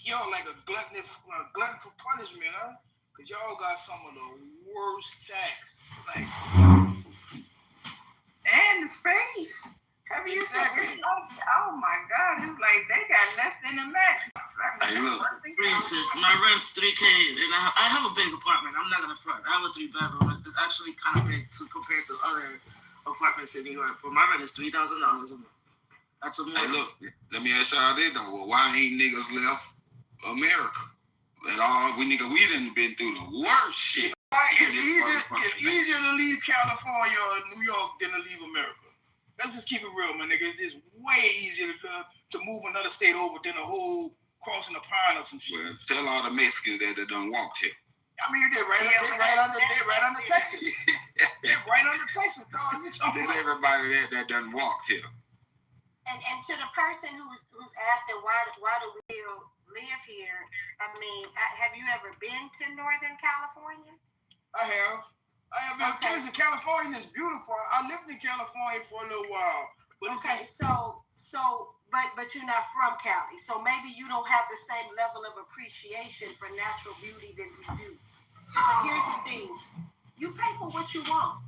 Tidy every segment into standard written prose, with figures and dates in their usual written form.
y'all like a glutton for punishment, huh? Cause y'all got some of the worst tax. Like, and the space. Have you exactly. seen? Oh my God! It's like they got less than a matchbox. Hey, look, sis, my rent's $3K, and I have a big apartment. I'm not gonna front. I have a 3-bedroom. It's actually kind of big compared to other apartments in New York. But my rent is $3,000 a month. That's a month. Hey, look, let me ask y'all this though. Well, why ain't niggas left America at all? We done been through the worst shit. It's easier to leave California or New York than to leave America. Let's just keep it real, my nigga. It's way easier to move another state over than a whole crossing the pond or some shit. Well, tell all the Mexicans that done walked here. I mean, they're right under Texas. They're right under Texas, dog. Tell everybody that done walked here. And to the person who's asking why do we live here, I mean, have you ever been to Northern California? I have. Okay. Listen, California is beautiful. I lived in California for a little while. But okay, but you're not from Cali, so maybe you don't have the same level of appreciation for natural beauty that we do. But here's the thing: you pay for what you want.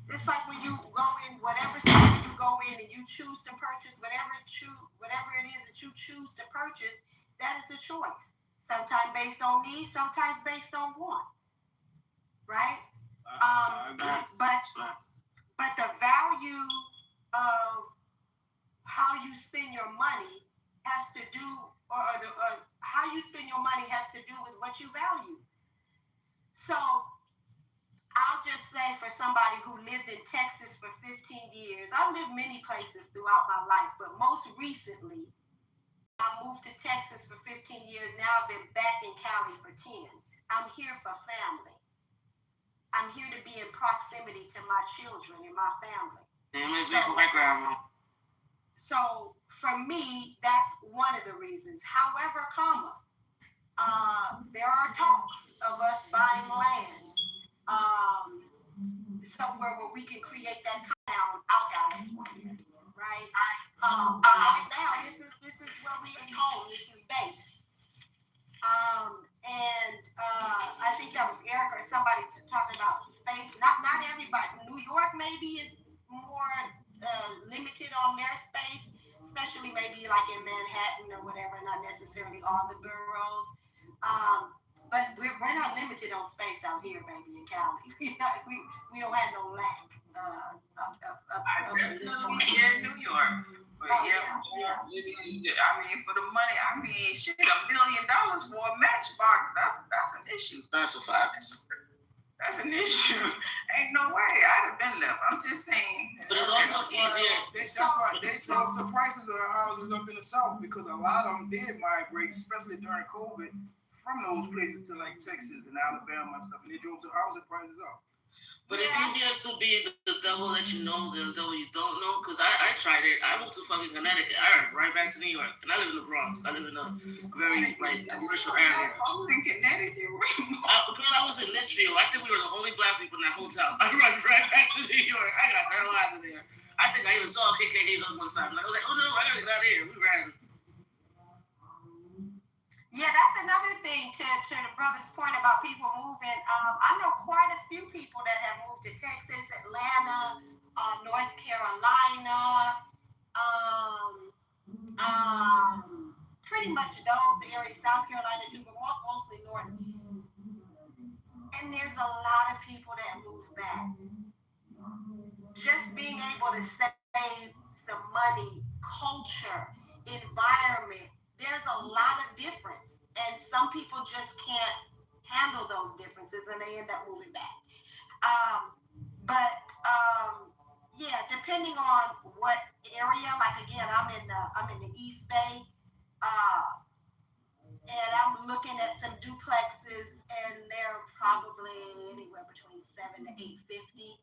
It's like when you go in whatever store you go in and you choose to purchase whatever it is that you choose to purchase. That is a choice. Sometimes based on need, sometimes based on want. Right? But the value of how you spend your money has to do, or how you spend your money has to do with what you value. So I'll just say for somebody who lived in Texas for 15 years, I've lived many places throughout my life, but most recently, I moved to Texas for 15 years. Now I've been back in Cali for 10. I'm here for family. I'm here to be in proximity to my children and my family. So for me, that's one of the reasons. However, there are talks of us buying land somewhere where we can create that compound out California, right? Right now, this is where we is home. This is base. I think that was Eric or somebody talking about space. Not everybody. New York maybe is more limited on their space, especially maybe like in Manhattan or whatever. Not necessarily all the boroughs. But we're not limited on space out here, baby, in Cali. we don't have no lack in New York. But yeah. I mean, for the money, shit, $1 million for a matchbox, that's an issue. That's a fact. That's an issue. Ain't no way I'd have been left. I'm just saying. But it's also easier. That's why they dropped the prices of the houses up in the South, because a lot of them did migrate, especially during COVID, from those places to like Texas and Alabama and stuff, and they drove the housing prices up. But it's easier to be the devil that you know than the devil you don't know. Because I tried it. I moved to fucking Connecticut. I right back to New York. And I live in the Bronx. I live in a very commercial area. I was in Connecticut. Because I was in Litchfield. I think we were the only black people in that hotel. I ran right back to New York. I got the hell out of there. I think I even saw KKK one time. I was like, oh no, I gotta get out of here. We ran. Yeah, that's another thing to the brother's point about people moving. I know quite a few people that have moved to Texas, Atlanta, North Carolina, pretty much those areas, South Carolina too, but mostly North. And there's a lot of people that move back. Just being able to save some money, culture, environment, there's a lot of difference, and some people just can't handle those differences, and they end up moving back. Yeah, depending on what area. Like again, I'm in the East Bay, and I'm looking at some duplexes, and they're probably anywhere between $7,000 to $850.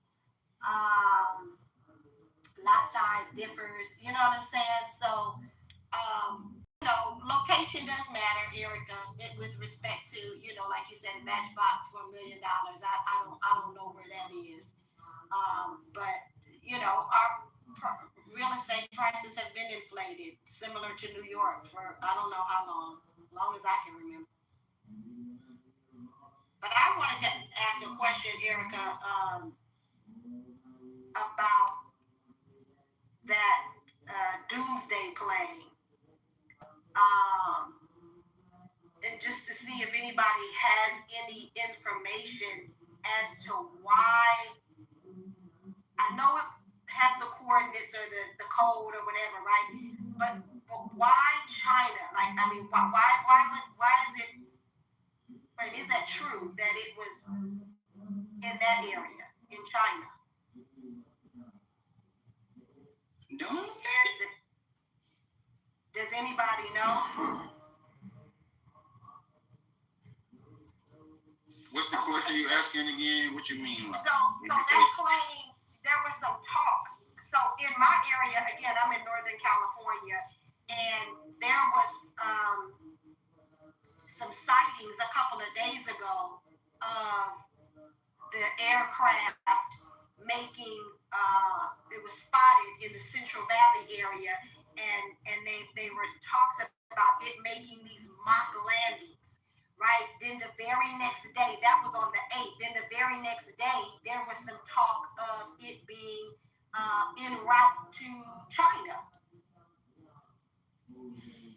Lot size differs. You know what I'm saying? So. Location does matter, Erica, with respect to, like you said, a matchbox for $1 million. I don't know where that is. But, real estate prices have been inflated, similar to New York for I don't know how long as I can remember. But I wanted to ask a question, Erica, about that doomsday claim. And just to see if anybody has any information as to why. I know it has the coordinates or the code or whatever, right? But why China? Like, I mean, why is it? Right, is that true that it was in that area in China? Doomsday? Does anybody know? What's the question you asking again? What you mean? So that claim, there was some talk. So in my area, again, I'm in Northern California, and there was some sightings a couple of days ago of the aircraft making, it was spotted in the Central Valley area, and they were talks about it making these mock landings. Right, then the very next day, that was on the 8th, then the very next day, there was some talk of it being en route to China.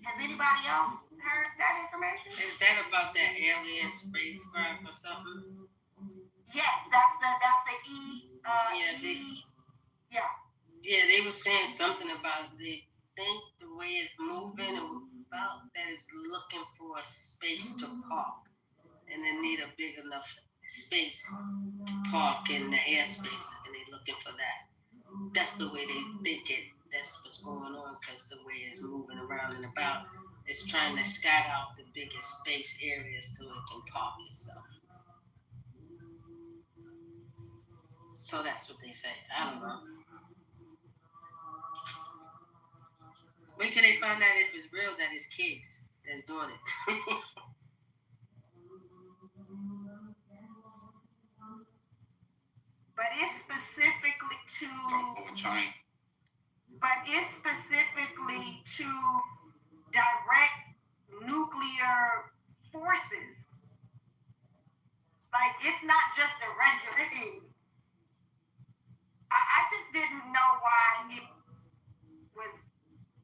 Has anybody else heard that information? Is that about that alien spacecraft or something? Yes, that's the Yeah, they were saying something about they think the way it's moving and about that is looking for a space to park, and they need a big enough space to park in the airspace, and they're looking for that. That's the way they think it. That's what's going on, because the way it's moving around and about, it's trying to scout out the biggest space areas so it can park itself. So that's what they say. I don't know. Wait till they find out if it's real that it's kids that's doing it. But it's specifically to direct nuclear forces. Like, it's not just a regular thing. I just didn't know why it was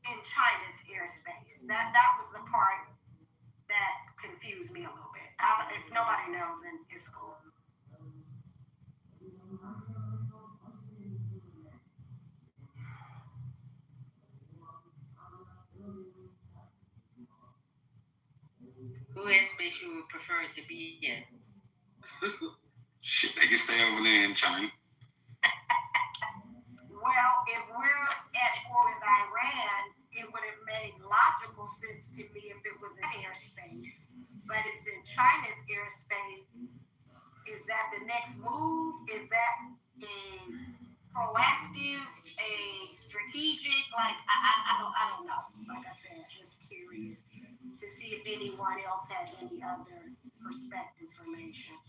in China's airspace. That was the part that confused me a little bit. If nobody knows, then it's cool. Who airspace you would prefer it to be in? Shit, they can stay over there in China. Well, if we're at war with Iran, it would have made logical sense to me if it was in airspace. But it's in China's airspace. Is that the next move? Is that a proactive, a strategic? Like, I don't know. Like I said, just curious to see if anyone else had any other perspective information.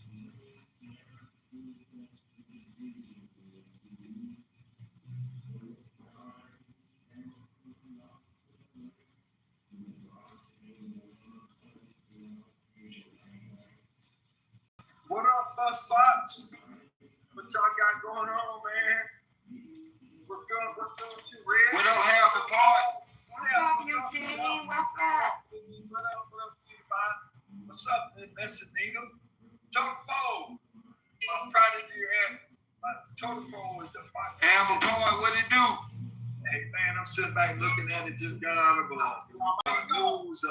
What up, bus spots? What y'all got going on, man? What's good with you, Red? We don't have a part. What's up, Eugene? What's up? What up, T-Bot? What's up, Miss Anita? Topo. I'm proud of you, Ed. Topo is the Have a part, what it do? Hey, man, I'm sitting back looking at it. Just got out of news,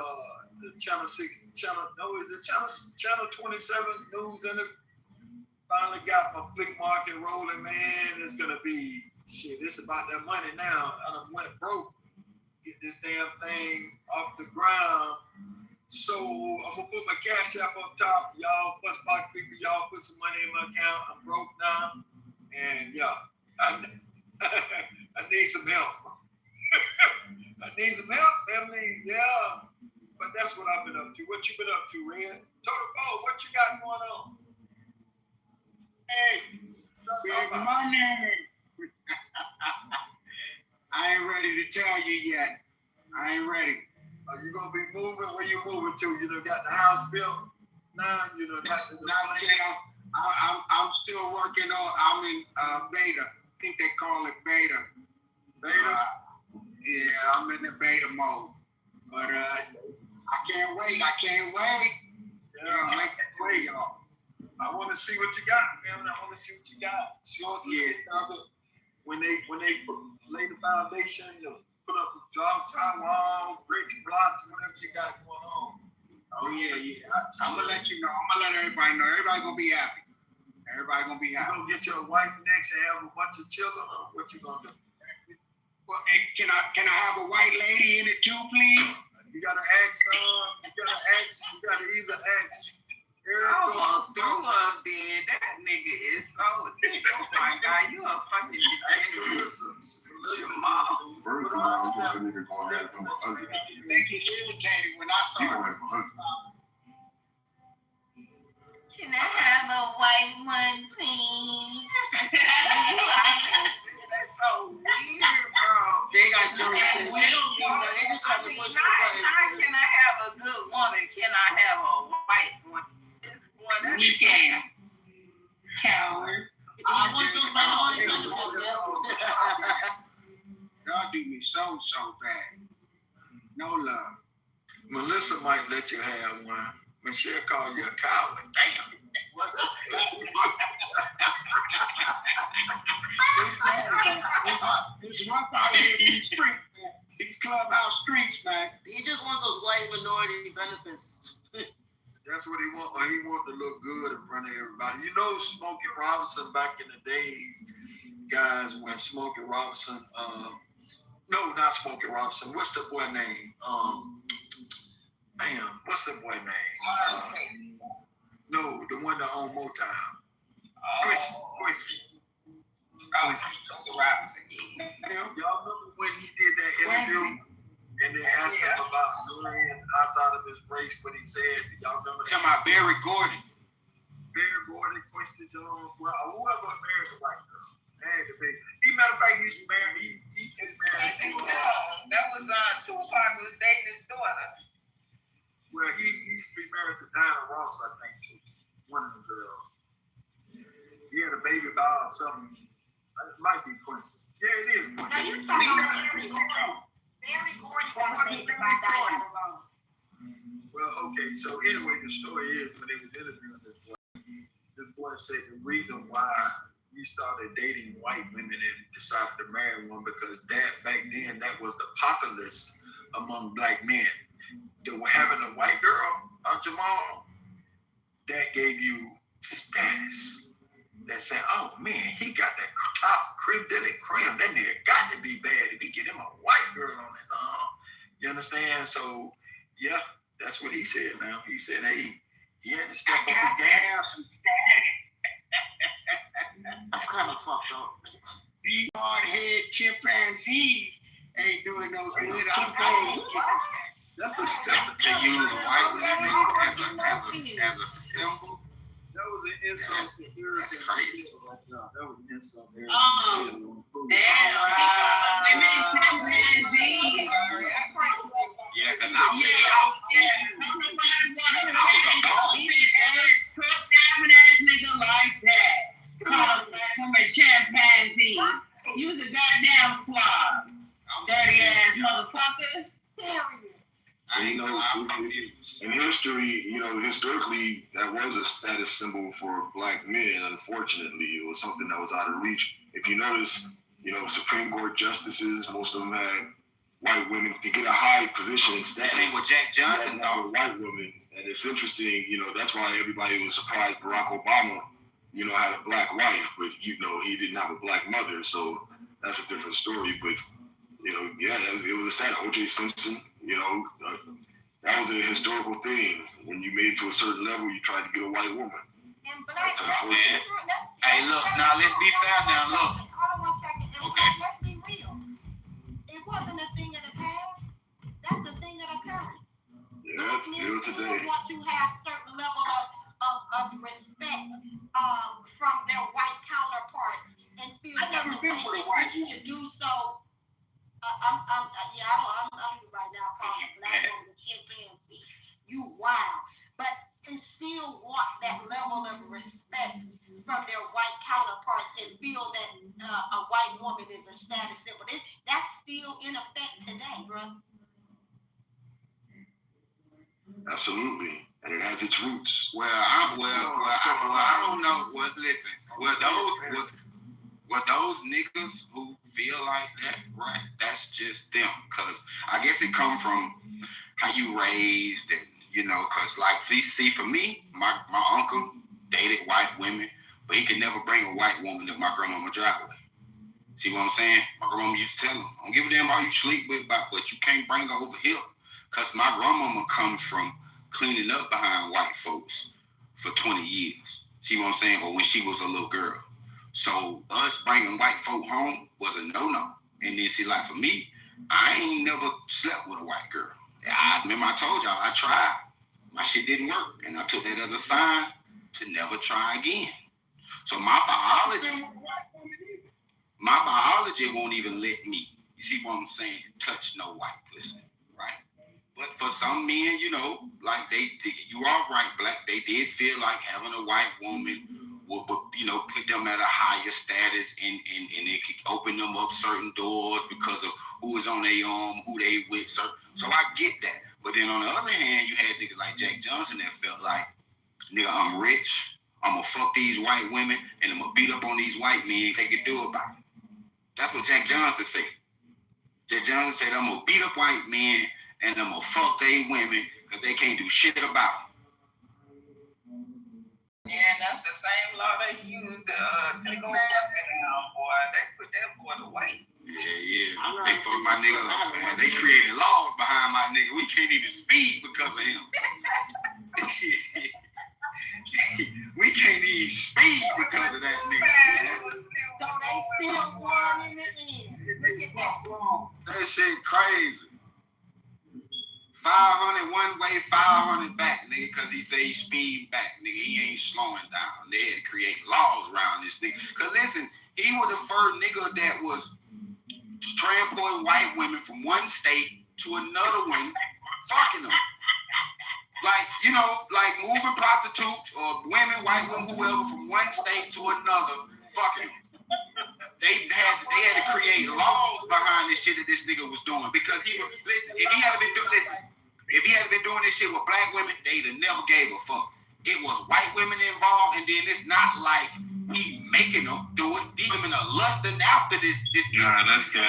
the Channel 6, Channel 27 news in it. Finally got my big market rolling, man. It's gonna be shit. It's about that money now. I done went broke. Get this damn thing off the ground. So I'm gonna put my cash app up top. Y'all, bus box people, y'all put some money in my account. I'm broke now, and yeah, I need some help. I need some help, family. Yeah. But that's what I've been up to. What you been up to, Red? Total, what you got going on? Hey, good morning. I ain't ready to tell you yet. I ain't ready. Are you gonna be moving? Where you moving to? You done got the house built now? You done got the Not yet. I'm still working on. I'm in beta. I think they call it beta. beta? Yeah, I'm in the beta mode. But I can't wait. I can't wait. Yeah, I can't wait, y'all. I want to see what you got, man. I want to see what you got. Show us when they lay the foundation, you know, put up the drywall, bricks, blocks, whatever you got going on. Oh yeah. I'm gonna let you know. I'm gonna let everybody know. Everybody gonna be happy. Everybody gonna be You happy. gonna get your wife next and have a bunch of children, or what you gonna do? Well, hey, can I have a white lady in it too, please? You gotta ask you gotta either ask. I almost threw up then. That nigga is so oh my God, you a fucking They get irritated when I start. Can I have a white one, please? That's so weird, bro. They got Joe. And we don't do that. They just trying to push the buttons. Not can I have a good woman? Can I have a white one? Boy, that's can. Coward. I want those minority Y'all do me so bad. No love. Melissa might let you have one. Michelle called you a coward. Damn. What There's rough out here in these streets, man. These clubhouse streets, man. He just wants those white minority benefits. That's what he want. Or he want to look good in front of everybody. You know, Smokey Robinson back in the day, guys, when Smokey Robinson, no, not Smokey Robinson. What's the boy name? What's the boy name? No, the one that owned Motown. Quincy. Oh, Russell Robinson. Y'all remember when he did that interview and they asked him about marrying outside of his race? What he said? Y'all remember? Talking about Barry Gordy. Barry Gordy, Quincy Jones, whoever married the white girl. Matter of fact, he's married. He is married. Quincy Jones. That was Tupac was dating his daughter. Well, he used to be married to Diana Ross, I think, too. One of the girls. He had a baby by or something. It might be Quincy. Yeah, it is Quincy. Now you're talking about Barry Gordy. Barry Gordy got a baby by Diana Ross. Well, okay, so anyway, the story is when they was interviewing this boy said the reason why he started dating white women and decided to marry one because back then that was the populace among black men. Having a white girl, Jamal, that gave you status. That said, oh man, he got that top creme de la creme. That nigga got to be bad if he get him a white girl on his arm. You understand? So yeah, that's what he said. Now he said, hey, he had to step up his game. That's kind of fucked up. These hard-head chimpanzees ain't doing no good. That's a To use white women as a symbol. That was an insult to Eric. That's crazy. That was an insult to Eric. Yeah, because I Nigga like that. Call a black woman chimpanzee. You was a goddamn slob. Dirty ass motherfuckers. I ain't gonna lie, I'm confused. In history, historically, that was a status symbol for black men. Unfortunately, it was something that was out of reach. If you notice, Supreme Court justices, most of them had white women to get a high position in status. That ain't what Jack Johnson thought. White women, and it's interesting. That's why everybody was surprised Barack Obama, had a black wife, but he didn't have a black mother. So that's a different story. But it was a sad. O.J. Simpson. That was a historical thing. When you made it to a certain level, you tried to get a white woman. And black, hey, look, now let's be fair now, look. Hold on one second. Okay. Let's be real. It wasn't a thing of the past. That's the thing of the current. Yeah, still today. Want to have certain level of respect from their white counterparts and feel that the way in which to do so right now calling a black woman a chimpanzee. You wild. But and still want that level of respect from their white counterparts and feel that a white woman is a status symbol. That's still in effect today, brother. Absolutely, and it has its roots. I don't know. Well, listen. Those niggas who feel like that, right? That's just them. Cause I guess it come from how you raised, and cause like see for me, my uncle dated white women, but he could never bring a white woman to my grandmama's driveway. See what I'm saying? My grandmama used to tell him, "Don't give a damn how you sleep with, but you can't bring her over here." Cause my grandmama comes from cleaning up behind white folks for 20 years. See what I'm saying? Or when she was a little girl. So us bringing white folk home was a no-no. And then see, like for me, I ain't never slept with a white girl. I remember I told y'all I tried. My shit didn't work. And I took that as a sign to never try again. So my biology won't even let me, you see what I'm saying, touch no white pussy, right? But for some men, like you are right, Black, they did feel like having a white woman would put them at a higher status and it could open them up certain doors because of who is on their arm, who they with. So I get that. But then on the other hand, you had niggas like Jack Johnson that felt like, nigga, I'm rich, I'm gonna fuck these white women, and I'm gonna beat up on these white men, they can do about it. That's what Jack Johnson said. Jack Johnson said, I'm gonna beat up white men and I'm gonna fuck they women because they can't do shit about it. Yeah, and that's the same law they used to take over Buffett now, boy. They put that boy to weight. Yeah. They fucked my nigga up, man. They created laws behind my nigga. We can't even speed because of him. We can't even speed because of that nigga. So they still won in the end. Look at that. That shit crazy. 500 one way, 500 back, nigga, because he say he speeding back, nigga. He ain't slowing down. They had to create laws around this nigga. Because listen, he was the first nigga that was transporting white women from one state to another one, fucking them. Like, like moving prostitutes or women, white women, whoever, from one state to another, fucking them. They had to create laws behind this shit that this nigga was doing because he was, if he had been doing this shit with black women, they'd have never gave a fuck. It was white women involved, and then it's not like he making them do it. These women are lusting after this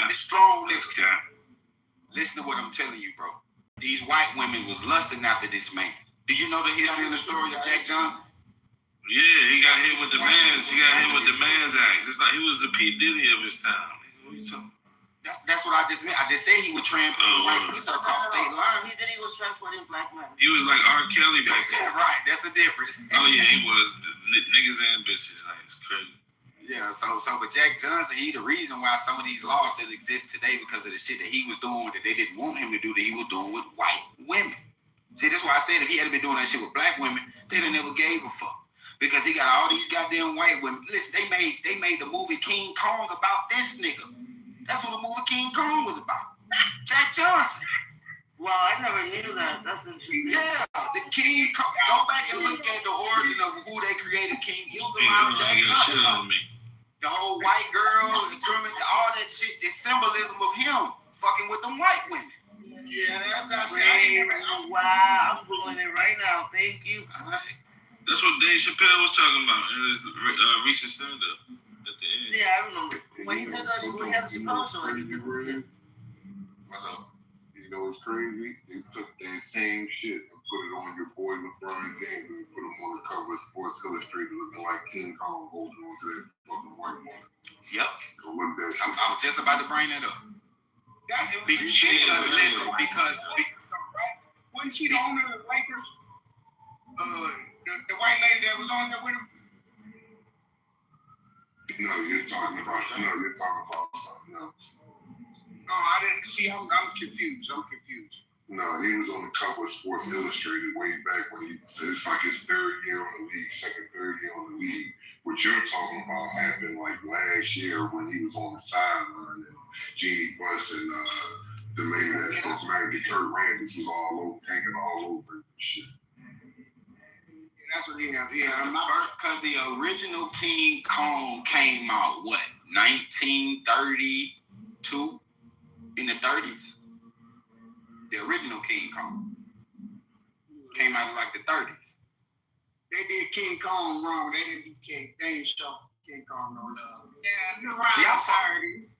strong nigga. Listen to what I'm telling you, bro. These white women was lusting after this man. Do you know the history and the story of Jack Johnson? Yeah, he got hit with the Man's. He got hit with the Man's Act. It's like he was the P. Diddy of his time. What are you talking about? That's what I just meant. I just said he was transporting white people across state lines. He was transporting black men. He was like R. Kelly back then. Right, that's the difference. Oh yeah, he was. Niggas and bitches. Like, it's crazy. Yeah, so but Jack Johnson, he the reason why some of these laws still exist today because of the shit that he was doing that they didn't want him to do that he was doing with white women. See, that's why I said if he had been doing that shit with black women, they'd have never gave a fuck. Because he got all these goddamn white women. Listen, they made the movie King Kong about this nigga. That's what the movie King Kong was about. Jack Johnson. Well, I never knew that. That's interesting. Yeah, the King Kong. Go back and look at the origin of who they created King. It was around Jack Johnson. The whole white girl, the Kermit, all that shit, the symbolism of him fucking with them white women. Yeah, that's crazy. Wow, I'm doing it right now. Thank you. All right. That's what Dave Chappelle was talking about in his recent stand-up at the end. Yeah, I remember. When he did that, we had a Chappelle show. Like he did this shit. What's up? You know what's crazy? They took that same shit and put it on your boy LeBron James and put him on the cover of Sports Illustrated looking like King Kong holding on to that fucking white woman. Yep. I was just about to bring that up. Because wasn't she the owner of the Lakers? The white lady that was on there with him? No, you're talking about something else. No, I didn't see. I'm confused. No, he was on the cover of Sports Illustrated way back when it's like his third year on the league, third year on the league. What you're talking about happened like last year when he was on the sideline and Jeannie Buss and the lady that was married to Kurt Rambis was all over, hanging all over and shit. That's what he had. Because the original King Kong came out, what, 1932? In the 30s? The original King Kong came out in like the 30s. They did King Kong wrong. They didn't do King. They ain't show King Kong no love. Yeah, He's around See, I 30s.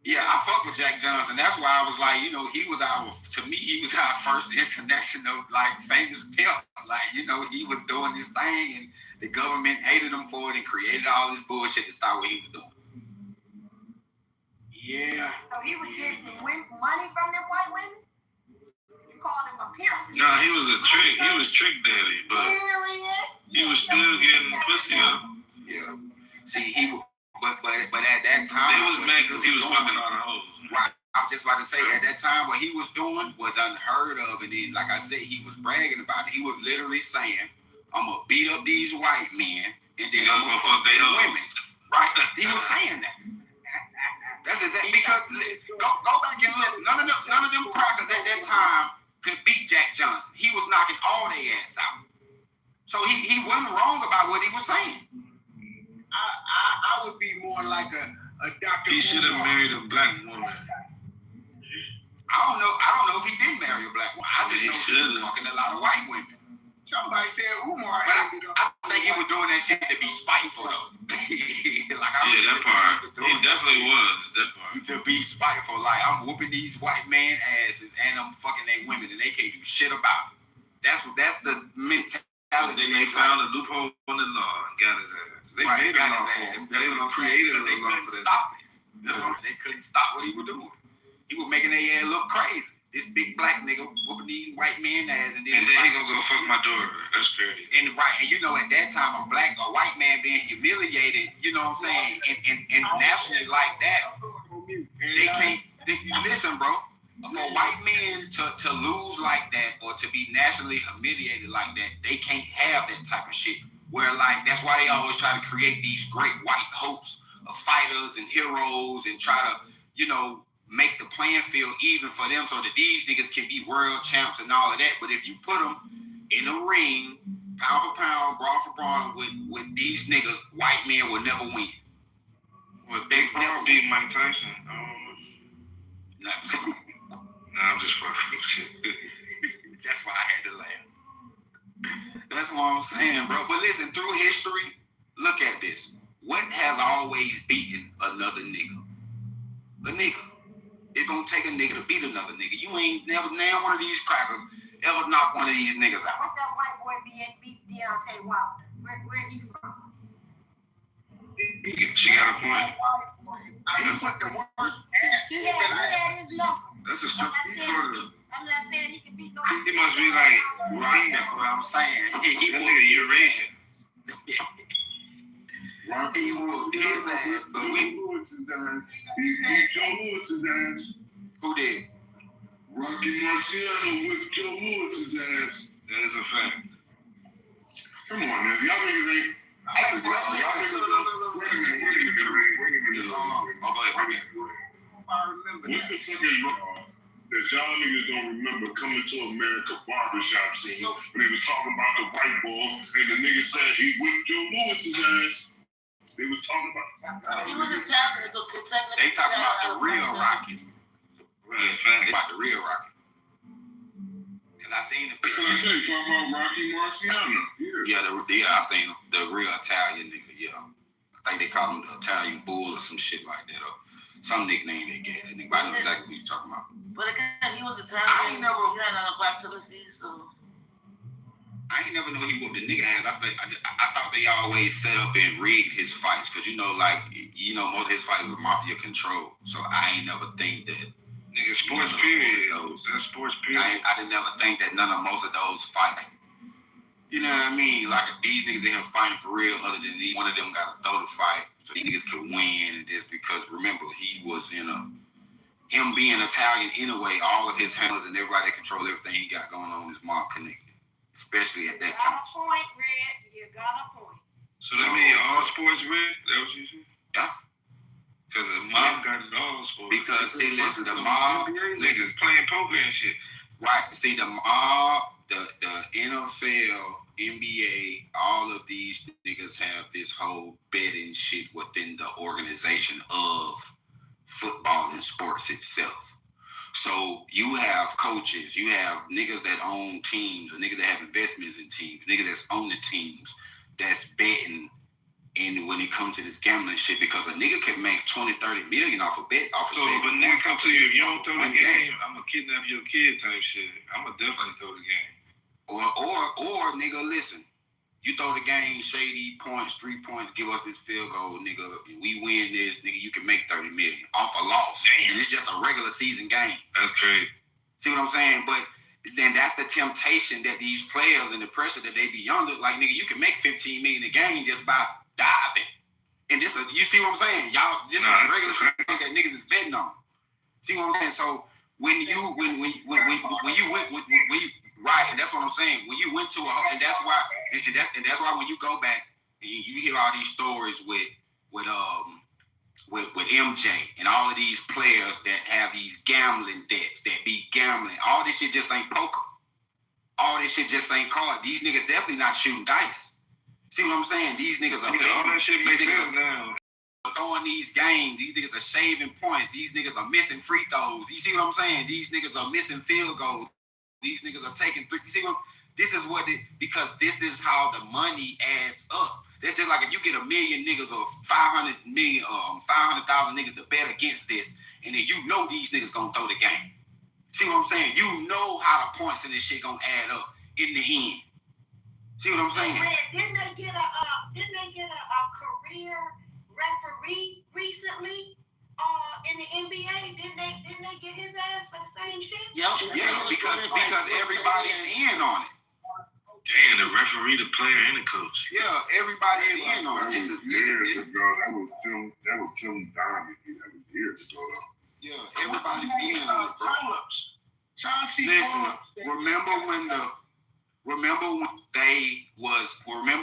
Yeah, I fuck with Jack Johnson. That's why I was like, he was our first international, like, famous pimp. Like, he was doing this thing and the government hated him for it and created all this bullshit to start what he was doing. Yeah. So he was getting money from them white women? You called him a pimp? No, he was a trick. He was trick daddy, but he was still getting pussy up. Yeah. See, but at that time, they was mad because he was fucking all the hoes. Right. I was just about to say, at that time, what he was doing was unheard of. And then, like I said, he was bragging about it. He was literally saying, I'm going to beat up these white men and then I'm going to fuck their women. Right? He was saying that. That's exactly because go back and look. None of them crackers at that time could beat Jack Johnson. He was knocking all their ass out. So he wasn't wrong about what he was saying. I would be more like a doctor. He should have married a black woman. I don't know if he did marry a black woman. I just know he was fucking a lot of white women. Somebody said Umar. But I think he was doing that shit to be spiteful though. That part. He definitely was. That part. To be spiteful, like I'm whooping these white man asses and I'm fucking their women and they can't do shit about it. That's the mentality. They found a loophole in the law and got his ass. They made a law for him. They created a law for that. They couldn't stop what he was doing. He was making their ass look crazy. This big black nigga whooping these white men ass and then he gonna go fuck my daughter. That's crazy. And at that time a white man being humiliated, you know what I'm saying, and nationally like that, they can't listen, bro. For white men to lose like that or to be nationally humiliated like that, they can't have that type of shit. Where like that's why they always try to create these great white hopes of fighters and heroes and try to, make the playing field even for them so that these niggas can be world champs and all of that. But if you put them in a ring, pound for pound, brawn for brawn, with these niggas, white men will never win. Well, they never beat Mike Tyson. No. Nah, I'm just fucking with shit. That's why I had to laugh. That's what I'm saying, bro. But listen, through history, look at this. What has always beaten another nigga? A nigga. It's gonna take a nigga to beat another nigga. You ain't never named one of these crackers ever knock one of these niggas out. What's that white boy beat Deontay Wilder? Where he from? She got a point. He put the work. He had his number. That's a stupid. I'm not saying he can beat nobody. He must be like, right, that's what I'm saying. He that nigga Eurasian. He whooped his ass, but we... He beat Joe Lewis's ass. Who did? Rocky Marciano whipped Joe Lewis's ass. That is a fact. Come on, man. Y'all niggas ain't... Hey, bro, listen. Wait a minute. What the fuck is wrong? That y'all niggas don't remember coming to America barbershop scene when they was talking about the white balls and the nigga said he whipped Joe Lewis's ass. They was talking about He was Italian, so Kentucky. They talking about the real Rocky. They about the real Rocky. And I seen the picture. That's what I said, talking about Rocky Marciano. Yeah, I seen him. The real Italian nigga, yeah. I think they call him the Italian Bull or some shit like that, or some nickname they gave that nigga. But I know exactly what you're talking about. But again, he was Italian. I ain't never. He had a black Tennessee, so. I ain't never know he whooped the nigga ass. I thought they always set up and rigged his fights because most of his fights were mafia control. So I ain't never think that. Nigga, sports period. That's sports period. I didn't never think that most of those fights. You know what I mean? Like these niggas in here fighting for real. Other than one of them got to throw the fight so these niggas could win. And just because remember he was in a him being Italian anyway, all of his handlers and everybody that control everything he got going on is mob connected, especially at that time. Got a point, Red. You got a point. So that means all sports red? That what you said? Yeah. Because the mob got it all sports. Because see, listen, the mob niggas playing poker and shit. Right. See, the mob, the NFL, NBA, all of these niggas have this whole betting shit within the organization of football and sports itself. So you have coaches, you have niggas that own teams, a nigga that have investments in teams, niggas that's on the teams that's betting in when it comes to this gambling shit, because a nigga can make 20-30 million off a bet off a so if a nigga come to you, if you don't throw the game, I'm gonna kidnap your kid type shit. I'm gonna definitely throw the game. Or nigga, listen, you throw the game, shady points, 3 points, give us this field goal, nigga, and we win this, nigga, you can make 30 million off a loss. Damn. And it's just a regular season game. That's great. See what I'm saying? But then that's the temptation that these players and the pressure that they be under. Like, nigga, you can make 15 million a game just by diving. And this, you see what I'm saying? Y'all, this is a regular shit that niggas is betting on. See what I'm saying? So when you right, and that's what I'm saying. When you went to a, and that's why when you go back and you hear all these stories with MJ and all of these players that have these gambling debts, that be gambling. All this shit just ain't poker. All this shit just ain't card. These niggas definitely not shooting dice. See what I'm saying? These niggas are all that shit makes sense now. Throwing these games. These niggas are shaving points. These niggas are missing free throws. You see what I'm saying? These niggas are missing field goals. These niggas are taking three. You see what? This is what because this is how the money adds up. That's just like if you get 1 million niggas or 500,000 niggas to bet against this, and then you know these niggas gonna throw the game. See what I'm saying? You know how the points in this shit gonna add up in the end. See what I'm saying? Didn't they get a career referee recently in the NBA? Didn't they get his ass for the same shit? Yeah, because everybody's in on it. Damn, the referee, the player, and the coach. Yeah, everybody's in on it. That was Tim Donnie. That was years ago, though. Yeah, everybody's in on it, bro. Listen, remember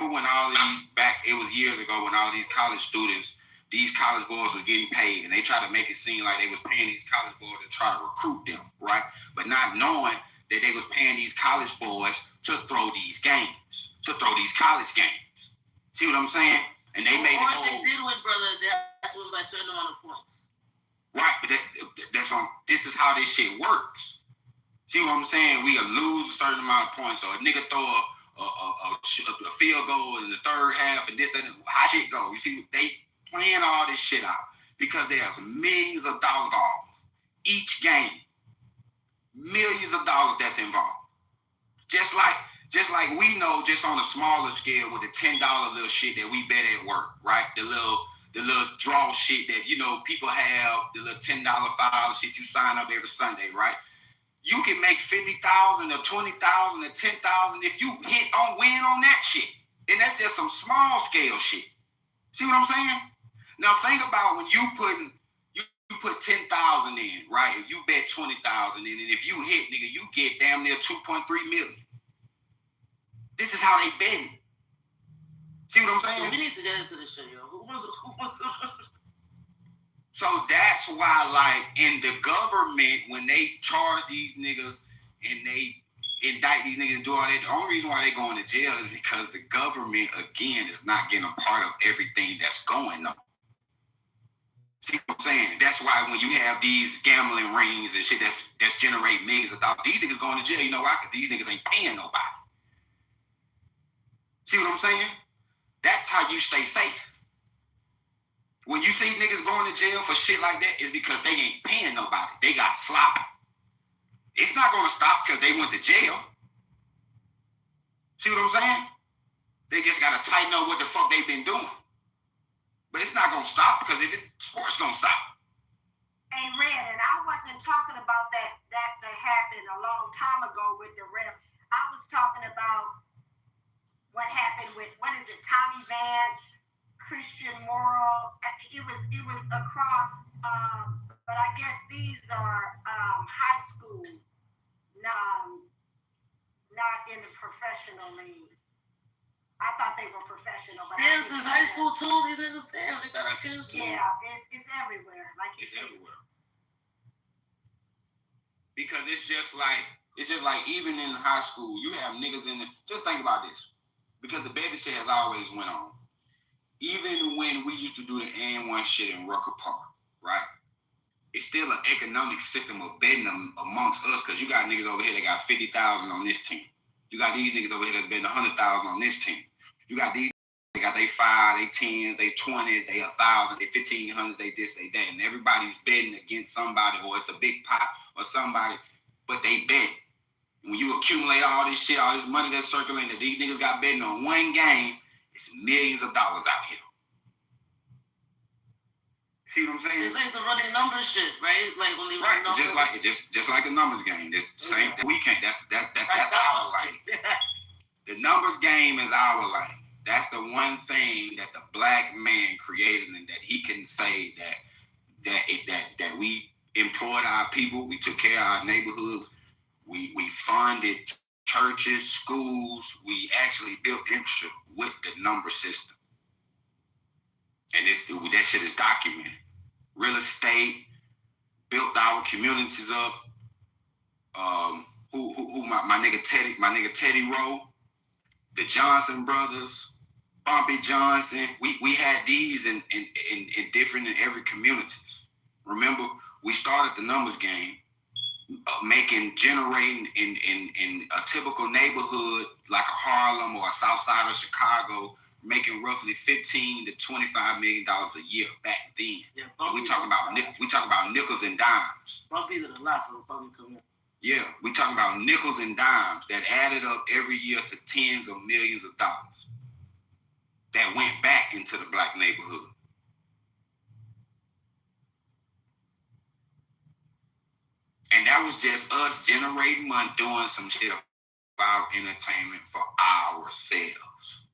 when all of these it was years ago when all these college students, these college boys was getting paid, and they tried to make it seem like they was paying these college boys to try to recruit them, right? But not knowing that they was paying these college boys to throw these games, to throw these college games. See what I'm saying? And they made this whole... They did win, brother. That's won by a certain amount of points. Right, but that's on. This is how this shit works. See what I'm saying? We lose a certain amount of points. So a nigga throw a field goal in the third half and this and that. How shit go? You see, they playing all this shit out because there's millions of dollars each game. Millions of dollars that's involved. Just like we know, just on a smaller scale with the $10 little shit that we bet at work, right? The little draw shit that, you know, people have, the little $10 file shit you sign up every Sunday, right? You can make 50,000 or 20,000 or 10,000 if you win on that shit. And that's just some small scale shit. See what I'm saying? Now think about when you put 10,000 in, right? If you bet 20,000 in, and if you hit, nigga, you get damn near 2.3 million. This is how they betting. See what I'm saying? We need to get into this shit, yo. So that's why, like, in the government, when they charge these niggas and they indict these niggas and do all that, the only reason why they going to jail is because the government, again, is not getting a part of everything that's going on. See what I'm saying? That's why when you have these gambling rings and shit that's generate millions of dollars, these niggas going to jail. You know why? Because these niggas ain't paying nobody. See what I'm saying? That's how you stay safe. When you see niggas going to jail for shit like that, it's because they ain't paying nobody. They got sloppy. It's not going to stop because they went to jail. See what I'm saying? They just got to tighten up what the fuck they've been doing. But it's not going to stop because sports going to stop. Hey, Red, and I wasn't talking about that happened a long time ago with the ref. I was talking about what happened with, Tommy Vance, Christian Moral. It was across but I guess these are high school, not in the professional league. I thought they were professional, but yes, it's high school too. These niggas, damn, they got our kids. Yeah, it's everywhere. Like it's everywhere. Because it's just like even in high school, you have niggas in the. Just think about this, because the baby shit has always went on. Even when we used to do the N1 shit in Rucker Park, right? It's still an economic system of betting amongst us, because you got niggas over here that got 50,000 on this team. You got these niggas over here that's betting 100,000 on this team. You got these, they got they 5, they 10s, they 20s, they 1,000, they 1,500s, they this, they that. And everybody's betting against somebody, or it's a big pot or somebody, but they bet. When you accumulate all this shit, all this money that's circulating, that these niggas got betting on one game, it's millions of dollars out here. See what I'm saying? It's like the running numbers shit, right? Like when they run numbers. Just like the numbers game. It's the same. We can't. That's our lane. The numbers game is our lane. That's the one thing that the black man created, and that he can say that we employed our people. We took care of our neighborhoods. We funded churches, schools. We actually built infrastructure with the number system. And that shit is documented. Real estate, built our communities up. My nigga Teddy Rowe, the Johnson brothers, Bumpy Johnson. We had these in different in every communities. Remember, we started the numbers game, generating in a typical neighborhood like a Harlem or a South Side of Chicago, making roughly $15 to $25 million a year back then. Yeah, we talking about nickels and dimes. Bumpy did a lot for the fucking community. Yeah, we talking about nickels and dimes that added up every year to tens of millions of dollars that went back into the black neighborhood. And that was just us generating money, doing some shit about entertainment for ourselves.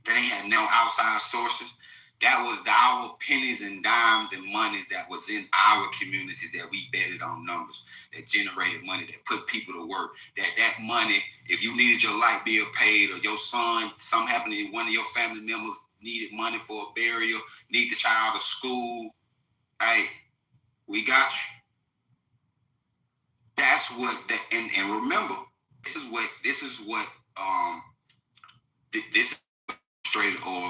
That ain't had no outside sources. That was our pennies and dimes and monies that was in our communities that we betted on numbers, that generated money, that put people to work. That money, if you needed your light bill paid, or your son, something happened to one of your family members needed money for a burial, need the child to school, hey, we got you. That's what and remember, this is what straight or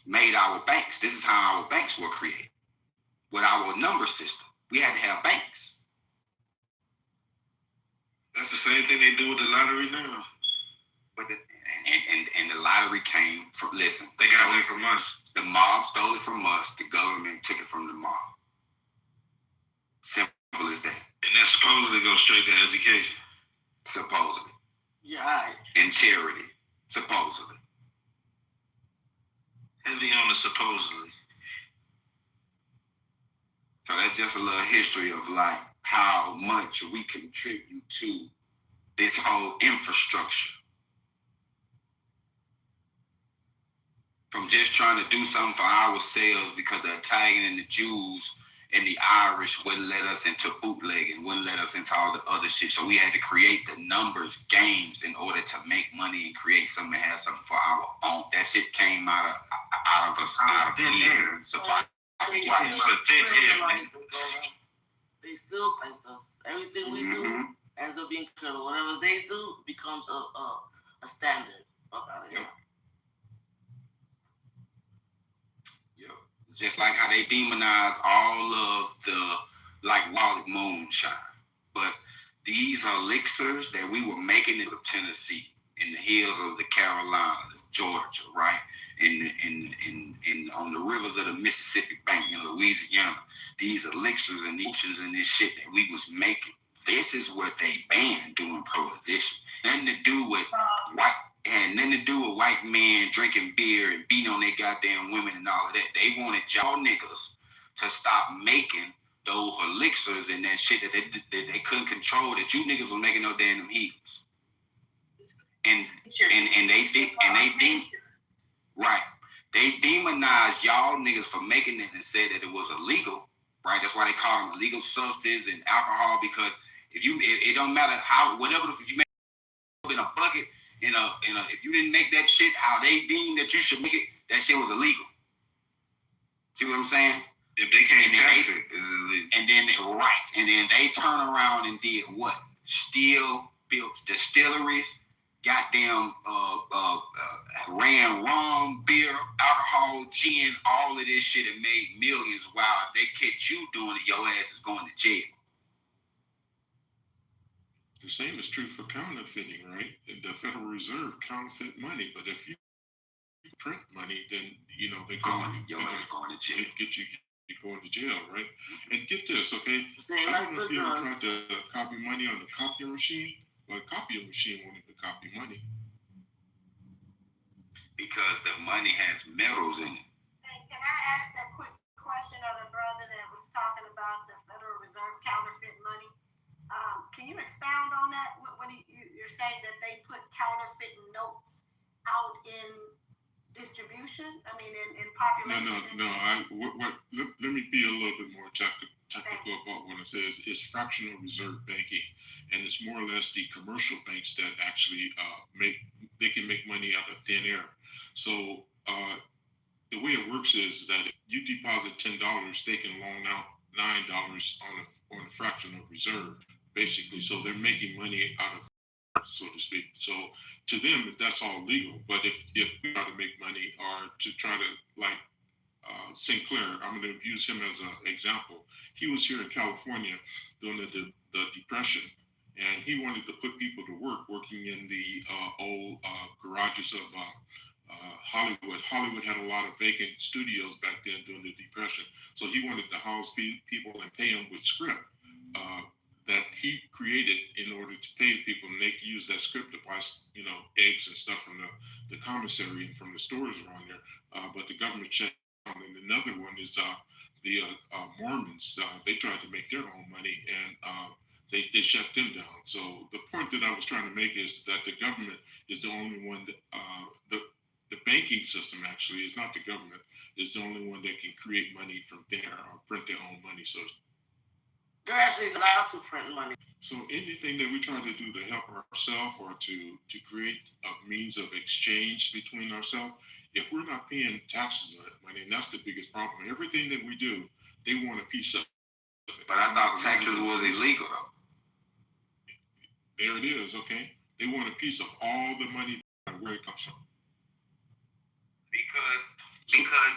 made our banks. This is how our banks were created. With our number system, we had to have banks. That's the same thing they do with the lottery now. But the lottery came from, listen, they got it from us. The mob stole it from us. The government took it from the mob. Simple as that. And that supposedly goes straight to education. Supposedly. Yeah. And charity. Supposedly. Heavy on the supposedly. So that's just a little history of like how much we contribute to this whole infrastructure. From just trying to do something for ourselves because the Italian and the Jews and the Irish wouldn't let us into bootlegging, wouldn't let us into all the other shit. So we had to create the numbers games in order to make money and create something and have something for our own. That shit came out of us, out of thin air. They still price us. Everything we do ends up being credible. Whatever they do becomes a standard. Yep. Just like how they demonize all of the Wally moonshine. But these elixirs that we were making in Tennessee, in the hills of the Carolinas, Georgia, right? In on the rivers of the Mississippi Bank in Louisiana, these elixirs and oceans and this shit that we was making. This is what they banned during Prohibition. Nothing to do with white men drinking beer and beating on their goddamn women and all of that. They wanted y'all niggas to stop making those elixirs and that shit that they couldn't control, that you niggas were making no damn heels. And they did right. They demonized y'all niggas for making it and said that it was illegal, right? That's why they call them illegal substance and alcohol, because it don't matter how, whatever, if you make it in a bucket, if you didn't make that shit how they deemed that you should make it, that shit was illegal. See what I'm saying? If they can't tax it, it's illegal. And then they turn around and did what? Still built distilleries, goddamn ran rum, beer, alcohol, gin, all of this shit and made millions. While if they catch you doing it, your ass is going to jail. The same is true for counterfeiting, right? The Federal Reserve counterfeit money, but if you print money, then they your ass going to jail. Get you going to jail, right? And get this, okay? I don't know if you ever tried to copy money on the copier machine. Well, a copier machine won't even copy money. Because the money has metals in it. Hey, can I ask a quick question of the brother that was talking about the Federal Reserve counterfeit money? Can you expound on that? What you're saying that they put counterfeit notes out in distribution? I mean, in population? No. Let me be a little bit more technical about what it says. It's fractional reserve banking, and it's more or less the commercial banks that actually can make money out of thin air. So the way it works is that if you deposit $10, they can loan out $9 on a fractional reserve, basically. So they're making money out of, so to speak. So to them, that's all legal. But if we try to make money or to try to, like Sinclair, I'm going to use him as an example. He was here in California during the Depression, and he wanted to put people to work working in the old garages of Hollywood. Hollywood had a lot of vacant studios back then during the Depression. So he wanted to house people and pay them with script that he created in order to pay people, and they could use that script to buy, eggs and stuff from the commissary and from the stores around there. But the government checked. And another one is the Mormons. They tried to make their own money, and they shut them down. So the point that I was trying to make is that the government is the only one that, the banking system actually is not the government, is the only one that can create money from thin air or print their own money. So they're actually allowed to print money. So anything that we try to do to help ourselves or to create a means of exchange between ourselves, if we're not paying taxes on that money, and that's the biggest problem. Everything that we do, they want a piece of it. But I thought taxes was illegal though. There it is, okay? They want a piece of all the money where it comes from. Because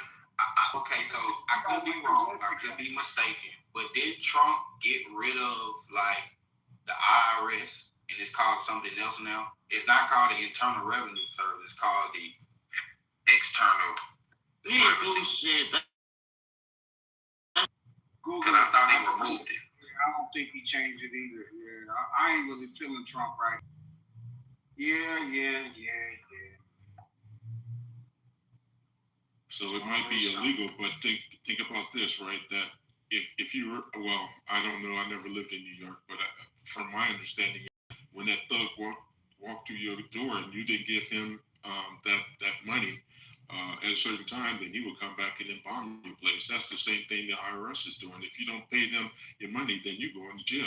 okay, so I could be wrong, I could be mistaken, but did Trump get rid of like the IRS and it's called something else now? It's not called the Internal Revenue Service, it's called the External Revenue. Shit. Because I thought he removed it. I don't think he changed it either. Yeah, I ain't really feeling Trump right. Yeah. So it might be illegal, but think about this, right? That if you were, well, I don't know, I never lived in New York, but from my understanding, when that thug walked through your door and you didn't give him that money at a certain time, then he would come back and then bomb your place. That's the same thing the IRS is doing. If you don't pay them your money, then you go into jail.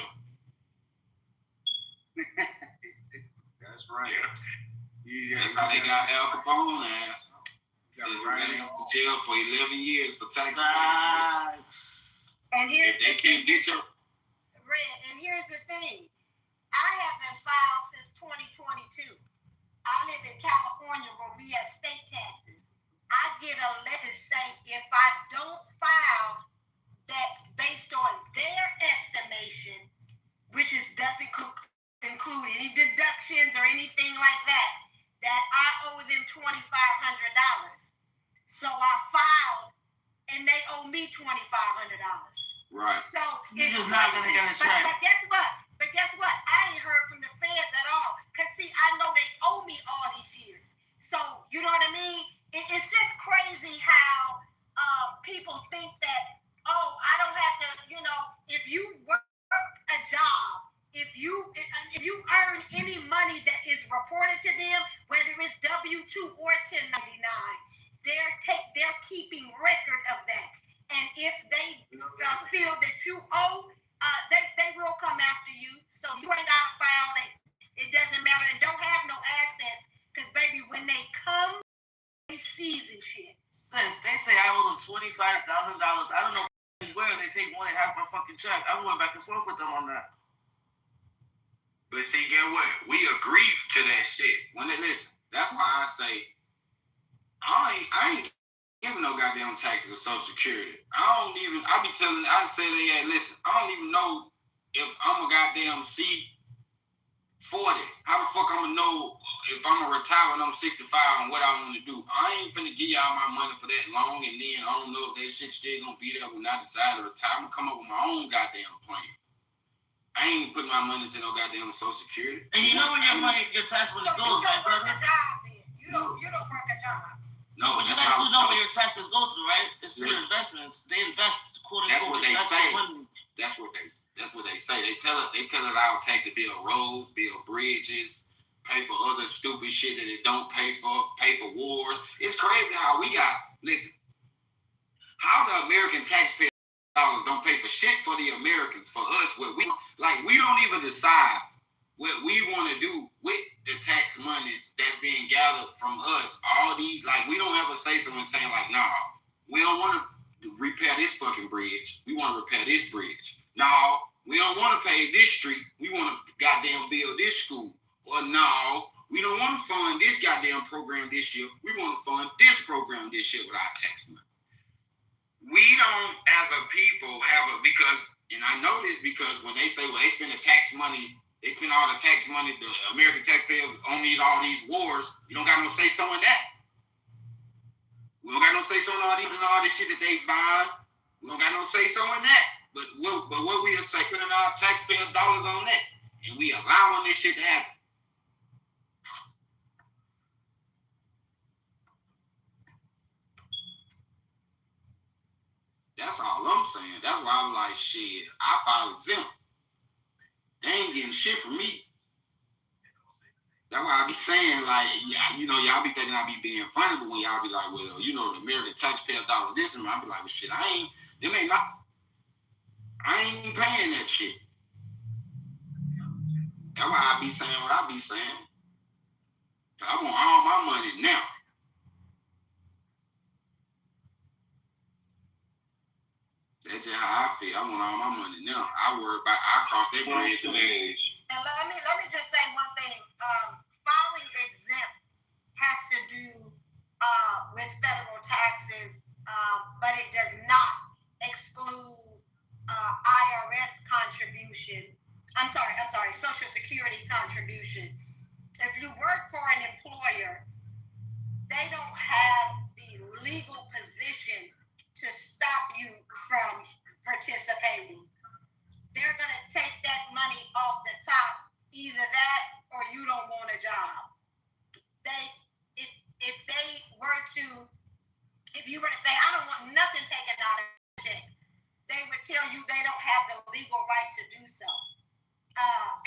That's right. Yeah. That's how they got Al Capone ass. Sent to jail for 11 years for tax evasion. And here's if they can't get your and here's the thing. I have been filed since 2022. I live in California where we have state taxes. I get a letter say if I don't file that based on their estimation, which doesn't include any deductions or anything like that I owe them $2,500. So I filed, and they owe me $2,500. Right. So it's not gonna get a check. But guess what? I ain't heard from the feds at all. Cause see, I know they owe me all these years. So you know what I mean? It's just crazy how people think that, oh, I don't have to. If you work a job, if you earn any money that is reported to them, whether it's W-2 or 1099, they're taking $25,000. I don't know where they take more than half my fucking check. I'm going back and forth with them on that. But see, get what? We agree to that shit. When they listen, that's why I say I ain't giving no goddamn taxes or Social Security. I say to they, listen, I don't even know if I'm a goddamn C40. How the fuck I'm gonna know if I'm gonna retire when I'm 65 and what I want to do? I ain't finna give y'all my money for that long, and then I don't know if that shit still gonna be there when I decide to retire. I'm gonna come up with my own goddamn plan. I ain't putting my money to no goddamn Social Security. And you know when your money, your tax money goes, right, brother? You don't work a job. No, but you guys do know where your taxes go through, right? It's your investments. They invest, quote unquote. That's what they say. That's what they say. They tell us our taxes build roads, build bridges, pay for other stupid shit that it don't pay for wars. It's crazy how we got. Listen, how the American taxpayer dollars don't pay for shit for the Americans, for us. What we don't even decide what we want to do with the tax money that's being gathered from us. All these, we don't ever say someone saying nah, we don't want to repair this fucking bridge. We want to repair this bridge. No, we don't want to pay this street. We want to goddamn build this school. Or no, we don't want to fund this goddamn program this year. We want to fund this program this year with our tax money. We don't, as a people, because I know this because when they say, they spend the tax money, they spend all the tax money, the American taxpayers on all these wars, you don't got no say so in that. We don't got no say so in all this shit that they buy. We don't got no say so in that. But what we are spending our taxpayer dollars on that, and we allowing this shit to happen. That's all I'm saying. That's why I'm like, shit, I file exempt. They ain't getting shit from me. That's why I be saying, y'all be thinking I be being funny, but when y'all be like, well, the American taxpayer dollars, this and I be like, well, shit, I ain't paying that shit. That's why I be saying what I be saying. I want all my money now. That's just how I feel. I want all my money now. I cross that bridge to that age. And let me just say one thing. Filing exempt has to do with federal taxes, but it does not exclude IRS contribution. I'm sorry, Social Security contribution. If you work for an employer, they don't have the legal position to stop you from participating. They're going to take that money off the top, either that or you don't want a job. If you were to say, I don't want nothing taken out of the check, they would tell you they don't have the legal right to do so.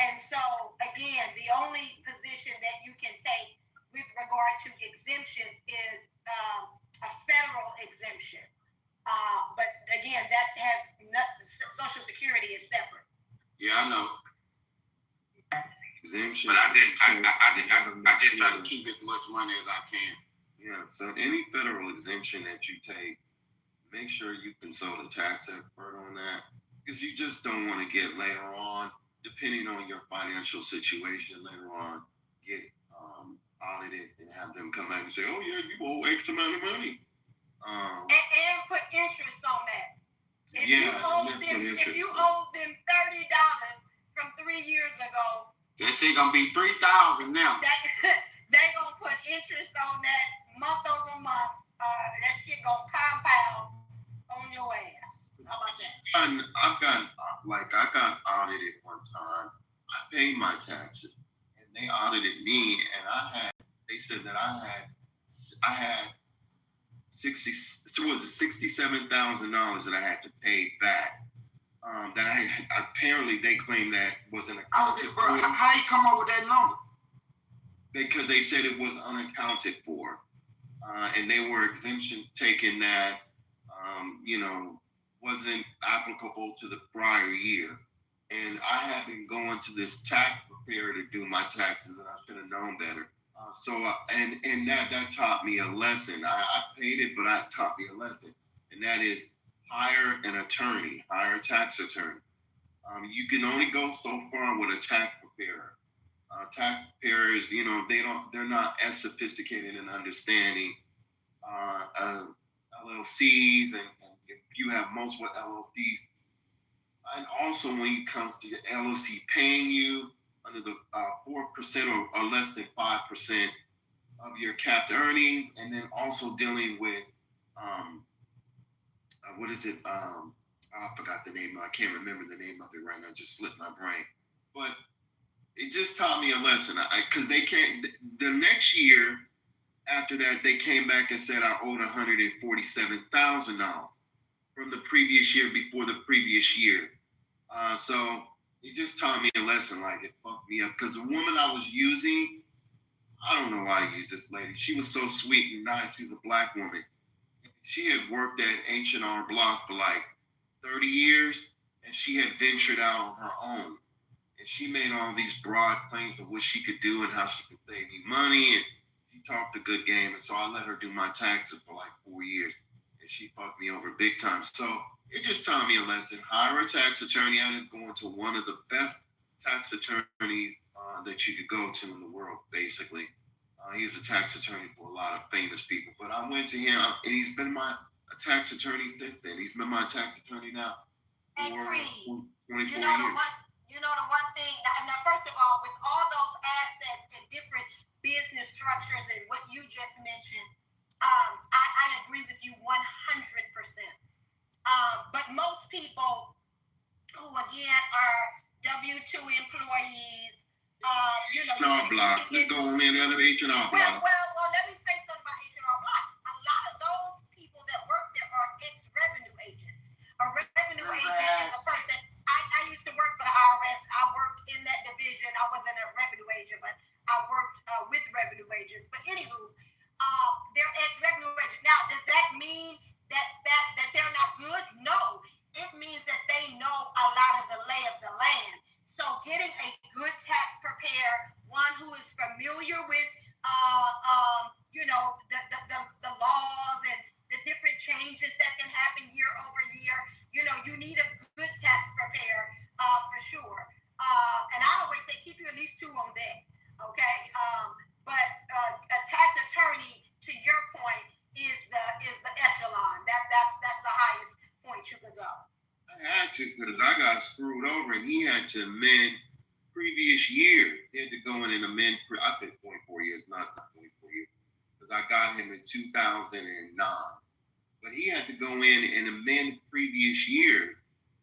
And so, again, the only position that you can take with regard to exemptions is a federal exemption. But again, that has Social Security is separate. Yeah, I know. Exemption. But I did try to keep as much money as I can. Yeah. So any federal exemption that you take, make sure you consult a tax expert on that, because you just don't want to get later on, depending on your financial situation, later on get audited and have them come back and say, oh yeah, you owe X amount of money. And put interest on that. If you owe them $30 from 3 years ago, that shit gonna be $3,000 now. They gonna put interest on that month over month. That shit gonna compound on your ass. How about that? I got audited one time. I paid my taxes, and they audited me, and they said that I had $67,000 that I had to pay back. That apparently they claimed that wasn't accounted for. How you come up with that number? Because they said it was unaccounted for, and they were exemptions taken that wasn't applicable to the prior year. And I had been going to this tax preparer to do my taxes, and I should have known better. And that taught me a lesson. I paid it, but it taught me a lesson. and that is hire an attorney, hire a tax attorney. You can only go so far with a tax preparer. Tax preparers, they're not as sophisticated in understanding LLCs, and if you have multiple LLCs, and also when it comes to the LLC paying you under the 4% or less than 5% of your capped earnings, and then also dealing with I forgot the name. I can't remember the name of it right now. It just slipped my brain. But it just taught me a lesson. Because they can't. The next year after that, they came back and said I owed $147,000 from the previous year before the previous year. So it just taught me a lesson. Like, it fucked me up. Because the woman I was using, I don't know why I used this lady. She was so sweet and nice. She's a black woman. She had worked at H&R Block for like 30 years, and she had ventured out on her own. And she made all these broad claims of what she could do and how she could save me money. And she talked a good game. And so I let her do my taxes for like 4 years. And she fucked me over big time. So it just taught me a lesson. Hire a tax attorney. I ended up going to one of the best tax attorneys that you could go to in the world, basically. He's a tax attorney for a lot of famous people. But I went to him, and he's been my tax attorney since then. He's been my tax attorney now for 24 years. You know the one thing. Now, first of all, with all those assets and different business structures and what you just mentioned, I agree with you 100%. But most people who again are W-2 employees, Block. Let's go on in out of H&R Block. Well, let me say something about H&R Block. A lot of those people that work there are ex-revenue agents. A revenue agent is a person. I used to work for the IRS. I worked in that division. I wasn't a revenue agent, but I worked with revenue agents. But anywho, they're ex-revenue agents. Now, does that mean that they're not good? No. It means that they know a lot of the lay of the land. So getting a good tax preparer, one who is familiar with, the laws and the different changes that can happen year over year. You need a good tax preparer for sure. And I always say keep you at least 2 on deck, okay? But a tax attorney, to your point, is the echelon. That's the highest point you could go. I had to, because I got screwed over, and he had to amend previous year. He had to go in and amend. I said 24 years, not 24 years, because I got him in 2009. But he had to go in and amend previous year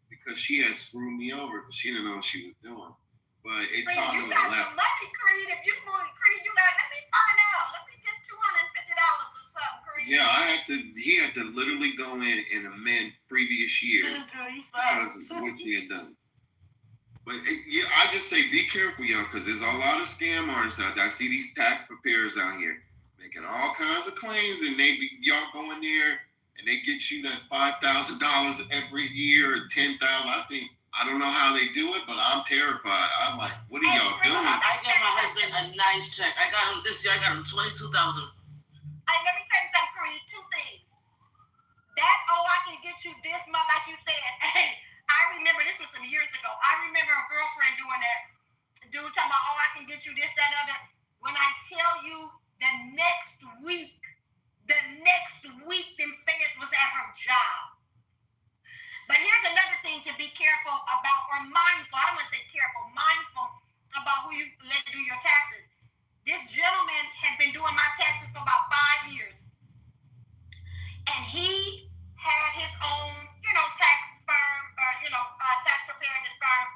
because she had screwed me over because she didn't know what she was doing. But it taught me a lesson. You got some money, Creed. If you move, Creed, you got. Let me find out. Let me get $250 or something, Creed. Yeah, he had to literally go in and amend previous year because of what he had done. But I just say be careful, y'all, because there's a lot of scam artists out there. I see these tax preparers out here making all kinds of claims, and y'all go in there and they get you that $5,000 every year or $10,000. I don't know how they do it, but I'm terrified. I'm like, what are y'all doing? I gave my husband a nice check. I got him this year. I got him $22,000. Hey, let me tell you something, Creed. 2 things. That, I can get you this month, like you said. Hey, I remember this was some years ago. I remember a girlfriend doing that. Dude talking about, I can get you this, that, and other. When I tell you the next week, them fans was at her job. But here's another thing to be careful about, or mindful. I don't want to say careful, mindful about who you let do your taxes. This gentleman had been doing my taxes for about 5 years. And he had his own, tax firm, tax preparedness firm.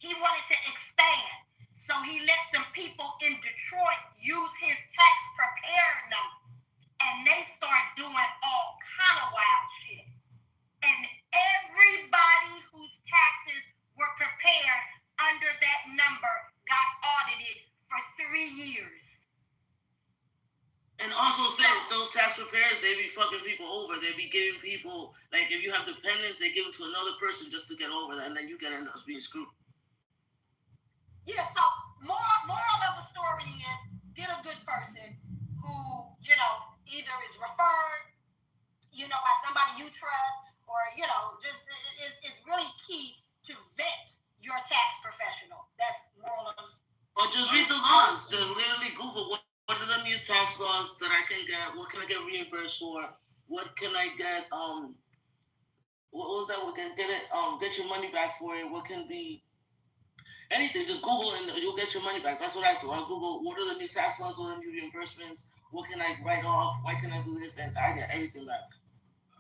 He wanted to expand. So he let some people in Detroit use his tax preparer number. And they started doing all kind of wild shit. And everybody whose taxes were prepared under that number got audited for 3 years. And also since those tax preparers, they be fucking people over. They be giving people, like if you have dependents, they give it to another person just to get over that, and then you get end up being screwed. Yeah, so moral of the story is get a good person who, either is referred, by laws. Just literally Google what are the new tax laws that I can get? What can I get reimbursed for? What can I get? What was that? We can get it. Get your money back for it. What can be anything? Just Google and you'll get your money back. That's what I do. I Google what are the new tax laws? What are the new reimbursements? What can I write off? Why can I do this? And I get everything back.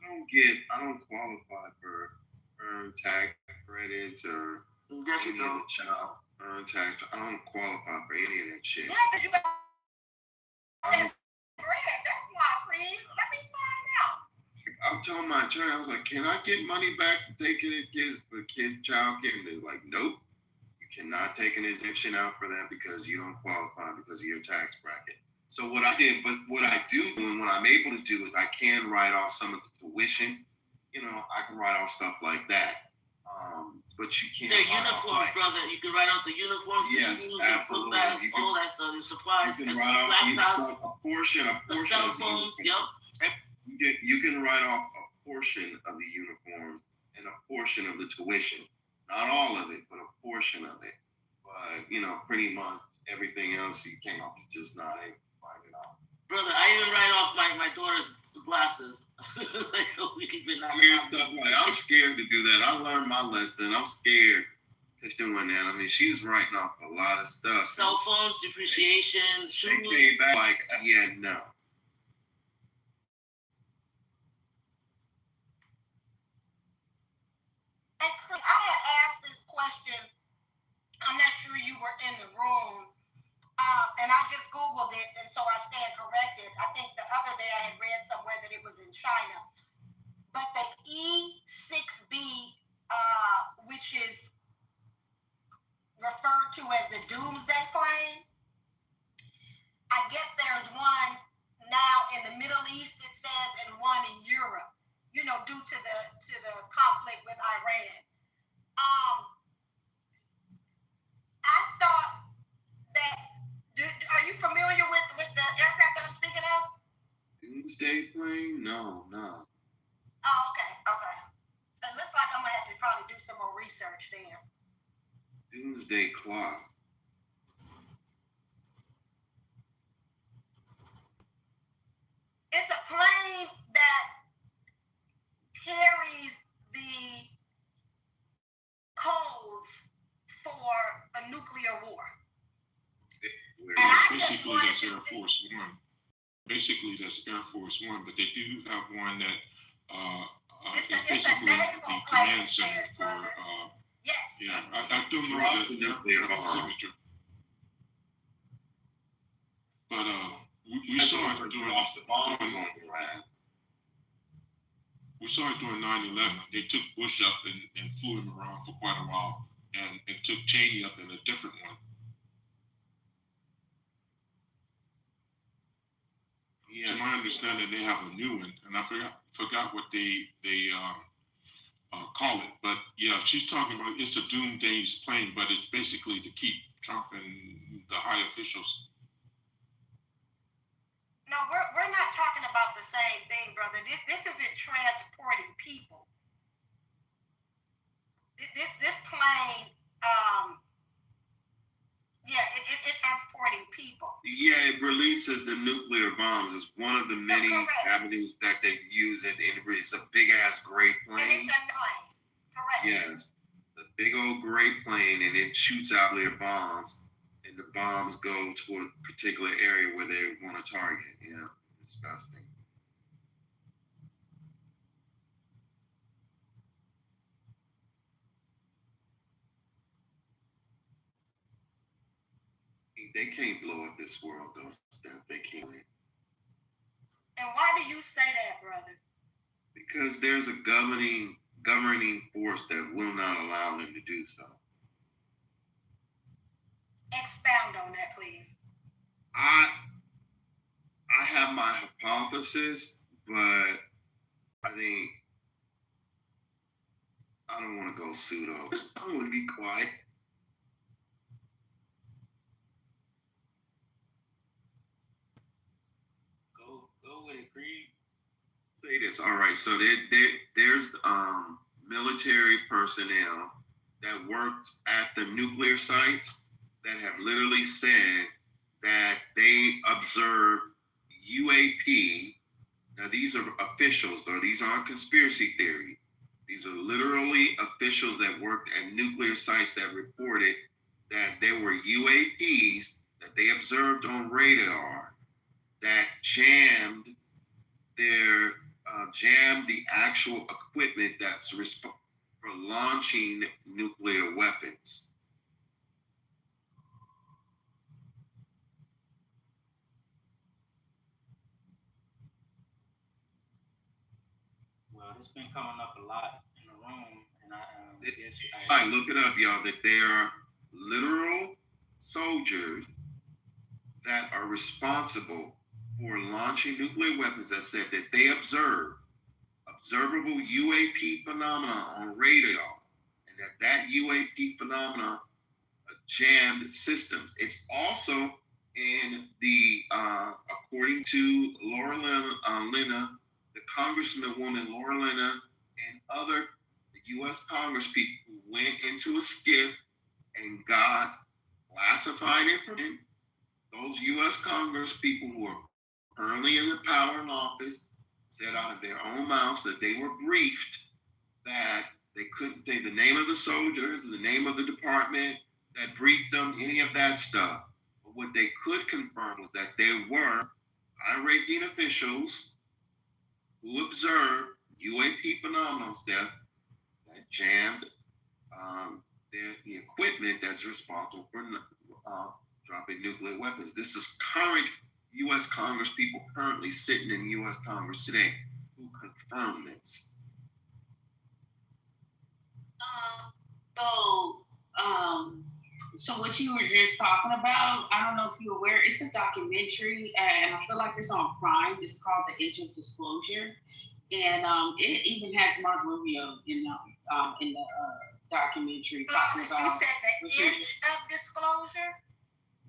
I don't qualify for earned tax credits or yes, you don't. Child earned tax. I don't qualify for any of that shit. Yeah, because you got that bread. That's why, please. Let me find out. I told my attorney, I was like, can I get money back for taking a kid's child care? And they're like, nope. You cannot take an exemption out for that because you don't qualify because of your tax bracket. So what I do and what I'm able to do is I can write off some of the tuition. You know, I can write off stuff like that. But you can't. Their uniforms, brother. You can write off the uniforms, yes, shoes, absolutely. bags, all that stuff, the supplies, you can write off laptops, a portion the cell phones. Yep. You can write off a portion of the uniform and a portion of the tuition. Not all of it, but a portion of it. But, you know, pretty much everything else you can't just not able to find it out. Brother, I even write off my daughter's glasses. It's like a week been out. I'm scared to do that. I learned my lesson. I'm scared of doing that. I mean, she was writing off a lot of stuff. Cell phones, depreciation, shoes. They came back like, yeah, no. And Chris, I had asked this question. I'm not sure you were in the room. And I just Googled it, and so I stand corrected. I think the other day I had read somewhere that it was in China. But the E6B, which is referred to as the doomsday plane, I guess there's one now in the Middle East, it says, and one in Europe, you know, due to the conflict with Iran. I thought that, are you familiar with the aircraft that I'm speaking of? Doomsday plane? No. Oh, okay. It looks like I'm going to have to probably do some more research then. Doomsday clock. It's a plane that carries the codes for a nuclear war. Basically, that's Air Force One. Basically, that's Air Force One, but they do have one that is basically the command center for. Yes. Yeah, I don't know the signature, but we saw it during. We saw it during 9/11. They took Bush up and flew him around for quite a while, and took Cheney up in a different one. Yeah. To my understanding, they have a new one, and I forgot what they call it. But yeah, she's talking about it's a doomsday plane, but it's basically to keep Trump and the high officials. No, we're not talking about the same thing, brother. This isn't transporting people. This plane, it's transporting people. Yeah, it releases the nuclear bombs. It's one of the many avenues that they use it. It's a big ass gray plane. And it's a plane, correct? Yes, the big old gray plane, and it shoots out their bombs, and the bombs go to a particular area where they want to target. Yeah, disgusting. They can't blow up this world, though. They can't. And why do you say that, brother? Because there's a governing force that will not allow them to do so. Expound on that, please. I have my hypothesis, but I think I don't want to go pseudo. I want to be quiet. Go with it, Creed. Say this. All right. So there's military personnel that worked at the nuclear sites that have literally said that they observed UAP. Now, these are officials, though. These aren't conspiracy theory. These are literally officials that worked at nuclear sites that reported that there were UAPs that they observed on radar that jammed the actual equipment that's responsible for launching nuclear weapons. Well, it's been coming up a lot in the room, and I look it up, y'all, that there are literal soldiers that are responsible for launching nuclear weapons that said that they observed observable UAP phenomena on radar, and that UAP phenomena jammed systems. It's also in the, according to Laura Lina, the Congresswoman Laura Lina, and other U.S. Congress people who went into a skiff and got classified information. Those U.S. Congress people who are currently in the power and office said out of their own mouths that they were briefed that they couldn't say the name of the soldiers, the name of the department that briefed them, any of that stuff. But what they could confirm was that there were high-ranking officials who observed UAP phenomena that jammed the equipment that's responsible for dropping nuclear weapons. This is current U.S. Congress people currently sitting in U.S. Congress today who confirm this. So what you were just talking about, I don't know if you're aware, it's a documentary, and I feel like it's on Prime. It's called The Age of Disclosure, and it even has Mark Rubio in the documentary talking about. You said the age of disclosure.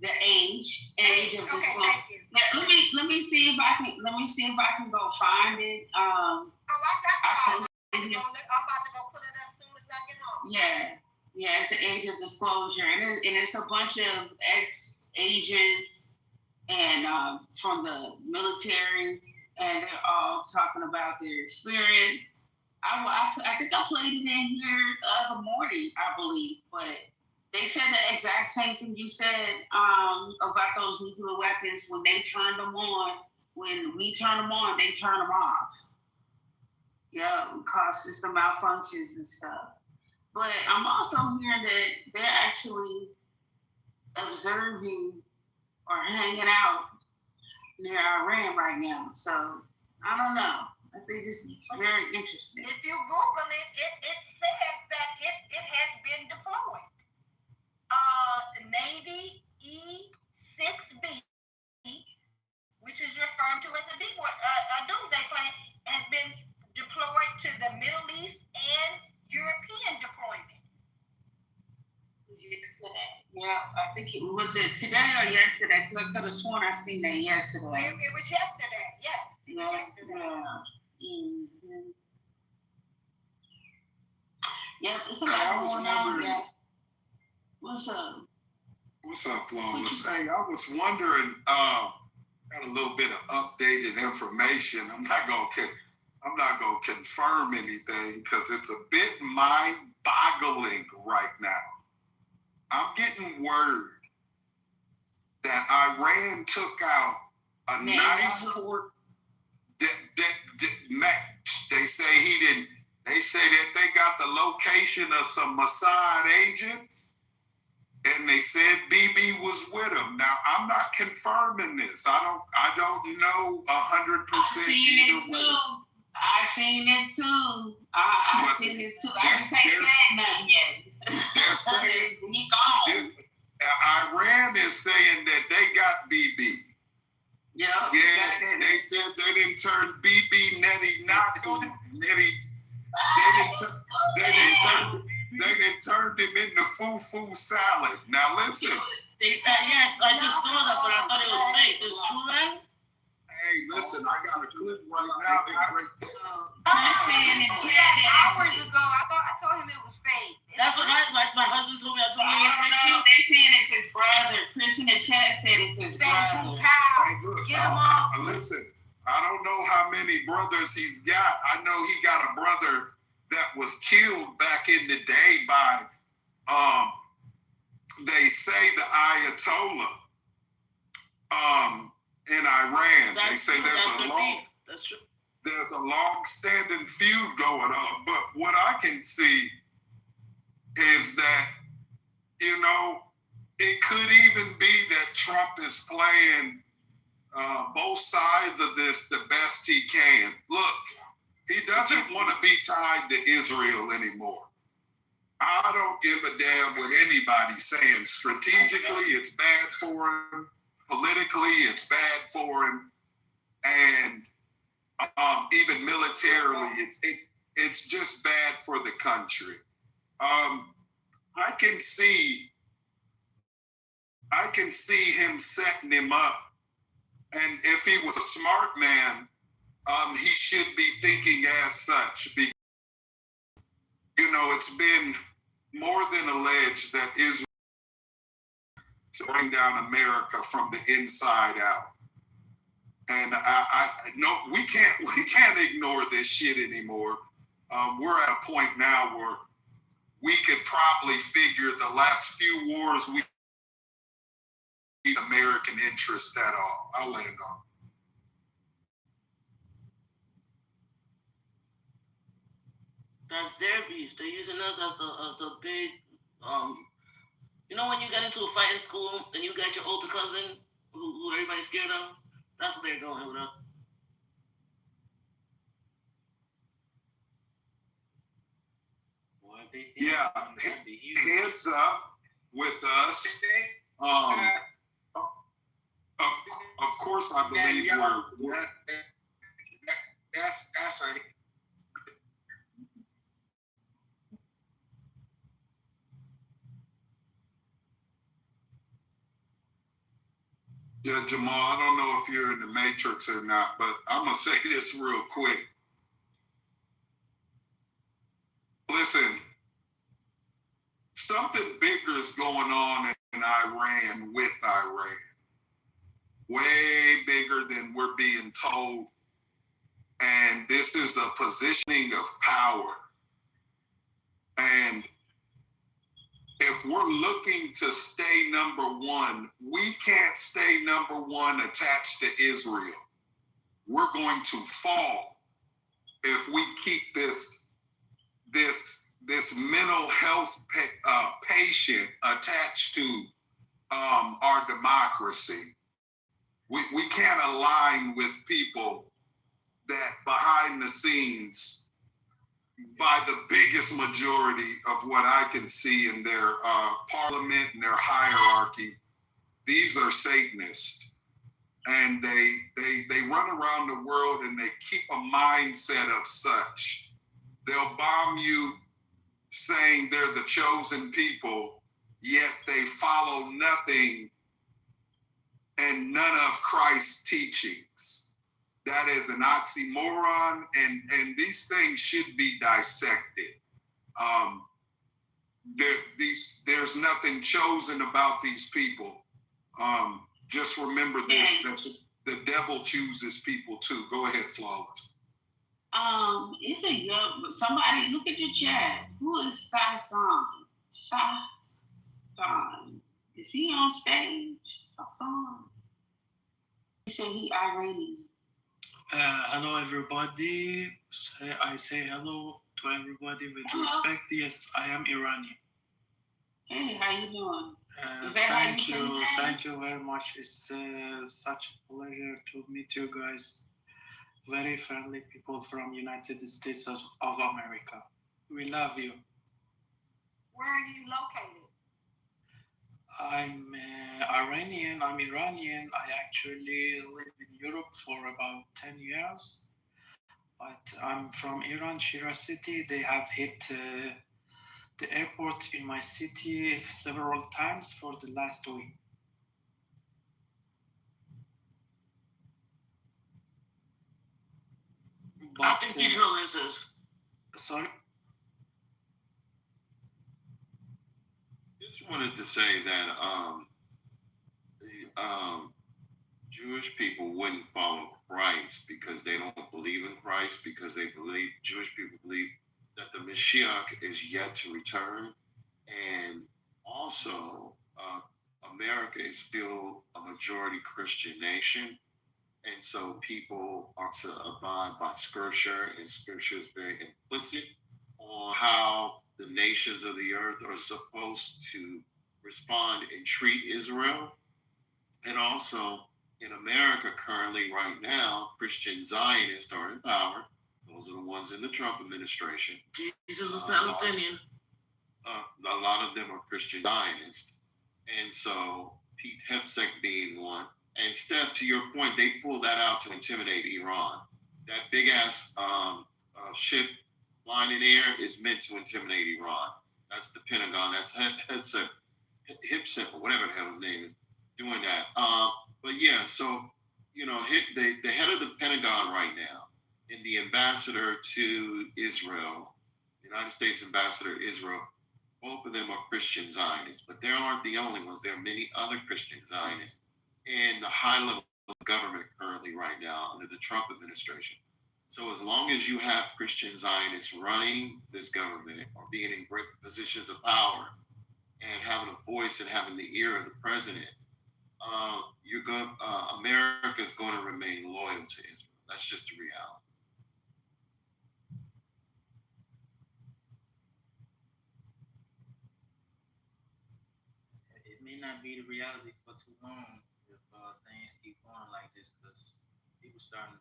The age of disclosure. Okay, thank you. Yeah, let me see if I can go find it. I got it. I'm about to go put it up as soon as I get home. Yeah, it's the Age of Disclosure, and it's a bunch of ex-agents and from the military, and they're all talking about their experience. I think I played it in here the other morning, I believe, but they said the exact same thing you said about those nuclear weapons. When they turned them on, when we turn them on, they turn them off. Yeah, it cause system malfunctions and stuff. But I'm also hearing that they're actually observing or hanging out near Iran right now. So I don't know. I think this is very interesting. If you Google it, it says that it has been deployed. Navy E-6B, which is referred to as a doomsday plane, has been deployed to the Middle East and European deployment. Yeah, I think it was today or yesterday, because I could have sworn I seen that yesterday. It was yesterday, yes. Yeah. Mm-hmm. Yeah, it's a lot going on. Yeah. What's up? What's up, Flawless? Hey, I was wondering, got a little bit of updated information. I'm not gonna confirm anything because it's a bit mind-boggling right now. I'm getting word that Iran took out a nice port match. They say he didn't. They say that they got the location of some Mossad agents. And they said BB was with him. Now I'm not confirming this. I don't know 100% either way. I seen it too. I seen it too. I just ain't said nothing yet. They're saying he gone. Iran is saying that they got BB. Yeah. They said they didn't turn BB Nettie Naku. They didn't turn him into foo-foo salad. Now listen. They said yes. I just saw that, but I thought it was fake. It's true, right? Hey, listen, I got a clip right now. Hours ago, I told him it was fake. That's what my husband told me. I told him it was right too. They're saying it's his brother. Chris in the chat said it's his brother. Hey, look, get him up. Listen, I don't know how many brothers he's got. I know he got a brother that was killed back in the day by, they say the Ayatollah, in Iran. They say there's a long-standing feud going on. But what I can see is that, you know, it could even be that Trump is playing both sides of this the best he can. Look, he doesn't want to be tied to Israel anymore. I don't give a damn what anybody's saying. Strategically, it's bad for him. Politically, it's bad for him. And even militarily, it's just bad for the country. I can see him setting him up. And if he was a smart man, he should be thinking as such. Because, you know, it's been more than alleged that Israel to bring down America from the inside out. And I no, we can't ignore this shit anymore. We're at a point now where we could probably figure the last few wars we need American interest at all. I'll land on. That's their beef. They're using us as the big you know when you get into a fight in school and you got your older cousin who everybody's scared of? That's what they're doing with us. Yeah, heads up with us. Of course, I believe we're that's right. Yeah, Jamal, I don't know if you're in the Matrix or not, but I'm going to say this real quick. Listen, something bigger is going on in Iran with Iran. Way bigger than we're being told. And this is a positioning of power. And if we're looking to stay number one, we can't stay number one attached to Israel. We're going to fall if we keep this mental health patient attached to our democracy. We can't align with people that behind the scenes, by the biggest majority of what I can see in their parliament and their hierarchy, these are Satanists. And they run around the world and they keep a mindset of such. They'll bomb you saying they're the chosen people, yet they follow nothing and none of Christ's teachings. That is an oxymoron, and these things should be dissected. There's nothing chosen about these people. Just remember this, that the devil chooses people too. Go ahead, Flawless. It's a young somebody. Look at your chat. Who is Sasan? Sasan. Is he on stage? Sasan. He said he Iranian. Hello, everybody. I say hello to everybody with respect. Yes, I am Iranian. Hey, how you doing? Thank you very much. It's such a pleasure to meet you guys. Very friendly people from United States of America. We love you. Where are you located? I'm Iranian. I'm Iranian. I actually live in Europe for about 10 years. But I'm from Iran, Shiraz city. They have hit the airport in my city several times for the last week. But, I think Israel is this. Sorry? Just wanted to say that Jewish people wouldn't follow Christ because they don't believe in Christ, because Jewish people believe that the Mashiach is yet to return. And also, America is still a majority Christian nation. And so people are to abide by scripture, and scripture is very implicit on how the nations of the earth are supposed to respond and treat Israel. And also in America currently, right now, Christian Zionists are in power. Those are the ones in the Trump administration. Jesus was Palestinian. A lot of them are Christian Zionists. And so Pete Hegseth being one. And Steph, to your point, they pulled that out to intimidate Iran. That big ass ship flying in air is meant to intimidate Iran. That's the Pentagon. That's Hegseth, or whatever the hell his name is, doing that. But yeah, so, you know, the head of the Pentagon right now and the ambassador to Israel, United States ambassador to Israel, both of them are Christian Zionists, but they aren't the only ones. There are many other Christian Zionists in the high level of government currently right now under the Trump administration. So as long as you have Christian Zionists running this government or being in great positions of power and having a voice and having the ear of the president, America is going to remain loyal to Israel. That's just the reality. It may not be the reality for too long if things keep going like this, because people starting,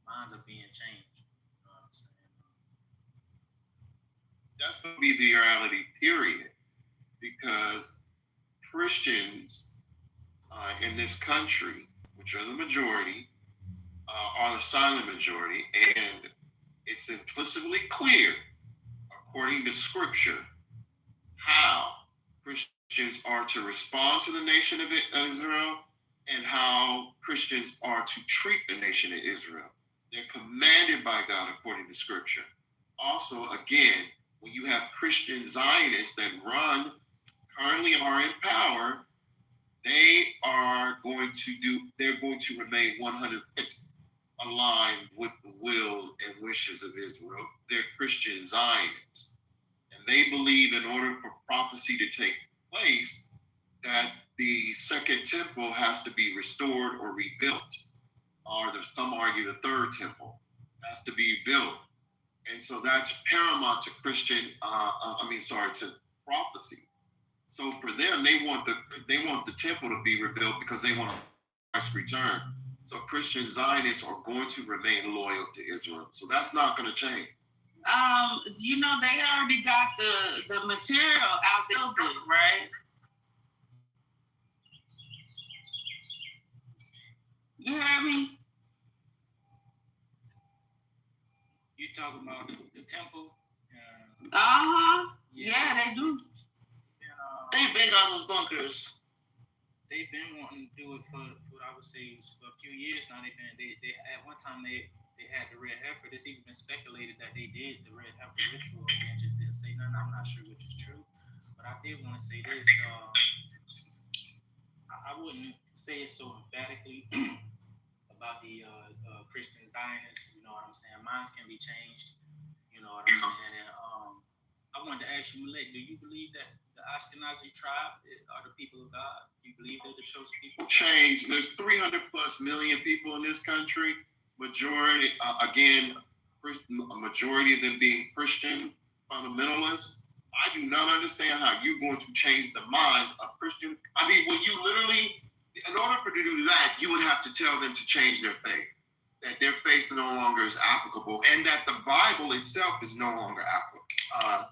minds are being changed. You know what I'm saying? That's going to be the reality, period, because Christians in this country, which are the majority, are the silent majority, and it's implicitly clear, according to Scripture, how Christians are to respond to the nation of Israel and how Christians are to treat the nation of Israel. They're commanded by God according to Scripture. Also, again, when you have Christian Zionists that currently are in power, they're going to remain 100% aligned with the will and wishes of Israel. They're Christian Zionists. And they believe in order for prophecy to take place, that the second temple has to be restored or rebuilt. Or some argue the third temple has to be built. And so that's paramount to to prophecy. So for them, they want the temple to be rebuilt because they want Christ's return. So Christian Zionists are going to remain loyal to Israel. So that's not going to change. They already got the material out there, right? You hear me? You talking about the temple? Yeah, they do. They big on those bunkers. They've been wanting to do it for I would say for a few years now. They at one time they had the red heifer. It's even been speculated that they did the red heifer ritual and just didn't say nothing. I'm not sure if it's true, but I did want to say this. I wouldn't say it so emphatically about the Christian Zionists. You know what I'm saying? Minds can be changed. You know what I'm saying? And, I wanted to ask you, Malek, do you believe that the Ashkenazi tribe are the people of God? Do you believe they're the chosen people? Change. There's 300+ million people in this country. Majority, a majority of them being Christian fundamentalists. I do not understand how you're going to change the minds of Christian. I mean, when you literally, in order for to do that, you would have to tell them to change their faith, that their faith no longer is applicable, and that the Bible itself is no longer applicable.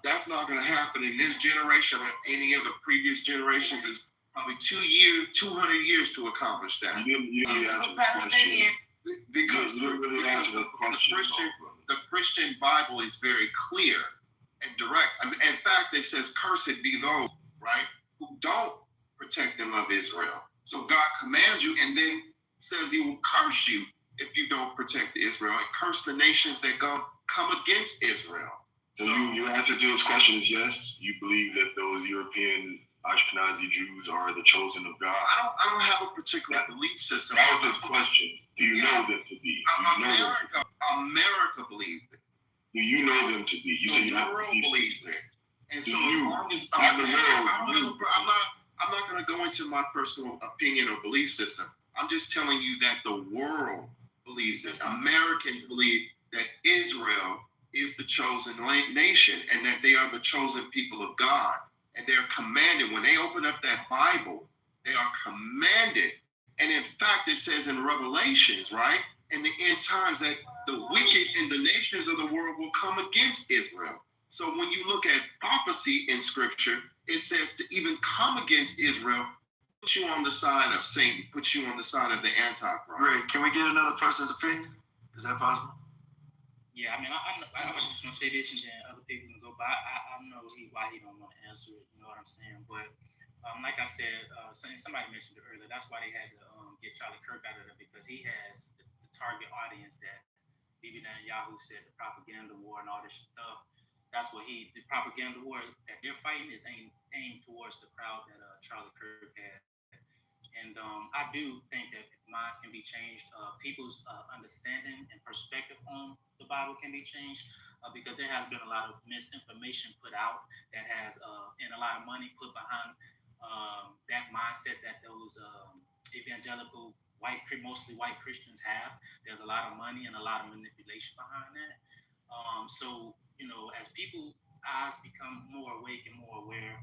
That's not going to happen in this generation or any of the previous generations. It's probably 200 years to accomplish that. Because the Christian Bible is very clear and direct. I mean, in fact, it says, "Cursed be those," right, who don't protect and love Israel. So God commands you, and then says He will curse you if you don't protect Israel, and curse the nations that come against Israel So your answer to this question is yes. You believe that those European Ashkenazi Jews are the chosen of God? I don't have a particular belief system. That was his question. Do you know them to be? America believes it. Do you know them to be? You say you the don't world believe believes it. And Do so you? as long as Not the world. I'm not going to go into my personal opinion or belief system. I'm just telling you that the world believes it. Americans believe that Israel is the chosen nation and that they are the chosen people of God. And they're commanded, when they open up that Bible, they are commanded. And in fact, it says in Revelations, right, in the end times, that the wicked and the nations of the world will come against Israel. So when you look at prophecy in Scripture, it says to even come against Israel, put you on the side of Satan, put you on the side of the Antichrist. Great. Can we get another person's opinion? Is that possible? Yeah, I mean, I was just gonna say this, and then other people can go. But I know why he don't want to answer it. You know what I'm saying? But like I said, somebody mentioned it earlier. That's why they had to get Charlie Kirk out of there, because he has the target audience that Bibi Netanyahu said, the propaganda war and all this stuff. That's what the propaganda war that they're fighting is aimed towards the crowd that Charlie Kirk had. And I do think that minds can be changed. People's understanding and perspective on the Bible can be changed because there has been a lot of misinformation put out that has, and a lot of money put behind that mindset that those evangelical mostly white Christians have. There's a lot of money and a lot of manipulation behind that. So, as people's eyes become more awake and more aware,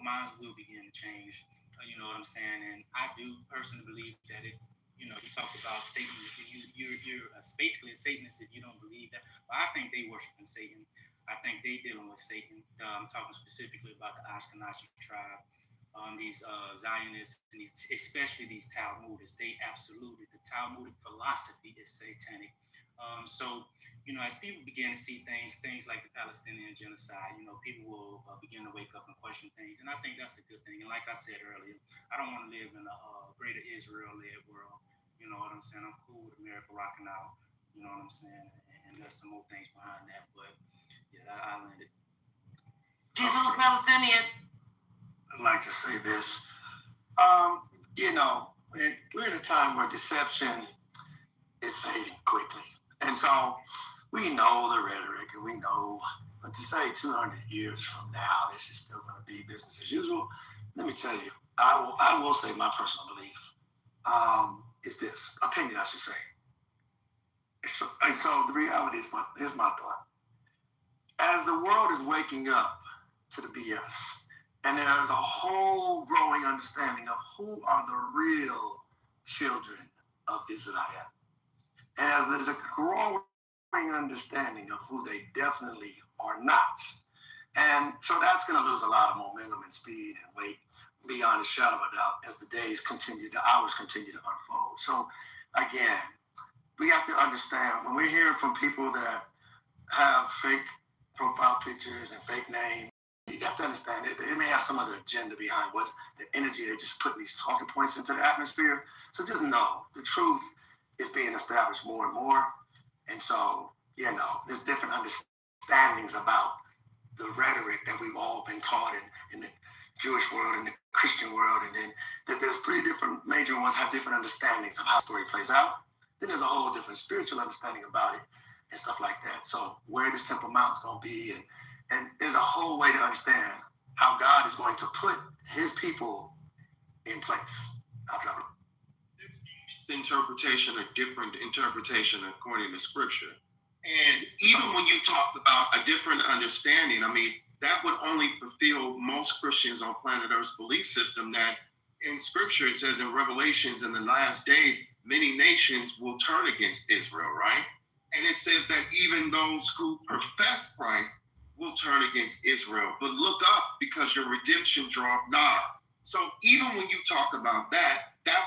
minds will begin to change. You know what I'm saying? And I do personally believe that you talked about Satan. You're basically a Satanist if you don't believe that. But I think they worshiping Satan. I think they dealing with Satan. I'm talking specifically about the Ashkenazi tribe. These Zionists, especially these Talmudists, the Talmudic philosophy is satanic. So, as people begin to see things like the Palestinian genocide, people will begin to wake up and question things. And I think that's a good thing. And like I said earlier, I don't want to live in a greater Israel-led world. You know what I'm saying? I'm cool with America rocking out. You know what I'm saying? And there's some more things behind that. But, yeah, I landed. Jesus Palestinian. I'd like to say this. We're in a time where deception is fading quickly. And so we know the rhetoric and we know, but to say 200 years from now, this is still going to be business as usual, let me tell you, I will say my personal belief is this, opinion I should say. And so the reality is, here's my thought. As the world is waking up to the BS, and there's a whole growing understanding of who are the real children of Israel. And as there's a growing understanding of who they definitely are not. And so that's going to lose a lot of momentum and speed and weight, beyond a shadow of a doubt, as the hours continue to unfold. So again, we have to understand, when we're hearing from people that have fake profile pictures and fake names, you have to understand it may have some other agenda behind what the energy they just put these talking points into the atmosphere. So just know the truth is being established more and more. And so, there's different understandings about the rhetoric that we've all been taught in the Jewish world and the Christian world. And then that there's three different major ones have different understandings of how the story plays out. Then there's a whole different spiritual understanding about it and stuff like that. So where this Temple Mount's going to be, and there's a whole way to understand how God is going to put his people in place. It's interpretation, a different interpretation according to Scripture. And even when you talk about a different understanding, that would only fulfill most Christians on planet Earth's belief system, that in Scripture it says in Revelations, in the last days, many nations will turn against Israel, right? And it says that even those who profess Christ will turn against Israel. But look up, because your redemption draweth nigh. So even when you talk about that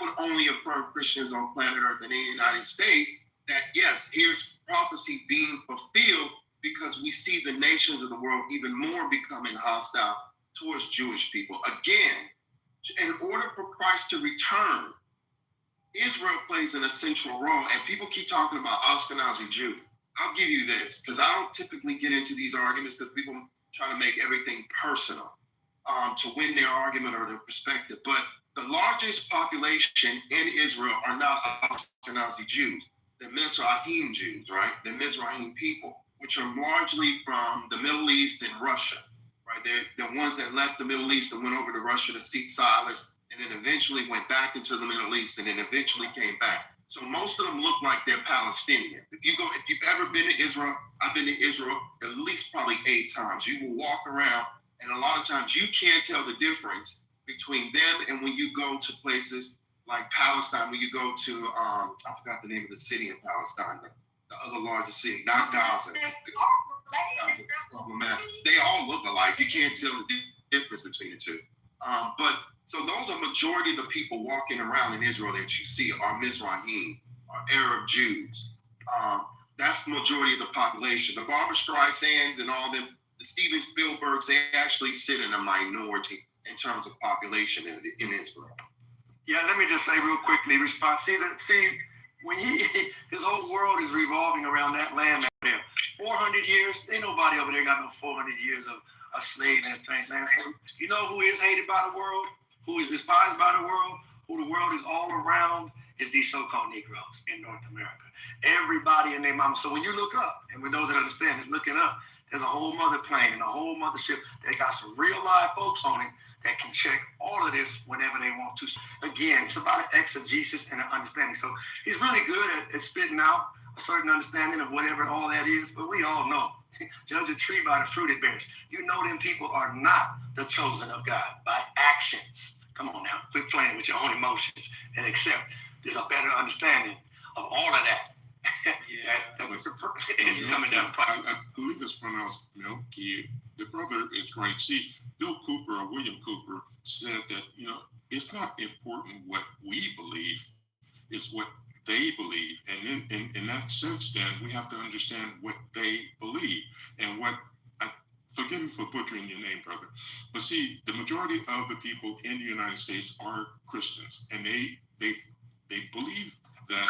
would only affirm Christians on planet Earth and in the United States that, yes, here's prophecy being fulfilled, because we see the nations of the world even more becoming hostile towards Jewish people. Again, in order for Christ to return, Israel plays an essential role. And people keep talking about Ashkenazi Jews. I'll give you this, because I don't typically get into these arguments because people try to make everything personal to win their argument or their perspective. But the largest population in Israel are not Ashkenazi Jews. They're Mizrahim Jews, right? They're Mizrahim people, which are largely from the Middle East and Russia, right? They're the ones that left the Middle East and went over to Russia to seek solace, and then eventually went back into the Middle East, and then eventually came back. So most of them look like they're Palestinian. If you've ever been to Israel, I've been to Israel at least probably 8 times. You will walk around, and a lot of times you can't tell the difference between them and when you go to places like Palestine, when you go to, I forgot the name of the city in Palestine, the other largest city, not Gaza. They all look alike. You can't tell the difference between the two. So those are majority of the people walking around in Israel that you see are Mizrahim, are Arab Jews. That's the majority of the population. The Barbra Streisands and all them, the Steven Spielbergs, they actually sit in a minority in terms of population in Israel. Yeah, let me just say real quickly, response. See, when his whole world is revolving around that land back there. 400 years, ain't nobody over there got no 400 years of a slave and things. So you know who is hated by the world, who is despised by the world, who the world is all around, is these so-called Negroes in North America. Everybody and their mama. So when you look up, and when those that understand is looking up, there's a whole mother plane and a whole mothership. They got some real live folks on it that can check all of this whenever they want to. Again, it's about an exegesis and an understanding. So he's really good at spitting out a certain understanding of whatever all that is, but we all know. Judge a tree by the fruit it bears. You know them people are not the chosen of God by actions. Come on now, quit playing with your own emotions and accept there's a better understanding of all of that. that was coming down. I believe it's pronounced Melky. The brother is right. See, Bill Cooper or William Cooper said that, it's not important what we believe, it's what they believe. And in that sense, then, we have to understand what they believe. And forgive me for butchering your name, brother. But see, the majority of the people in the United States are Christians. And they believe that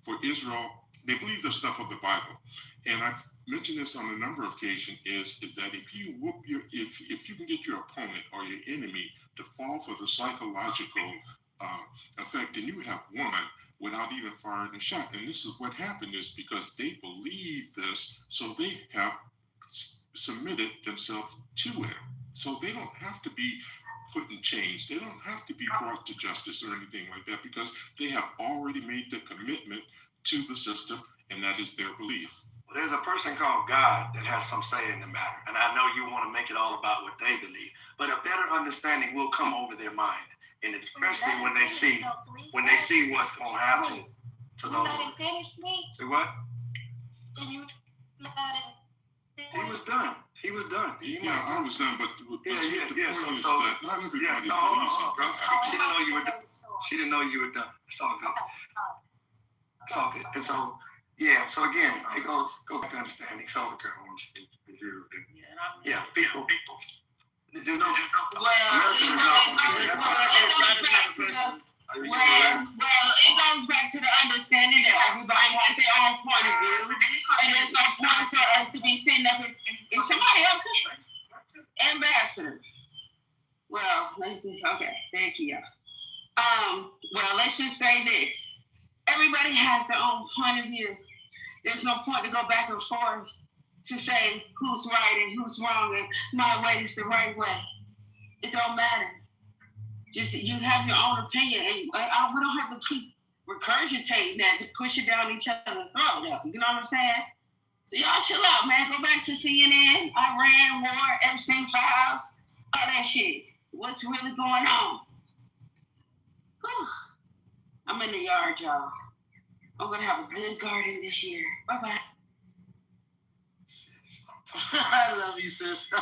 for Israel, they believe the stuff of the Bible. And I've mentioned this on a number of occasions, is that if you if you can get your opponent or your enemy to fall for the psychological effect, then you have won without even firing a shot. And this is what happened, is because they believe this, so they have submitted themselves to it. So they don't have to be put in chains. They don't have to be brought to justice or anything like that, because they have already made the commitment to the system, and that is their belief. Well, there's a person called God that has some say in the matter, and I know you want to make it all about what they believe, but a better understanding will come over their mind, and especially when they see what's going to happen to those. See what? He was done. He was done. I was done, but the point is so that not everybody believes in God. She didn't know you were done. She didn't know you were done. It's all good. It's all good. And so, so again, it goes back to understanding. So, people. There's no. Well, it goes back to the understanding that everybody has their own point of view, and there's no point for us to be sitting up and somebody else. Ambassador. Well, let's see. Okay, thank you. Well, let's just say this. Everybody has their own point of view. There's no point to go back and forth to say who's right and who's wrong and my way is the right way. It don't matter. Just you have your own opinion, and we don't have to keep regurgitating that to push it down each other's throat. You know what I'm saying? So y'all chill out, man. Go back to CNN, Iran war, Epstein files, all that shit. What's really going on? Whew. I'm in the yard, y'all. I'm gonna have a good garden this year. Bye-bye. I love you, sis.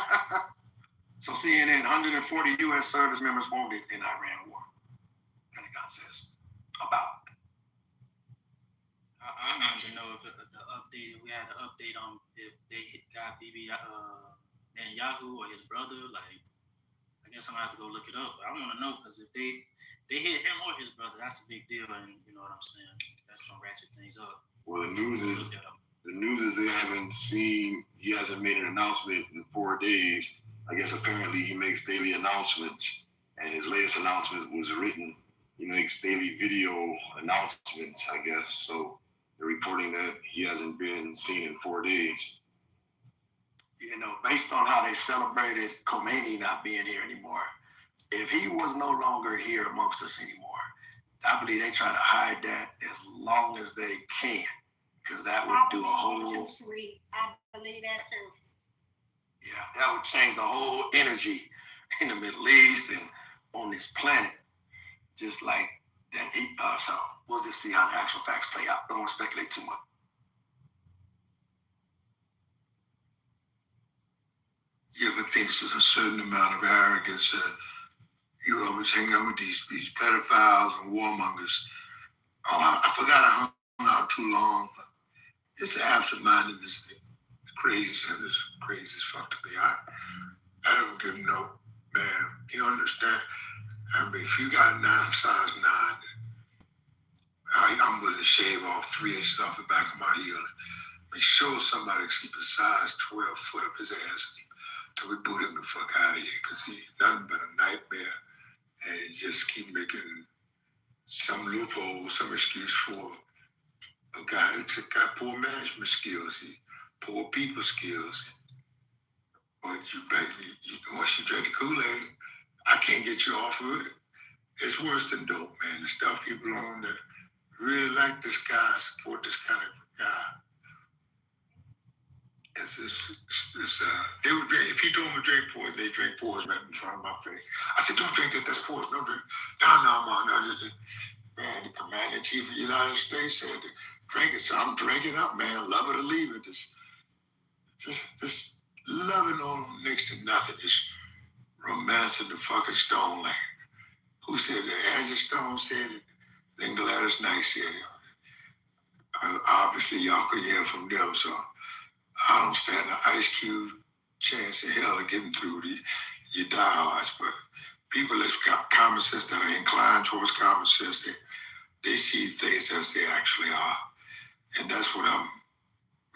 So CNN, 140 U.S. service members wounded in Iran war. Pentagon says about. I wanted to know if we had an update on if they got Bibi Netanyahu or his brother. Like, I guess I'm gonna have to go look it up. But I want to know, because if they hit him or his brother, that's a big deal, and you know what I'm saying. That's gonna ratchet things up. Well, the news is The news is they haven't seen, he hasn't made an announcement in 4 days. I guess apparently he makes daily announcements, and his latest announcement was written. He makes daily video announcements, I guess. So they're reporting that he hasn't been seen in 4 days. You know, based on how they celebrated Khomeini not being here anymore, if he was no longer here amongst us anymore, I believe they try to hide that as long as they can, because that would do a whole. I believe that too. Yeah, that would change the whole energy in the Middle East and on this planet, just like that. So we'll just see how the actual facts play out. Don't want to speculate too much. You ever think there's a certain amount of arrogance that you always hang out with these pedophiles and warmongers? Oh, I forgot I hung out too long. It's absent-mindedness thing. It's crazy, and it's crazy as fuck to me. I don't give no, man, you understand? I mean, if you got a size 9, I'm willing to shave off 3 inches off the back of my heel and make sure somebody keep a size 12 foot up his ass till we boot him the fuck out of here, because he's nothing but a nightmare, and he just keep making some loophole, some excuse for a guy that got poor management skills, poor people skills. But once you drink the Kool-Aid, I can't get you off of it. It's worse than dope, man. The stuff people on that really like this guy, support this kind of guy. They would drink, if you told them to drink poison, they drink poison right in front of my face. I said, don't drink that, that's poison. Don't drink. No. Man, the commander in chief of the United States said to drink it, so I'm drinking up, man. Love it or leave it. Just loving on next to nothing. Just romancing the fucking Stone Land. Who said that? As the Stone said it, then Gladys Knight said it. Obviously, y'all could hear from them, so I don't stand an Ice Cube chance in hell of getting through your diehards, but people that's got common sense, that are inclined towards common sense, they see things as they actually are. And that's what I'm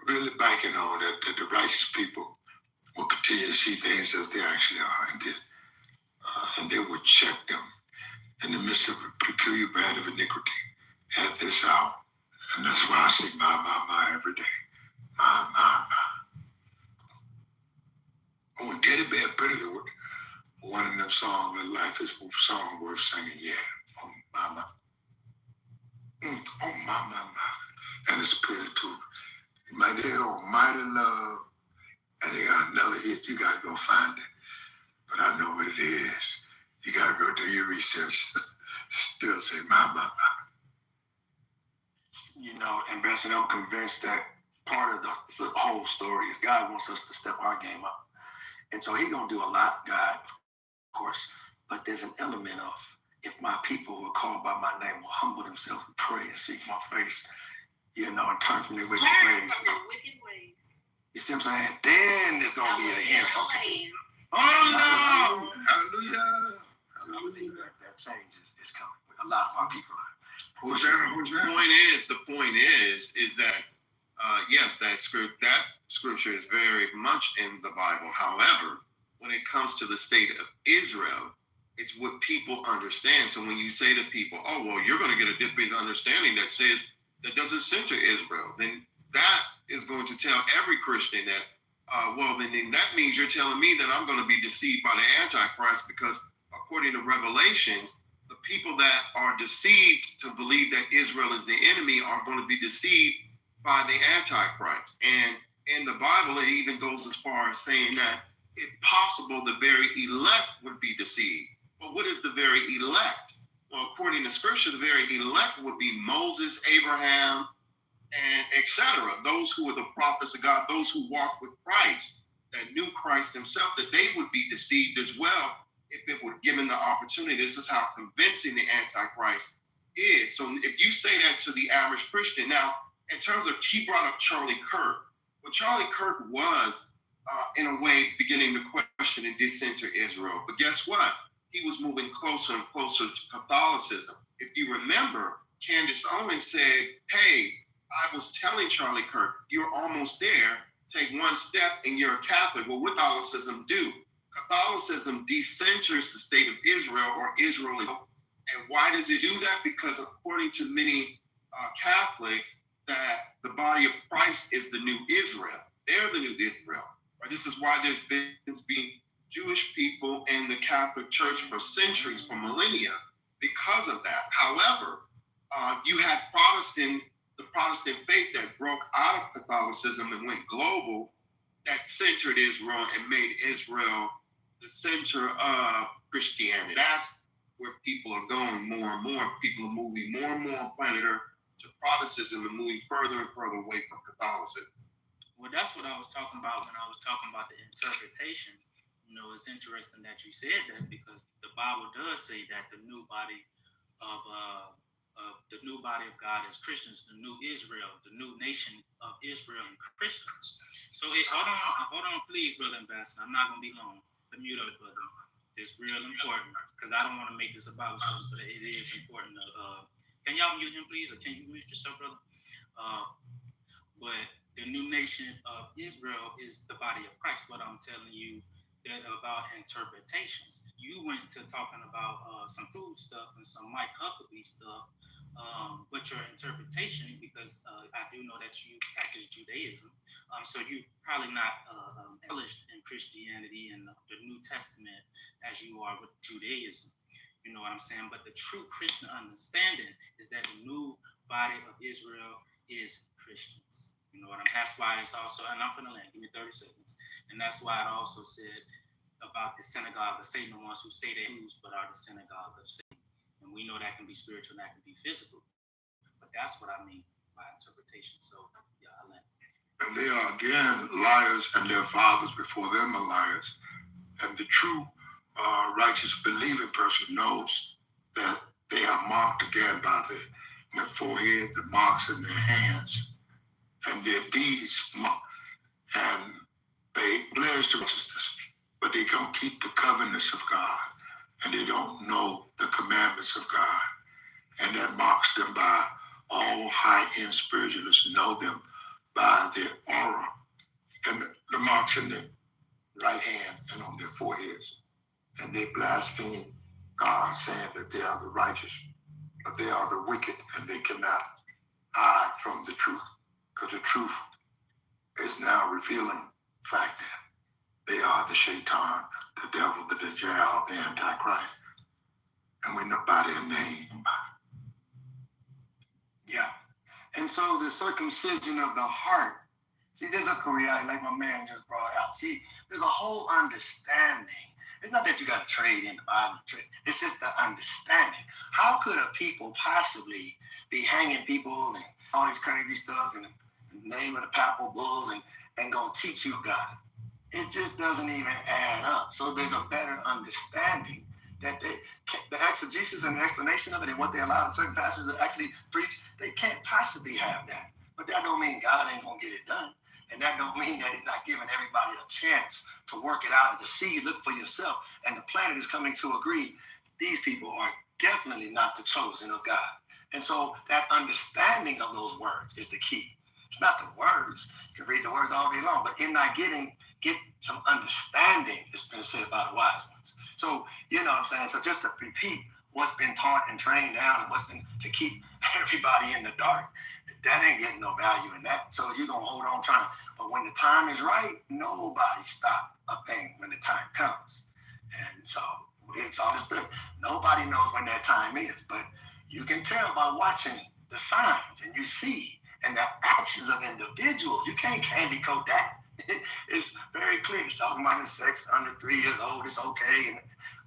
really banking on, that the righteous people will continue to see things as they actually are, and they will check them in the midst of a peculiar band of iniquity at this hour. And that's why I say my every day. My. Oh, Teddy Bear put it with one of them songs, that life is a song worth singing, yeah. Oh, mama. Oh, my. And it's pretty too. My dear almighty love, and they got another hit, you gotta go find it. But I know what it is. You gotta go do your research. Still say my. You know, Ambassador, I'm convinced that part of the whole story is God wants us to step our game up. And so he's going to do a lot, God, of course. But there's an element of, if my people who are called by my name will humble themselves and pray and seek my face, you know, and turn from their wicked ways. You see what I'm saying? Then there's going to be a hint. Okay. Oh, no. Hallelujah. I believe that change is coming. A lot of our people are. The point is that yes, that scripture is very much in the Bible. However, when it comes to the state of Israel, it's what people understand. So when you say to people, "Oh, well, you're going to get a different understanding that says that doesn't center Israel," then that is going to tell every Christian that, then that means you're telling me that I'm going to be deceived by the Antichrist, because according to Revelations, the people that are deceived to believe that Israel is the enemy are going to be deceived by the Antichrist. And in the Bible, it even goes as far as saying that if possible, the very elect would be deceived. But what is the very elect? Well, according to Scripture, the very elect would be Moses, Abraham, and etc. Those who are the prophets of God, those who walk with Christ, that knew Christ himself, that they would be deceived as well if it were given the opportunity. This is how convincing the Antichrist is. So if you say that to the average Christian, now, in terms of, he brought up Charlie Kirk. Well, Charlie Kirk was, in a way, beginning to question and dissenter Israel. But guess what? He was moving closer and closer to Catholicism. If you remember, Candace Owens said, hey, I was telling Charlie Kirk, you're almost there. Take one step and you're a Catholic. Well, what Catholicism do? Catholicism decenters the state of Israel or Israel. And why does it do that? Because according to many Catholics, that the body of Christ is the new Israel. They're the new Israel. Right? This is why there's been Jewish people in the Catholic Church for centuries, for millennia, because of that. However, you had the Protestant faith that broke out of Catholicism and went global, that centered Israel and made Israel the center of Christianity. That's where people are going more and more. People are moving more and more on planet Earth to Protestantism and moving further and further away from Catholicism. Well, that's what I was talking about when I was talking about the interpretation. You know, it's interesting that you said that because the Bible does say that the new body of God is Christians, the new Israel, the new nation of Israel and Christians. So hold on, please, Brother Ambassador. I'm not gonna be long. The mute up, brother. It's real important because I don't want to make this about us, but it is important. Can y'all mute him, please, or can you mute yourself, brother? But the new nation of Israel is the body of Christ. What I'm telling you that about interpretations. You went to talking about some food stuff and some Mike Huckabee stuff, but your interpretation, because I do know that you practice Judaism, so you probably not embellished in Christianity and the New Testament as you are with Judaism. You know what I'm saying? But the true Christian understanding is that the new body of Israel is Christians. You know what I'm saying? That's why it's also, and I'm going to land, give me 30 seconds. And that's why it also said about the synagogue of Satan, the ones who say they're Jews but are the synagogue of Satan. And we know that can be spiritual and that can be physical. But that's what I mean by interpretation. So, yeah, I land. And they are, again, liars, and their fathers before them are liars. And the true righteous believing person knows that they are marked again by their forehead, the marks in their hands, and their deeds marked. And they bless the righteousness, but they don't keep the covenants of God, and they don't know the commandments of God. And that marks them by all high-end spiritualists know them by their aura and the marks in their right hand and on their foreheads. And they blaspheme God, saying that they are the righteous, but they are the wicked, and they cannot hide from the truth, because the truth is now revealing the fact that they are the Shaitan, the devil, the Dajjal, the Antichrist. And we know by their name. Yeah. And so the circumcision of the heart, see, there's a Korea, like my man just brought out. See, there's a whole understanding. It's not that you got to trade in the Bible. It's just the understanding. How could a people possibly be hanging people and all this crazy stuff in the name of the papal bulls and gonna teach you God? It just doesn't even add up. So there's a better understanding that the exegesis and the explanation of it and what they allow certain pastors to actually preach, they can't possibly have that. But that don't mean God ain't gonna get it done. And that don't mean that he's not giving everybody a chance to work it out and to see, look for yourself. And the planet is coming to agree, these people are definitely not the chosen of God. And so that understanding of those words is the key. It's not the words. You can read the words all day long, but in not get some understanding, it's been said by the wise ones. So, you know what I'm saying? So just to repeat what's been taught and trained down and what's been to keep everybody in the dark, that ain't getting no value in that. So you're going to hold on trying to, but when the time is right, nobody stop a thing when the time comes. And so it's understood. Nobody knows when that time is, but you can tell by watching the signs and you see, and the actions of individuals. You can't candy coat that. It's very clear. It's talking about the sex under 3 years old, it's okay. And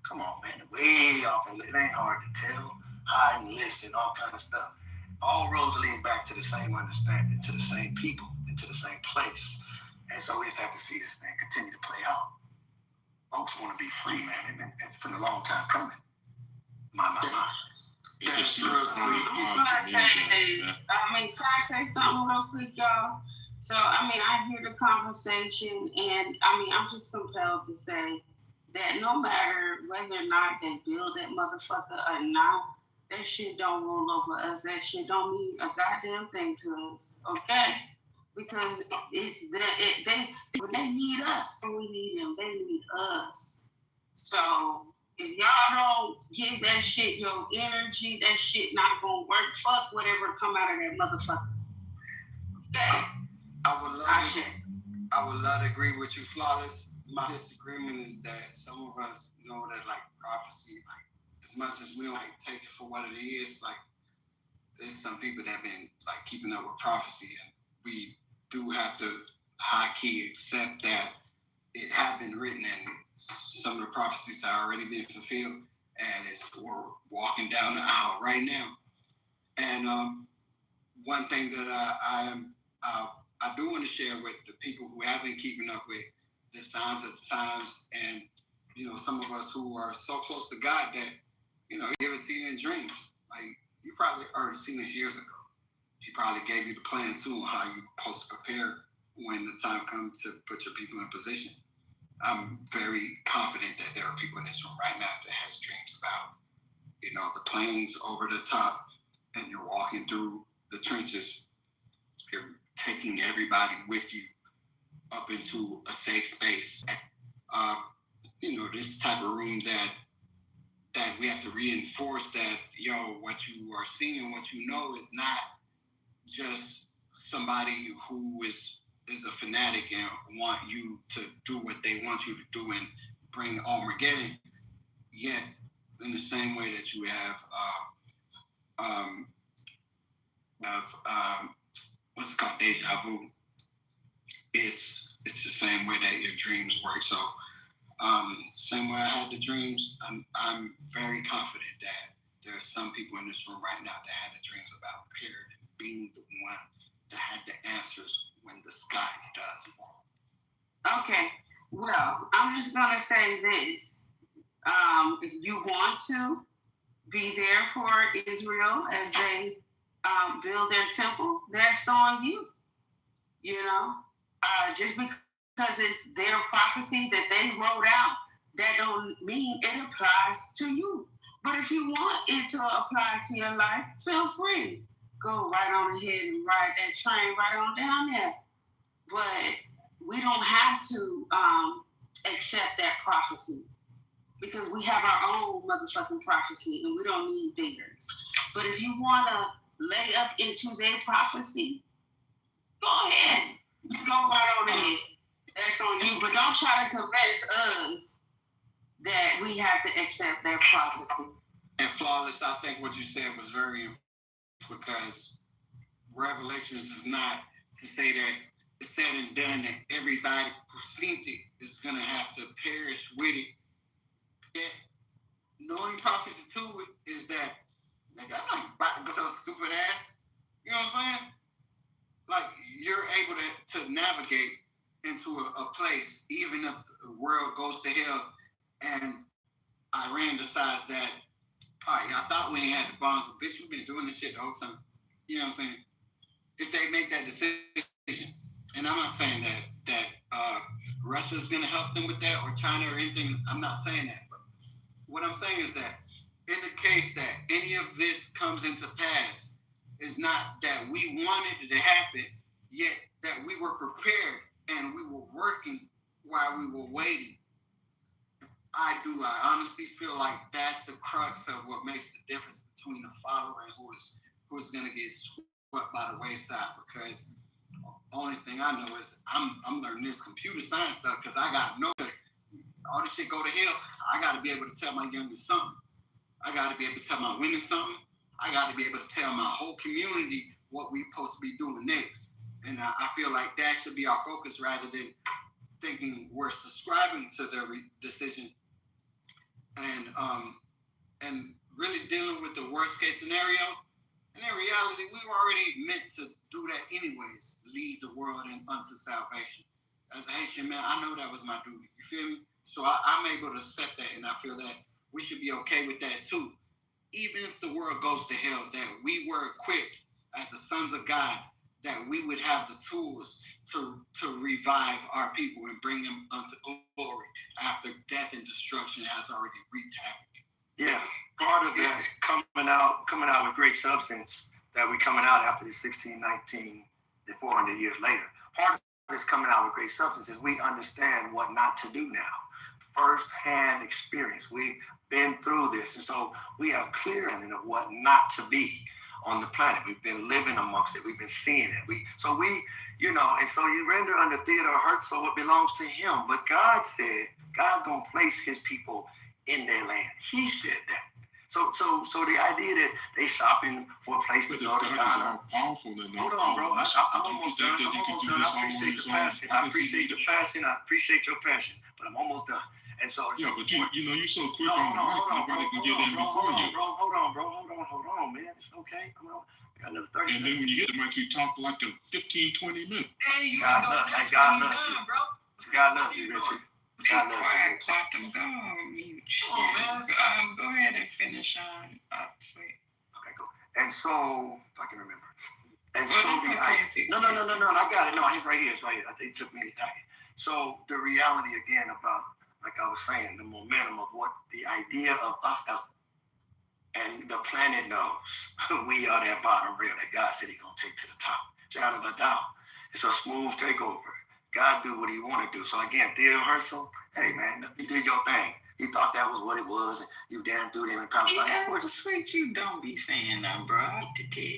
come on, man, way off, and it ain't hard to tell. Hide and list and all kind of stuff. All roads lead back to the same understanding, to the same people, and to the same place. And so we just have to see this thing continue to play out. Folks want to be free, man, and for a long time coming. My. Can I say something real quick, y'all? So, I hear the conversation, and I'm just compelled to say that no matter whether or not they build that motherfucker or not, That shit don't roll over us. That shit don't mean a goddamn thing to us. Okay? Because it's that they need us, so we need them. They need us. So if y'all don't give that shit your energy, that shit not gonna work. Fuck whatever come out of that motherfucker. Okay? I would love to agree with you, Flawless. My disagreement is that some of us know that like prophecy, like as much as we don't like take it for what it is, like there's some people that have been like keeping up with prophecy, and we do have to high key accept that it had been written and some of the prophecies have already been fulfilled, and we're walking down the aisle right now. And one thing that I do want to share with the people who have been keeping up with the signs of the times, and some of us who are so close to God that he give it to you in dreams. Like you probably already seen this years ago. He probably gave you the plan too on how you're supposed to prepare when the time comes to put your people in position. I'm very confident that there are people in this room right now that has dreams about, the planes over the top, and you're walking through the trenches. You're taking everybody with you up into a safe space. This type of room that we have to reinforce that, what you are seeing, what you know is not just somebody who is a fanatic and want you to do what they want you to do and bring Armageddon. Yet, in the same way that you have what's it called, deja vu, it's the same way that your dreams work. So, same way I had the dreams, I'm very confident that there are some people in this room right now that had the dreams about prepared and being the one that had the answers when the sky does fall. Okay. Well, I'm just gonna say this. If you want to be there for Israel as they build their temple, that's on you. Just because it's their prophecy that they wrote out, that don't mean it applies to you. But if you want it to apply to your life, feel free. Go right on ahead and ride that train right on down there. But we don't have to accept that prophecy because we have our own motherfucking prophecy and we don't need theirs. But if you want to lay up into their prophecy, go ahead. Go right on ahead. That's on you. But don't try to convince us that we have to accept their prophecy. And Flawless, I think what you said was very important because Revelations is not to say that it's said and done that everybody who sees it is going to have to perish with it. Yet, knowing prophecy to it is that, nigga, I'm not about to go to a stupid ass. You know what I'm saying? Like, you're able to navigate into a place, even if the world goes to hell and Iran decides that, all right, I thought we ain't had the bombs, but bitch, we've been doing this shit the whole time. You know what I'm saying? If they make that decision, and I'm not saying that Russia's going to help them with that or China or anything, I'm not saying that. But what I'm saying is that in the case that any of this comes into pass, it's not that we wanted it to happen, yet that we were prepared and we were working while we were waiting. I honestly feel like that's the crux of what makes the difference between a follower and who is going to get swept by the wayside. Because the only thing I know is I'm learning this computer science stuff because I got to know this. All this shit go to hell. I got to be able to tell my youngest something. I got to be able to tell my women something. I got to be able to tell my whole community what we supposed to be doing next. And I feel like that should be our focus rather than thinking we're subscribing to their decision and really dealing with the worst case scenario. And in reality, we were already meant to do that anyways, lead the world unto salvation. As a Haitian man, I know that was my duty. You feel me? So I'm able to accept that, and I feel that we should be okay with that too. Even if the world goes to hell, that we were equipped as the sons of God, that we would have the tools to revive our people and bring them unto glory after death and destruction has already wreaked havoc. Yeah, part of that coming out with great substance that we coming out after the 1619, the 400 years later. Part of this coming out with great substance is we understand what not to do now. First-hand experience. We've been through this, and so we have clear understanding of what not to be on the planet. We've been living amongst it. We've been seeing it. And so you render unto Theodore Herzl what belongs to him. But God said, God's gonna place his people in their land. He said that. So the idea that they shopping for a place to go to Ghana. Powerful than Hold on, bro. I'm almost done. I appreciate the passion. I appreciate your passion. But I'm almost done. And so yeah, but you're so quick on the mic. Nobody can get in before you. Hold on, man. It's okay. Come on. We got another 30 And then when you get the mic, you talk like a 15-20 minutes. Hey, God loves you, bro. God loves you, Richard. God loves you. Talk them down. Go ahead and finish on sweet. Okay, cool. And so, if I can remember. And so no, I got it. No, it's right here. It's right here. I think it took me a second. So the reality again about, like I was saying, the momentum of what the idea of us as, and the planet knows we are that bottom rail that God said He's gonna take to the top. Without a doubt. It's a smooth takeover. God do what He want to do. So again, Theodore Herzl, hey man, you did your thing. You thought that was what it was, and you damn through them in Palestine. Sweet, you don't be saying that, bro.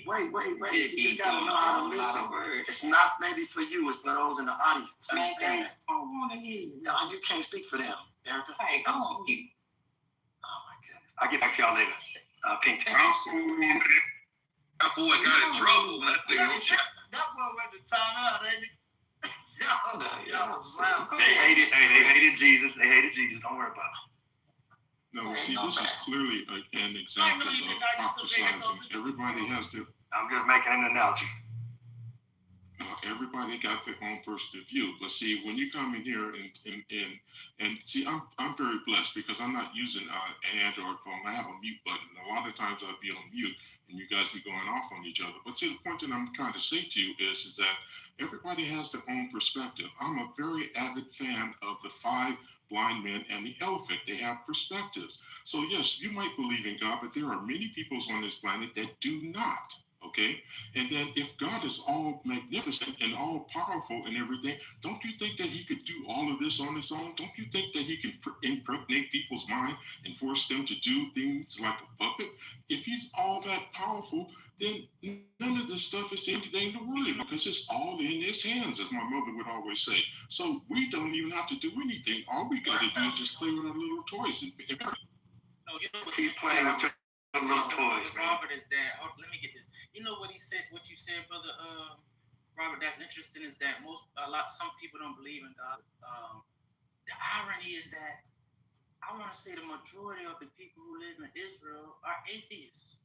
Wait. You just gotta know how to listen. It's not maybe for you, it's for those in the audience. Understand that? I want to hear you. No, you can't speak for them, Erica. Hey, go on you. Oh my goodness. I'll get back to y'all later. Pink. That boy got in trouble. That boy went to timeout, ain't he? They hated Jesus. They hated Jesus. Don't worry about it. No, see, this is clearly an example of ostracizing. Everybody has to. I'm just making an analogy. Everybody got their own personal view, but see, when you come in here and see, I'm very blessed because I'm not using an Android phone. I have a mute button. A lot of times I'll be on mute, and you guys be going off on each other. But see, the point that I'm trying to say to you is that everybody has their own perspective. I'm a very avid fan of the 5 blind men and the elephant. They have perspectives. So yes, you might believe in God, but there are many peoples on this planet that do not. Okay, and then if God is all magnificent and all powerful and everything, don't you think that He could do all of this on His own? Don't you think that He can impregnate people's mind and force them to do things like a puppet? If He's all that powerful, then none of this stuff is anything to worry because it's all in His hands, as my mother would always say. So we don't even have to do anything. All we got to do is just play with our little toys and no, you know what keep playing with your little toys, man. Robert is that. Let me get this. You know what he said? What you said, brother Robert? That's interesting. Is that some people don't believe in God. The irony is that I want to say the majority of the people who live in Israel are atheists.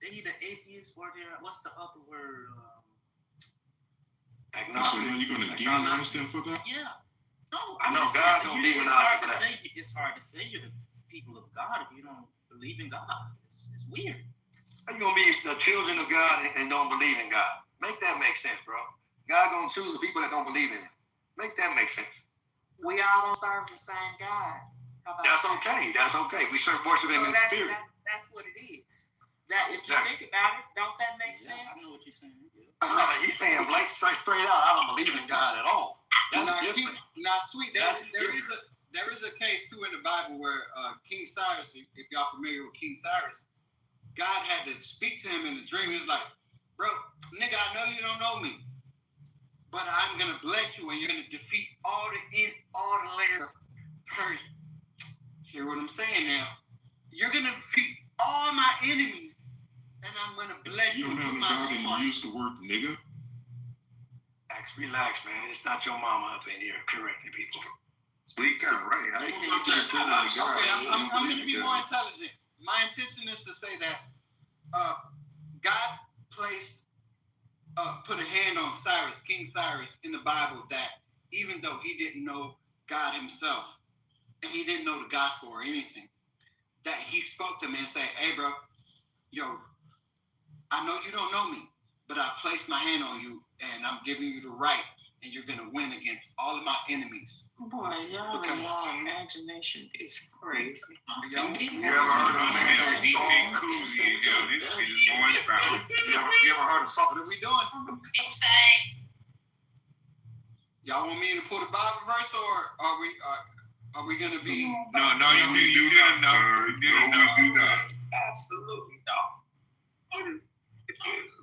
They either atheists or they're what's the other word? So now you're going to demonize them for that? Yeah. No, God don't demonize for that. It's hard to say you're the people of God if you don't believe in God. It's weird. How you gonna be the children of God and don't believe in God? Make that make sense, bro. God gonna choose the people that don't believe in Him. Make that make sense. We all don't serve the same God. That's okay. That's okay. We serve worship Him in spirit. That's what it is. That if you think about it, don't that make sense? I know what you're saying. No, he's saying Blake straight out. I don't believe in God at all. That's different. Sweet. There is a case too in the Bible where King Cyrus, if y'all familiar with King Cyrus, God had to speak to him in the dream. He was like, bro, nigga, I know you don't know me, but I'm going to bless you and you're going to defeat all the layers of Persia. Hear what I'm saying now? You're going to defeat all my enemies and I'm going to bless you. You're a man of God and you use the word nigga? Relax, man. It's not your mama up in here correcting people. Sweet, kind of right. I'm going to be more intelligent. My intention is to say that God put a hand on Cyrus, King Cyrus, in the Bible that even though he didn't know God himself and he didn't know the gospel or anything, that he spoke to him and said, hey, bro, I know you don't know me, but I placed my hand on you and I'm giving you the right and you're gonna win against all of my enemies. Boy, y'all imagination is crazy. You ever heard of a man named Saul? This shit is going south. You ever heard of Saul? What are we doing? Y'all want me to put a Bible verse, or are we gonna be? No, you do not. Absolutely not.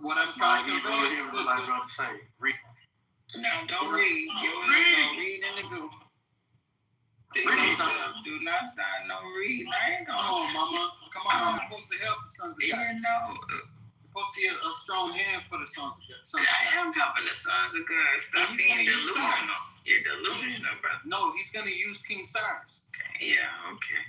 What I'm trying to convey Here's what I'm going to say. Read. No, don't read. Don't read in the group. Do not sign no read. I ain't gonna. Come on, Mama. Come on, Mama. You're supposed to help the sons of God. You know. You're supposed to be a strong hand for the sons of God. I am helping the sons of God. Stop being delusional. You're delusional, brother. No, he's gonna use King Cyrus. Okay, yeah, okay.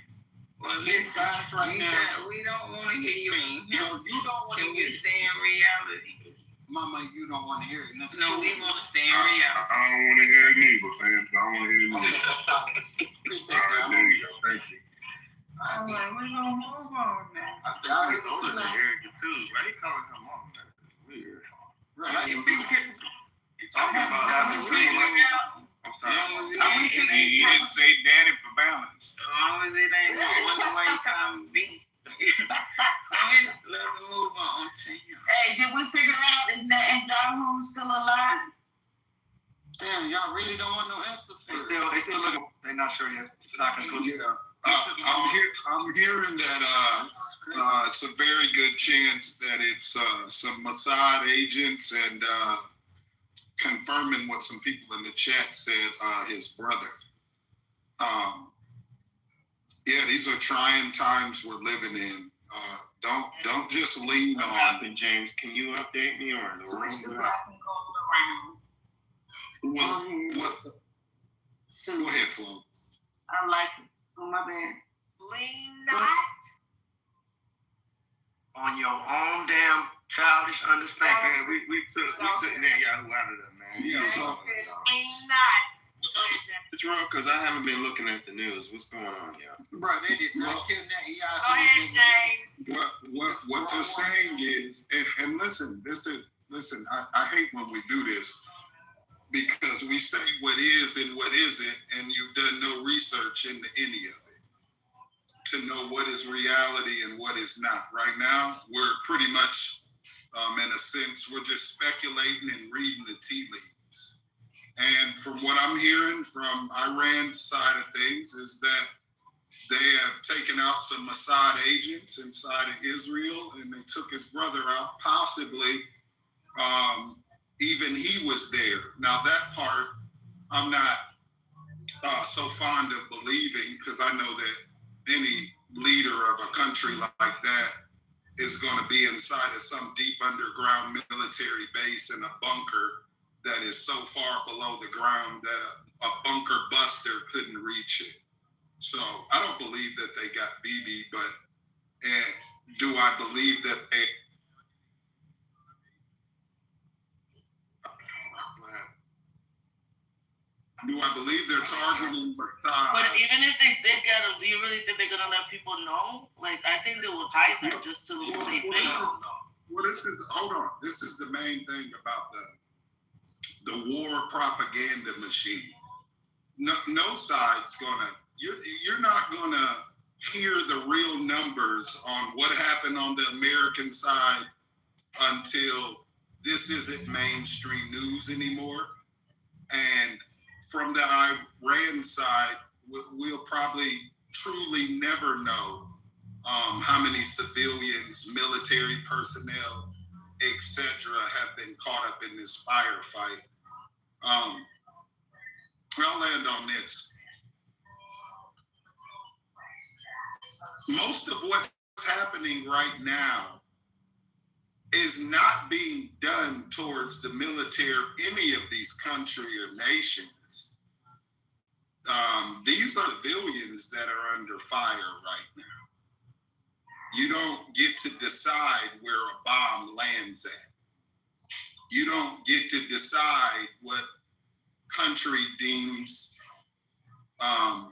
Well, King Cyrus right now. We don't want to hear you. No, you don't want to hear. Can we stay in reality? Mama, you don't want to hear it. No, we want to stay in reality. I don't want to hear it either, fam. I don't want to hear it either. All right, there you go. Thank you. All right, we're gonna move on now. I think Otis is arrogant too. Why he calling him mom? That's weird. Right. You talking about having I'm sorry. He didn't say daddy for balance. As long as it ain't wonder why you calling me. So let's move on to you. Hey, did we figure out if Yahoo still alive? Damn, y'all really don't want no answers. They still looking. They're not sure yet. It's not conclusive. Yeah. I'm hearing that it's a very good chance that it's some Mossad agents, and confirming what some people in the chat said, his brother. Yeah, these are trying times we're living in. Don't just lean on. What happened, James? Can you update me or the room? What? Go ahead, Flo. I like it. Oh, my bad. Lean not On your own damn childish understanding. Man, we took Yahoo out of there, man. Yeah, so lean not. It's wrong because I haven't been looking at the news. What's going on, y'all? Bro, they did not kill that. Go ahead, James. what they're saying is, and listen, I hate when we do this, because we say what is and what isn't, and you've done no research into any of it to know what is reality and what is not. Right now, we're pretty much, in a sense, we're just speculating and reading the tea leaves. And from what I'm hearing from Iran's side of things is that they have taken out some Mossad agents inside of Israel, and they took his brother out, possibly. Even he was there. Now that part, I'm not so fond of believing, because I know that any leader of a country like that is going to be inside of some deep underground military base in a bunker that is so far below the ground that a bunker buster couldn't reach it. So I don't believe that they got Bibi, but do I believe that they... Do I believe they're targeting? But even if they did get them, do you really think they're gonna let people know? Like, I think they will hide that just to say things. Well, hold on. This is the main thing about the war propaganda machine. No side's gonna. You're not gonna hear the real numbers on what happened on the American side until this isn't mainstream news anymore, and from the Iran side, we'll probably truly never know how many civilians, military personnel, etc., have been caught up in this firefight. I'll land on this. Most of what's happening right now is not being done towards the military, any of these countries or nations. These are civilians that are under fire right now. You don't get to decide where a bomb lands at. You don't get to decide what country deems a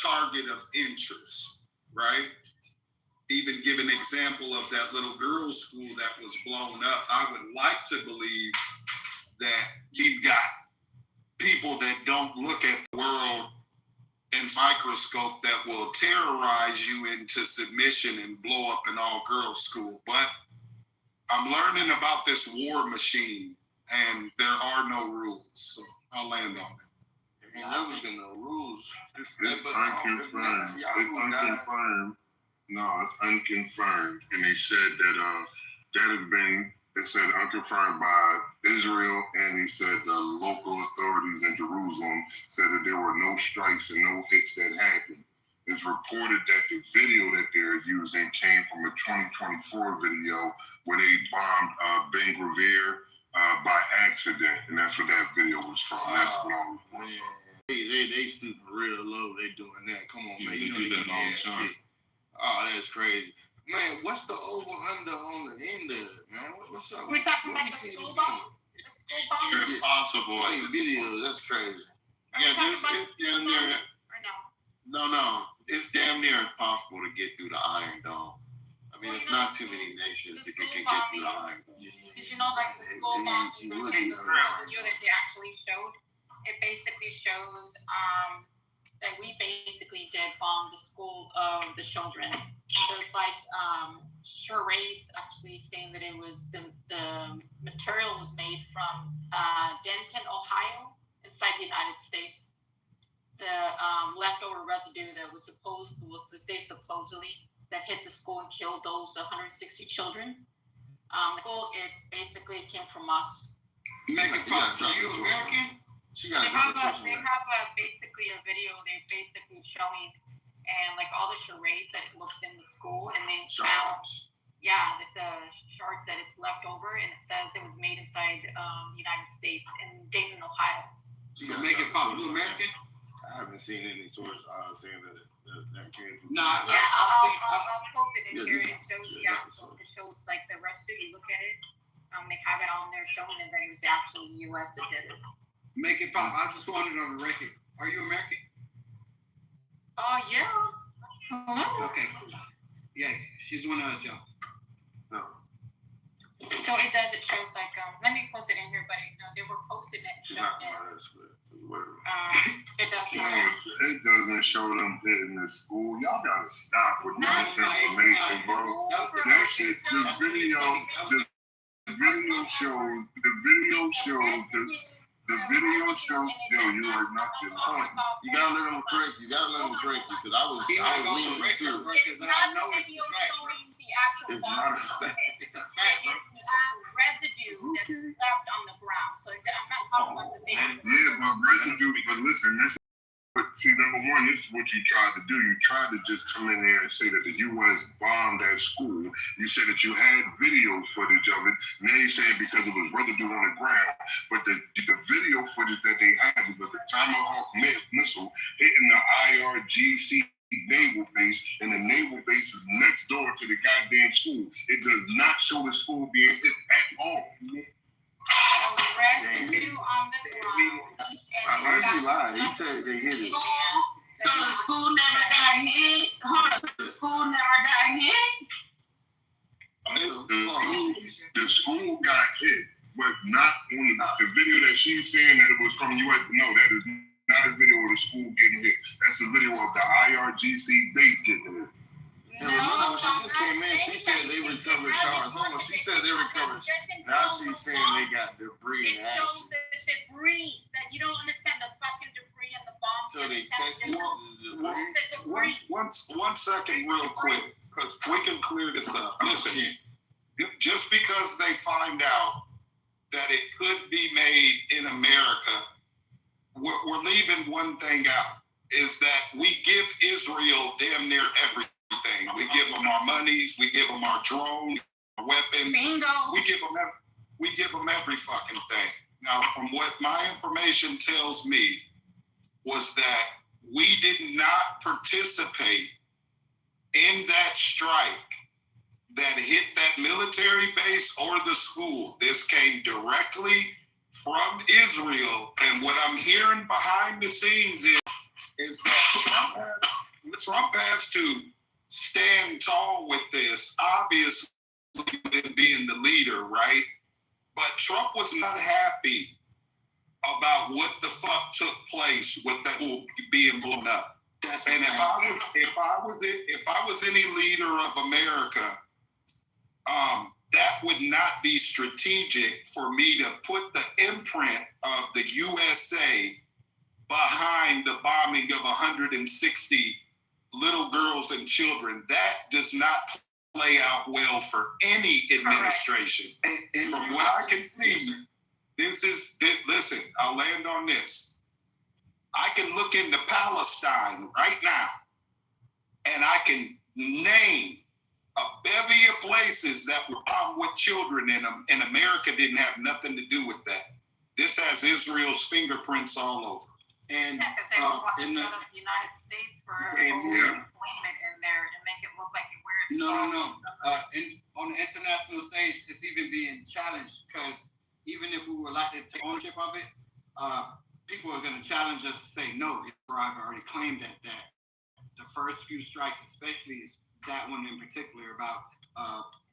target of interest, right? Even give an example of that little girls' school that was blown up. I would like to believe that these guys don't look at the world in microscope that will terrorize you into submission and blow up an all-girls school. But I'm learning about this war machine, and there are no rules. So I'll land on it. There never been no rules. It's unconfirmed. It's unconfirmed. No, it's unconfirmed. And they said that that has been, it said unconfirmed by Israel, and he said the local authorities in Jerusalem said that there were no strikes and no hits that happened. It's reported that the video that they're using came from a 2024 video where they bombed Ben Gvir by accident, and that's what that video was from. That's what I'm reporting. They stooping real low. They doing that. Come on, man. They do that all the time. Oh, that's crazy. Man, what's the over-under on the end of it, man? What's up? We're talking about the school bomb? The school bomb? Impossible. I see videos. That's crazy. Yeah, it's damn near. No. It's damn near impossible to get through the Iron Dome. I mean, it's not too many nations that can get through the Iron Dome. Did you know, like, the school bomb, the school video that they actually showed? It basically shows that we basically did bomb the school of the children. There's like charades actually saying that it was the material was made from Denton, Ohio, inside the United States. The leftover residue that was supposedly that hit the school and killed those 160 children. It's basically it came from us. Make it pop. Are you American? They have basically a video they're basically showing and like all the charades that it looks in the school, and they found that the shards that it's left over, and it says it was made inside the United States in Dayton, Ohio. You can make it pop. You American? I haven't seen any source saying that came from. I'll post it in here. It shows like the residue. You look at it. They have it on there showing that it was actually the U.S. that did it. Make it pop. I just wanted on the record. Are you American? Yeah. Okay, cool. Yeah, she's doing her job. No. So it does. It shows like let me post it in here, but they were posting it. It does. It doesn't show them hitting the school. Y'all gotta stop with this information, bro. That shit, the video shows. Yo, you are not the point. You gotta let them correct you. Because I was leaning too. It's not the video showing the actual bomb. It's the residue that's left on the ground. So I'm not talking about the video. Yeah, but residue. But listen, but see, number one, this is what you tried to do. You tried to just come in there and say that the U.S. bombed that school. You said that you had video footage of it. Now you're saying because it was residue on the ground. But the video footage that they have is of the Tomahawk missile hitting the IRGC naval base, and the naval base is next door to the goddamn school. It does not show the school being hit at all. Residue on the ground. I heard you lie. He said they hit it. So the school never got hit? The school never got hit? The school got hit, but not on the video that she's saying that it was from U.S. No, that is not a video of the school getting hit. That's a video of the IRGC base getting hit. No, when she just came in, she said they recovered shards. Hold on, she said they recovered. Now she's saying they got debris and ashes. It shows the debris that you don't understand the fucking debris and the bomb. So they tested the debris. One second, real quick, because we can clear this up. Listen, just because they find out that it could be made in America, we're leaving one thing out, is that we give Israel damn near everything. We give them our monies, we give them our drones, our weapons. Bingo. We give them every fucking thing. Now, from what my information tells me, was that we did not participate in that strike that hit that military base or the school. This came directly from Israel, and what I'm hearing behind the scenes is that Trump has to stand tall with this, obviously being the leader, right? But Trump was not happy about what the fuck took place with that school being blown up. And if I was any leader of America, that would not be strategic for me to put the imprint of the USA behind the bombing of 160 little girls and children. That does not play out well for any administration. And from what I can see, listen, I'll land on this. I can look into Palestine right now, and I can name a bevy of places that were bombed with children in them, and America didn't have nothing to do with that. This has Israel's fingerprints all over. And in the United States for blame it in there and make it look like we're No. On the international stage, it's even being challenged because even if we were like to take ownership of it, people are going to challenge us to say no. I've already claimed that the first few strikes, especially that one in particular about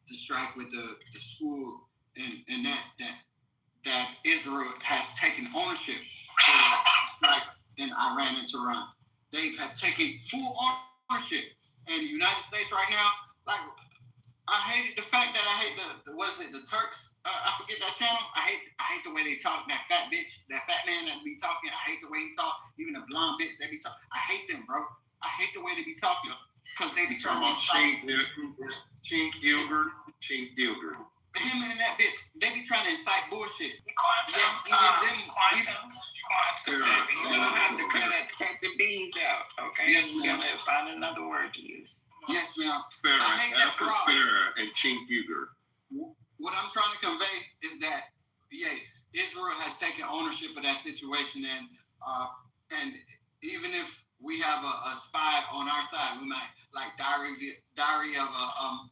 the strike with the school and that Israel has taken ownership for the strike in Iran and Tehran. They have taken full ownership. And the United States right now, like, I hated the fact that I hate the Turks? I forget that channel. I hate the way they talk. That fat bitch, that fat man that be talking. I hate the way he talk. Even the blonde bitch that be talking. I hate them, bro. I hate the way they be talking because they be trying to Chink Dilger. Him and that bitch, they be trying to incite bullshit. You're gonna have to take the beans out, okay? Yes, you're gonna find another word to use. Yes, ma'am. Sparrow, that's a sparrow and Chink Dilger. What I'm trying to convey is that, Israel has taken ownership of that situation, and even if we have a spy on our side, we might like Diary of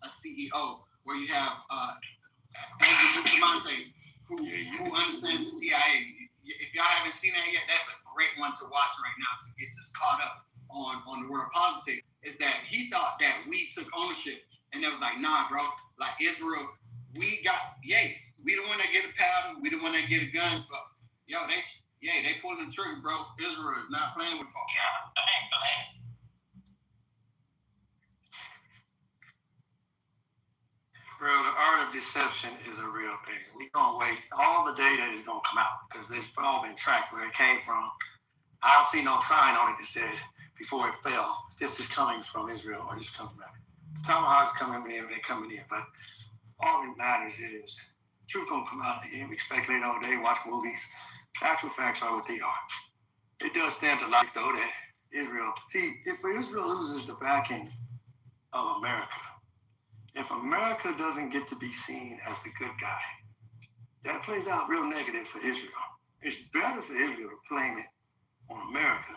a CEO, where you have Andrew Bustamante, who understands the CIA. If y'all haven't seen that yet, that's a great one to watch right now to get just caught up on the world politics. Is that he thought that we took ownership, and it was like, nah, bro. Like Israel, we the one that get a powder, we the one that get a gun, but they pulling the trigger, bro. Israel is not playing with folks. Bro, the art of deception is a real thing. We're going to wait. All the data is going to come out because it's all been tracked where it came from. I don't see no sign on it that said before it fell, this is coming from Israel or this is coming from America. The tomahawk's coming in, they're coming in. But all that matters is truth going to come out again. We speculate all day, watch movies. Actual facts are what they are. It does stand to logic, though, that Israel, if Israel loses the backing of America, if America doesn't get to be seen as the good guy, that plays out real negative for Israel. It's better for Israel to blame it on America.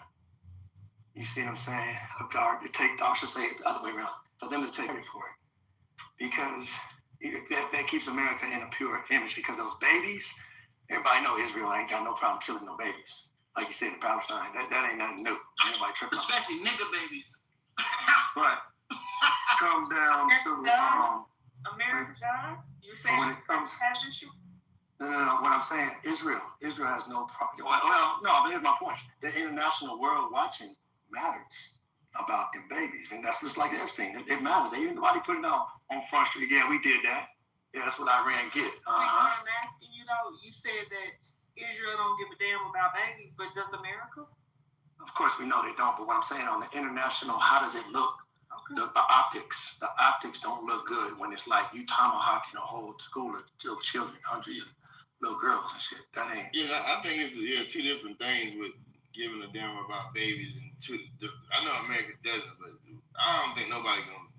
You see what I'm saying? I should say it the other way around. For them to take credit for it. Because that keeps America in a pure image. Because those babies, everybody know Israel ain't got no problem killing no babies. Like you said in Palestine, that ain't nothing new. Anybody tripping on that. Especially nigga babies. But come down to America does? You're saying when it comes has issue? No. What I'm saying, Israel has no problem. Well, no, here's my point. The international world watching matters about them babies, and that's just like everything. It matters. Ain't nobody putting out on Front Street. Yeah, we did that. Yeah, that's what Iran get. I'm asking you though. You said that Israel don't give a damn about babies, but does America? Of course, we know they don't. But what I'm saying on the international, how does it look? Okay. The optics don't look good when it's like you tomahawking a whole school of children, hundreds of little girls and shit. That ain't. Yeah, I think it's two different things with giving a damn about babies and I know America doesn't, but I don't think nobody gonna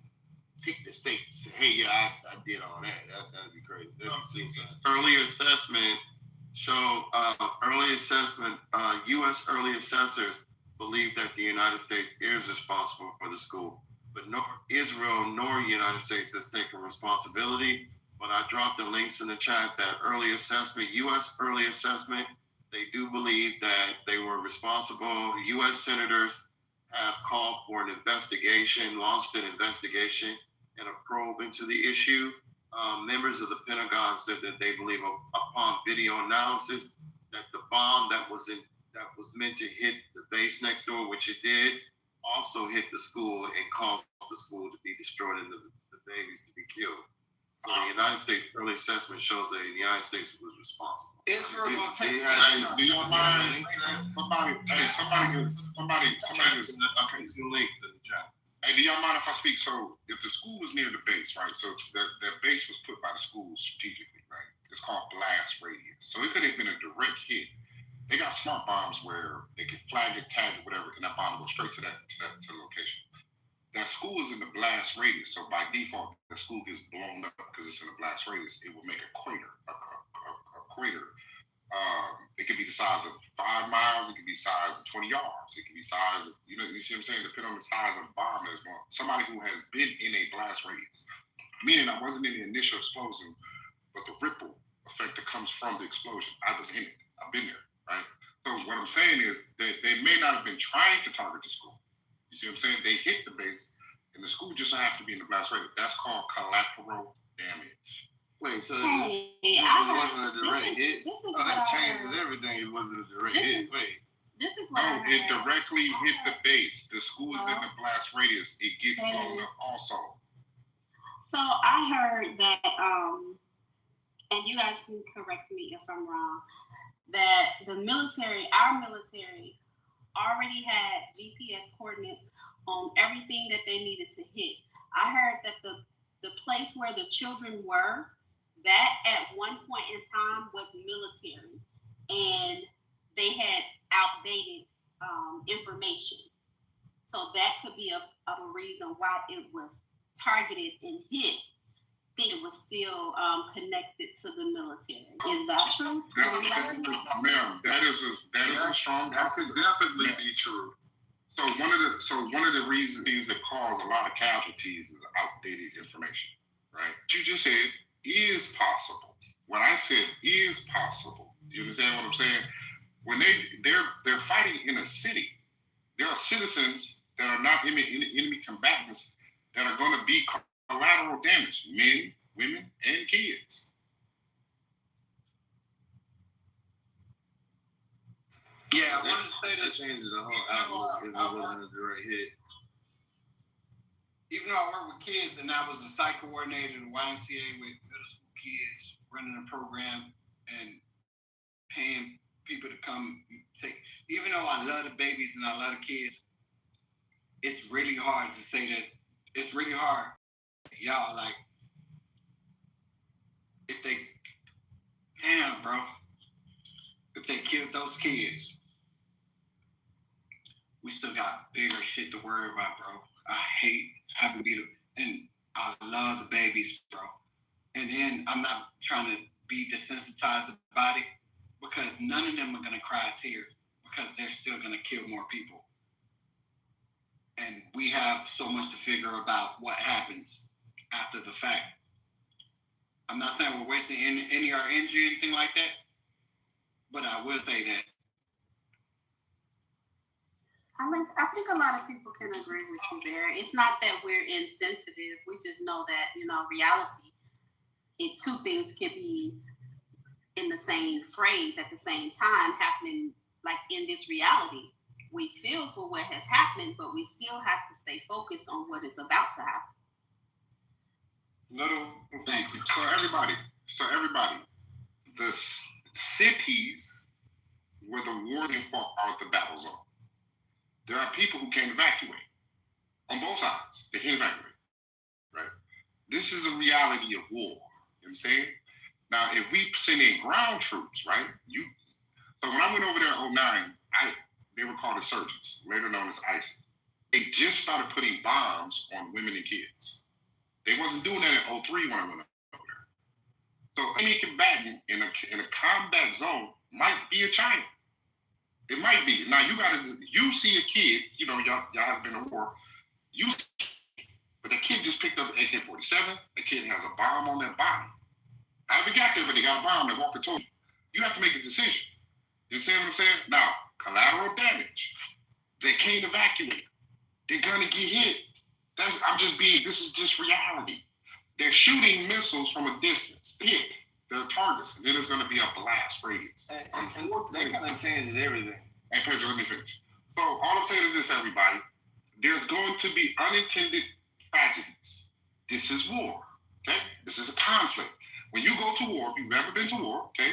pick the state and say, hey, yeah, I did all that. That'd be crazy. That'd be suicide. Early assessment U.S. early assessors believe that the United States is responsible for the school, but nor Israel nor the United States has taken responsibility. But I dropped the links in the chat that early assessment, U.S. early assessment, they do believe that they were responsible. U.S. senators have called for an investigation, launched an investigation and a probe into the issue. Members of the Pentagon said that they believe upon video analysis that the bomb that was meant to hit the base next door, which it did, also hit the school and caused the school to be destroyed and the babies to be killed. So the United States early assessment shows that the United States was responsible. Israel gonna take Do y'all mind? Somebody okay, to link to the chat. Hey, do y'all mind if I speak? So if the school was near the base, right? So that base was put by the school strategically, right? It's called blast radius. So it could have been a direct hit. They got smart bombs where they can flag it, tag it, whatever, and that bomb goes straight to the location. That school is in the blast radius, so by default, the school gets blown up because it's in the blast radius. It will make a crater. A crater. It could be the size of 5 miles. It could be the size of 20 yards. It could be size of, you see what I'm saying? Depending on the size of the bomb that's going. Somebody who has been in a blast radius, meaning I wasn't in the initial explosion, but the ripple effect that comes from the explosion. I was in it. I've been there, right? So what I'm saying is that they may not have been trying to target the school. You see what I'm saying? They hit the base, and the school just happened to be in the blast radius. That's called collateral damage. Wait, so Hey, this wasn't a direct hit? This is That what I changes heard. everything. It wasn't a direct hit. Wait. This is what No, I it heard. directly hit the base. The school is in the blast radius. It gets blown up also. So I heard that, and you guys can correct me if I'm wrong, that our military, already had GPS coordinates on everything that they needed to hit. I heard that the place where the children were, that at one point in time was military, and they had outdated information. So that could be a reason why it was targeted and hit. I think it was still connected to the military. Is that true? Ma'am, that is a strong. That could definitely be true. So one of the reasons that cause a lot of casualties is outdated information, right? What you just said is possible. What I said is possible. You understand what I'm saying? When they're fighting in a city, there are citizens that are not enemy combatants that are going to be collateral damage, men, women, and kids. Yeah, I want to say that changes the whole outlook if it wasn't a direct hit. Even though I work with kids and I was the site coordinator at the YMCA with middle school kids, running a program and paying people to come take. Even though I love the babies and I love the kids, it's really hard to say that. It's really hard. Y'all, like, if they killed those kids, we still got bigger shit to worry about, bro. I hate having to be and I love the babies, bro. And then I'm not trying to be desensitized about it because none of them are gonna cry a tear because they're still gonna kill more people. And we have so much to figure about what happens after the fact. I'm not saying we're wasting any of our energy or anything like that, but I will say that. I think a lot of people can agree with you there. It's not that we're insensitive. We just know that, reality, two things can be in the same phrase at the same time happening, like in this reality. We feel for what has happened, but we still have to stay focused on what is about to happen. Thank you. So everybody, the cities where the wars fought are the battle zone. There are people who can't evacuate on both sides. They can't evacuate, right? This is a reality of war. You understand? Now, if we send in ground troops, right? So when I went over there in 2009, they were called insurgents, later known as ISIS. They just started putting bombs on women and kids. They wasn't doing that in 2003 when I went over there. So any combatant in a combat zone might be a China. It might be. Now you see a kid, y'all have been in war. But the kid just picked up an AK-47. The kid has a bomb on their body. However they got there, but they got a bomb. They're walking towards you. You have to make a decision. You see what I'm saying? Now, collateral damage. They can't evacuate. They're gonna get hit. This is just reality. They're shooting missiles from a distance. Hit. the targets, and then there's going to be a blast radius. And that kind of changes everything. Hey, Pedro, let me finish. So all I'm saying is this, everybody. There's going to be unintended tragedies. This is war, okay? This is a conflict. When you go to war, if you've ever been to war, okay,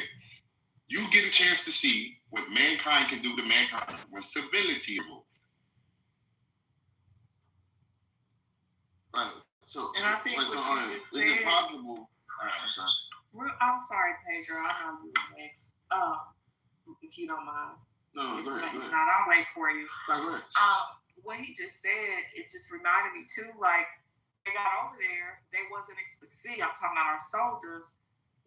you get a chance to see what mankind can do to mankind when civility is moved. Right. So, And I think what you just said, is it possible? I'm sorry, Pedro. I know you were next. If you don't mind. No, go ahead. Not, I'll wait for you. Go ahead. What he just said, it just reminded me too. Like they got over there, they wasn't. See, I'm talking about our soldiers,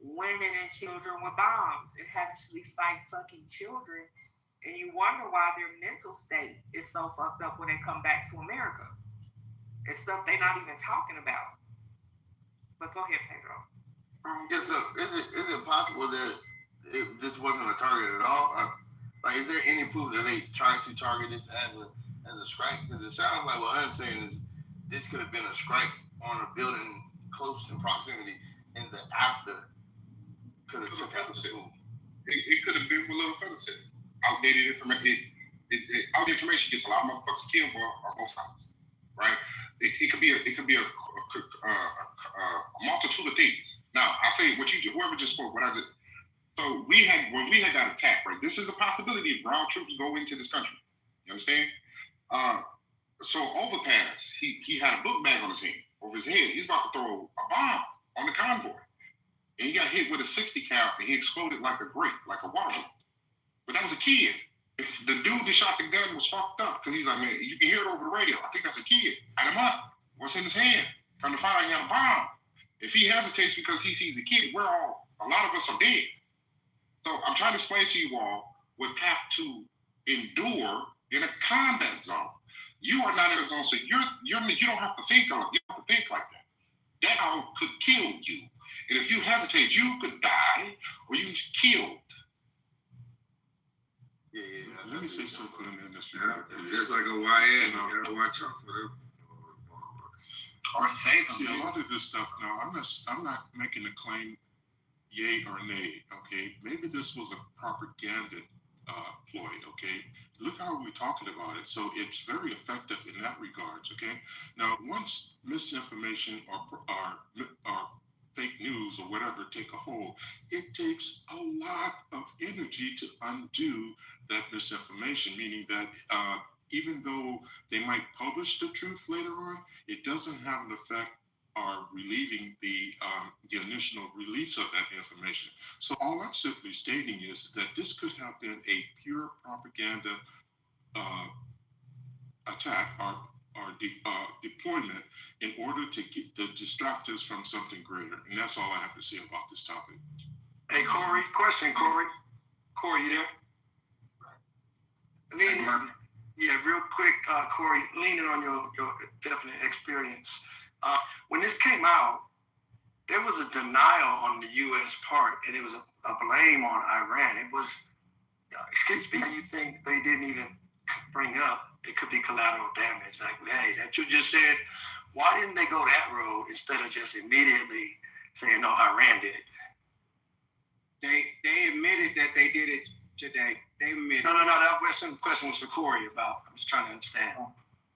women and children with bombs, and actually fight fucking children. And you wonder why their mental state is so fucked up when they come back to America. It's stuff they're not even talking about. But go ahead, Pedro. Yeah, so is it possible that this wasn't a target at all? Like, is there any proof that they tried to target this as a strike? Because it sounds like what I'm saying is this could have been a strike on a building close in proximity, and the after could have took out the school. It could have been for a little further set. Outdated information. Outdated information gets a lot of motherfuckers killed on both sides, right? It could be a multitude of things. Now I say whoever just spoke, what I did. So when we had got attacked, right? This is a possibility if ground troops go into this country. You understand? So Overpass, he had a book bag on his head, over his head. He's about to throw a bomb on the convoy. And he got hit with a 60 cal and he exploded like a grape, like a water. But that was a kid. If the dude that shot the gun was fucked up, because he's like, man, you can hear it over the radio. I think that's a kid. Light him up. What's in his hand? Come to find out he had a bomb. If he hesitates because he sees a kid, a lot of us are dead. So I'm trying to explain to you all what have to endure in a combat zone. You are not in a zone, so you don't have to think like that. That could kill you. And if you hesitate, you could die or you killed. Yeah. Let me say something in this regard. Just like a YN, you gotta watch out for them. See, a lot of this stuff. Now, I'm not making a claim, yay or nay. Okay, maybe this was a propaganda ploy. Okay, look how we're talking about it. So it's very effective in that regards. Okay, now once misinformation or fake news or whatever take a hold, it takes a lot of energy to undo that misinformation, meaning that even though they might publish the truth later on, it doesn't have an effect or relieving the initial release of that information. So all I'm simply stating is that this could have been a pure propaganda attack or deployment in order to distract us from something greater. And that's all I have to say about this topic. Hey, Corey, question, Corey. Corey, you there? Yeah, real quick, Corey, leaning on your definite experience. When this came out, there was a denial on the U.S. part, and it was a blame on Iran. It was, excuse me, you think they didn't even bring up, it could be collateral damage. Like, hey, that you just said, why didn't they go that road instead of just immediately saying, no, Iran did it? They admitted that they did it today. They admitted. No. That question was for Corey about. I'm just trying to understand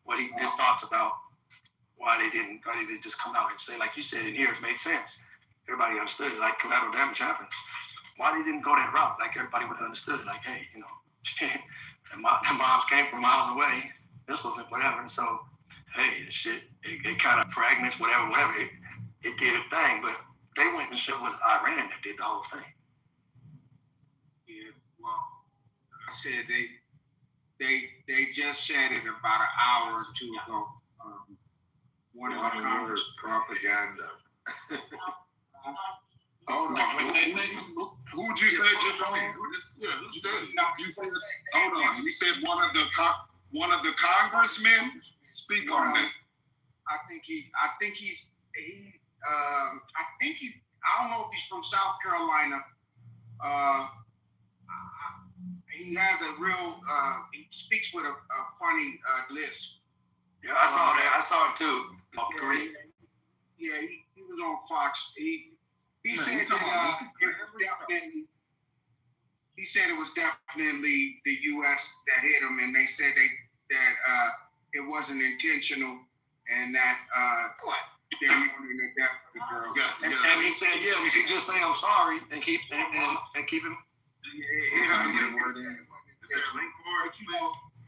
what his thoughts about why they didn't just come out and say, like you said in here, it made sense. Everybody understood it, like collateral damage happens. Why they didn't go that route? Like everybody would have understood, like, hey, the bombs came from miles away, missiles and whatever. And so, hey, shit, it kind of fragments, whatever, it did a thing. But they went and said it was Iran that did the whole thing. Yeah, well, I said they just said it about an hour or two ago. One of the Congress propaganda. Hold on. Who would you say, Jerome? You said, hold on. You said one of the congressmen. Speak on that. I don't know if he's from South Carolina. He has a real. He speaks with a funny list. Yeah, I saw that. I saw him too. Great. Yeah, he was on Fox. He said that he said it was definitely the U.S. that hit him, and they said that it wasn't intentional, and that they wanted the death of the girl. And he said, yeah, we should just say I'm sorry and keep him.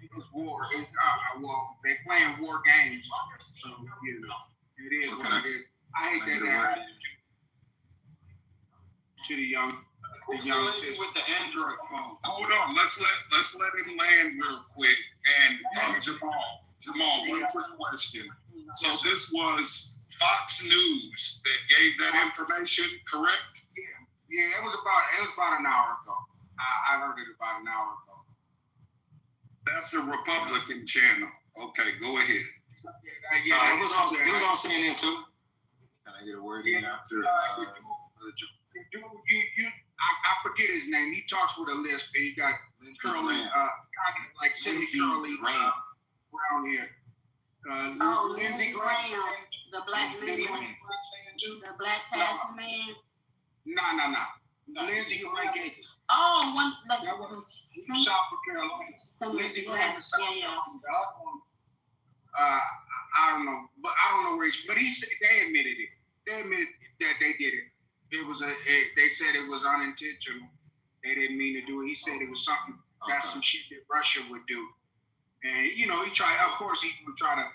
It's war. Well, they playing war games, so you know it is what it is. I hate that happened to the young. With the Android phone. Hold on, let's let him land real quick. And Jamal, one quick question. So this was Fox News that gave that information, correct? Yeah, it was about an hour ago. I heard it about an hour ago. That's the Republican channel. Okay, go ahead. It was on CNN too. Can I get a word in after? I forget his name. He talks with a lisp, and he got curly, kind of like Cindy Curly brown hair. Lindsey Graham, the black man, the black passing man. No. Lindsey Graham. Oh, one like that was South Carolina. Lindsey Graham is South Carolina. I don't know, but I don't know where. But they admitted it. They admitted that they did it. It was they said it was unintentional. They didn't mean to do it. He said it was something that's some shit that Russia would do. And he tried. Of course, he would try to,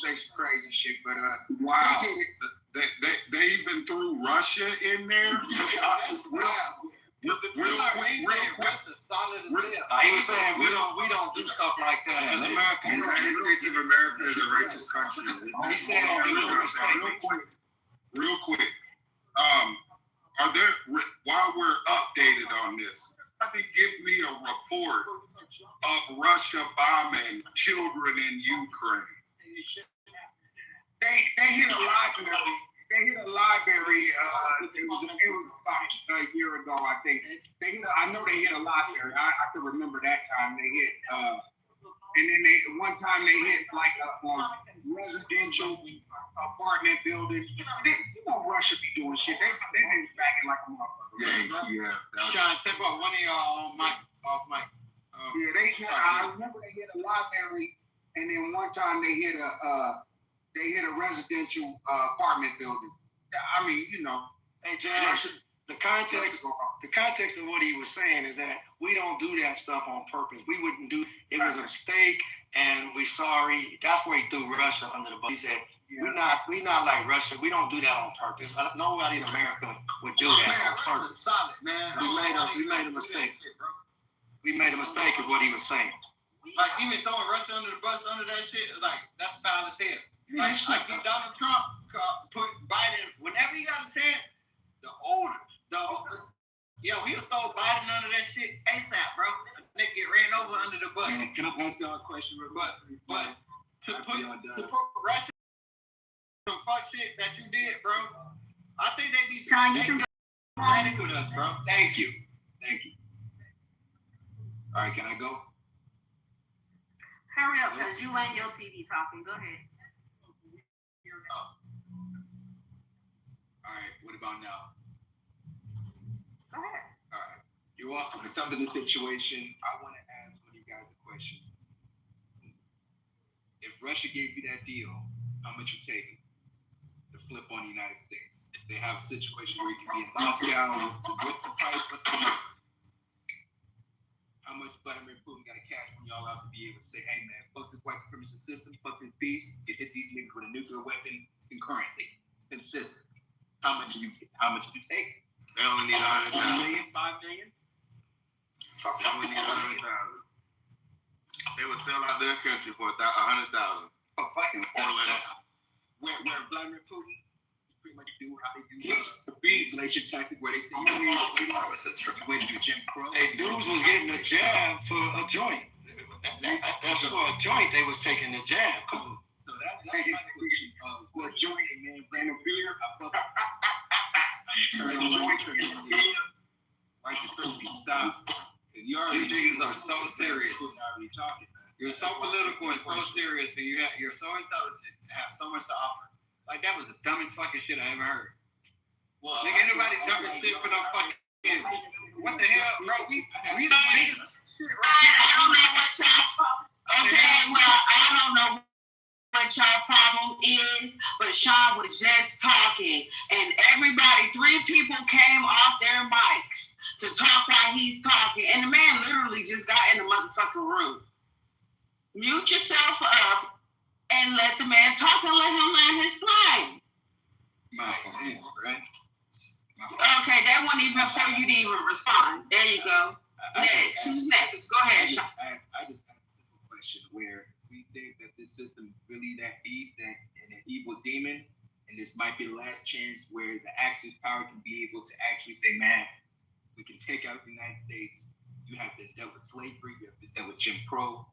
say some crazy shit. But wow, he did it. They even threw Russia in there. He was saying we don't do stuff like that as Americans. The United States of America is a righteous country. He said real quick. Are there, while we're updated on this, somebody give me a report of Russia bombing children in Ukraine? They hit a library. It was about a year ago, I think. I know they hit a library. I can remember that time they hit. And then one time they hit like a residential apartment building. Russia be doing shit. They been fagging like a motherfucker. Yeah. Sean, step up. One of y'all on mic, off mic. I remember they hit a library, and then one time they hit a residential apartment building. I mean, Hey, Jack, the context of what he was saying is that we don't do that stuff on purpose. We wouldn't do it. Was a mistake, and we're sorry. That's where he threw Russia under the bus. He said, we're not like Russia. We don't do that on purpose. Nobody in America would do that on purpose. Solid, man. We made a mistake. We made a mistake is what he was saying. Like, even throwing Russia under the bus under that shit is like, that's foul as hell. Like Donald Trump put Biden, whenever he got a chance, he'll throw Biden under that shit ASAP, bro. They get ran over under the bus. Can I ask y'all a question? But to put Russia some fuck shit that you did, bro, I think they be mad with us, bro. Thank you. All right, can I go? Hurry up, because you ain't your TV talking. Go ahead. All right, what about now? Go ahead. All right. You're welcome. When it comes to this situation, I want to ask one of you guys a question. If Russia gave you that deal, how much you take to flip on the United States? If they have a situation where you can be in Moscow, what's the price? What's the money? How much Vladimir Putin got to cash when y'all out to be able to say, hey man, fuck this white supremacy system, fuck this beast, and hit these niggas with a nuclear weapon concurrently, consistently? How much you take? They only need 100,000. 1 million, 5 million? They only need 100,000. They would sell out their country for 100,000. Oh, fucking where Vladimir Putin pretty much do how they do the relation tactic where they say where do Jim Crow. Hey, dudes was getting a jab for a joint. That's for a joint. They was taking the jab. Come on. So that's for a joint and then brand new beer. Like the Turkey stop. You already niggas are so serious. You're so political and so serious, and you're so intelligent and have so much to offer. Like, that was the dumbest fucking shit I ever heard. Well, nigga, ain't nobody jumping shit for no fucking. What the hell, bro? We the biggest shit I don't know what y'all. Okay, well, I don't know what y'all problem is, but Sean was just talking, and everybody, 3 people came off their mics to talk while he's talking, and the man literally just got in the motherfucking room. Mute yourself up and let the man talk and let him land his plane. My fault, right? Okay, that wasn't even before you didn't even respond. There you go. Next, who's next? Go ahead, Sean. I just asked a simple question where we think that this system really that beast and an evil demon, and this might be the last chance where the Axis power can be able to actually say, man, we can take out the United States. You have been dealt with slavery, you have been dealt with Jim Crow,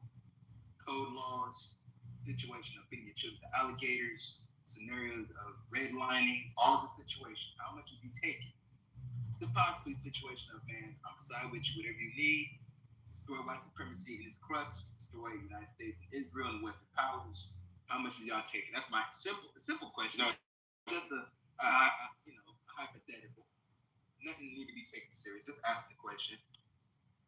code laws, situation of feeding your children to alligators, scenarios of redlining, all the situation. How much is he taking? The possibly situation of, man, I'm side with you, whatever you need. Destroy white supremacy in its crux, destroy the United States and Israel and Western powers. How much are y'all taking? That's my simple question. Just a hypothetical. Nothing need to be taken serious. Just ask the question.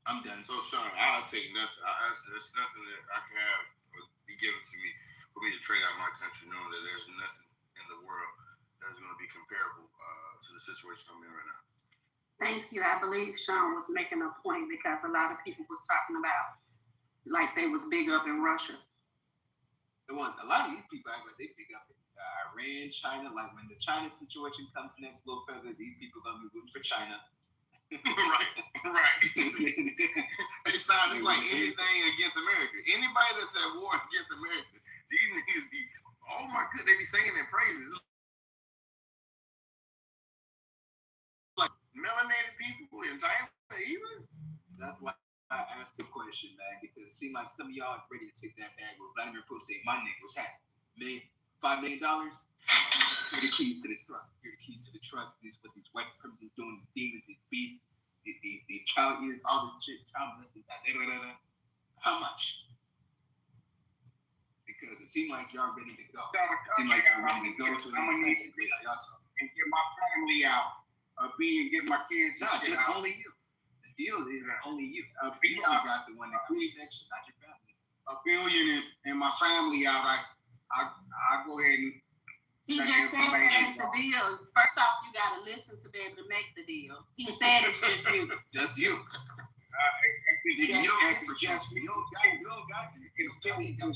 I'm done. So, Sean, I'll take nothing. There's nothing that I can have or be given to me for me to trade out my country, knowing that there's nothing in the world that's going to be comparable to the situation I'm in right now. Thank you. I believe Sean was making a point because a lot of people was talking about like they was big up in Russia. Well, a lot of these people act like they big up in Iran, China. Like when the China situation comes next a little further, these people are going to be rooting for China. right. They sound just like anything against America. Anybody that's at war against America, these niggas be, oh my goodness, they be singing their praises. Like melanated people in China, even. That's why I asked the question, man, because it seemed like some of y'all are ready to take that bag where Vladimir Putin said, my name was hacked. $5 million? Here are the keys to the truck. Here are the keys to the truck. This is what these white supremacists doing, these demons, these beasts, these child eaters, all this shit, child molesting, How much? Because it seemed like y'all ready to go. It seemed like y'all ready to go to the next degree. Y'all talking. And get my family out. Get my kids Not just out. only you. The deal is only you. You got the one that got protection, not your family. $1 billion and my family out. I go ahead and. He just said that ain't the deal. First off, you gotta listen to be able to make the deal. He said it's just you. Just you. You don't just me. You don't got it. It's 10 billion.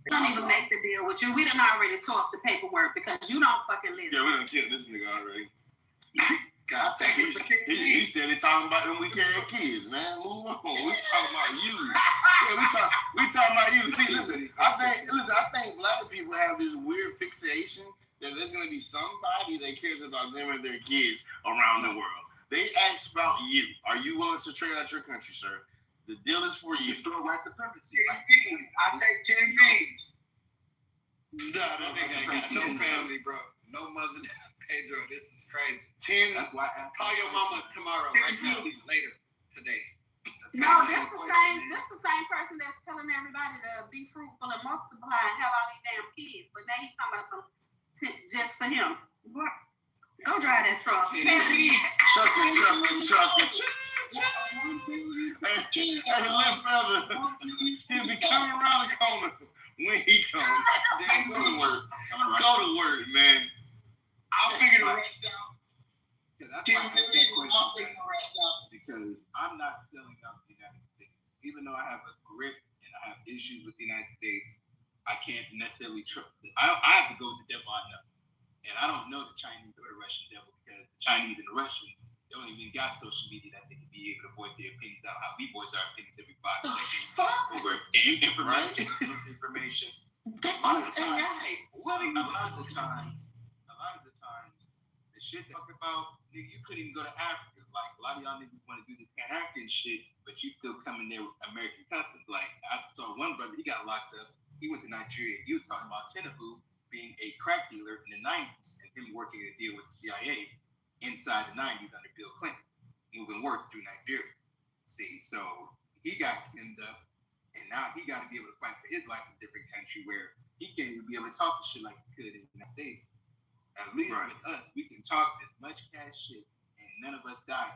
We don't even make the deal with you. We done already talked the paperwork because you don't fucking listen. Yeah, we done killed this nigga already. God, thank you for kicking me. He steady talking about them we carry kids, man. Move on. We talking about you. Yeah, we talking about you. See, listen, I think black people have this weird fixation that there's gonna be somebody that cares about them and their kids around the world. They ask about you. Are you willing to trade out your country, sir? The deal is for you. Throw white supremacy. 10 beans. I take 10 beans. Nah, that nigga ain't got no family, bro. No mother. Pedro, this is crazy. 10. That's why I Call your mama tomorrow, right now, later, today. No, this the same person that's telling everybody to be fruitful and multiply and have all these damn kids. But now he's talking about some just for him. Go drive that truck. Chuck the truck. Hey, Lil Feather, he'll be coming around the corner when he comes. Then go to work. Go to work, man. I'll figure the rest out. That's why I asked that question. Because I'm not selling out the United States. Even though I have a grip and I have issues with the United States, I can't necessarily trust it. I have to go with the devil I know. And I don't know the Chinese or the Russian devil because the Chinese and the Russians don't even got social media that they can be able to voice their opinions out how we voice our opinions every 5 seconds over information. A lot of the times, the shit they talk about, nigga, you couldn't even go to Africa. Like, a lot of y'all niggas want to do this Pan-African shit, but you still coming there with American customs. Like, I saw one brother, he got locked up. He went to Nigeria. He was talking about Tinubu being a crack dealer in the 90s and him working a deal with the CIA inside the 90s under Bill Clinton, moving work through Nigeria. See, so he got pinned up, and now he got to be able to fight for his life in a different country where he can't even be able to talk to shit like he could in the United States. At least with us, we can talk as much cash shit, and none of us die.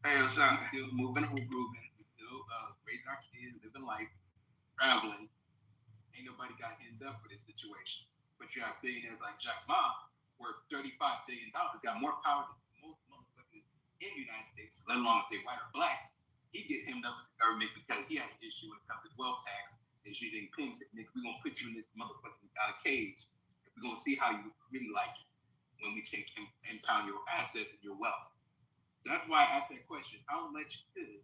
Hey, we still moving and grooving. We still raising our kids, living life, traveling. Ain't nobody got hemmed up for this situation. But you have billionaires like Jack Ma, worth $35 billion, got more power than most motherfuckers in the United States, let alone if they white or black. He get hemmed up with the government because he had an issue when it comes to wealth tax. And Xi Jinping said, "Nigga, we're gonna put you in this motherfucking cage. We're gonna see how you really like it when we take and impound your assets and your wealth." So that's why I asked that question: how much could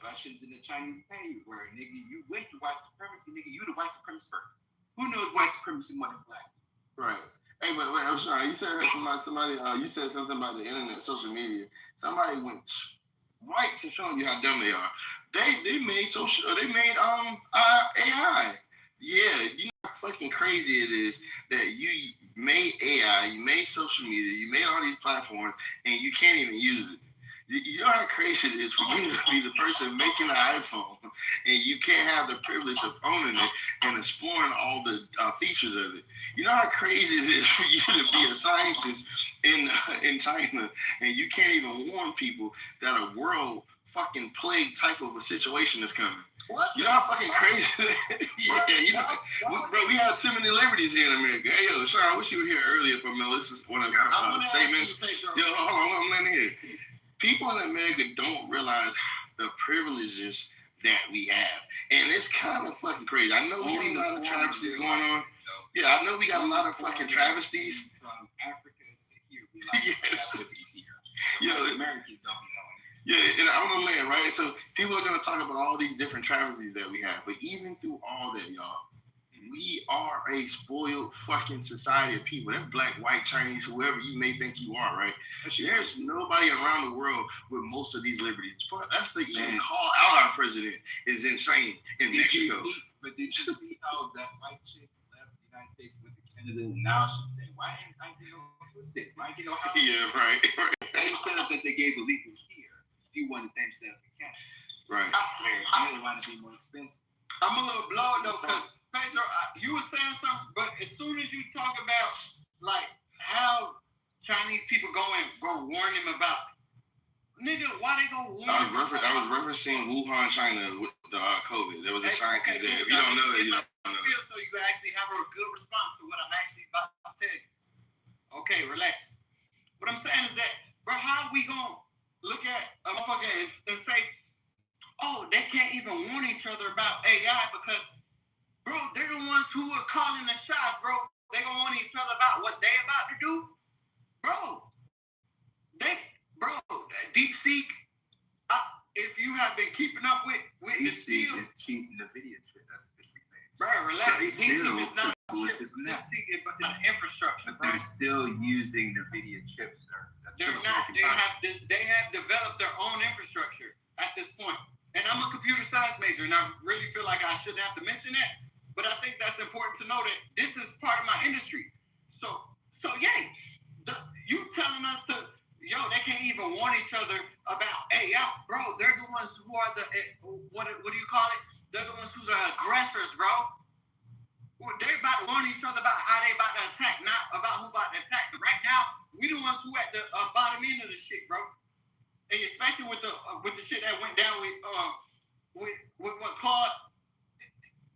Russians and the Chinese pay you? Where nigga, you went to white supremacy, nigga, you the white supremacist first. Who knows white supremacy more than black? Right. Hey, but wait, I'm sorry. You said somebody. You said something about the internet, social media. Somebody went right to showing you how dumb they are. They made AI. Yeah, you know how fucking crazy it is that you made AI, you made social media, you made all these platforms, and you can't even use it. You know how crazy it is for you to be the person making an iPhone, and you can't have the privilege of owning it and exploring all the features of it. You know how crazy it is for you to be a scientist in China, and you can't even warn people that a world fucking plague type of a situation is coming. What? You know how fucking crazy it is? Yeah, you know, bro, we have too many liberties here in America. Hey, yo, Sean, I wish you were here earlier for Melissa's one of her statements. Yo, hold on, I'm letting here. People in America don't realize the privileges that we have. And it's kind of fucking crazy. I know we got a lot of travesties going on. Yeah, I know we got a lot of fucking travesties. From Africa to here, we like travesties here. Yeah, Americans don't know. Yeah, and I'm on the land, right? So people are going to talk about all these different travesties that we have. But even through all that, y'all, we are a spoiled fucking society of people. That's black, white, Chinese, whoever you may think you are, right? There's nobody around the world with most of these liberties. That's to even call out our president is insane in Mexico. But did you see how that white chick left the United States with Canada? Now she's saying, why ain't I know Why ain't you know how? Yeah, right. Same setup that they gave illegals here. You want the same setup in Canada. Right. You want to be more expensive. I'm a little blown though, because Pedro, you were saying something, but as soon as you talk about like how Chinese people go warn them about, nigga, why they go warn? I was referencing Wuhan, China with the COVID. There was a scientist there. If you don't know that, you don't know. So you actually have a good response to what I'm actually about to tell you. Okay, relax. What I'm saying is that, bro, how we gonna look at a motherfucker and say, oh, they can't even warn each other about AI because, bro, they're the ones who are calling the shots, bro. They gonna warn each other about what they about to do, bro. DeepSeek. If you have been keeping up with DeepSeek is cheating the video chip. That's what they say. Bro, relax. DeepSeek is not DeepSeek is but the infrastructure. But they're still using the video chips, sir. They're not. They have developed their own infrastructure at this point. And I'm a computer science major, and I really feel like I shouldn't have to mention that. But I think that's important to know that this is part of my industry. So yeah, you telling us they can't even warn each other about AI, bro. They're the ones who are what do you call it? They're the ones who are aggressors, bro. They're about to warn each other about how they about to attack, not about who about to attack. Right now, we the ones who at the bottom end of the shit, bro. And especially with the shit that went down with what Claude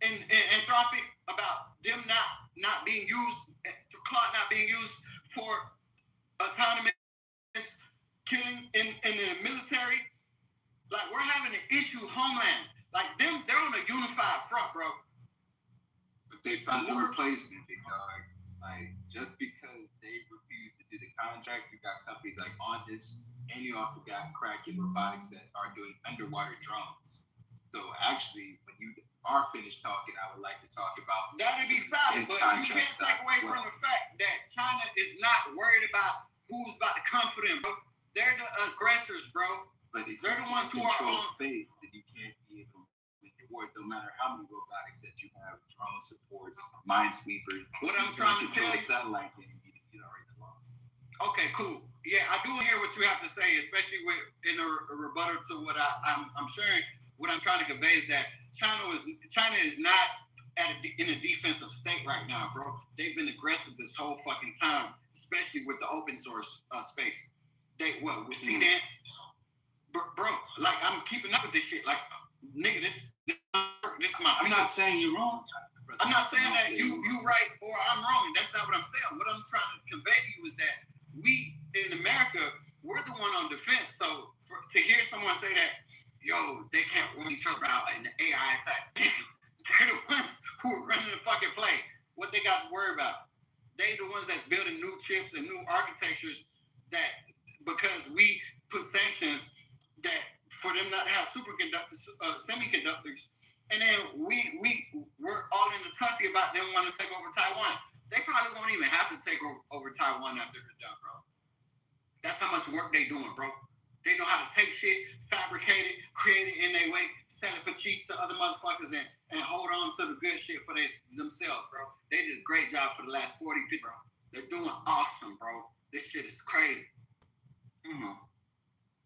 and Anthropic about them not being used, Claude not being used for autonomous killing in the military. Like, we're having an issue homeland. Like, they're on a unified front, bro. But they found a replacement, big dog. Like, just because they refuse to do the contract, you got companies like Ondas, and you also got Kraken Robotics that are doing underwater drones. So actually, when you are finished talking, I would like to talk about that'd be solid, but you can't take away from the fact that China is not worried about who's about to come for them, bro. They're the aggressors, bro. But if they're the ones who are on space, then you can't be able to win your war. No matter how many robotics that you have, drone supports, minesweepers. What I'm trying to tell you, satellite, then you already lost. Okay, cool. Yeah, I do hear what you have to say, especially in a rebuttal to what I'm sharing. What I'm trying to convey is that China is not in a defensive state right now, bro. They've been aggressive this whole fucking time, especially with the open source space. They with C-Dance, bro. Like I'm keeping up with this shit. Like nigga, this my. I'm not saying you're wrong. I'm not saying that you right or I'm wrong. That's not what I'm saying. What I'm trying to convey to you is that we in America, we're the one on defense. So to hear someone say that, yo, they can't run each other out in the AI attack. They're the ones who are running the fucking play. What they got to worry about? They the ones that's building new chips and new architectures that because we put sanctions that for them not to have superconductors, semiconductors. And then we're all in discussion about them wanting to take over Taiwan. They probably won't even have to take over Taiwan after they're done, bro. That's how much work they doing, bro. They know how to take shit, fabricate it, create it in their way, sell it for cheap to other motherfuckers, and hold on to the good shit for themselves, bro. They did a great job for the last 40, 50, bro. They're doing awesome, bro. This shit is crazy. Mm-hmm.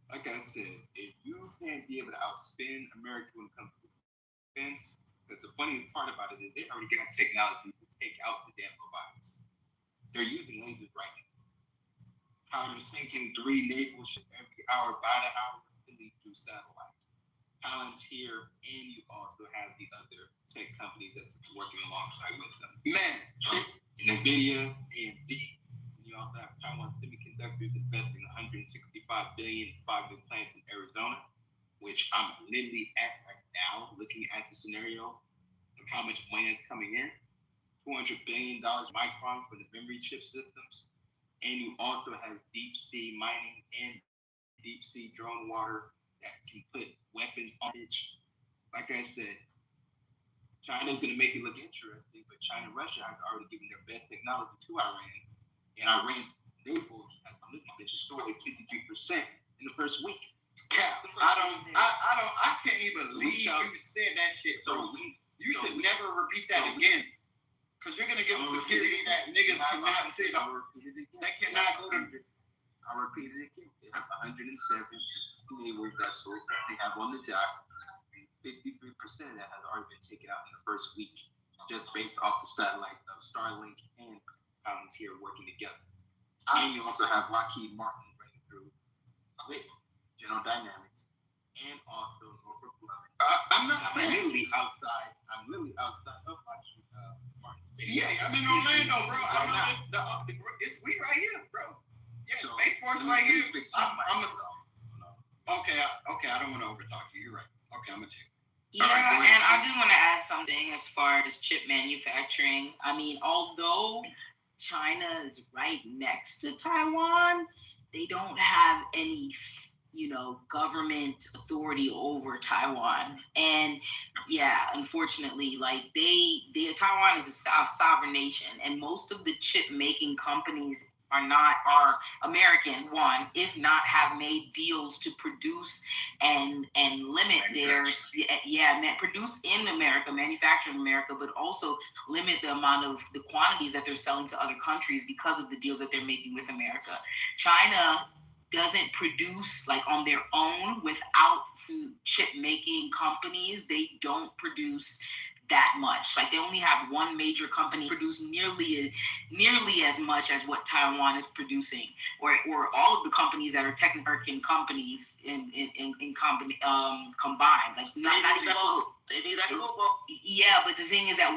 Like I said, if you can't be able to outspend America when it comes to defense, because the funny part about it is they already got technology to take out the damn robotics. They're using lasers right now. How they're sinking 3 naval ships every hour by the hour through satellite. Palantir, and you also have the other tech companies that's working alongside with them. Man, NVIDIA, AMD, and you also have Taiwan Semiconductors investing $165 billion in 5 new plants in Arizona, which I'm literally at right now, looking at the scenario of how much money is coming in. $400 billion Micron for the memory chip systems. And you also have deep sea mining and deep sea drone water that can put weapons on it. Like I said, China's going to make it look interesting, but China and Russia have already given their best technology to Iran. And Iran's naval has been destroyed 53% in the first week. Cap, I can't even believe you said that shit, bro. You should never repeat that again. Because you're going to give us security that niggas cannot sit on. They cannot go to. I'll repeat it again. They have 107 naval vessels that they have on the dock. 53% of that has already been taken out in the first week, just based off the satellite of Starlink and Palantir working together. And you also have Lockheed Martin running through with General Dynamics and also Northrop Grumman. I'm literally outside of Lockheed Martin. Yeah, I'm in Orlando, bro. I know it's we right here, bro. Yeah, so, Space Force right here. Okay, I don't want to overtalk you. You're right. Okay, I'm gonna take it. Yeah, and I did want to add something as far as chip manufacturing. I mean, although China is right next to Taiwan, they don't have any, government authority over Taiwan. And yeah, unfortunately, like Taiwan is a sovereign nation, and most of the chip making companies are American, one, if not have made deals to produce and limit produce in America, manufacture in America, but also limit the amount of the quantities that they're selling to other countries because of the deals that they're making with America. China doesn't produce like on their own without chip making companies. They don't produce that much. Like they only have one major company produce nearly as much as what Taiwan is producing, or all of the companies that are American companies combined. Like not even close. They need that cobalt. Yeah, but the thing is that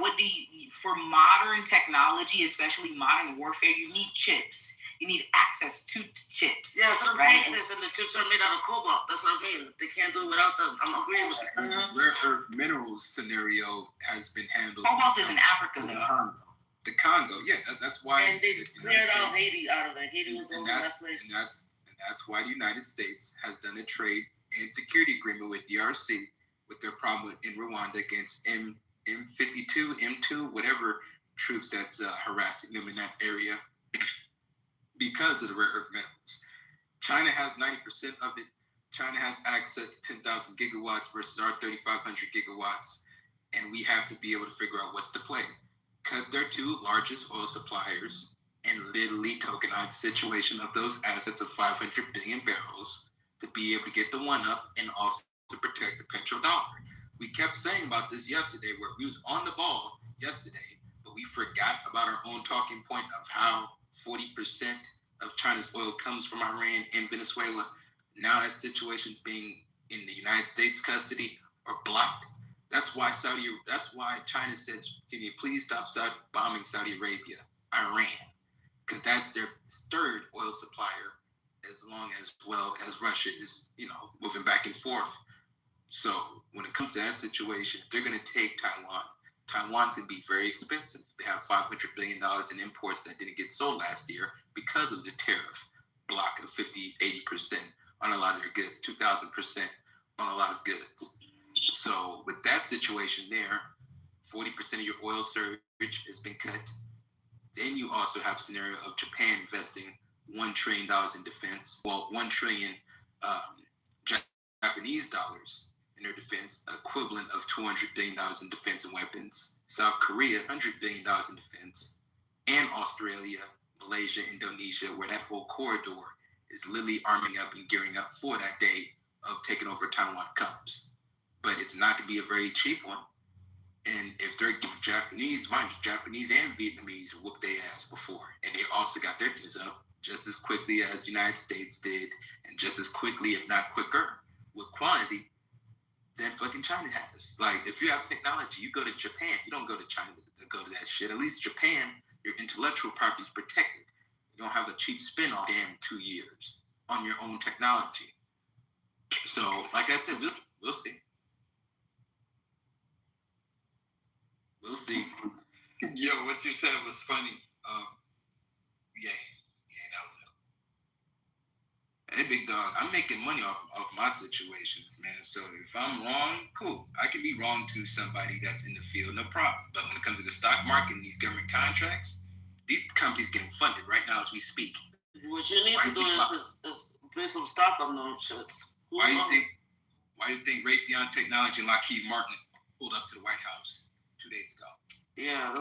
for modern technology, especially modern warfare, you need chips. You need access to chips. Yeah, so I'm saying, and the chips are made out of cobalt. That's what I'm saying. They can't do it without them. I'm agreeing with you. The rare earth minerals scenario has been handled. Cobalt is in Africa, though. The Congo, yeah, that's why. And they cleared out Haiti out of that. Haiti was the last place. And that's why the United States has done a trade and security agreement with DRC with their problem in Rwanda against M52, M2, whatever troops that's harassing them in that area. Because of the rare earth minerals. China has 90% of it. China has access to 10,000 gigawatts versus our 3,500 gigawatts. And we have to be able to figure out what's the play. Cut their 2 largest oil suppliers and literally tokenize the situation of those assets of 500 billion barrels to be able to get the one up and also to protect the petrodollar. We kept saying about this yesterday where we was on the ball yesterday, but we forgot about our own talking point of how 40% of China's oil comes from Iran and Venezuela. Now that situation's being in the United States custody or blocked. That's why China said, can you please stop bombing Saudi Arabia, Iran? Because that's their third oil supplier, as well as Russia is, moving back and forth. So when it comes to that situation, they're going to take Taiwan. Taiwan's going to be very expensive. They have $500 billion in imports that didn't get sold last year because of the tariff block of 50-80% on a lot of their goods, 2,000% on a lot of goods. So with that situation there, 40% of your oil surge has been cut. Then you also have a scenario of Japan investing $1 trillion in defense. Well, 1 trillion Japanese dollars in their defense, equivalent of $200 billion in defense and weapons. South Korea, $100 billion in defense. And Australia, Malaysia, Indonesia, where that whole corridor is literally arming up and gearing up for that day of taking over Taiwan comes. But it's not going to be a very cheap one. And if they're Japanese, mind you, Japanese and Vietnamese whooped their ass before. And they also got their tits up just as quickly as the United States did, and just as quickly, if not quicker, with quality than fucking China has. Like, if you have technology, you go to Japan. You don't go to China to go to that shit. At least Japan, your intellectual property is protected. You don't have a cheap spin on damn 2 years on your own technology. So, like I said, we'll see. We'll see. Yo, what you said was funny. Yeah, that was it. Hey, big dog, I'm making money off my situations, man. So if I'm wrong, cool. I can be wrong to somebody that's in the field, no problem. But when it comes to the stock market and these government contracts, these companies getting funded right now as we speak. What you need to do is put some stock on those shits. Why do you think Raytheon Technology and Lockheed Martin pulled up to the White House 2 days ago? Yeah,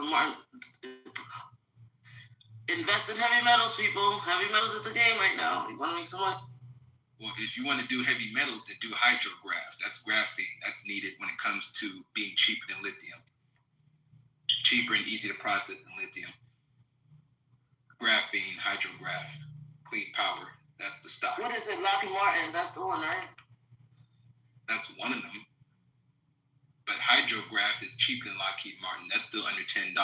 invest in heavy metals, people. Heavy metals is the game right now. You want to make some money? Well, if you want to do heavy metals, then do hydrograph. That's graphene. That's needed when it comes to being cheaper than lithium. Cheaper and easy to process than lithium. Graphene, hydrograph, clean power. That's the stock. What is it? Lockheed Martin. That's the one, right? That's one of them. But hydrograph is cheaper than Lockheed Martin. That's still under $10.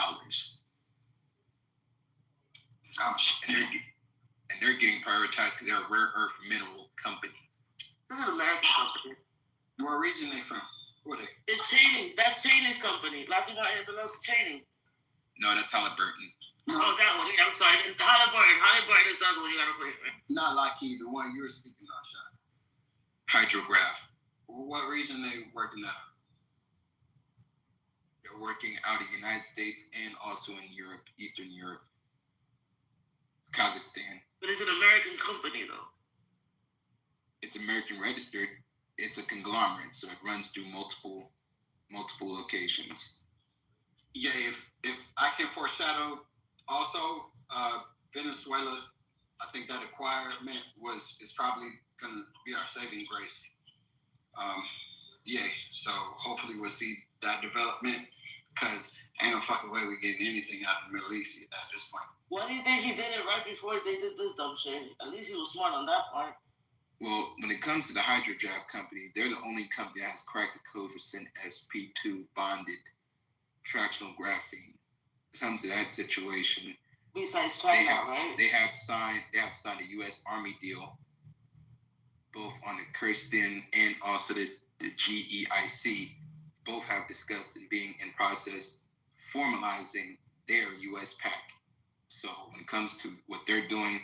And they're getting prioritized because they're a rare earth mineral company. This is an American company. Where region they from? Who are they? It's Cheney. That's Cheney's company. Lockheed Martin belongs to Cheney. No, that's Halliburton. Oh, that one. Yeah, I'm sorry. Halliburton is the other one you gotta put it. Not Lockheed, the one you were speaking of, Sean. Hydrograph. Well, what region they working out? They're working out of the United States and also in Europe, Eastern Europe, Kazakhstan. But it's an American company, though. It's American registered. It's a conglomerate, so it runs through multiple locations. Yeah, if I can foreshadow, also Venezuela, I think that acquirement is probably going to be our saving grace. Yeah, so hopefully we'll see that development, because ain't no fucking way we're getting anything out of the Middle East at this point. Why do you think he did it right before they did this dumb shit? At least he was smart on that part. Well, when it comes to the hydrograph company, they're the only company that has cracked the code for sending SP2 bonded fractional graphene. When it comes to that situation, besides China, right? They have signed a U.S. Army deal, both on the Kirsten and also the GEIC. Both have discussed and being in process formalizing their U.S. PAC. So when it comes to what they're doing,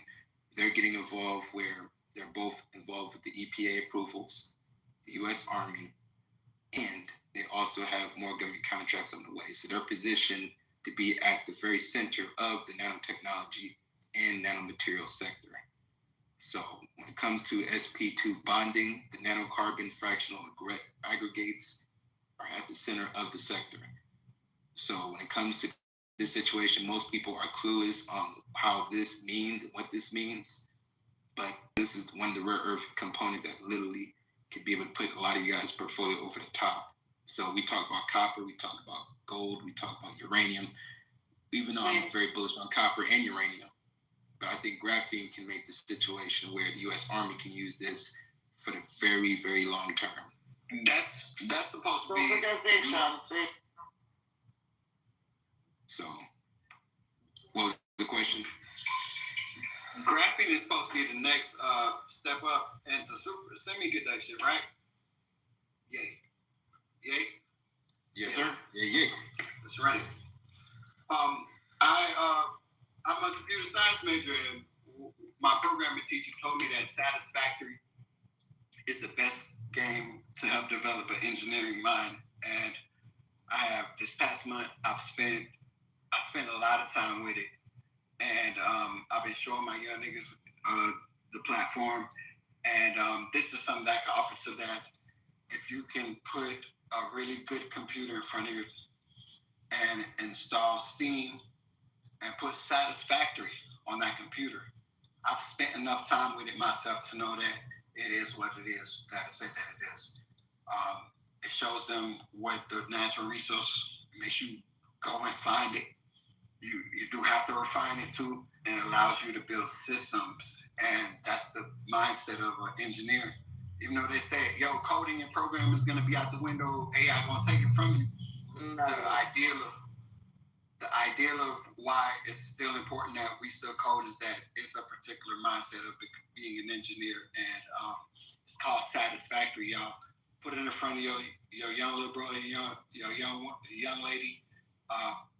they're getting involved where they're both involved with the EPA approvals, the U.S. Army, and they also have more government contracts on the way. So they're positioned to be at the very center of the nanotechnology and nanomaterial sector. So when it comes to SP2 bonding, the nanocarbon fractional aggregates are at the center of the sector. So when it comes to this situation, most people are clueless on how this means and what this means. But this is one of the rare earth components that literally can be able to put a lot of you guys' portfolio over the top. So we talk about copper, we talk about gold, we talk about uranium, even though I'm very bullish on copper and uranium. But I think graphene can make the situation where the U.S. Army can use this for the very, very long term. That's supposed to be. Don't forget zinc, Sean. Zinc. So, what was the question? Graphene is supposed to be the next step up, and the semiconductor, right? Yay. Yes, sir. Yeah. That's right. I'm a computer science major, and my programming teacher told me that Satisfactory is the best game to help develop an engineering mind. And I have this past month, I spent a lot of time with it, and I've been showing my young niggas the platform. And this is something that I can offer to that. If you can put a really good computer in front of you and install Steam and put Satisfactory on that computer, I've spent enough time with it myself to know that it is what it is. That is it. It shows them what the natural resource makes you go and find it. You do have to refine it too, and it allows you to build systems. And that's the mindset of engineering. Even though they say, yo, coding and programming is going to be out the window, AI going to take it from you. The ideal of why it's still important that we still code is that it's a particular mindset of being an engineer, and it's called Satisfactory, y'all. Put it in front of your young little brother, your young lady.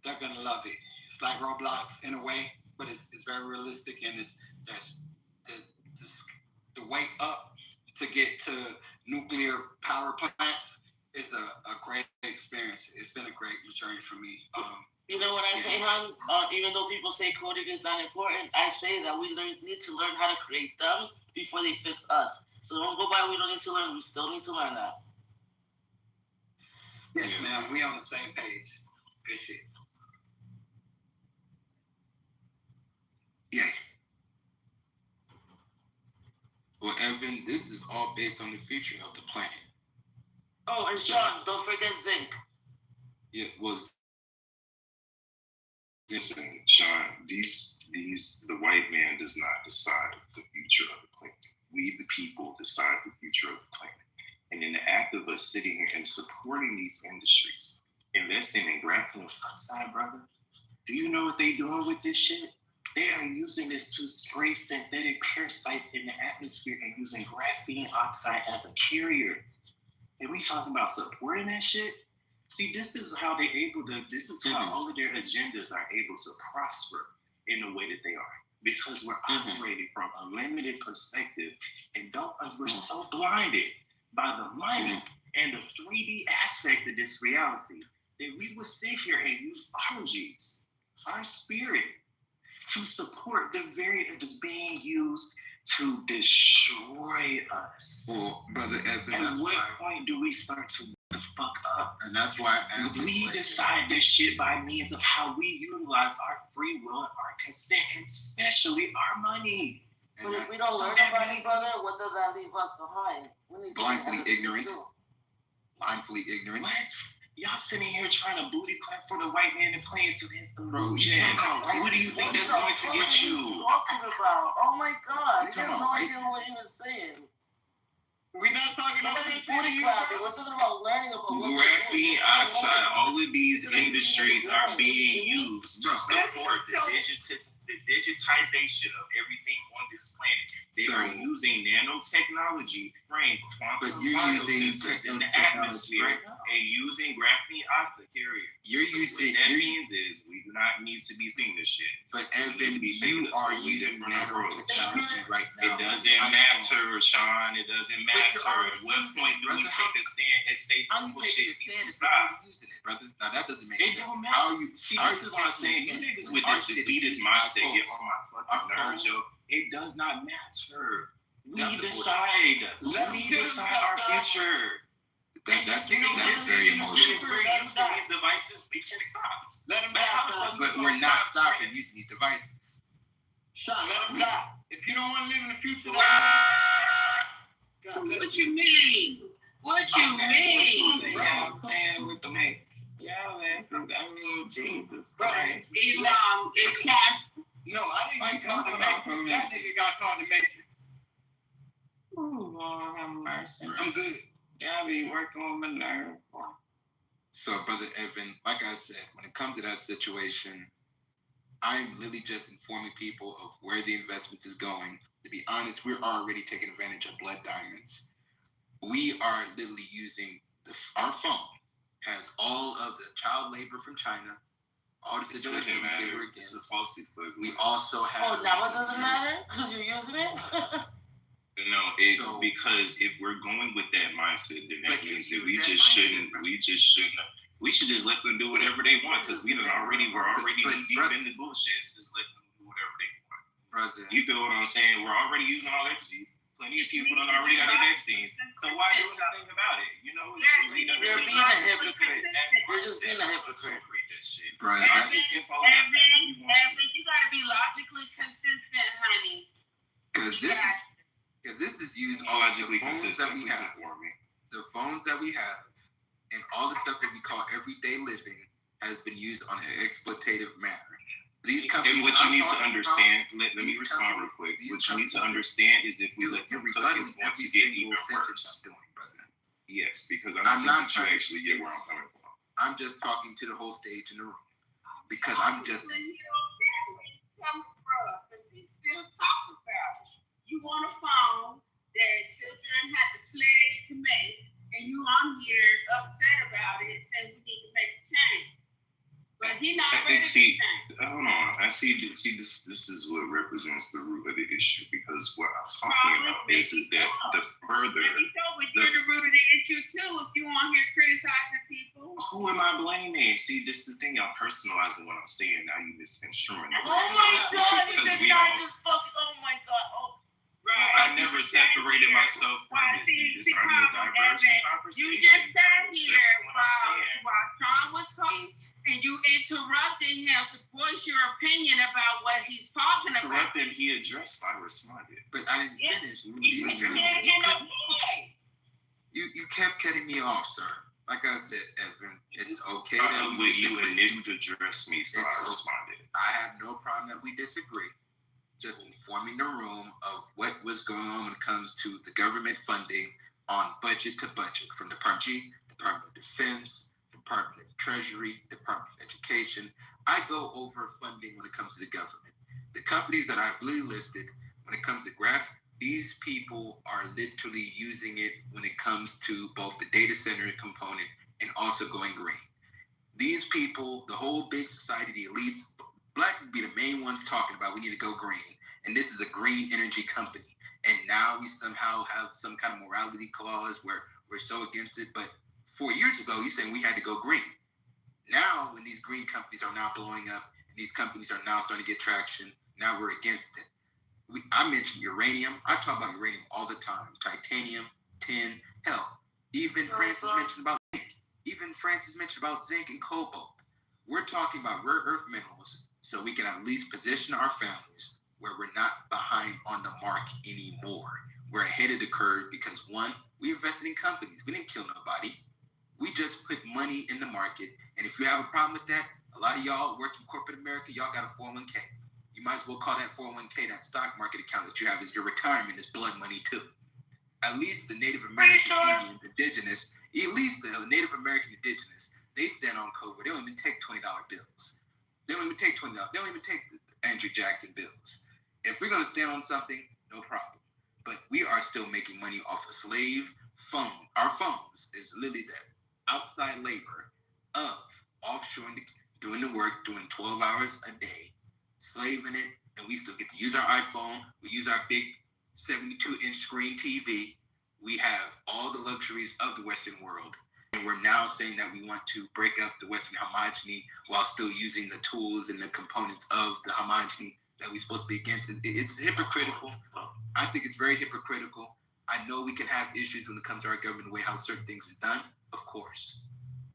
They're gonna love it. It's like Roblox in a way, but it's very realistic, and there's the way up to get to nuclear power plants is a great experience. It's been a great journey for me. You know what I say, hon? Even though people say coding is not important, I say that we need to learn how to create them before they fix us. So don't go by we don't need to learn. We still need to learn that. Yes, ma'am. We on the same page. Good shit. Yeah. Well, Evan, this is all based on the future of the planet. Oh, and Sean, don't forget zinc. Yeah, was. Listen, Sean, the white man does not decide the future of the planet. We, the people, decide the future of the planet. And in the act of us sitting here and supporting these industries, investing in graphene oxide, brother, do you know what they're doing with this shit? They are using this to spray synthetic parasites in the atmosphere and using graphene oxide as a carrier. And we talking about supporting that shit? See, this is how all of their agendas are able to prosper in the way that they are. Because we're operating from a limited perspective and we're so blinded by the money and the 3D aspect of this reality that we would sit here and use energies, our spirit, to support the very that is being used to destroy us. Well, Brother Evan, at what point do we start to the fuck up? And that's why I asked we decide this shit by means of how we utilize our free will and our consent, and especially our money. But if we don't learn about it, brother, what does that leave us behind? Blindly ignorant. Blindly ignorant. What? Y'all sitting here trying to booty clap for the white man and playing to his illusion. What do you think that's going to get you? Talking about? Oh my God! You have no idea what he was saying. We're not talking about this booty clapping. We're talking about learning about what graphene oxide. All of these industries are being used to support the digitization of everything on this planet. They are using nanotechnology, quantum biosystems in the atmosphere, and using graphene oxide carrier. What that means is we do not need to be seeing this shit. But Evan, you are using nanotechnology right now. It doesn't matter, Sean. It doesn't matter. At what point do we take a stand and say bullshit needs to stop? Brother, now that doesn't make sense. It don't matter. See, this is what I'm saying. You niggas with this defeatist mindset get on my fucking nerves, yo. It does not matter. We decide. We decide our future. That's very emotional. We're using these devices. We can stop. Let them die. But we're not stopping using these devices. Sean, let them die. If you don't want to live in the future, what you mean? What you mean? With the man. Yeah, man. I mean, Jesus Christ. It's cash. No, I didn't get caught in the Matrix. That nigga got caught in the Matrix. Oh, Lord have mercy. I'm good. Yeah, I be working on my nerve. So, Brother Evan, like I said, when it comes to that situation, I'm literally just informing people of where the investments is going. To be honest, we're already taking advantage of blood diamonds. We are literally using our phone has all of the child labor from China, all the situations we say we're against. We also have. Oh, now what doesn't matter? Because you're using it? No, because if we're going with that mindset, then that means that we shouldn't. We should just let them do whatever they want because we're already deep in the bullshit. So just let them do whatever they want. Brother, you feel what I'm saying? We're already using all that disease. Plenty of people don't already got their vaccines. So why do anything about it? You know, we're being a hypocrite. We're just being a hypocrite. Right. You gotta be logically consistent, honey. Because this is used all logically consistent. The phones that we have, and all the stuff that we call everyday living, has been used on an exploitative manner. These companies. And what you need to understand, let me respond real quick. What you need to understand is if we let them cook, it's going to get even worse. Yes, because I'm not trying to actually get where I'm coming from. I'm just talking to the whole stage in the room. Because I'm just. Because he's still talking about it. You want a phone that children had to slave to make, and you on here upset about it, saying we need to make a change. But he not ready to change. Hold on. I see. This is what represents the root of the issue because what I'm talking about is that the further. You're the root of the issue too. If you on here criticizing people, who am I blaming? See, this is the thing. Y'all personalizing what I'm saying. Now you misconstruing it. Oh my God! You did not just fuck. Oh my God! Oh. Right. I never separated myself from it. See, this is a diverse conversation. You just sat here while Sean was talking. And you interrupted him to voice your opinion about what he's talking about. Interrupted, he addressed, I responded. But I didn't finish. You kept cutting me off, sir. Like I said, Evan, it's okay that we disagree. You didn't address me, so I responded. I have no problem that we disagree. Just informing the room of what was going on when it comes to the government funding on budget to budget, from Department of Defense, Department of Treasury, Department of Education. I go over funding when it comes to the government. The companies that I've listed, when it comes to these people are literally using it when it comes to both the data center component and also going green. These people, the whole big society, the elites, Black would be the main ones talking about we need to go green. And this is a green energy company. And now we somehow have some kind of morality clause where we're so against it. But 4 years ago, you saying we had to go green. Now, when these green companies are now blowing up, and these companies are now starting to get traction, now we're against it. I mentioned uranium. I talk about uranium all the time. Titanium, tin, hell. Even Francis mentioned about zinc. Even Francis mentioned about zinc and cobalt. We're talking about rare earth minerals so we can at least position our families where we're not behind on the mark anymore. We're ahead of the curve because, one, we invested in companies. We didn't kill nobody. We just put money in the market. And if you have a problem with that, a lot of y'all work in corporate America, y'all got a 401k. You might as well call that 401k, that stock market account that you have as your retirement, is blood money too. At least the Native American, Indian, Indigenous, at least the Native American Indigenous, they stand on COVID. They don't even take $20 bills. They don't even take $20. They don't even take Andrew Jackson bills. If we're going to stand on something, no problem. But we are still making money off a slave phone. Our phones is literally that outside labor of offshoring, doing the work, doing 12 hours a day, slaving it, and we still get to use our iPhone. We use our big 72-inch screen TV. We have all the luxuries of the Western world. And we're now saying that we want to break up the Western homogeny while still using the tools and the components of the homogeny that we're supposed to be against. It's hypocritical. I think it's very hypocritical. I know we can have issues when it comes to our government, the way how certain things are done, of course.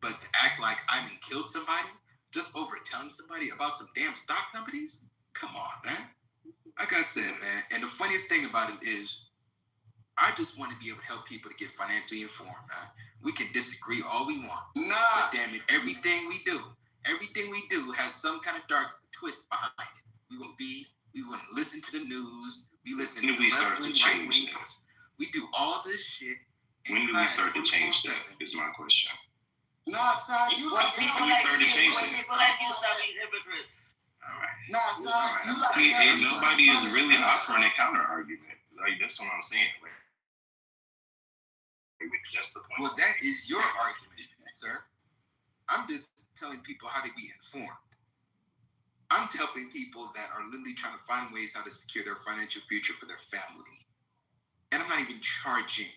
But to act like I even killed somebody just over telling somebody about some damn stock companies? Come on, man. Like I said, man, and the funniest thing about it is I just want to be able to help people to get financially informed, man. We can disagree all we want. But damn it, everything we do has some kind of dark twist behind it. We wouldn't listen to the news. We listen When to do we start to change that? We do all this shit. When do we start to change that? Is my question. No, you like people like start to change that. People like you stop being hypocrites. All right. No, you like And nobody is really offering a counter argument. Like that's what I'm saying. That's the point. Well, that is your argument, sir. I'm just telling people how to be informed. I'm helping people that are literally trying to find ways how to secure their financial future for their family. And I'm not even charging.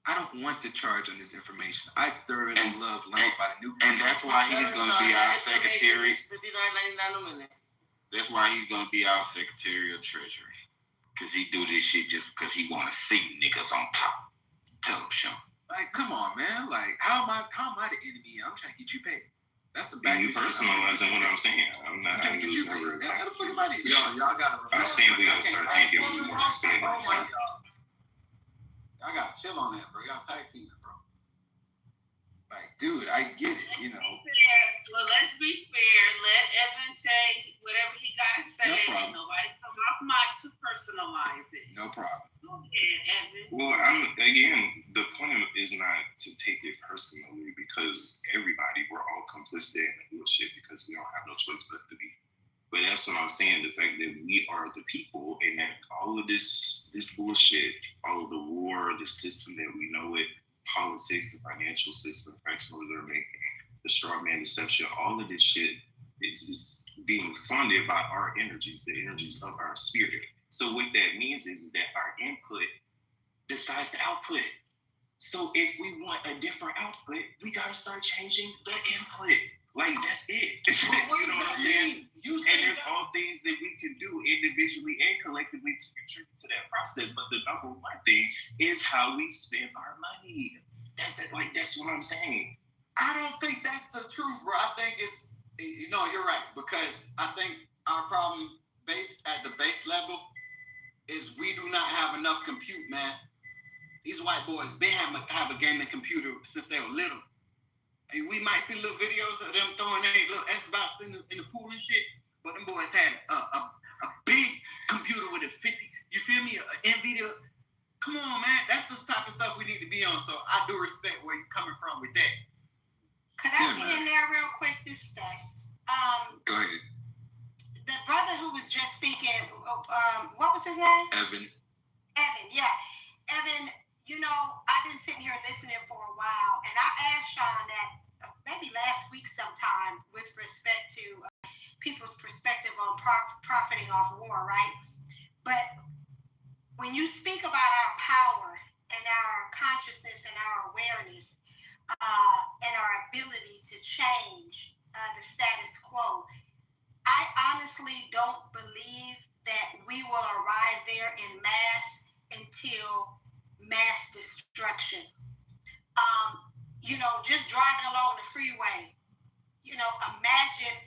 I don't want to charge on this information. I thoroughly love learning about a new. And that's why he's going to be our secretary. That's why he's going to be our secretary of treasury. Because he do this shit just because he want to see niggas on top. Tell him, Sean. Like, come on, man. Like, how am I the enemy? I'm trying to get you paid. That's the back. You personalizing what I'm saying. I'm not going to use number of time. Y'all got to. I'm saying we got to start thinking more spending time. I got to chill on that, bro. Y'all tag team it, bro. Like, dude, I get it, you know. Well, let's be fair. Let Evan say whatever he got to say. No problem. Nobody come off mic to personalize it. No problem. Go ahead, Evan. Well, the point is not to take it personally because we're all complicit in the bullshit because we don't have no choice but to be. But that's what I'm saying, the fact that we are the people and that all of this bullshit, all of the war, the system that we know it, politics, the financial system, fractional reserve making, the straw man deception, all of this shit is being funded by our energies, the energies of our spirit. So what that means is that our input decides the output. So if we want a different output, we gotta start changing the input. Like that's it. You know what I'm saying? And there's all things that we can do individually and collectively to contribute to that process. But the number one thing is how we spend our money. That's what I'm saying. I don't think that's the truth, bro. I think you're right, because I think our problem at the base level is we do not have enough compute, man. These white boys have a gaming computer since they were little. And we might see little videos of them throwing their little Xbox in the pool and shit, but them boys had a big computer with a 50. You feel me? An NVIDIA. Come on, man. That's the type of stuff we need to be on. So I do respect where you're coming from with that. Could I get in there real quick this day? Go ahead. The brother who was just speaking, what was his name? Evan, yeah. Evan, I've been sitting here listening for a while, and I asked Sean that maybe last week sometime with respect to people's perspective on profiting off war, right? But when you speak about our power and our consciousness and our awareness and our ability to change the status quo, I honestly don't believe that we will arrive there in mass until mass destruction. Just driving along the freeway, imagine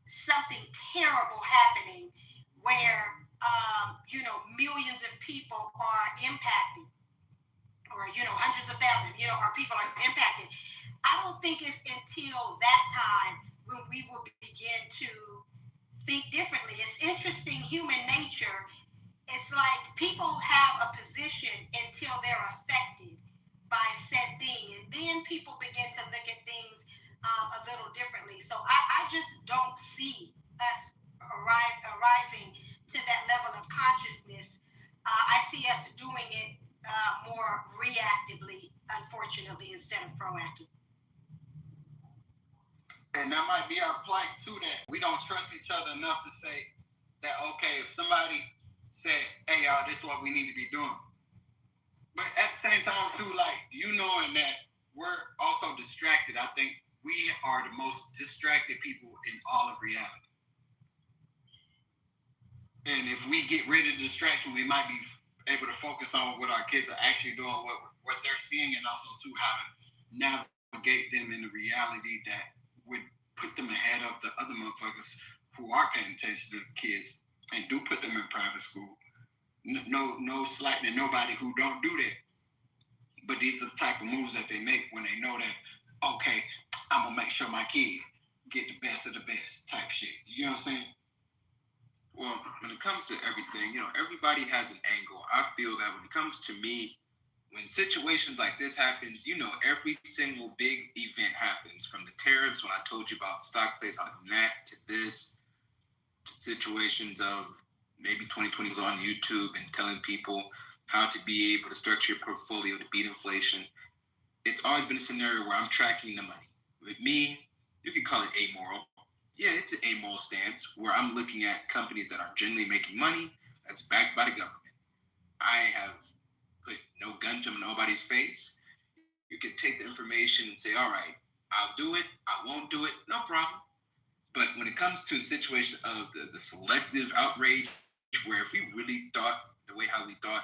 something terrible happening where, millions of people are impacted, or, hundreds of thousands, our people are impacted. I don't think it's until that time when we will begin to think differently. It's interesting, human nature. It's like people have a position until they're affected by said thing, and then people begin to look at things a little differently. So I just don't see us arising to that level of consciousness. I see us doing it more reactively, unfortunately, instead of proactive. And that might be our plight too, that we don't trust each other enough to say that, okay, if somebody said, hey, y'all, this is what we need to be doing. But at the same time, too, knowing that we're also distracted, I think we are the most distracted people in all of reality. And if we get rid of the distraction, we might be able to focus on what our kids are actually doing, what they're seeing, and also, too, how to navigate them in the reality that would put them ahead of the other motherfuckers who are paying attention to the kids and do put them in private school. No slack to nobody who don't do that. But these are the type of moves that they make when they know that, okay, I'm going to make sure my kid get the best of the best type shit. You know what I'm saying? Well, when it comes to everything, everybody has an angle. I feel that when it comes to me, when situations like this happens, every single big event happens, from the tariffs, when I told you about the stock place on that, to this, to situations of maybe 2020 was on YouTube and telling people how to be able to structure your portfolio to beat inflation. It's always been a scenario where I'm tracking the money. With me, you can call it amoral. Yeah, it's an amoral stance where I'm looking at companies that are generally making money that's backed by the government. I have put no gun to nobody's face. You can take the information and say, all right, I'll do it, I won't do it, no problem. But when it comes to the situation of the selective outrage, where if we really thought the way how we thought,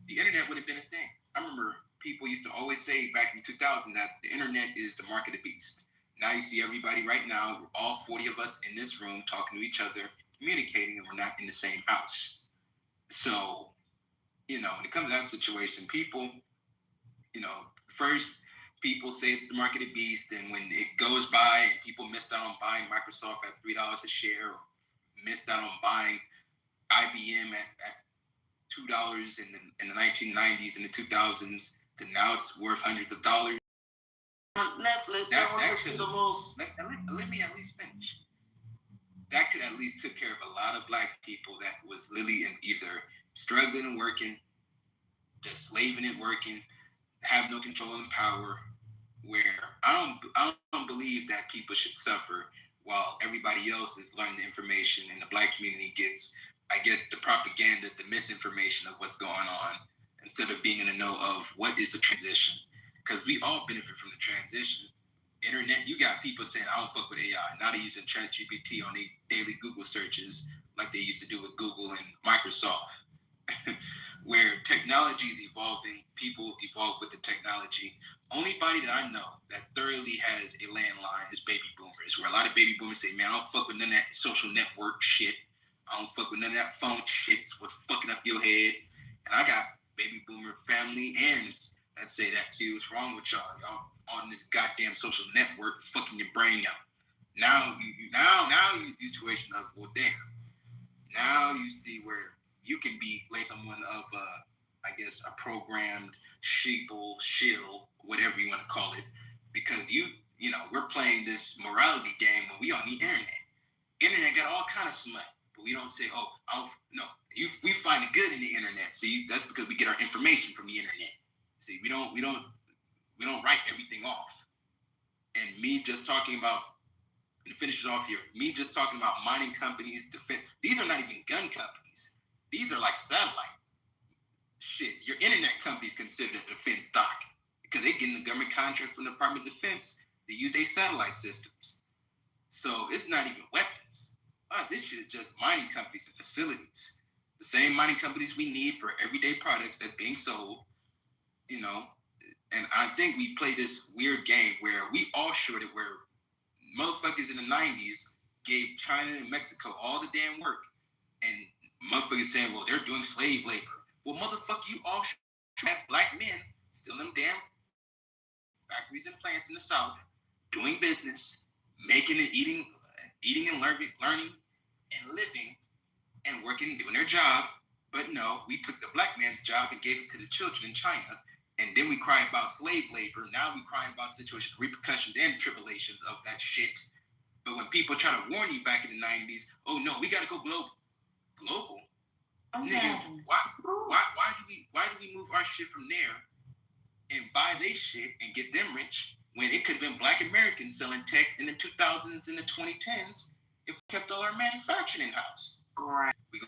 the internet would have been a thing. I remember people used to always say back in 2000 that the internet is the mark of the beast. Now you see everybody right now, we're all 40 of us in this room talking to each other, communicating, and we're not in the same house. So, when it comes to that situation, people, first people say it's the mark of the beast, and when it goes by and people missed out on buying Microsoft at $3 a share, or missed out on buying IBM at $2 in the 1990s and the 2000s, to now it's worth hundreds of dollars. Netflix, let me at least finish. That could at least took care of a lot of black people that was literally either struggling and working, just slaving and working, have no control and power, where I don't believe that people should suffer while everybody else is learning the information and the black community gets, I guess, the propaganda, the misinformation of what's going on, instead of being in the know of what is the transition. Because we all benefit from the transition. Internet, you got people saying, I don't fuck with AI. Now they're using ChatGPT on their daily Google searches like they used to do with Google and Microsoft. Where technology is evolving, people evolve with the technology. Only body that I know that thoroughly has a landline is baby boomers, where a lot of baby boomers say, man, I don't fuck with none of that social network shit. I don't fuck with none of that phone shit. It's what's fucking up your head. And I got baby boomer family and that say that, see what's wrong with y'all. Y'all on this goddamn social network fucking your brain up. Now you situation of, well, damn. Now you see where you can be like someone of I guess a programmed sheeple, shill, whatever you want to call it, because we're playing this morality game when we on the internet. Internet got all kind of smut, but we don't say, we find the good in the internet. See, that's because we get our information from the internet. See, we don't write everything off. And me just talking about, and to finish it off here, me just talking about mining companies, defense. These are not even gun companies. These are like satellite. Shit, your internet companies considered a defense stock because they're getting the government contract from the Department of Defense to use their satellite systems. So it's not even weapons. This shit is just mining companies and facilities. The same mining companies we need for everyday products that's being sold, And I think we play this weird game where we offshored it, where motherfuckers in the 90s gave China and Mexico all the damn work. And motherfuckers saying, well, they're doing slave labor. Well, motherfucker, you offshore black men still in them damn factories and plants in the South, doing business, making and eating and learning and living and working and doing their job. But no, we took the black man's job and gave it to the children in China. And then we cry about slave labor. Now we cry about situations, repercussions, and tribulations of that shit. But when people try to warn you back in the 90s, oh no, we gotta go global. Global? Okay. Nigga, why do we move our shit from there and buy their shit and get them rich when it could have been black Americans selling tech in the 2000s and the 2010s if we kept all our manufacturing in-house? Right. We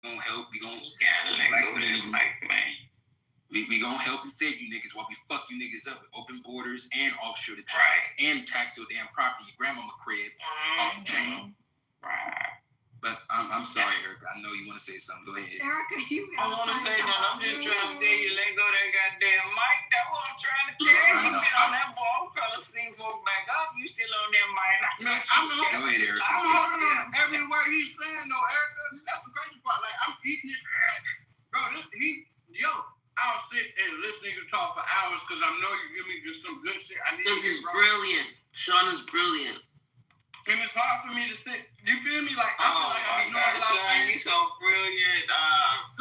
gonna help, we gonna We gonna help and save you niggas while we fuck you niggas up with open borders and offshore the jobs and tax your damn property, your grandmama crib off the chain. Right. But I'm sorry, Erica. I know you want to say something. Go ahead. Erica, I want to say nothing. I'm just trying to tell you, let go that goddamn mic. That's what I'm trying to tell you. You been on that ball, fell asleep, woke back up. You still on that mic. Go ahead, Erica. I'm holding on every word he's saying, though, Erica. That's the crazy part. Like, I'm eating it. Bro, I'll sit and listen to you talk for hours because I know you give me just some good shit. I need to This is brilliant. Sean is brilliant. And it's hard for me to sit. You feel me? Like I feel like I be knowing a lot of things. You're so brilliant.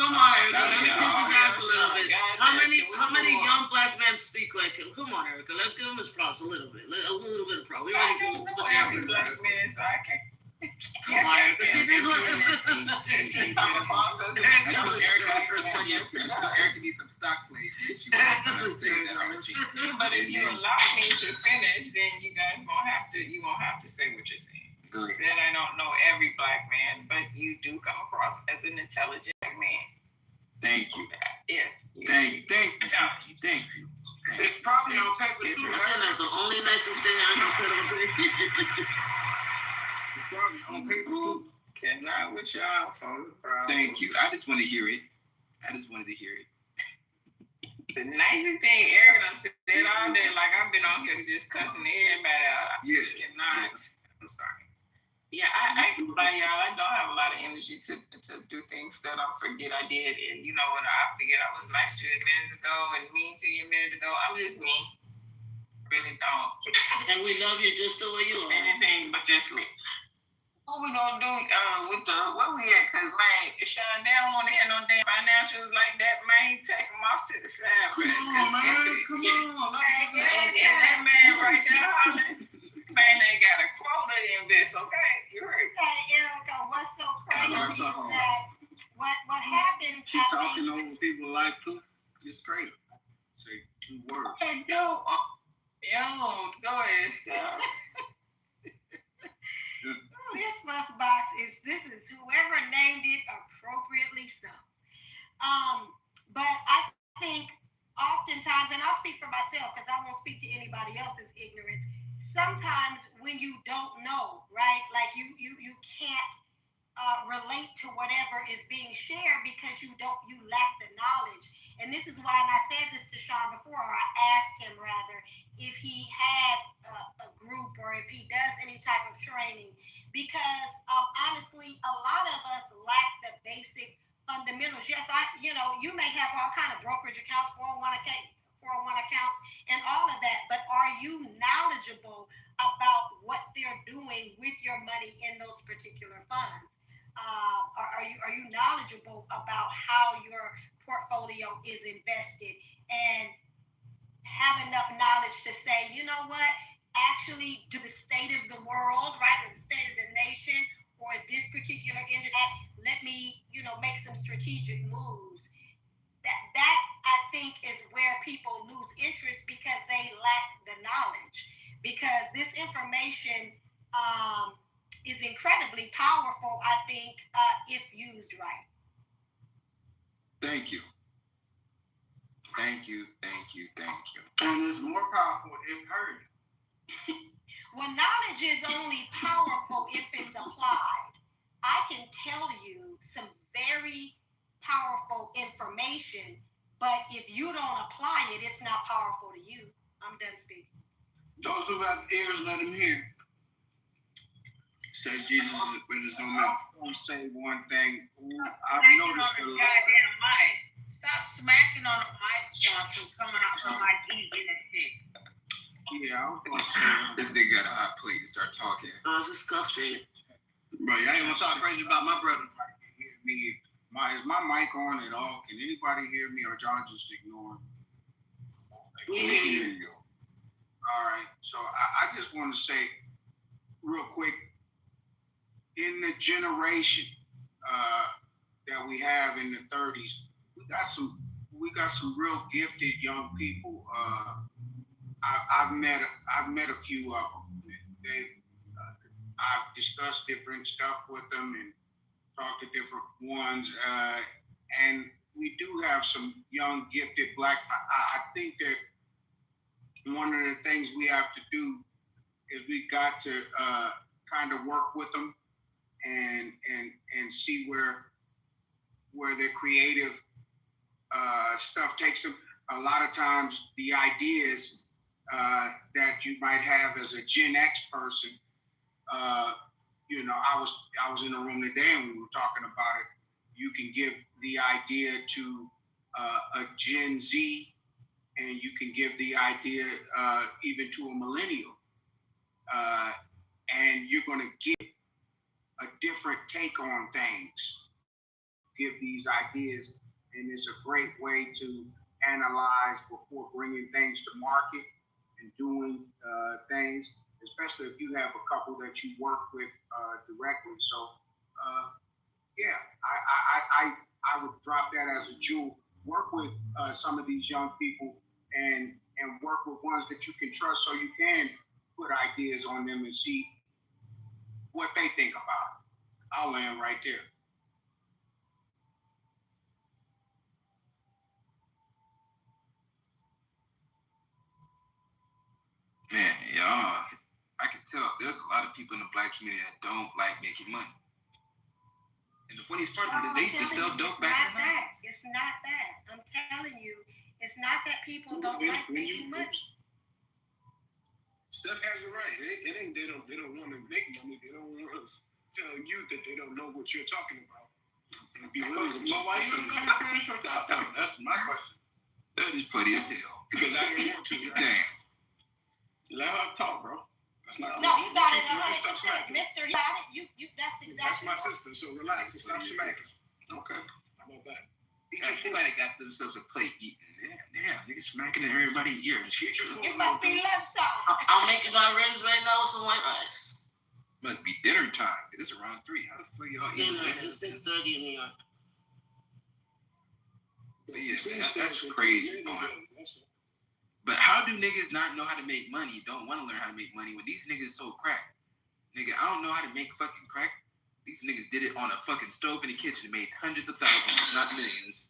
Come on, Erica. Let me kiss his ass a little bit. How many more? young black men speak like him? Come on, Erica. Let's give him his props a little bit. A little bit of props. We already give him every black man, so I can't. Come on, Erica. See, this one. Erica needs some stock plays. She won't say that I'm a genius. But if you allow me to finish, then you guys won't have to say what you're saying. Good. You said I don't know every black man, but you do come across as an intelligent black man. Thank you. Yes. Thank you. It's probably on paper too. That's the only nicest thing I can say on paper. It's probably on paper too. Cannot with y'all, folks, bro. Thank you. I just want to hear it. The nicest thing Eric done said all day, like I've been on here just cussing everybody out. Yeah. I'm sorry. Yeah, I like y'all. I don't have a lot of energy to do things that I forget I did, and when I forget I was nice to you a minute ago and mean to you a minute ago. I'm just me. Really don't. And we love you just the way you are. Anything but just me. What we gonna do with where we at? Cause man, Sean, they don't want to hear no damn financials like that, man. Take them off to the side. Come on, man. Come on. And that man right there hollering. Man, they got a quota to invest, okay? You heard. Hey, Erica, what's so crazy is that what happens, She's talking over people's life too. It's crazy. Say 2 words. Hey, yo, go ahead, Scott. This fuss box this is whoever named it appropriately so. But I think oftentimes, and I'll speak for myself because I won't speak to anybody else's ignorance. Sometimes when you don't know, right? Like you can't relate to whatever is being shared because you lack the knowledge. And this is why, and I said this to Sean before, or I asked him rather, if he had a group or if he does any type of training, because honestly, a lot of us lack the basic fundamentals. Yes, you may have all kind of brokerage accounts, 401 accounts, and all of that, but are you knowledgeable about what they're doing with your money in those particular funds? Are you knowledgeable about how your portfolio is invested and have enough knowledge to say, you know what, actually do the state of the world, right, or the state of the nation, or this particular industry, let me, make some strategic moves. That I think is where people lose interest because they lack the knowledge. Because this information is incredibly powerful, I think, if used right. Thank you. And it's more powerful if heard. Well, knowledge is only powerful if it's applied. I can tell you some very powerful information, but if you don't apply it, it's not powerful to you. I'm done speaking. Those who have ears, let them hear. Say Jesus is with his own mouth. I want to say one thing. I've Smacking noticed on the goddamn mic. Stop smacking on the mic, Johnson, coming out from my eating and shit. Yeah, I was going to say. This nigga got a hot plate and start talking. Oh, it's disgusting. Bro, y'all ain't gonna talk crazy about my brother. Hear me. Is my mic on at all? Can anybody hear me or y'all just ignoring me? We hear you. All right. So I just want to say real quick, in the generation that we have in the 30s, we got some real gifted young people. I've met a few of them. I've discussed different stuff with them and talked to different ones, and we do have some young gifted black. I think that one of the things we have to do is we got to kind of work with them and see where their creative stuff takes them. A lot of times the ideas that you might have as a Gen X person, I was in a room today and we were talking about it. You can give the idea to a Gen Z, and you can give the idea even to a millennial. and you're going to get a different take on things. Give these ideas, and it's a great way to analyze before bringing things to market and doing things, especially if you have a couple that you work with directly. So, yeah, I would drop that as a jewel. Work with some of these young people and work with ones that you can trust, so you can put ideas on them and see what they think about it. I'll land right there. Man, y'all, I can tell there's a lot of people in the black community that don't like making money. And the funniest part of it is they used to sell dope back in the 90s. It's not that. I'm telling you, it's not that people don't like making money. Steph has it right. It ain't they don't want to make money. They don't want to tell you that they don't know what you're talking about. Well, why you finish with that point? That's my question. That is funny as hell. Because I didn't want to. Right? Damn. Let her talk, bro. No, you got it 100%. Mister, you got it. That's exactly. That's my sister, so relax and stop smacking. Okay. How about that? Somebody got themselves a plate eating. Damn, niggas smacking in everybody's ear and shit. It must be lunchtime. I'm making my ribs right now with some white rice. Must be dinner time. It's around 3. How the fuck y'all eating Dinner. dinner? It's 6:30 in New York. But yeah, man, that's crazy. But how do niggas not know how to make money, don't want to learn how to make money when these niggas so crack? Nigga, I don't know how to make fucking crack. These niggas did it on a fucking stove in the kitchen and made hundreds of thousands, not millions.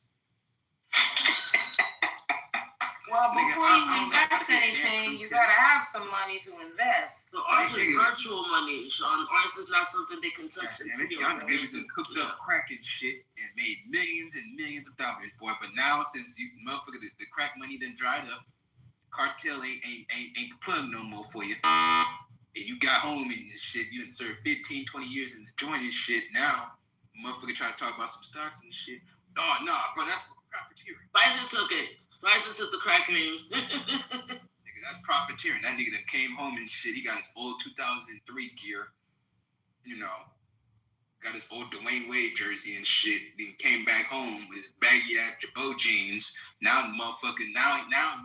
Well, before you invest anything, you gotta have some money to invest. So ours is virtual money, Sean. Ours is not something they can touch. Y'all niggas have cooked up crack and shit and made millions and millions of dollars, boy. But now, since you motherfucker, the crack money done dried up, cartel ain't the plug no more for you. And you got home and this shit, you done served 15, 20 years in the joint and shit. Now, motherfucker trying to talk about some stocks and shit. Oh, nah, bro, that's profiteering. Pfizer took it. Pfizer took the crack name. Nigga, that's profiteering. That nigga that came home and shit, he got his old 2003 gear, you know, got his old Dwayne Wade jersey and shit, then came back home with his baggy ass Jabot jeans. Now the motherfucker, now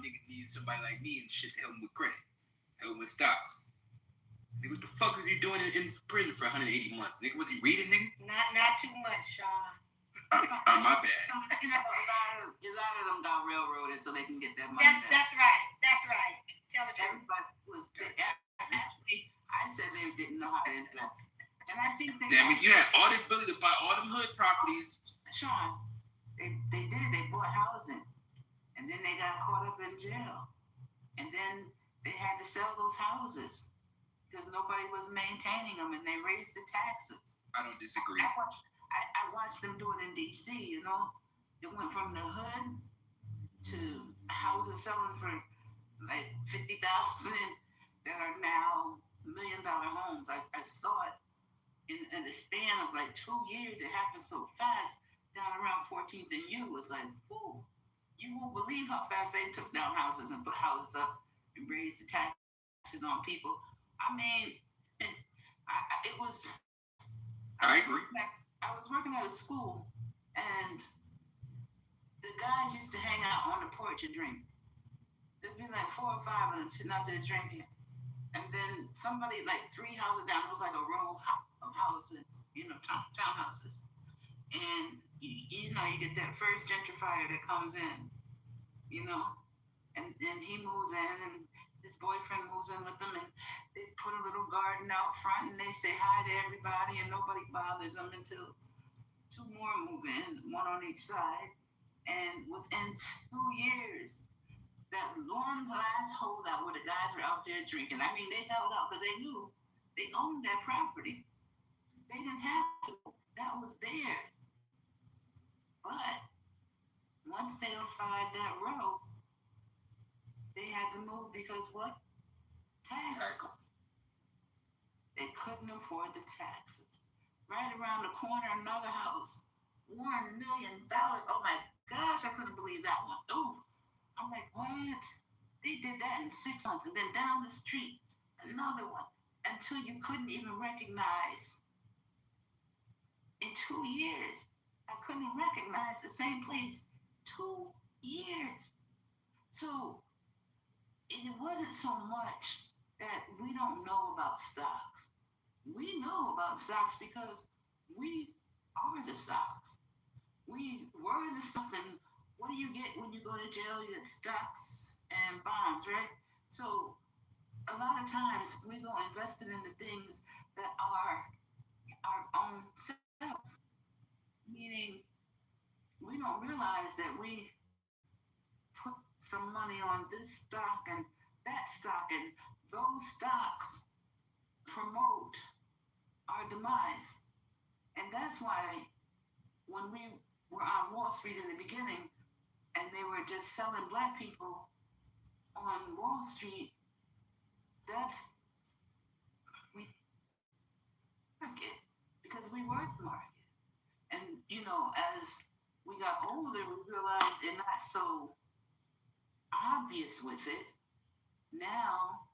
nigga needs somebody like me and shit to help him with credit, help him with stocks. Nigga, what the fuck was he doing in prison for 180 months? Nigga, was he reading, nigga? Not too much, Sean. My bad. You know, a lot of them got railroaded so they can get that money. That's right. Tell the truth. Everybody was actually. I said they didn't know how to invest, and I think they. Damn it! You had all the ability to buy all them hood properties. Sean, they did. They bought housing, and then they got caught up in jail, and then they had to sell those houses because nobody was maintaining them, and they raised the taxes. I don't disagree. I watched them do it in D.C., you know. It went from the hood to houses selling for like $50,000 that are now $1 million homes. I saw it in the span of like 2 years. It happened so fast. Down around 14th and U was like, whoa, you won't believe how fast they took down houses and put houses up and raised the taxes on people. I mean, it was... I agree. I was working at a school, and the guys used to hang out on the porch and drink. There'd be like 4 or 5 of them sitting out there drinking. And then somebody, like 3 houses down, it was like a row of houses, you know, townhouses. And, you know, you get that first gentrifier that comes in, you know, and he moves in, and his boyfriend moves in with them, and they put a little garden out front, and they say hi to everybody, and nobody bothers them until 2 more move in, 1 on each side. And within 2 years, that long last holdout where the guys were out there drinking, I mean, they held out because they knew they owned that property. They didn't have to. That was theirs. But once they acquired that row, they had to move because what? Taxes. They couldn't afford the taxes. Right around the corner, another house. $1 million. Oh my gosh, I couldn't believe that one. Oh, I'm like, what? They did that in 6 months. And then down the street, another one. until you couldn't even recognize. In 2 years, I couldn't recognize the same place. 2 years. So it wasn't so much that we don't know about stocks. We know about stocks because we are the stocks. We were the stocks, and what do you get when you go to jail? You get stocks and bonds, right? So a lot of times we go invested in the things that are our own selves, meaning we don't realize that we put some money on this stock and that stock, and those stocks promote our demise. And that's why when we were on Wall Street in the beginning and they were just selling black people on Wall Street, that's we market, because we were the market. And as we got older, we realized they're not so obvious with it. Now,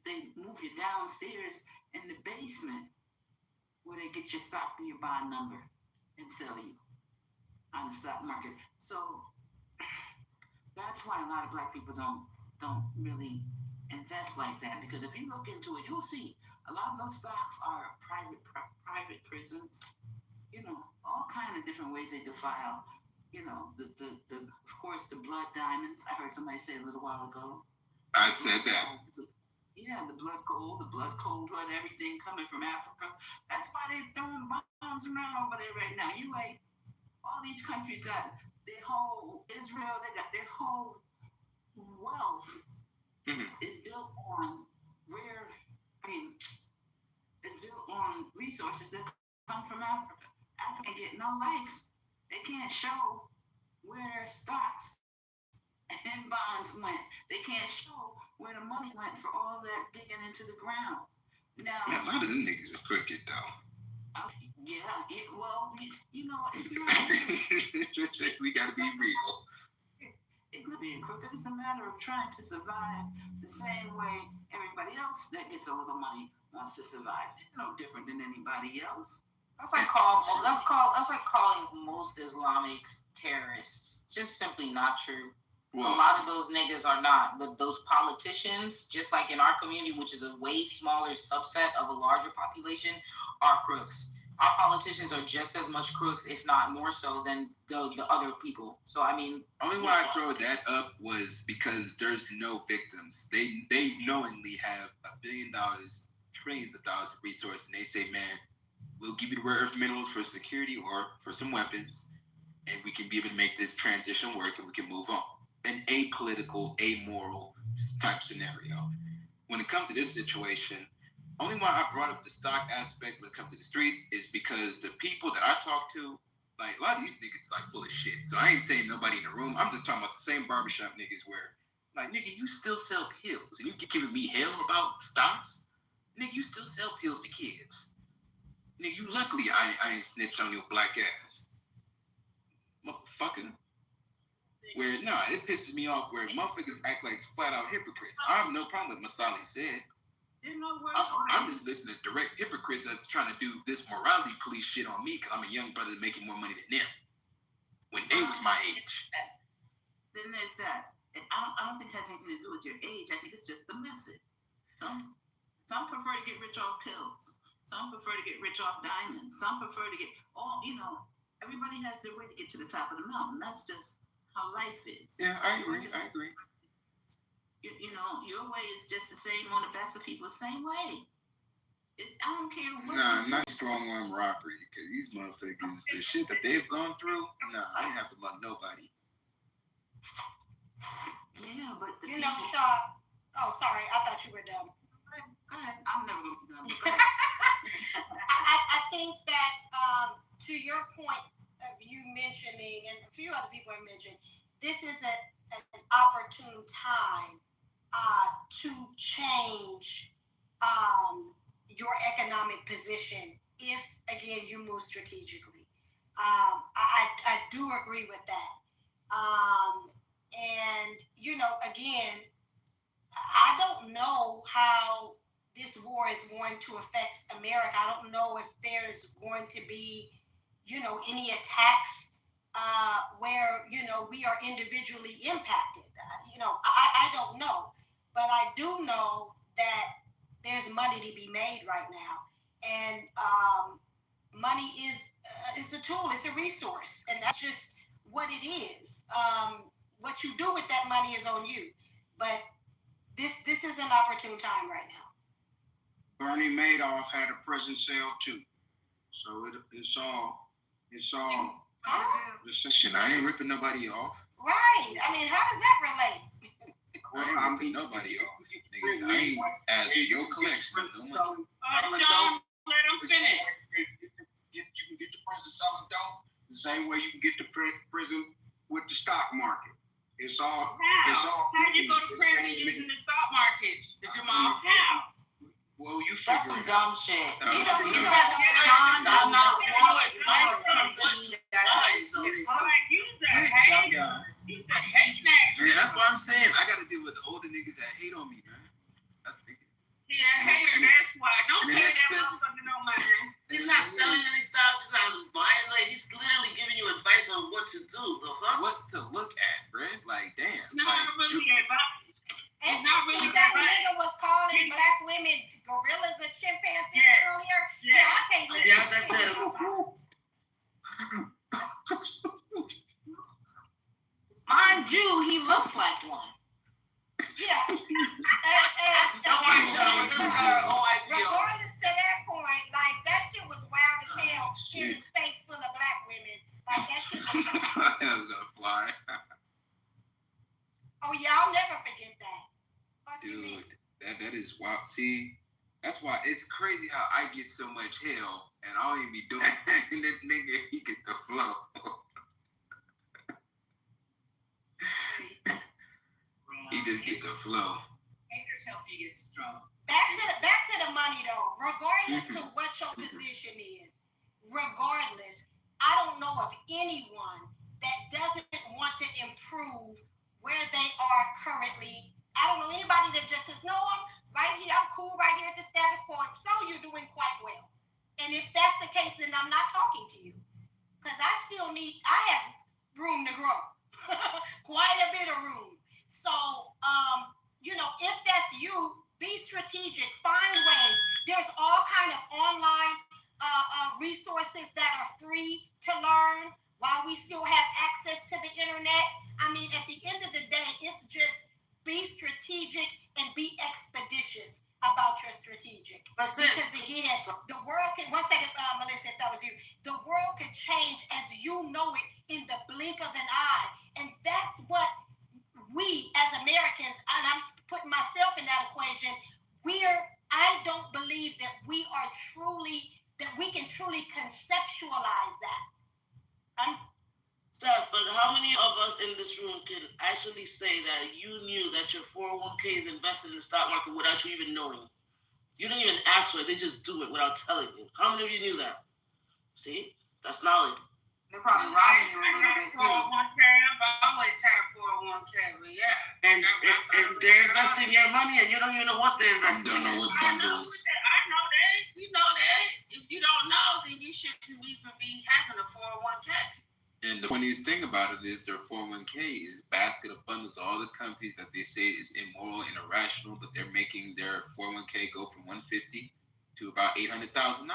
they move you downstairs in the basement where they get your stock and your bond number and sell you on the stock market. So that's why a lot of black people don't really invest like that, because if you look into it, you'll see a lot of those stocks are private prisons. All kind of different ways they defile. Of course, the blood diamonds. I heard somebody say a little while ago. I said that. Yeah, the blood gold, everything coming from Africa. That's why they're throwing bombs around over there right now. All these countries got their whole Israel. They got their whole wealth is built on it's built on resources that come from Africa. Africa ain't getting no likes. They can't show where stocks and bonds went. They can't show where the money went for all that digging into the ground. Now, a lot of them niggas is crooked though. Well, it's not. We gotta be real. It's not being crooked. It's a matter of trying to survive the same way everybody else that gets a little money wants to survive. It's no different than anybody else. That's like calling most Islamics terrorists. Just simply not true. Well, a lot of those niggas are not, but those politicians, just like in our community, which is a way smaller subset of a larger population, are crooks. Our politicians are just as much crooks, if not more so, than the other people. So only why I throw that up was because there's no victims. They knowingly have $1 billion, trillions of dollars of resources, and they say, man, we'll give you the rare earth minerals for security or for some weapons, and we can be able to make this transition work, and we can move on. An apolitical, amoral type scenario. When it comes to this situation, only why I brought up the stock aspect when it comes to the streets is because the people that I talk to, like a lot of these niggas like full of shit. So I ain't saying nobody in the room. I'm just talking about the same barbershop niggas where, like, nigga, you still sell pills and you giving me hell about stocks? Nigga, you still sell pills to kids. Nigga, you luckily I ain't snitched on your black ass. Motherfucker. Where, it pisses me off where motherfuckers act like flat out hypocrites. I have no problem with Masali said. I'm just listening to direct hypocrites that's trying to do this morality police shit on me because I'm a young brother making more money than them when they was my age. Then there's that. I don't think it has anything to do with your age. I think it's just the method. Some prefer to get rich off pills. Some prefer to get rich off diamonds. Some prefer to get everybody has their way to get to the top of the mountain. That's just how life is. Yeah, I agree. Your way is just the same on the backs of people, the same way. I don't care what. Not strong arm robbery, because these motherfuckers, the shit that they've gone through, I didn't have to mug nobody. Yeah, but Shaw. Oh, sorry, I thought you were done. Go ahead. I'm never going to be done. I think that to your point of you mentioning, and a few other people have mentioned, this is an opportune time to change your economic position if, again, you move strategically. I do agree with that. And, again, I don't know how this war is going to affect America. I don't know if there's going to be, any attacks where, we are individually impacted. I don't know. But I do know that there's money to be made right now. And money is a tool, it's a resource. And that's just what it is. What you do with that money is on you. But this is an opportune time right now. Bernie Madoff had a prison cell too. So it's all the same. Shit, I ain't ripping nobody off. Right. I mean, how does that relate? I ain't ripping nobody off. Nigga, I ain't asking your collection. No money. Let them finish. You can get the prison selling dope the same way you can get the prison with the stock market. It's all. How you go to prison using the stock market, Jamal? How? Well, you That's figure some it out. dumb shit. Yeah, that's what I'm saying. I got to deal with the older niggas that hate on me, man. That's big. Yeah, hater, that's why. Don't pay that motherfucker no mind. He's not selling any stocks. He's not buying. Like, he's literally giving you advice on what to do. The fuck? What to look at, bruh? Like, damn. It's not really advice. And not really that nigga was calling black women gorillas and chimpanzees earlier. Yeah, I can't listen. Yeah, that's it. Mind you, he looks like one. Yeah. Regardless to that point, like that shit was wild as hell in a space full of black women. Like that shit was I was gonna fly. Oh yeah, I'll never forget that. Dude, that is wild. See, that's why it's crazy how I get so much hell and I don't even be doing that. And this nigga, he get the flow. He just get the flow. Haters help you get strong. Back to the money though. Regardless to what your position is, regardless, I don't know of anyone that doesn't want to improve where they are currently. I don't know anybody that just says, no, I'm right here, I'm cool right here at the status quo. So you're doing quite well. And if that's the case, then I'm not talking to you. Because I have room to grow. Quite a bit of room. So, if that's you, be strategic, find ways. There's all kind of online resources that are free to learn while we still have access to the internet. I mean, at the end of the day, it's just be strategic and be expeditious about your strategic. Because again, the world can, one second, Melissa, if that was you, the world can change as you know it in the blink of an eye. And that's what we as Americans, and I'm putting myself in that equation, I don't believe that we can truly conceptualize that. Steph, but how many of us in this room can actually say that you knew that your 401k is invested in the stock market without you even knowing? You didn't even ask for it. They just do it without telling you. How many of you knew that? See? That's knowledge. They're probably robbing you a little bit too. 401k, I've always had a 401k, but yeah. And they're investing your money and you don't even know what they're investing in. You don't know what bundles. I know that. You know that. If you don't know, then you shouldn't even be having a 401k. And the funniest thing about it is their 401k is a basket of bundles of all the companies that they say is immoral and irrational, but they're making their 401k go from $150,000 to about $800,000.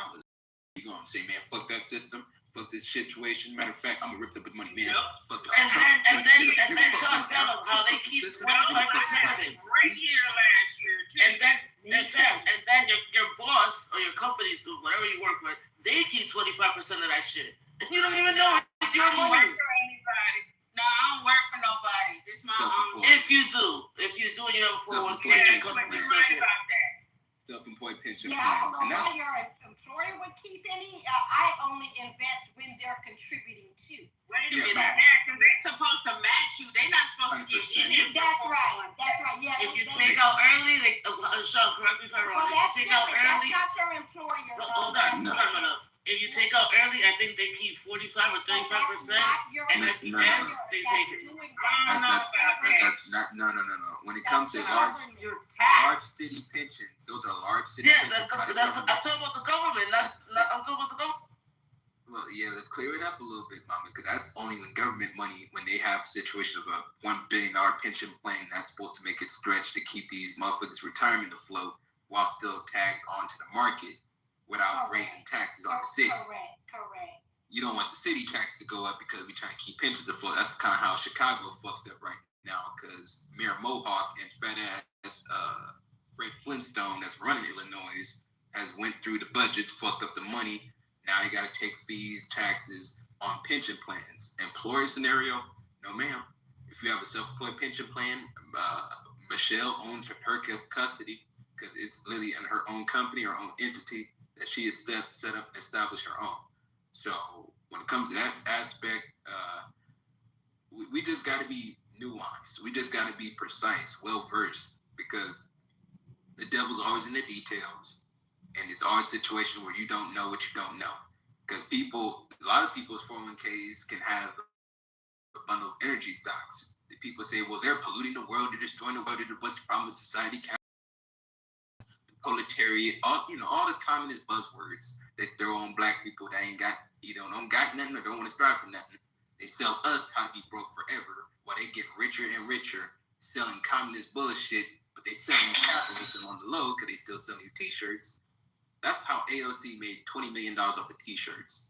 You gonna say, man, fuck that system, fuck this situation. Matter of fact, I'm gonna rip up the money, man. Yep. Fuck And then Sean, tell them how they keep 25%. Right here last year, too. And then your boss or your companies, whatever you work with, they keep 25% of that shit. You don't even know it's your I don't money. work for anybody. No, I don't work for nobody. This is my own. If you do and you have a 401k, your company's right about that. Self-employed pension Yeah, plans. I don't know why your employer would keep any. I only invest when they're contributing to. Wait a minute, because they're supposed to match you. They're not supposed to get any. That's right. That's right. Yeah. If you take out early, Sean, correct me if I'm wrong. Well, that's if you take out different. early, That's not your employer. hold on. if you take out early, I think they keep 45 or 35%, and at the end they take it. That's not no. When it comes to large city pensions, those are large city pensions. I'm talking about the government. I'm talking about the government. Well, yeah, let's clear it up a little bit, Mama, because that's only when government money, when they have a situation of a $1 billion pension plan, that's supposed to make it stretch to keep these motherfuckers' retirement afloat while still tagged onto the market without raising taxes on the city. Correct. You don't want the city tax to go up because we're trying to keep pensions afloat. That's kind of how Chicago fucked up right now, because Mayor Mohawk and fat-ass Fred Flintstone that's running Illinois has went through the budgets, fucked up the money. Now they got to take fees, taxes on pension plans. Employer scenario, no ma'am. If you have a self-employed pension plan, Michelle owns her custody because it's literally in her own company, her own entity that she has set up and established her own. So when it comes to that aspect, we just got to be nuanced. We just got to be precise, well-versed, because the devil's always in the details. And it's always a situation where you don't know what you don't know. Because a lot of people's 401ks can have a bundle of energy stocks. The people say, well, they're polluting the world, they're destroying the world, what's the problem with society? Proletariat, all the communist buzzwords they throw on black people that ain't got, don't got nothing or don't want to strive for nothing. They sell us how to be broke forever while they get richer and richer selling communist bullshit, but they selling capitalism on the low because they still selling you t-shirts. That's how AOC made $20 million off of t-shirts.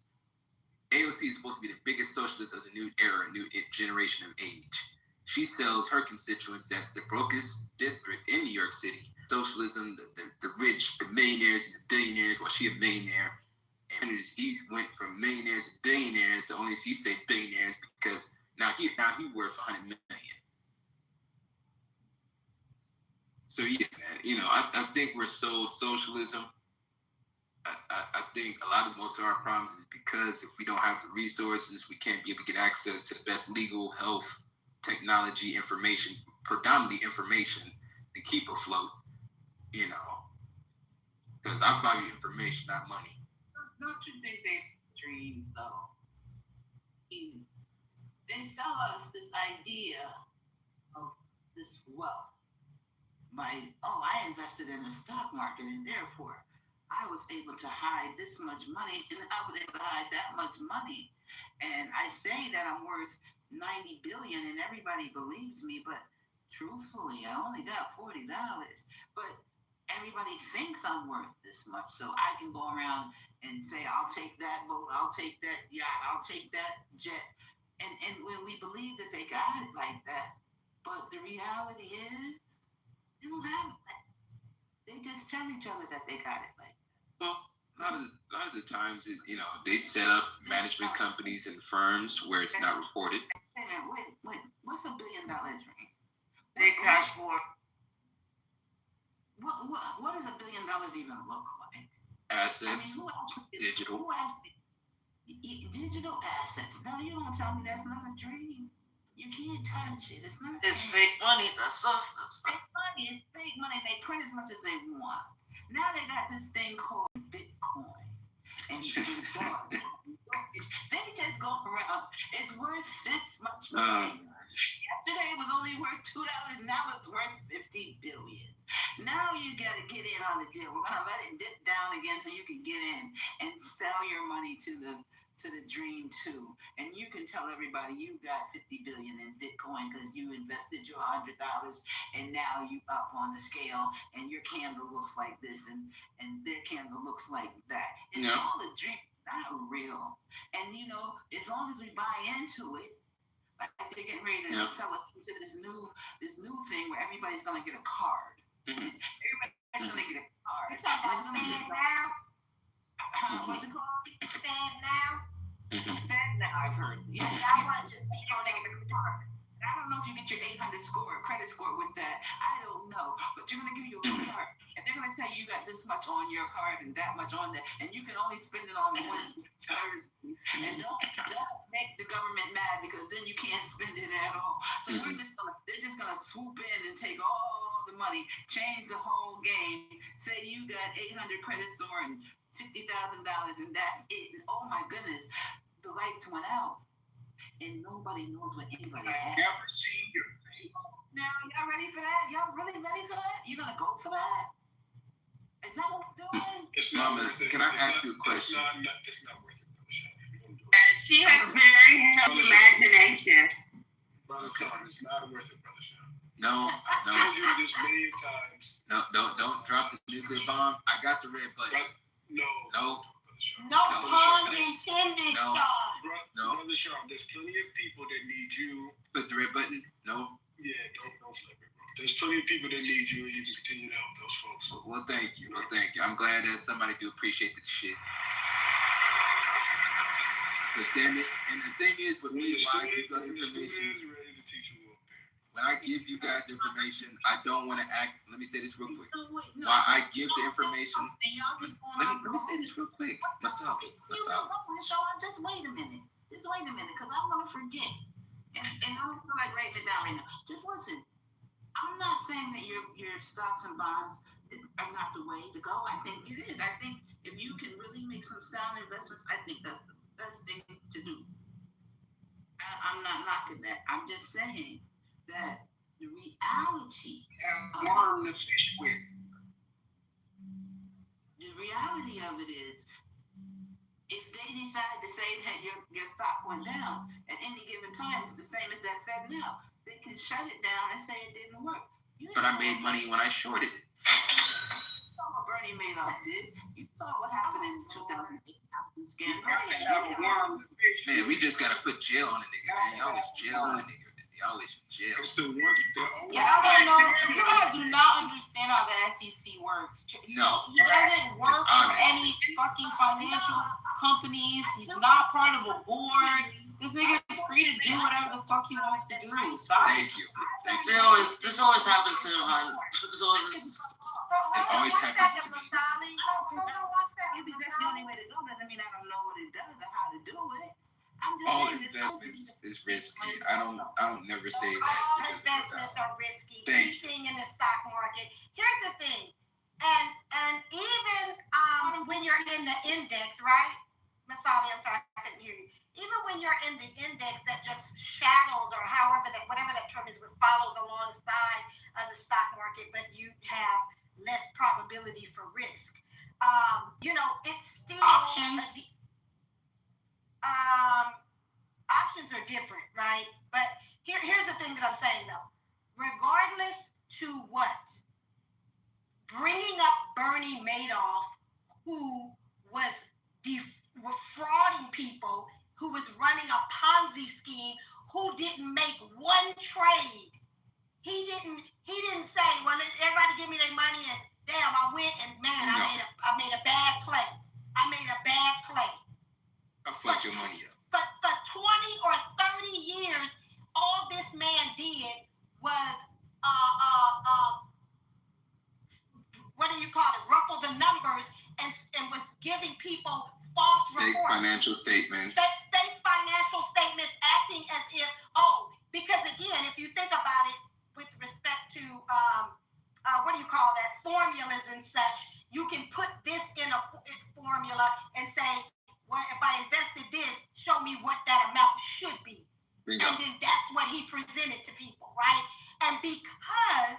AOC is supposed to be the biggest socialist of the new era, new generation of age. She sells her constituents, that's the brokest district in New York City. Socialism, the rich, the millionaires, and the billionaires, while she a millionaire. And he went from millionaires to billionaires, so only she say billionaires because now he worth $100 million. So yeah, man, I think we're so socialism. I think a lot of most of our problems is because if we don't have the resources, we can't be able to get access to the best legal, health, technology, information, predominantly information to keep afloat, because I value information, not money. Don't you think there's dreams, though? They sell us this idea of this wealth by, I invested in the stock market and therefore I was able to hide this much money, and I was able to hide that much money. And I say that I'm worth $90 billion, and everybody believes me, but truthfully, I only got $40. But everybody thinks I'm worth this much, so I can go around and say, I'll take that boat, I'll take that yacht, I'll take that jet. And when we believe that they got it like that, but the reality is, they don't have it like that. They just tell each other that they got it like that. Well, a lot of the times, they set up management companies and firms where it's not reported. Wait, what's $1 billion dream? They cash for. What does $1 billion even look like? Assets, digital. Digital assets. No, you don't tell me that's not a dream. You can't touch it. It's not. It's fake money. That's fake money. It's fake money. They print as much as they want. Now they got this thing called Bitcoin. And they just go around. It's worth this much money. Yesterday it was only worth $2. Now it's worth $50 billion. Now you got to get in on the deal. We're gonna let it dip down again so you can get in and sell your money to the dream too. And you can tell everybody you got $50 billion in Bitcoin because you invested your $100 and now you up on the scale and your candle looks like this and their candle looks like that. It's all a dream, not real. And as long as we buy into it, like they're getting ready to sell us into this new thing where everybody's gonna get a card. Mm-hmm. Everybody's gonna get a card. You're talking about Fed now? What's it called? Fed now? Mm-hmm. Fed now, I've heard. Yeah, I want to just speak on it. I don't know if you get your 800 credit score with that. I don't know. But you're going to give you a card. And they're going to tell you got this much on your card and that much on that. And you can only spend it on Wednesday, Thursday. And don't make the government mad because then you can't spend it at all. So they're just going to swoop in and take all the money, change the whole game. Say you got 800 credit score and $50,000 and that's it. And oh my goodness, the lights went out and nobody knows what anybody has. Never seen your face. Now, y'all ready for that? Y'all really ready for that? You gonna go for that? Is that what we're doing? It's not worth it. Can I ask you a question? It's not worth it, Brother Sean. And she has a very healthy imagination. Brother Sean, it's not worth it, Brother Sean. No, I've no. told you this many times. No, don't drop the nuclear bomb. I got the red button. No. No. No pun intended, No. Sean. No. Brother Sean, there's plenty of people that need you. Click the red button. No. Yeah, don't flip it, bro. There's plenty of people that need you, and you can continue to help those folks. Well, thank you. I'm glad that somebody do appreciate this shit. But damn it, and the thing is with me, why I give you information, when I give you guys information, I don't want to act. Let me say this real quick. Why I give the information. Let me say this real quick. Myself. Just wait a minute. Because I'm gonna forget. And I don't feel like writing it down right now. Just listen. I'm not saying that your stocks and bonds are not the way to go. I think it is. I think if you can really make some sound investments, I think that's the best thing to do. I'm not knocking that. I'm just saying that the reality of it is, if they decide to say that your stock went down at any given time, it's the same as that Fed now. They can shut it down and say it didn't work. But I made money when I shorted it. You saw what Bernie Madoff did. You saw what happened in 2008 scandal. Man, we just gotta put jail on the nigga, man. Y'all always jail on the nigga. Y'all always jail. It's the one. Yeah, I don't know. You guys do not understand how the SEC works. No. He doesn't work for any fucking financial companies. He's not part of a board. This nigga is free to do whatever the fuck he wants to do. Stop. Thank you. This always happens to him, hon. It always happens to me. Maybe that's the only way to go. Doesn't mean I don't know what it does or how to do it. All investments is risky. I don't never say that. All investments are risky. Thank Anything in the stock market. Here's the thing, and even when you're in the index, right, Masali? I'm sorry, I couldn't hear you. Even when you're in the index that just shadows or whatever that term is, follows alongside of the stock market, but you have less probability for risk. It's still options. Options are different, right? But here's the thing that I'm saying though. Regardless to what, bringing up Bernie Madoff, who was frauding people, who was running a Ponzi scheme, who didn't make one trade. He didn't say, well, everybody give me their money, and damn, I went and man, I made a bad play. I fucked your money up. But for 20 or 30 years, all this man did was ruffle the numbers and was giving people false reports. Fake financial statements. Fake financial statements, acting as if, because again, if you think about it with respect to formulas and such, you can put this in a formula and say, well, if I invested this, show me what that amount should be. Bingo. And then that's what he presented to people, right? And because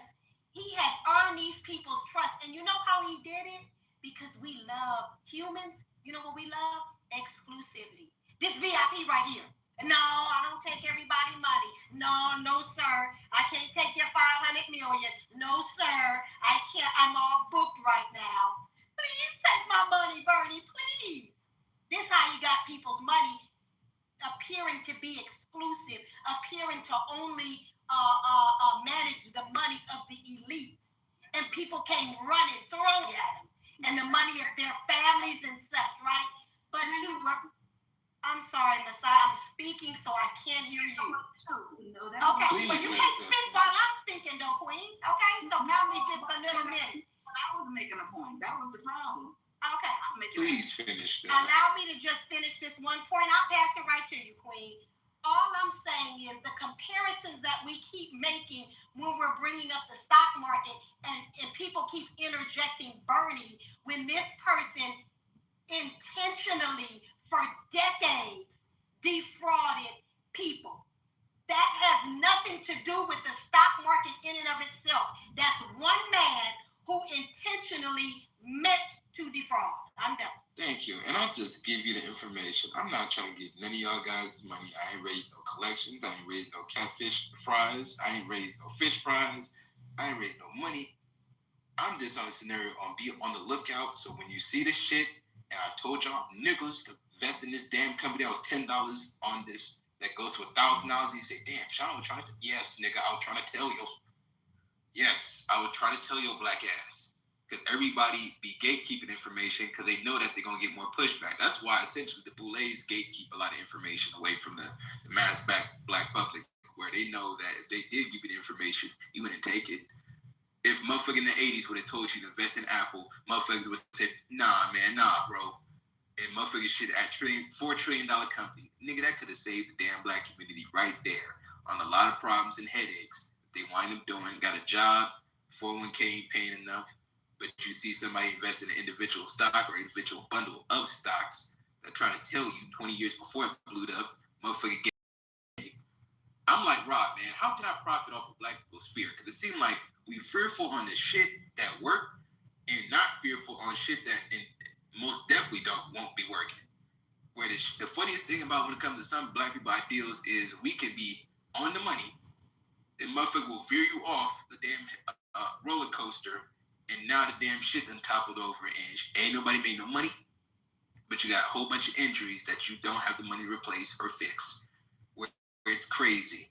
he had earned these people's trust, and you know how he did it? Because we love humans. You know what we love? Exclusivity. This VIP right here. No, I don't take everybody's money. No, sir. I can't take your 500 million. No, sir. I can't. I'm all booked right now. Please take my money, Bernie, please. This is how you got people's money appearing to be exclusive, appearing to only manage the money of the elite. And people came running, throwing at them. And the money of their families and such, right? But I'm sorry, Messiah, I'm speaking so I can't hear you. Okay, well you can't speak while I'm speaking though, Queen. Okay, so allow me just a little minute. I was making a point. That was the problem. Okay. Please finish that. Allow me to just finish this one point. I'll pass it right to you, Queen. All I'm saying is the comparisons that we keep making when we're bringing up the stock market and people keep interjecting Bernie when this person intentionally for decades defrauded people. That has nothing to do with the stock market in and of itself. That's one man who intentionally meant to defraud. I'm done. Thank you. And I'll just give you the information. I'm not trying to get none of y'all guys' money. I ain't raised no collections. I ain't raised no catfish fries. I ain't raised no fish fries. I ain't raised no money. I'm just on a scenario on be on the lookout. So when you see this shit, and I told y'all niggas to invest in this damn company that was $10 on this that goes to $1,000, you say, damn, Sean was trying to yes, nigga, I was trying to tell you. Yes, I was trying to tell your black ass. Because everybody be gatekeeping information because they know that they're going to get more pushback. That's why essentially the Boulets gatekeep a lot of information away from the mass black public, where they know that if they did give you the information, you wouldn't take it. If motherfucker in the 80s would have told you to invest in Apple, motherfuckers would have said, nah, man, nah, bro. And motherfuckers shit at $4 trillion company. Nigga, that could have saved the damn black community right there on a lot of problems and headaches they wind up doing. Got a job, 401k ain't paying enough. But you see somebody invest in an individual stock or individual bundle of stocks that trying to tell you 20 years before it blew up, motherfucker get. I'm like, Rob, man, how can I profit off of black people's fear? Because it seems like we fearful on the shit that work and not fearful on shit that most definitely won't be working. Where the funniest thing about when it comes to some black people ideals is we can be on the money, and motherfucker will veer you off the damn roller coaster. And now the damn shit done toppled over and ain't nobody made no money. But you got a whole bunch of injuries that you don't have the money to replace or fix. Where it's crazy.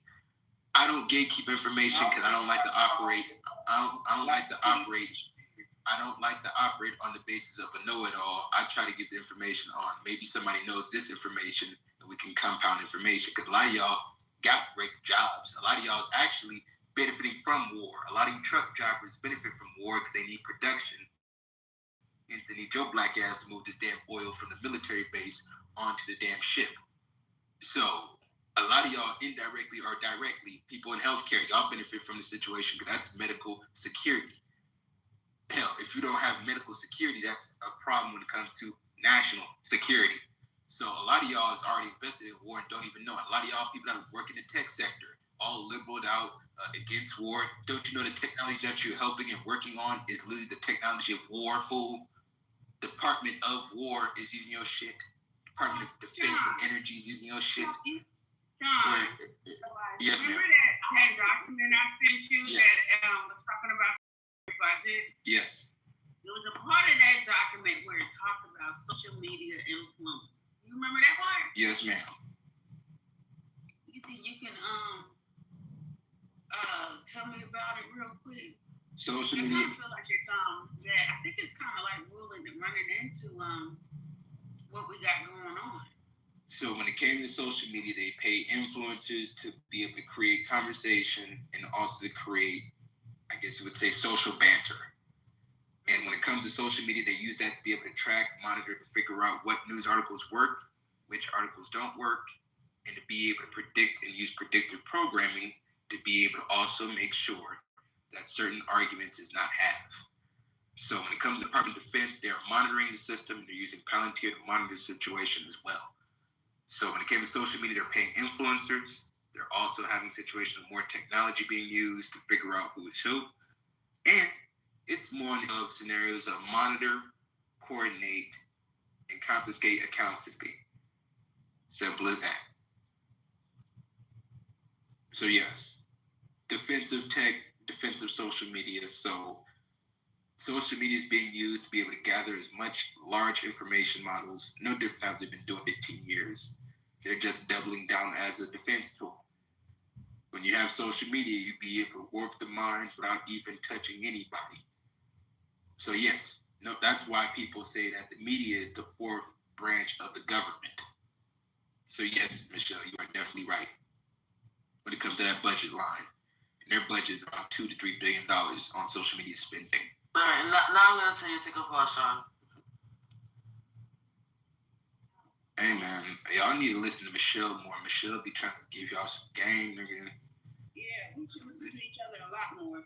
I don't gatekeep information because I don't like to operate. I don't like to operate. I don't like to operate on the basis of a know-it-all. I try to get the information on maybe somebody knows this information and we can compound information. Because a lot of y'all got great jobs. A lot of y'all is actually benefiting from war. A lot of you truck drivers benefit from war because they need production. Hence, they need your black ass to move this damn oil from the military base onto the damn ship. So, a lot of y'all indirectly or directly, people in healthcare, y'all benefit from the situation because that's medical security. Hell, if you don't have medical security, that's a problem when it comes to national security. So, a lot of y'all is already invested in war and don't even know it. A lot of y'all people that work in the tech sector, all liberaled out against war. Don't you know the technology that you're helping and working on is literally the technology of war, fool? Department of War is using your shit. Department of Defense and Energy is using your shit. John, Yes, remember ma'am. that document I sent you that was talking about the budget? Yes. There was a part of that document where it talked about social media influence. You remember that part? Yes, ma'am. You think you can tell me about it real quick? Social I media. kind of feel like it's I think it's kind of like running into what we got going on. So when it came to social media, they pay influencers to be able to create conversation and also to create, I guess you would say, social banter. And when it comes to social media, they use that to be able to track, monitor, to figure out what news articles work, which articles don't work, and to be able to predict and use predictive programming to be able to also make sure that certain arguments is not have. So when it comes to the Department of Defense, they're monitoring the system and they're using Palantir to monitor the situation as well. So when it came to social media, they're paying influencers. They're also having situations of more technology being used to figure out who is who. And it's more of scenarios of monitor, coordinate, and confiscate accounts and be. Simple as that. So yes, defensive tech, defensive social media. So social media is being used to be able to gather as much large information models, no different than they've been doing 15 years. They're just doubling down as a defense tool. When you have social media, you be able to warp the mind without even touching anybody. So yes, no, that's why people say that the media is the fourth branch of the government. So yes, Michelle, you are definitely right. When it comes to that budget line, and their budget is about $2 to $3 billion on social media spending. All right, now I'm gonna tell you to take a pause, Sean. Hey man, y'all need to listen to Michelle more. Michelle be trying to give y'all some game, nigga. Yeah, we should listen to each other a lot more.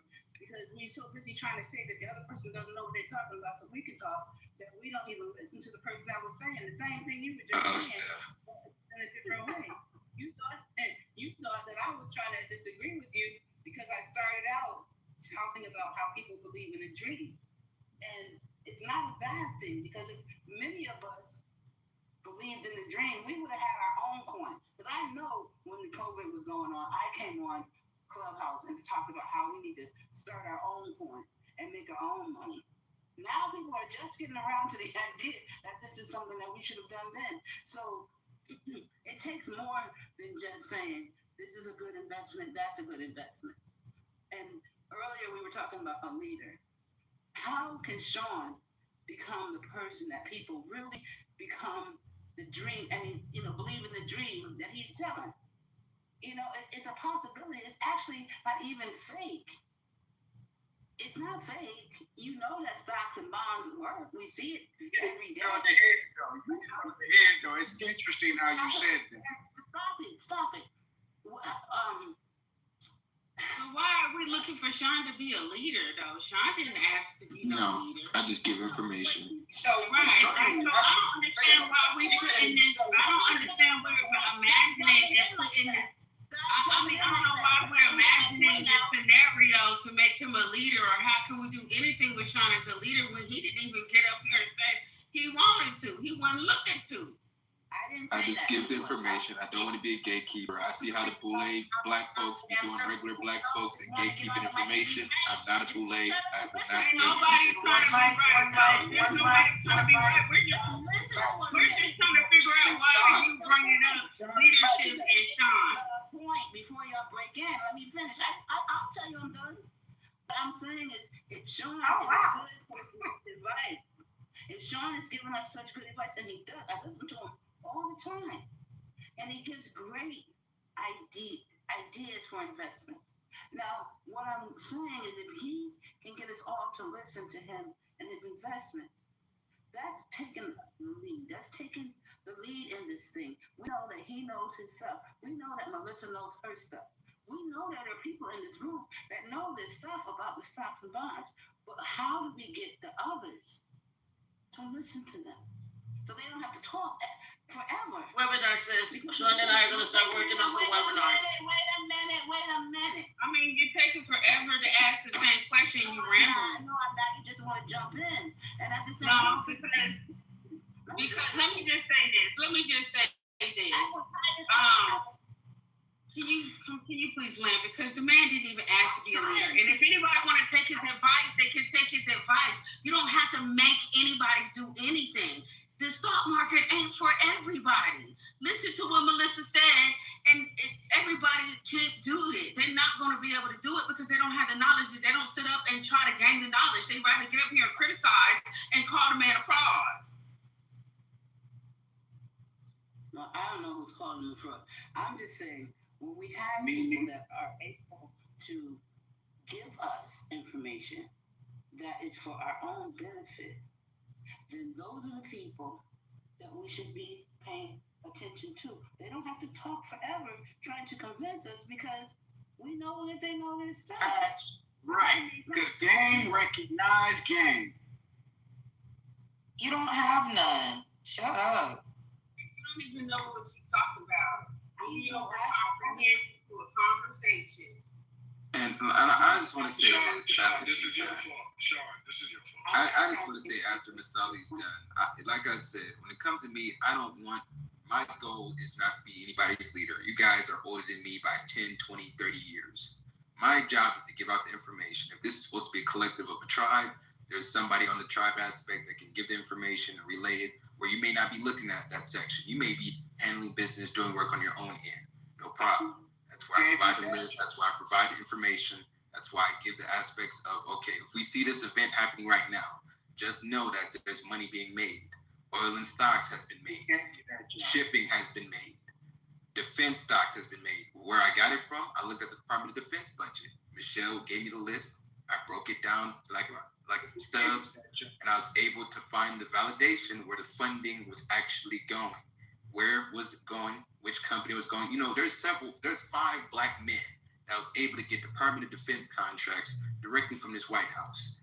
because we're so busy trying to say that the other person doesn't know what they're talking about, so we can talk, that we don't even listen to the person that was saying the same thing you were just saying in a different way. You thought that I was trying to disagree with you because I started out talking about how people believe in a dream. And it's not a bad thing, because if many of us believed in the dream, we would have had our own coin. Because I know when the COVID was going on, I came on Clubhouse and talked about how we need to start our own coin and make our own money. Now people are just getting around to the idea that this is something that we should have done then. So it takes more than just saying, this is a good investment, that's a good investment. And earlier we were talking about a leader. How can Sean become the person that people really become the dream, believe in the dream that he's telling? It's a possibility. It's actually not even fake. It's not fake. You know that stocks and bonds work. We see it every day. It's interesting how you said that. Stop it. Why are we looking for Sean to be a leader, though? Sean didn't ask to be no leader. I just give information. So right. So I don't understand why we put in this. I don't understand why we're imagining and putting this. I don't know why we're imagining this scenario to make him a leader, or how can we do anything with Sean as a leader when he didn't even get up here and say he wanted to. He wasn't looking to. I just give the information. I don't want to be a gatekeeper. I see how the boule black folks be doing regular black folks and gatekeeping information. I'm not a boule. I will not Nobody's trying to be right. Nobody's trying to be right. We're just trying to figure out why you bringing up leadership and Sean. Point before y'all break in. Let me finish. I'll tell you I'm done. What I'm saying is, if Sean is good advice, if Sean is giving us such good advice, and he does, I listen to him all the time, and he gives great ideas for investments. Now, what I'm saying is, if he can get us all to listen to him and his investments, that's taking the lead. That's taking the lead in this thing. We know that he knows his stuff. We know that Melissa knows her stuff. We know that there are people in this room that know this stuff about the stocks and bonds. But how do we get the others to listen to them so they don't have to talk forever? Webinar says Sean and I are going to start working on some webinars. Wait a minute. I mean, you're taking forever to ask the same question. You rambling. No, I'm not. You just want to jump in. And I just because let me just say this. Can you please land? Because the man didn't even ask to be a leader. And if anybody want to take his advice, they can take his advice. You don't have to make anybody do anything. The stock market ain't for everybody. Listen to what Melissa said, and everybody can't do it. They're not going to be able to do it because they don't have the knowledge. They don't sit up and try to gain the knowledge. They rather get up here and criticize and call the man a fraud. Well, I don't know who's calling him a fraud. I'm just saying, when we have people that are able to give us information that is for our own benefit, then those are the people that we should be paying attention to. They don't have to talk forever trying to convince us, because we know that they know their stuff. That's right. Because game recognize game. You don't have none. Shut up. You don't even know what you're talking about. You don't comprehend to a conversation. And I just want to say Sean, this is your fault. Sean, this is your fault. I just want to say, after Miss Sally's done, like I said, when it comes to me, my goal is not to be anybody's leader. You guys are older than me by 10, 20, 30 years. My job is to give out the information. If this is supposed to be a collective of a tribe, there's somebody on the tribe aspect that can give the information and relay it, where you may not be looking at that section. You may be handling business, doing work on your own end. No problem. That's why I provide the list. That's why I provide the information. That's why I give the aspects of, okay, if we see this event happening right now, just know that there's money being made. Oil and stocks has been made. Shipping has been made. Defense stocks has been made. Where I got it from, I looked at the Department of Defense budget. Michelle gave me the list. I broke it down like some stubs, and I was able to find the validation where the funding was actually going. Where was it going? Which company was going? There's 5 black men that was able to get Department of Defense contracts directly from this White House.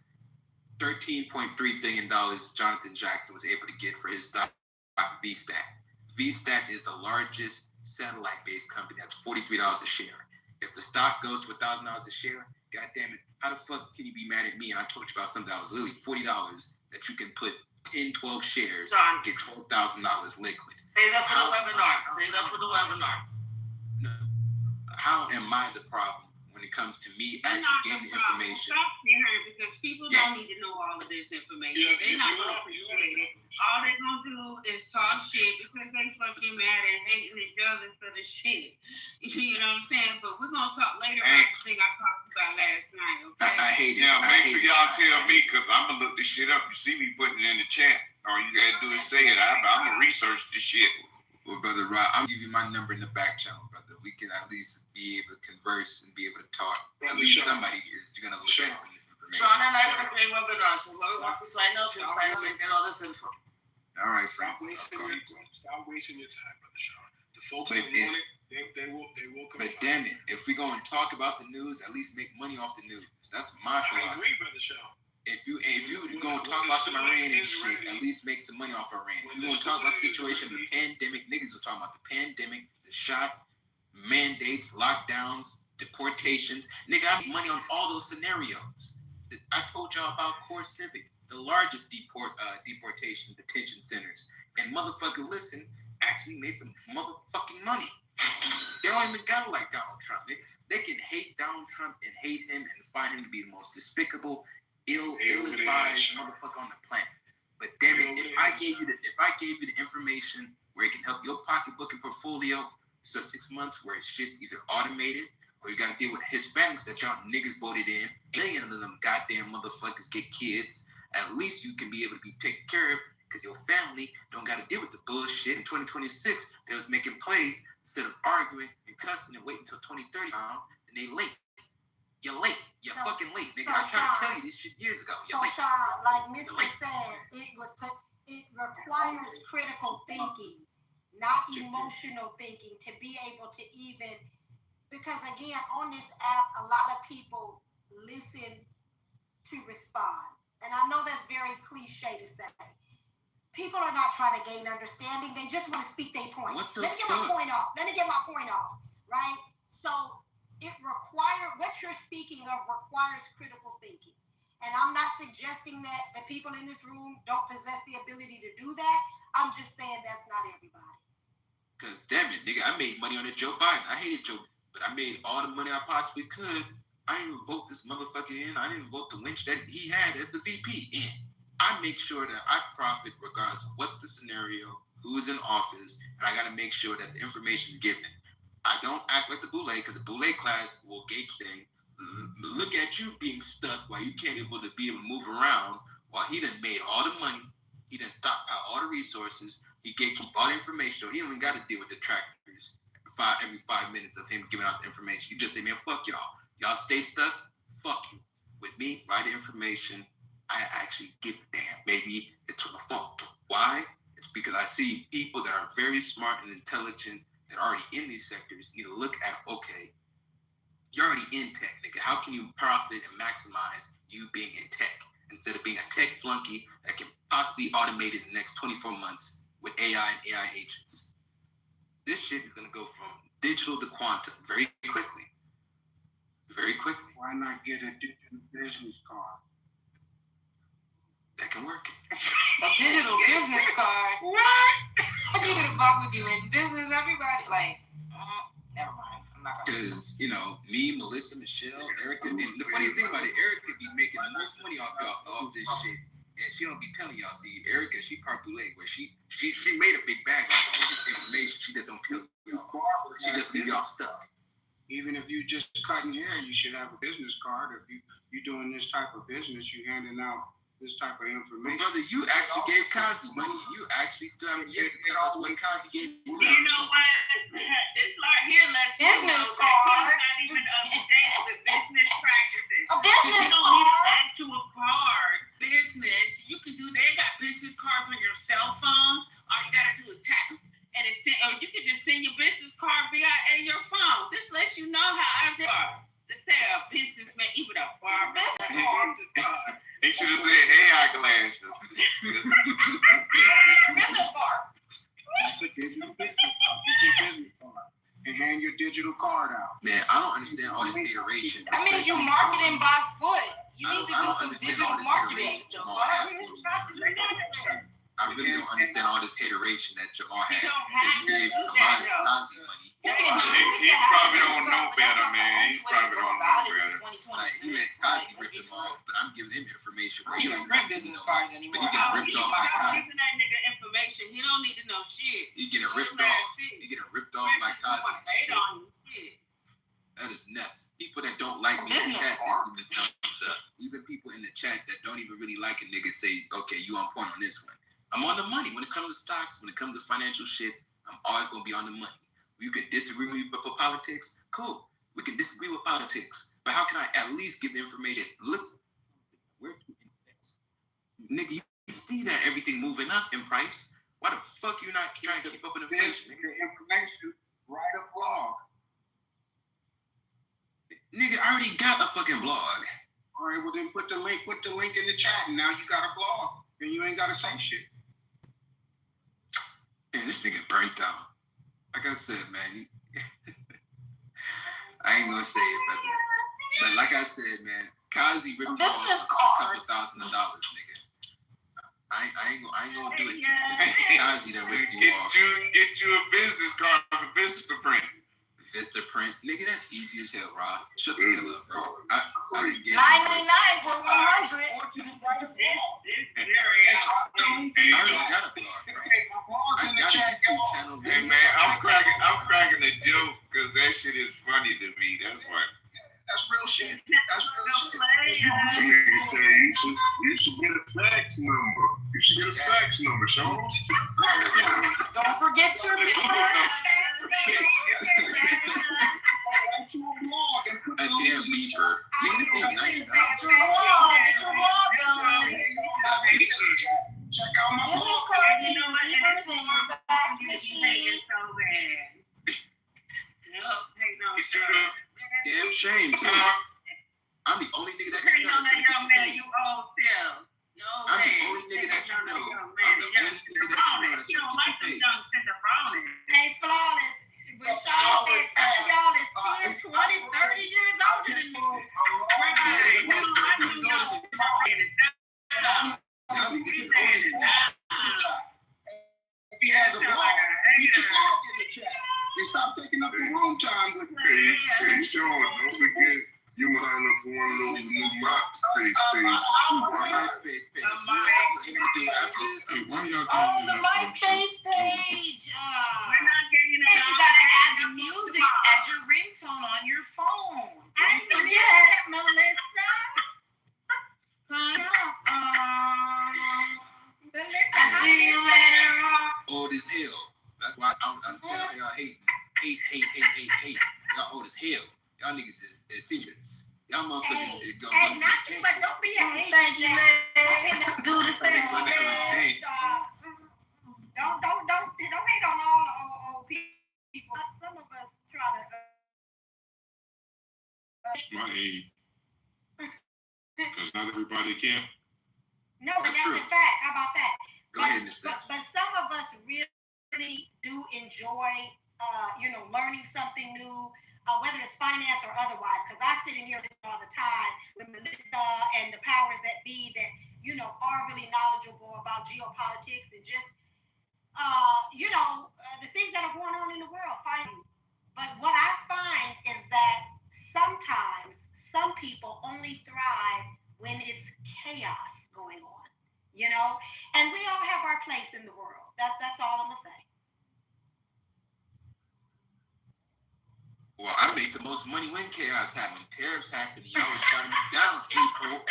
$13.3 billion Jonathan Jackson was able to get for his stock VStat. VStat is the largest satellite-based company. That's $43 a share. If the stock goes to $1,000 a share, God damn it, how the fuck can you be mad at me? And I told you about something that was literally $40 that you can put 10, 12 shares and get $12,000 liquid. Say that for the webinar. Say that for the webinar. No. How am I the problem when it comes to me actually getting information? Because people don't need to know all of this information. They're not going to appreciate it. All they're going to do is talk shit because they fucking mad and hating each other for the shit. You know what I'm saying? But we're going to talk later about the thing I talked about last night, okay? I hate it. Yeah, make sure y'all tell me because I'm going to look this shit up. You see me putting it in the chat. All you got to do is say it. I'm going to research this shit. Well, Brother Rod, I'll give you my number in the back channel, brother. We can at least be able to converse and be able to talk. At least somebody is going to look at some information. Sean and I have a great webinar, so whoever wants to sign up, can sign up and get all this info. All right, Stop Francis. wasting your time, Brother Sean. The folks that want it, they will come. But damn it, if we go and talk about the news, at least make money off the news. That's my philosophy. I agree, Brother Sean. If you go and talk about some Iran and shit, at least make some money off Iran. If you go and talk about the situation, the pandemic, niggas were talking about the pandemic, the shot, mandates, lockdowns, deportations. Nigga, I make money on all those scenarios. I told y'all about Core Civic, the largest deportation detention centers. And motherfucker, listen, actually made some motherfucking money. They don't even got like Donald Trump. They can hate Donald Trump and hate him and find him to be the most despicable, ill-advised motherfucker on the planet. But damn it, if I gave you the information where it can help your pocketbook and portfolio, so 6 months where shit's either automated or you gotta deal with Hispanics that y'all niggas voted in, million of them goddamn motherfuckers get kids, at least you can be able to be taken care of because your family don't gotta deal with the bullshit in 2026 they was making plays instead of arguing and cussing and waiting until 2030 and they late. You're late. You're fucking late, nigga. I tried to tell you this shit years ago. You're late. Like Mr. said, it requires critical thinking, not emotional thinking, to be able to even, because again, on this app, a lot of people listen to respond. And I know that's very cliche to say. People are not trying to gain understanding. They just want to speak their point. Let me get my point off, right? So what you're speaking of requires critical thinking. And I'm not suggesting that the people in this room don't possess the ability to do that. I'm just saying that's not everybody. Because damn it, nigga, I made money on the Joe Biden. I hated Joe, but I made all the money I possibly could. I didn't even vote this motherfucker in. I didn't vote the wench that he had as the VP in. I make sure that I profit regardless of what's the scenario, who's in office, and I got to make sure that the information is given. I don't act like the boule because the boule class will gauge thing. Look at you being stuck while you can't able to be able to move around while he done made all the money. He done stockpiled all the resources. He keep all the information. So he don't even got to deal with the trackers every 5 minutes of him giving out the information. You just say, man, fuck y'all. Y'all stay stuck. Fuck you. With me, provide the information. I actually get damn. Maybe it's my fault. Why? It's because I see people that are very smart and intelligent that are already in these sectors need to look at, okay, you're already in tech, nigga. How can you profit and maximize you being in tech instead of being a tech flunky that can possibly automate it in the next 24 months with AI and AI agents? This shit is going to go from digital to quantum very quickly. Very quickly. Why not get a digital business card? That can work. A digital business card? What? I need to fuck with you in business, everybody. Like, never mind. I'm not gonna. Because, me, Melissa, Michelle, Erica, and the funny thing about it, Erica be making the most money off this shit. And she don't be telling y'all. See, Erica, she parboulée, where she made a big bag off of this information. She just don't tell y'all. She just leave y'all stuck. Even if you just cutting hair, you should have a business card. If you're doing this type of business, you're handing out this type of information. Well, brother, you actually gave Cosby money. You actually still have yet to tell us what Cosby gave you. You know what? This part here lets you know that he's not even up to date with business practices. A business card? You don't need an actual card. Business. You can do, they got business cards on your cell phone. All you gotta do is tap. And it's sent, or you can just send your business card via your phone. This lets you know how I did. Let's say a businessman, even a barber. He should have said AI glasses. That's a digital business card. Get your business card and hand your digital card out. Man, I don't understand all this iteration. I mean, you're marketing by foot. You need to do some digital marketing. I really don't understand all this hateration that Jamal had. That gave Kazi money. He probably don't know better, man. He probably don't know better. Like, he let Kazi rip him off, but I'm giving him information where You don't print business cards anymore. But he getting ripped off by Kazi. Giving that nigga information, he don't need to know shit. He getting ripped off. He getting ripped off by Kazi. That is nuts. People that don't like me in the chat, that's even thumbs up. Even people in the chat that don't even really like a nigga say, okay, you on point on this one. I'm on the money. When it comes to stocks, when it comes to financial shit, I'm always going to be on the money. You can disagree with me for politics. Cool. We can disagree with politics. But how can I at least give information? Look, where to invest? Nigga, you see that everything moving up in price. Why the fuck you not trying to keep up with inflation? The information, write a blog. Nigga, I already got a fucking blog. All right, well then put the link in the chat, and now you got a blog, and you ain't gotta say shit. Man, this nigga burnt out. Like I said, man, I ain't gonna say it, brother. But like I said, man, Kazi ripped me off a couple $1,000s, nigga. I ain't gonna do it. Kazi that ripped you off. Get you a business card for Vistaprint. Vistaprint, nigga, that's easy as hell, Rob. Shut the hell up, bro. I didn't get $9.99 for 100. I already got a blog, bro. I got a YouTube channel. Hey man, I'm cracking a joke because that shit is funny to me. That's why. That's real shit. That's real shit. Some niggas say you should get a fax number. You should get a fax number, Sean. Don't forget your a damn beeper. Nigga, this ain't nice. Get your blog going. Check out my Business blog. card and your beepers and your fax machine. Damn shame, too. I'm the only nigga that can know. I'm the only nigga that you know. I'm the only nigga that you know that's trying to get your pay. Hey, Flawless. When Sean said some of y'all is 10, 20, 30 years older than me. If he has a blog, get your blog in the chat. And stop taking up the room time with me. Hey, Sean, don't forget, you must sign up for one of those new MySpace pages. Oh, the MySpace page. And you gotta add the music as your ringtone on your phone. I forget that, Melissa. I see you later on. Old as hell. That's why I don't understand how y'all hate. Y'all old as hell. Y'all niggas is seniors. Y'all motherfuckers is going. Hey, not you, but don't be a hater. Thank you, man. Do the same. Don't hate on all the old people. Some of us try to. My age. Because not everybody can. No, that's a fact. How about that? Go ahead, Miss But some of us really do enjoy, learning something new, whether it's finance or otherwise. Because I sit in here all the time with Melissa and the powers that be that, are really knowledgeable about geopolitics and just, the things that are going on in the world. But what I find is that sometimes some people only thrive when it's chaos going on, and we all have our place in the world. That's all I'm gonna say. Well, I make the most money when chaos happened. Tariffs happened. Y'all was trying to be down April.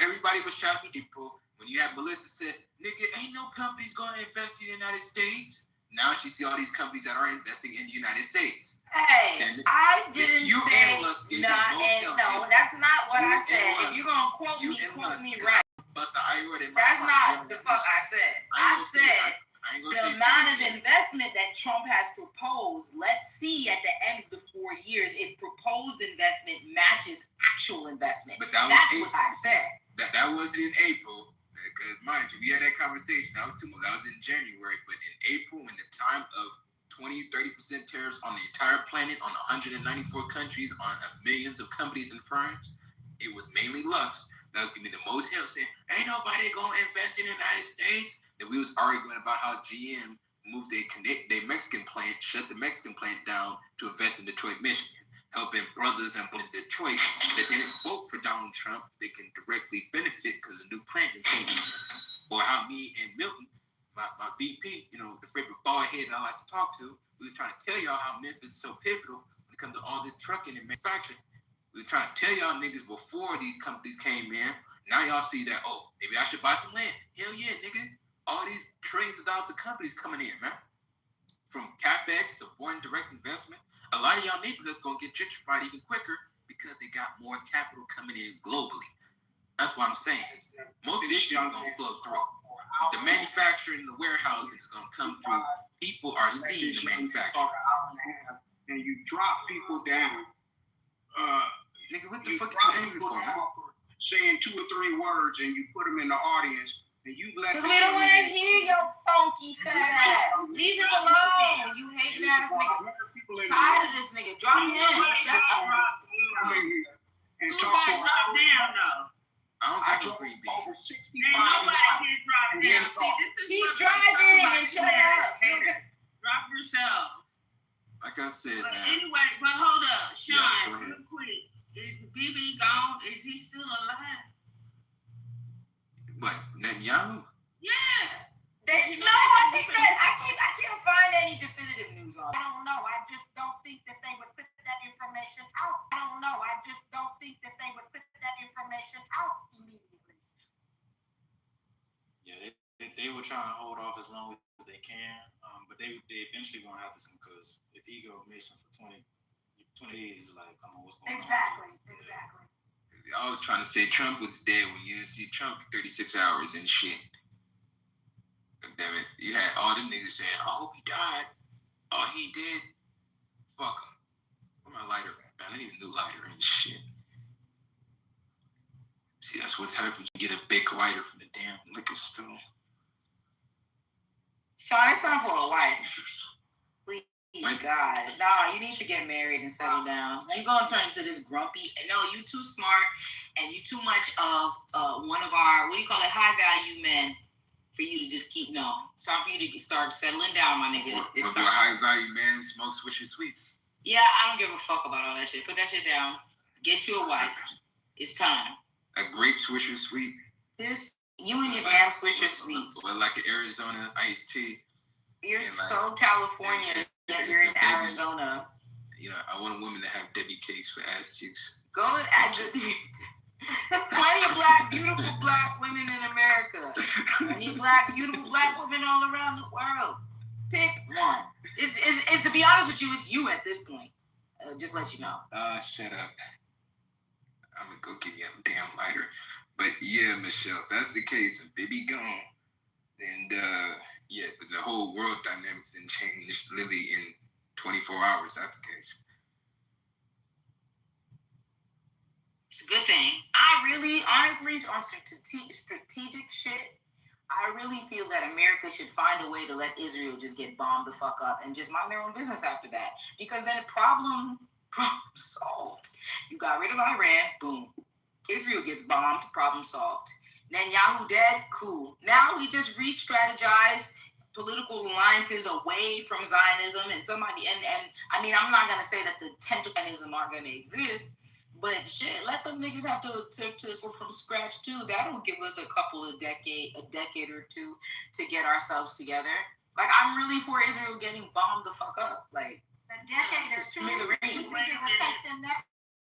Everybody was trying to be April. When you have Melissa said, nigga, ain't no company's going to invest in the United States. Now she see all these companies that are investing in the United States. Hey, and I didn't you say, no, that's not what I said. If you're going to quote me right. That's not the fuck I said. I said the amount of investment that Trump has proposed, let's see at the end of the 4 years if proposed investment matches actual investment. That's what I said. That wasn't in April, because mind you, we had that conversation. That was in January, but in April, in the time of 20-30% tariffs on the entire planet, on 194 countries, on millions of companies and firms, it was mainly Lux that was giving me the most help, saying, ain't nobody gonna invest in the United States. That we was arguing about how GM moved their Mexican plant, shut the Mexican plant down to invest in Detroit, Michigan, helping brothers and in Detroit that didn't vote for Donald Trump, they can directly benefit because the new plant is taking. Or how me and Milton, my VP, the favorite bald head that I like to talk to, we were trying to tell y'all how Memphis is so pivotal when it comes to all this trucking and manufacturing. We were trying to tell y'all niggas before these companies came in. Now y'all see that, maybe I should buy some land. Hell yeah, nigga. All these trillions of dollars of companies coming in, man. From CapEx to foreign direct investment. A lot of y'all neighborhoods going to get gentrified even quicker because they got more capital coming in globally. That's what I'm saying. Most of this shit is going to flow through. The manufacturing, the warehousing is going to come through. People are seeing the manufacturing. And you drop people down. Nigga, what the fuck is you angry for, man? Saying 2 or 3 words and you put them in the audience and you let. Because we don't want to hear your funky fat ass. Leave him alone. You hating ass nigga. Tired of this nigga. Drop him. Shut up. And talk to him. Down though. I don't got no green bean. Ain't nobody get dropped down. See, this is keep driving and shut up. Drop yourself. Like I said, But man. anyway, but hold up, Sean, Yeah, real quick. Is BB gone? Is he still alive? What, Netanyahu? Yeah. I think that I can't find any definitive news on it. I don't know. I just don't think that they would put that information out. I don't know. I just don't think that they would put that information out immediately. Yeah, they were trying to hold off as long as they can, but they eventually gonna have to, because if he go missing for 20 days, like, come on, what's going on? Exactly. I was trying to say Trump was dead when you didn't see Trump for 36 hours and shit. Damn it, you had all them niggas saying, I hope he died. Oh, he did. Fuck him. Where my lighter at, man? I need a new lighter and shit. See, that's what's happening. You get a big lighter from the damn liquor store. Sean, it's time for a wife. Please, God. No, you need to get married and settle down. You're going to turn into this grumpy. No, you too smart and you too much of one of our, high value men for you to just keep, no. It's time for you to start settling down, my nigga. It's time. A high value man smoke Swisher Sweets. Yeah, I don't give a fuck about all that shit. Put that shit down. Get you a wife. It's time. A grape Swisher Sweet. You and your damn Swisher Sweets. Or like an Arizona iced tea. You're so California that you're in Arizona. I want a woman to have Debbie cakes for ass cheeks. Go and add there's plenty of beautiful black women in America. Plenty beautiful black women all around the world. Pick one. It's to be honest with you, it's you at this point. Just let you know. Shut up. I'm gonna go get me a damn lighter. But yeah, Michelle, if that's the case, if Baby gone, then the whole world dynamics didn't change literally in 24 hours. That's the case. It's a good thing. I really, honestly, on strategic shit, I really feel that America should find a way to let Israel just get bombed the fuck up and just mind their own business after that. Because then problem solved. You got rid of Iran, boom. Israel gets bombed, problem solved. Netanyahu dead, cool. Now we just re-strategize political alliances away from Zionism and I mean, I'm not gonna say that the tentacles aren't gonna exist, but shit, let them niggas have to from scratch too. That'll give us a decade or two to get ourselves together. Like, I'm really for Israel getting bombed the fuck up. Like, a decade or two. Smithereens. It would take them that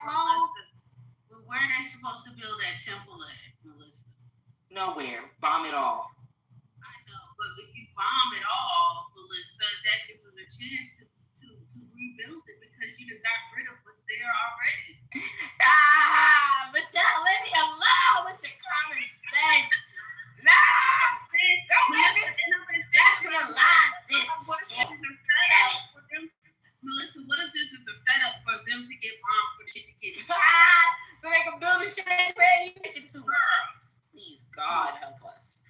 long. Where are they supposed to build that temple at, Melissa? Nowhere. Bomb it all. I know, but if you bomb it all, Melissa, that gives them a chance to rebuild it because you done got rid of what's there already. Michelle, leave me alone with your common sense. Nationalize this shit. Melissa, what if this is a setup for them to get bombed for shit to get so they can build a shit anywhere? You making too much sense. Please. God help us.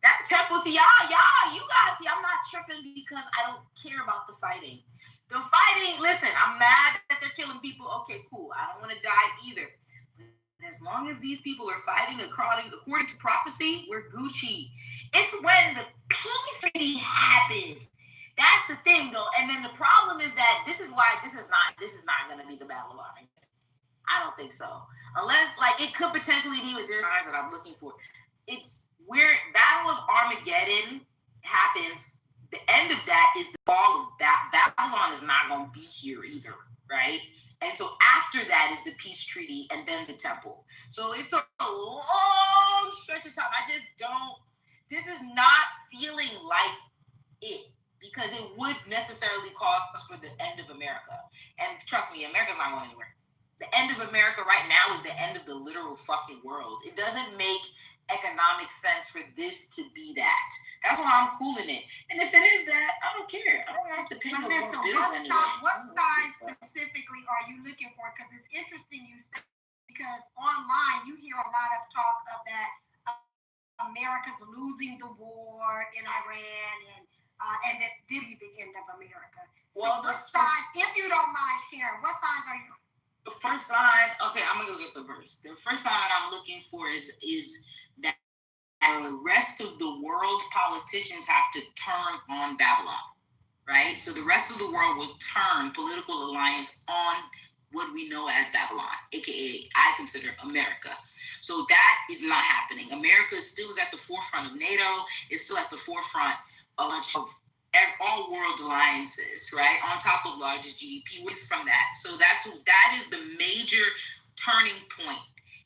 That temple, see, you guys, see, I'm not tripping because I don't care about the fighting. The fighting, listen, I'm mad that they're killing people. Okay, cool. I don't want to die either. But as long as these people are fighting according to prophecy, we're Gucci. It's when the peace treaty happens. That's the thing, though. And then the problem is that this is why this is not going to be the Battle of Armageddon. I don't think so. Unless, like, it could potentially be with their signs that I'm looking for. It's where Battle of Armageddon happens. The end of that is the fall of Babylon is not going to be here either, right? And so after that is the peace treaty and then the temple. So it's a long stretch of time. I just don't. This is not feeling like it. Because it would necessarily cause for the end of America. And trust me, America's not going anywhere. The end of America right now is the end of the literal fucking world. It doesn't make economic sense for this to be that. That's why I'm cooling it. And if it is that, I don't care. I don't have to pay no more bills anyway. What side specifically are you looking for? Because it's interesting you say, because online you hear a lot of talk of that America's losing the war in Iran and that did be the end of America. Well, so what side, if you don't mind sharing, what sides are you? The first sign, okay, I'm gonna go get the verse. The first sign that I'm looking for is that the rest of the world politicians have to turn on Babylon, right? So the rest of the world will turn political alliance on what we know as Babylon, aka I consider America. So that is not happening. America still is at the forefront of NATO. It's still at the forefront of all world alliances, right? On top of largest GDP, which is from that. So that is the major turning point,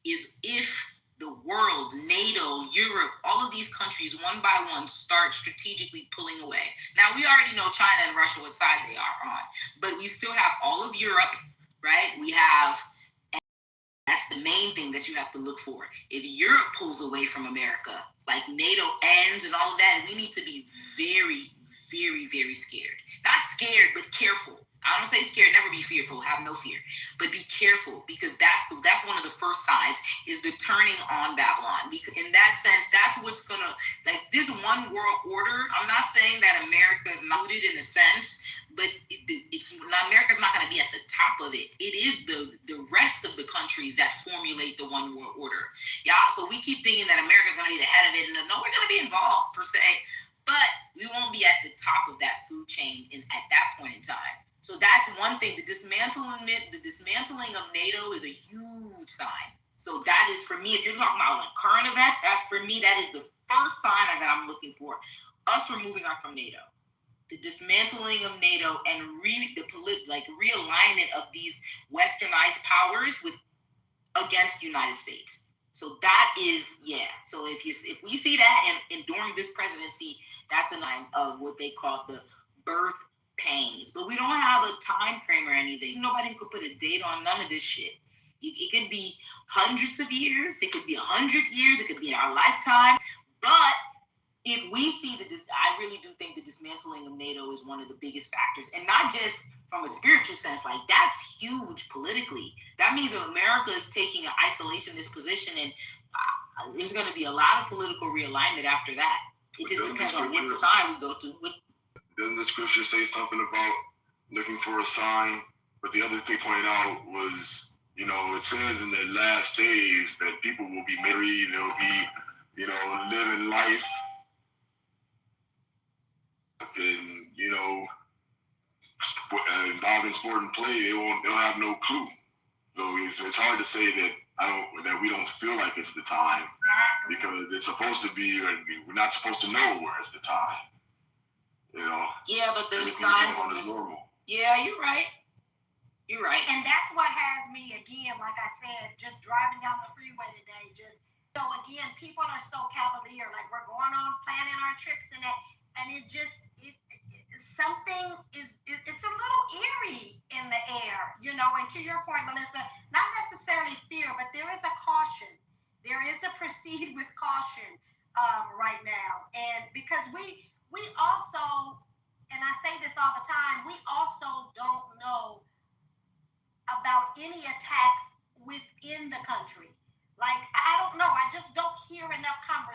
is if the world, NATO, Europe, all of these countries, one by one, start strategically pulling away. Now, we already know China and Russia, what side they are on, but we still have all of Europe, right? We have, and that's the main thing that you have to look for. If Europe pulls away from America, like NATO ends and all of that, we need to be very, very, very scared. Not scared, but careful. I don't say scared, never be fearful, have no fear. But be careful, because that's one of the first signs, is the turning on Babylon. Because in that sense, that's what's going to, like this one world order, I'm not saying that America is not included in a sense, but America's not going to be at the top of it. It is the rest of the countries that formulate the one world order. Yeah, so we keep thinking that America's going to be the head of it, and no, we're going to be involved per se, but we won't be at the top of that food chain at that point in time. So that's one thing. The dismantling of NATO is a huge sign. So that is, for me, if you're talking about a current event, that for me, that is the first sign that I'm looking for. Us removing us from NATO. The dismantling of NATO and realignment of these westernized powers against the United States. So that is, yeah. So if we see that and during this presidency, that's a sign of what they call the birth pains. But we don't have a time frame or anything. Nobody could put a date on none of this shit. It could be hundreds of years. It could be 100 years. It could be our lifetime. But if we see I really do think the dismantling of NATO is one of the biggest factors, and not just from a spiritual sense. Like, that's huge politically. That means that America is taking an isolationist position, and there's going to be a lot of political realignment after that. It just depends on what side we go to. Doesn't the scripture say something about looking for a sign? But the other thing pointed out was, it says in the last days that people will be married, they'll be, living life. And, involving sport and play, they'll have no clue. So it's hard to say that we don't feel like it's the time, because it's supposed to be, and we're not supposed to know where it's the time. Yeah, but there's signs of this. Yeah, you're right. You're right. And that's what has me, again, like I said, just driving down the freeway today, again, people are so cavalier, like we're going on planning our trips and that, and something it's a little eerie in the air, and to your point, Melissa, not necessarily fear, but there is a caution. There is a proceed with caution right now. And because we also, and I say this all the time, we also don't know about any attacks within the country. Like, I don't know. I just don't hear enough conversation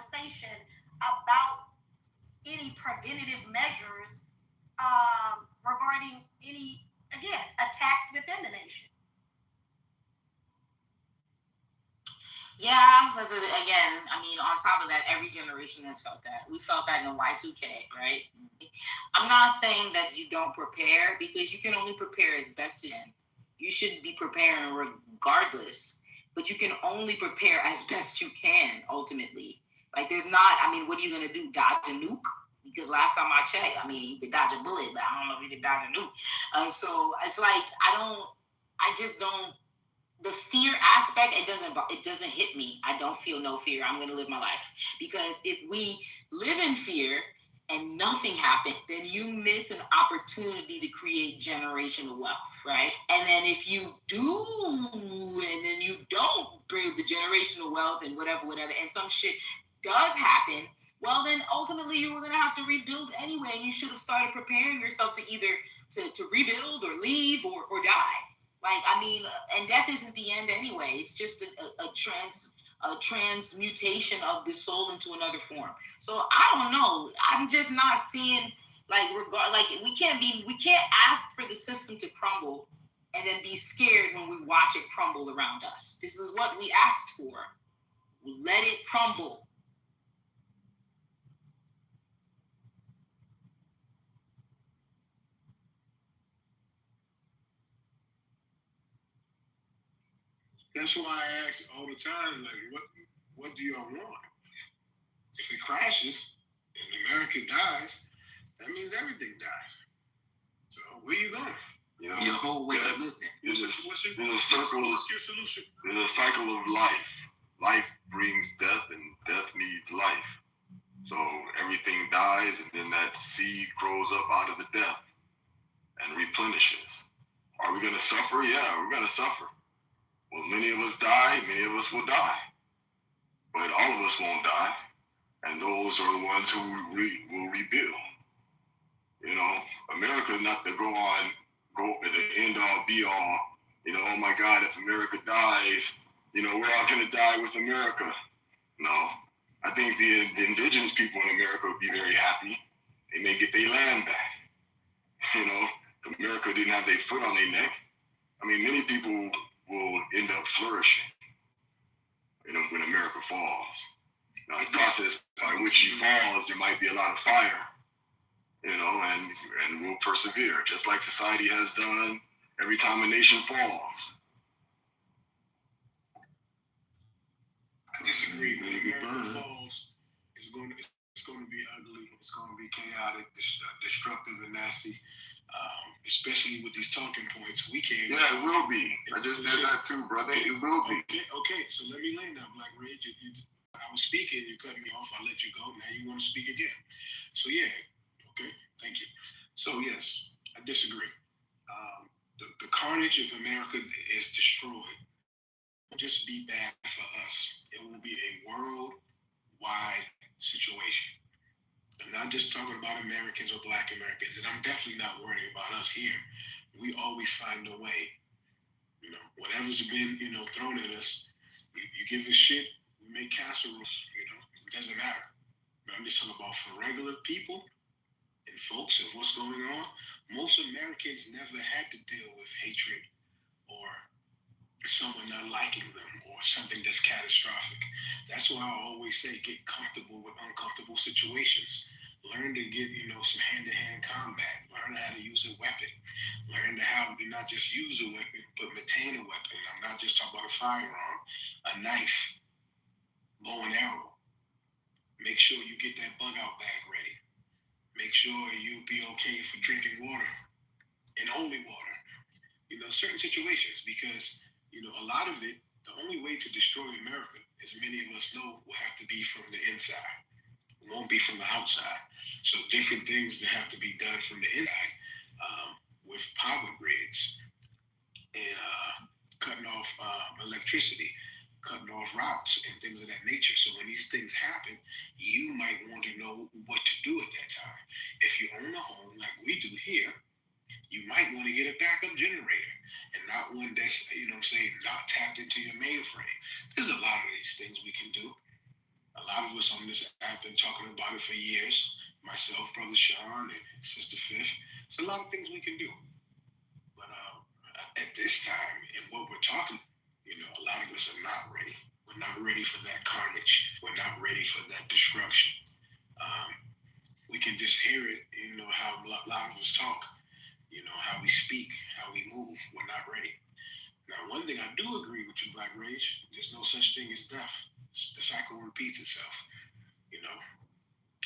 on top of that, every generation has felt that. We felt that in Y2K, right? I'm not saying that you don't prepare, because you can only prepare as best you can. You should be preparing regardless, but you can only prepare as best you can, ultimately. Like, there's not, I mean, what are you going to do, dodge a nuke? Because last time I checked, I mean, you could dodge a bullet, but I don't know if you could dodge a nuke. So it's like, I just don't, the fear aspect, it doesn't hit me. I don't feel no fear. I'm going to live my life. Because if we live in fear and nothing happened, then you miss an opportunity to create generational wealth, right? And then if you do, and then you don't bring the generational wealth and whatever, and some shit does happen, well, then ultimately you were going to have to rebuild anyway. And you should have started preparing yourself to either to rebuild or leave or die. Like, I mean, and death isn't the end anyway. It's just a transmutation of the soul into another form. So I don't know. I'm just not seeing, like, we can't ask for the system to crumble and then be scared when we watch it crumble around us. This is what we asked for. Let it crumble. That's why I ask all the time, like, what do y'all want? If it crashes and America dies, that means everything dies. So where you going? You know, Your whole way of living. There's a What's circle. your solution? There's a cycle of life. Life brings death, and death needs life. So everything dies, and then that seed grows up out of the death and replenishes. Are we going to suffer? Yeah, we're going to suffer. Well, many of us die, many of us will die. But all of us won't die. And those are the ones who will rebuild. You know, America is not to go to the end all be all. You know, oh my God, if America dies, you know, we're all going to die with America. No. I think the indigenous people in America would be very happy. They may get their land back. You know, if America didn't have their foot on their neck. I mean, many people will end up flourishing, you know, when America falls. Now, the process by which she falls, there might be a lot of fire, you know, and we'll persevere, just like society has done every time a nation falls. I disagree. When America falls, it's going to be ugly. It's going to be chaotic, destructive, and nasty. Especially with these talking points, we can't. Yeah, it will be. I just said that too, brother. Okay, it will be. Okay. So let me land now, Black Rage. I was speaking, you cut me off. I let you go. Now you want to speak again. So yeah, okay. Thank you. So yes, I disagree. The carnage of America is destroyed. It won't just be bad for us. It will be a worldwide situation. I'm not just talking about Americans or Black Americans, and I'm definitely not worried about us here. We always find a way. You know, whatever's been, you know, thrown at us, you give us shit, we make casseroles, you know, it doesn't matter. But I'm just talking about for regular people and folks and what's going on. Most Americans never had to deal with hatred or someone not liking them or something that's catastrophic. That's why I always say get comfortable with uncomfortable situations. Learn to get, you know, some hand-to-hand combat. Learn how to use a weapon. Learn how to not just use a weapon, but maintain a weapon. I'm not just talking about a firearm, a knife, bow and arrow. Make sure you get that bug-out bag ready. Make sure you be okay for drinking water and only water. You know, certain situations, because you know, a lot of it, the only way to destroy America, as many of us know, will have to be from the inside. It won't be from the outside. So different things that have to be done from the inside with power grids and cutting off electricity, cutting off routes and things of that nature. So when these things happen, you might want to know what to do at that time. If you own a home like we do here, you might want to get a backup generator and not one that's, you know what I'm saying, not tapped into your mainframe. There's a lot of these things we can do. A lot of us on this app been talking about it for years. Myself, Brother Sean, and Sister Fifth. There's a lot of things we can do. But at this time, and what we're talking, you know, a lot of us are not ready. We're not ready for that carnage. We're not ready for that destruction. We can just hear it, how a lot of us talk, how we speak, how we move. We're not ready. Now, one thing I do agree with you, Black Rage, there's no such thing as death. The cycle repeats itself.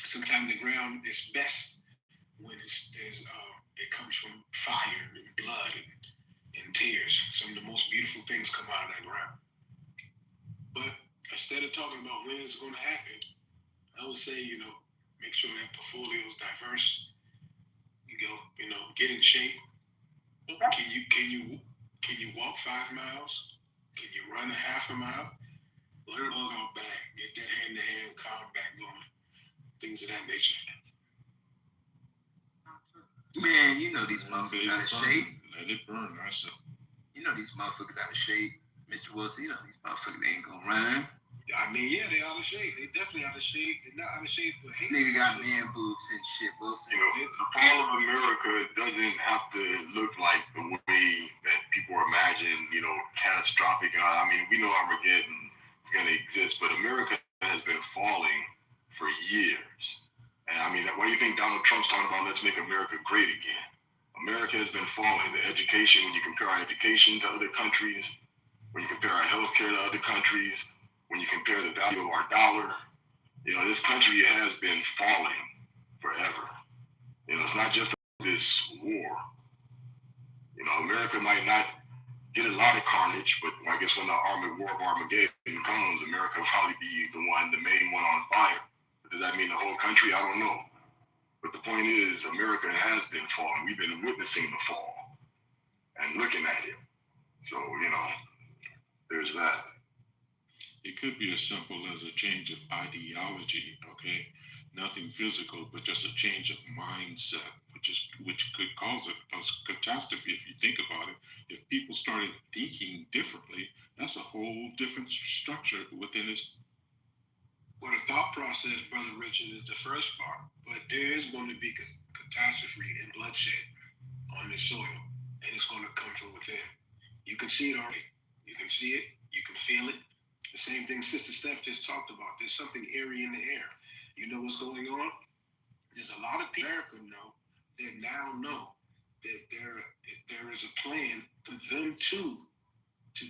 Sometimes the ground is best when it comes from fire and blood and tears. Some of the most beautiful things come out of that ground. But instead of talking about when it's going to happen, I would say, make sure that portfolio is diverse. Get in shape. Exactly. Can you walk 5 miles? Can you run a half a mile? Learn to bug out back. Get that hand-to-hand combat going. Things of that nature. Man, these motherfuckers out of shape. Let it burn. These motherfuckers out of shape. Mr. Wilson, these motherfuckers ain't gonna run. They out of shape. They definitely out of shape. They're not out of shape, but nigga got man boobs and shit, Wilson. The fall of America doesn't have to look like the way that people imagine, catastrophic. We know Armageddon is going to exist, but America has been falling for years. And why do you think Donald Trump's talking about let's make America great again? America has been falling. The education, when you compare our education to other countries, when you compare our healthcare to other countries, when you compare the value of our dollar, this country has been falling forever. It's not just this war. America might not get a lot of carnage, but I guess when the war of Armageddon comes, America will probably be the main one on fire. But does that mean the whole country? I don't know. But the point is, America has been falling. We've been witnessing the fall and looking at it. So, there's that. It could be as simple as a change of ideology, okay? Nothing physical, but just a change of mindset, which could cause a catastrophe if you think about it. If people started thinking differently, that's a whole different structure within this. Well, the thought process, Brother Richard, is the first part, but there is going to be catastrophe and bloodshed on this soil, and it's going to come from within. You can see it already. You can see it. You can feel it. The same thing Sister Steph just talked about. There's something eerie in the air. You know what's going on? There's a lot of people in America that now know that there is a plan for them to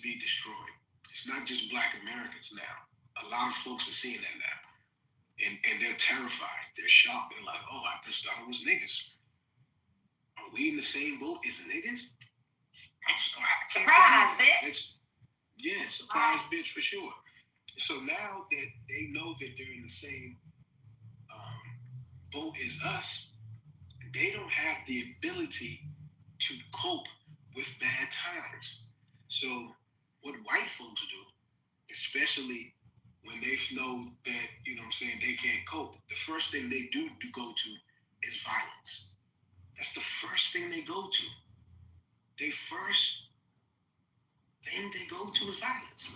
be destroyed. It's not just Black Americans now. A lot of folks are seeing that now. And they're terrified. They're shocked. They're like, oh, I just thought it was niggas. Are we in the same boat as niggas? Surprise, bitch. Yeah, surprise, bitch, for sure. So now that they know that they're in the same boat as us, they don't have the ability to cope with bad times. So what white folks do, especially when they know that, they can't cope, the first thing they do to go to is violence. That's the first thing they go to. The first thing they go to is violence.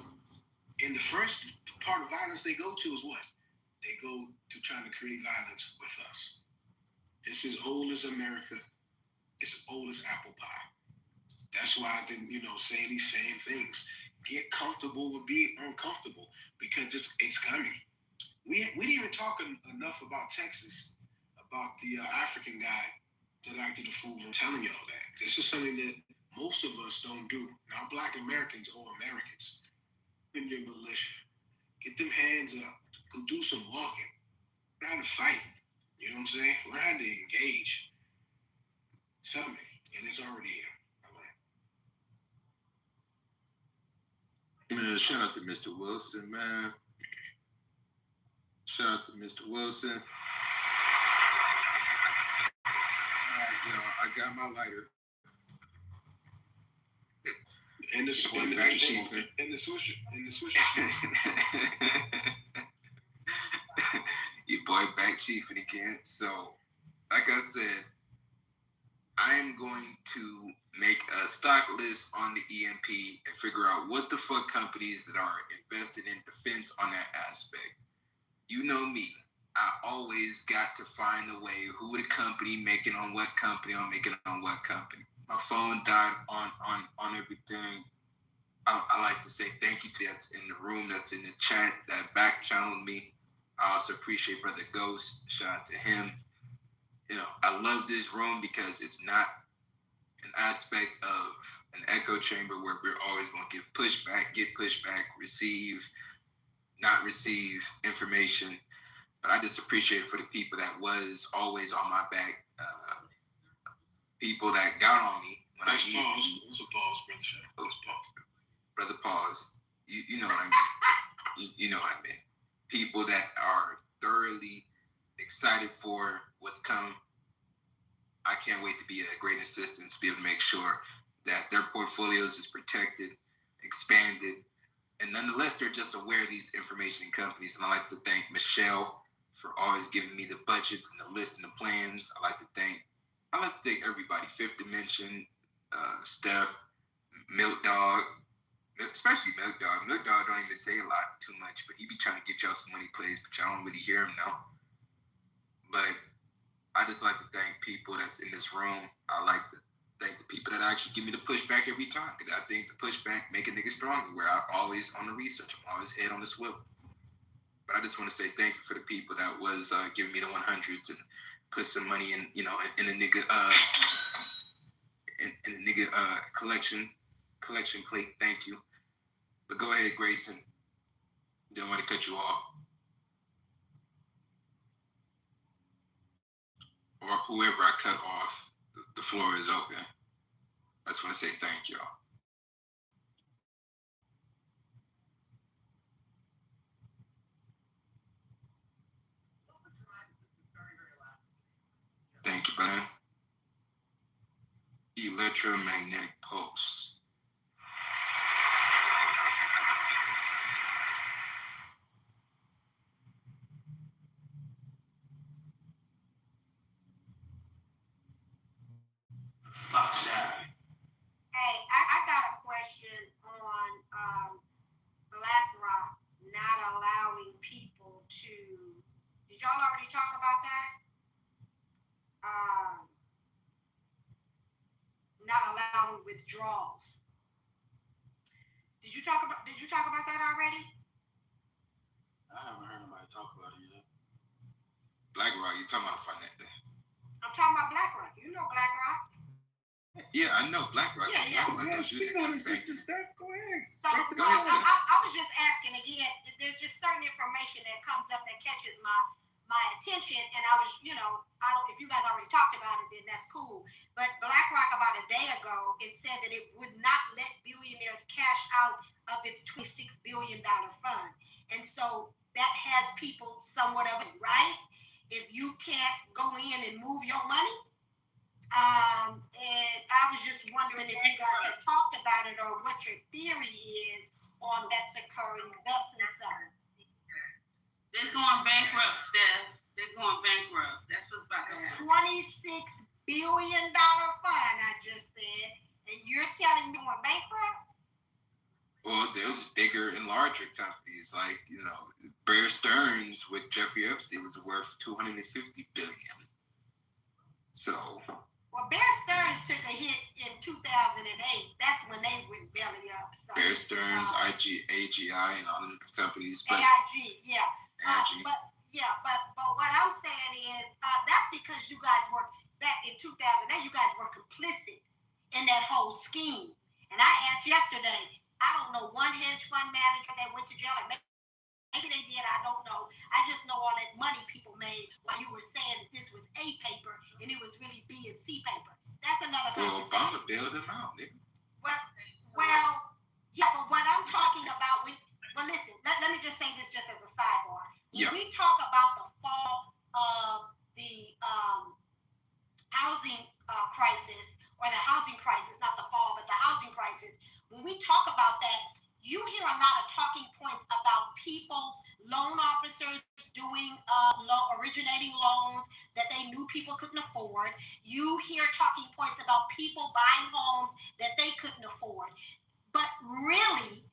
And the first part of violence they go to is what? They go to trying to create violence with us. This is old as America. It's old as apple pie. That's why I've been, saying these same things. Get comfortable with being uncomfortable because it's coming. We didn't even talk enough about Texas, about the African guy that acted a fool and telling y'all that. This is something that most of us don't do. Not Black Americans or Americans. In your militia. Get them hands up. Go do some walking. Learn how to fight. You know what I'm saying? Learn how to engage. Something. And it's already here. Man, shout out to Mr. Wilson, man. Shout out to Mr. Wilson. All right, y'all. I got my lighter. And the swisher. Your boy back chiefing again. So, like I said, I am going to make a stock list on the EMP and figure out what the fuck companies that are invested in defense on that aspect. You know me. I always got to find a way who the company making on what company or making on what company. My phone died on everything. I like to say thank you to that's in the room, that's in the chat, that back channeled me. I also appreciate Brother Ghost. Shout out to him. I love this room because it's not an aspect of an echo chamber where we're always going to give pushback, get pushback, receive, not receive information. But I just appreciate it for the people that was always on my back, people that got on me when I needed. What's a pause, Brother Shaq? What's pause? Brother Pause. You know what I mean. You know what I mean. People that are thoroughly excited for what's coming. I can't wait to be a great assistant to be able to make sure that their portfolios is protected, expanded, and nonetheless, they're just aware of these information companies. And I like to thank Michelle for always giving me the budgets and the list and the plans. I like to thank everybody, Fifth Dimension, Steph, Milk Dog, especially Milk Dog. Milk Dog don't even say a lot too much, but he be trying to get y'all some money plays, but y'all don't really hear him now. But I just like to thank people that's in this room. I like to thank the people that actually give me the pushback every time, because I think the pushback make a nigga stronger, where I'm always on the research. I'm always head on the swivel. But I just want to say thank you for the people that was giving me the 100s and put some money in, in the nigga collection plate. Thank you. But go ahead, Grayson. Don't want to cut you off. Or whoever I cut off, the floor is open. I just want to say thank y'all. Thank you, brother. Electromagnetic pulse. Fuck's that. Hey, I got a question on BlackRock not allowing people to. Did y'all already talk about that? Not allowing withdrawals. Did you talk about that already? I haven't heard nobody talk about it yet. BlackRock, you talking about finance? I'm talking about BlackRock. You know BlackRock. Yeah, I know BlackRock. Yeah. Go ahead. So I was just asking again. There's just certain information that comes up that catches my attention, and I was, if you guys already talked about it, then that's cool. But BlackRock about a day ago, it said that it would not let billionaires cash out of its $26 billion fund, and so that has people somewhat of it, right? If you can't go in and move your money. And I was just wondering if you guys had talked about it or what your theory is on that's occurring thus and so. They're going bankrupt, Steph. They're going bankrupt. That's what's about to happen. $26 billion fund, I just said, and you're telling me we're bankrupt? Well, there's bigger and larger companies like, Bear Stearns with Jeffrey Epstein was worth $250 billion. So. Well, Bear Stearns took a hit in 2008. That's when they went belly up. So, Bear Stearns, AGI, and all them companies. But, AIG, yeah. AIG. But what I'm saying is that's because you guys were back in 2008. You guys were complicit in that whole scheme. And I asked yesterday. I don't know one hedge fund manager that went to jail. Maybe they did. I don't know. I just know all that money people made while you were saying that this was A paper and it was really B and C paper. That's another conversation. Well, Obama bailed them out, nigga. Well, yeah, but what I'm talking about listen, let me just say this just as a sidebar. When we talk about the fall of the housing crisis, or the housing crisis, not the fall, but the housing crisis, when we talk about that, you hear a lot of talking points about people, loan officers doing originating loans that they knew people couldn't afford. You hear talking points about people buying homes that they couldn't afford. But really,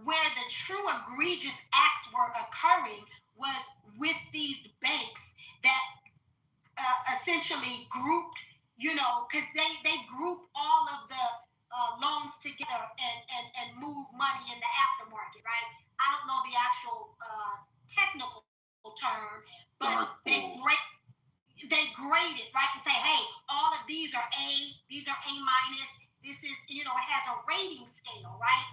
where the true egregious acts were occurring was with these banks that essentially grouped, because they group all of the loans together and move money in the aftermarket, right? I don't know the actual technical term, but they grade it, right? And say, hey, all of these are A, these are A minus. This is, it has a rating scale, right?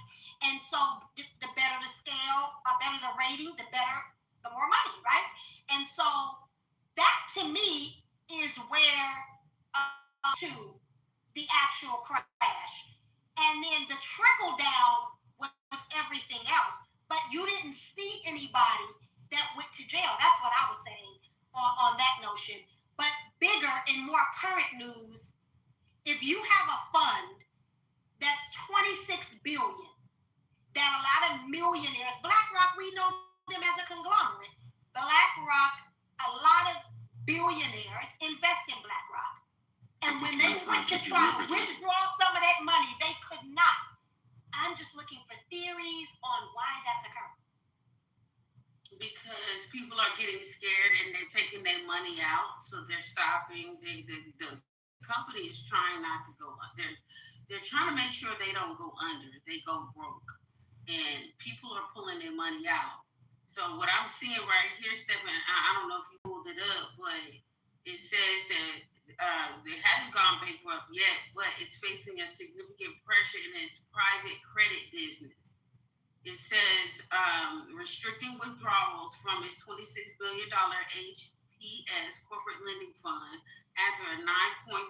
And so the better the scale, better the rating, the more money, right? And so that to me is where to the actual crash. And then the trickle down was everything else. But you didn't see anybody that went to jail. That's what I was saying on that notion. But bigger and more current news, if you have a fund that's $26 billion, that a lot of millionaires, BlackRock, we know them as a conglomerate. BlackRock, a lot of billionaires invest in BlackRock. And when they went to try to withdraw some of that money, they could not. I'm just looking for theories on why that's occurring. Because people are getting scared and they're taking their money out, so they're stopping. The company is trying not to go under. They're trying to make sure they don't go under. They go broke. And people are pulling their money out. So what I'm seeing right here, Stephen, I don't know if you pulled it up, but it says that they haven't gone bankrupt yet, but it's facing a significant pressure in its private credit business. It says restricting withdrawals from its $26 billion HPS corporate lending fund after a 9.3%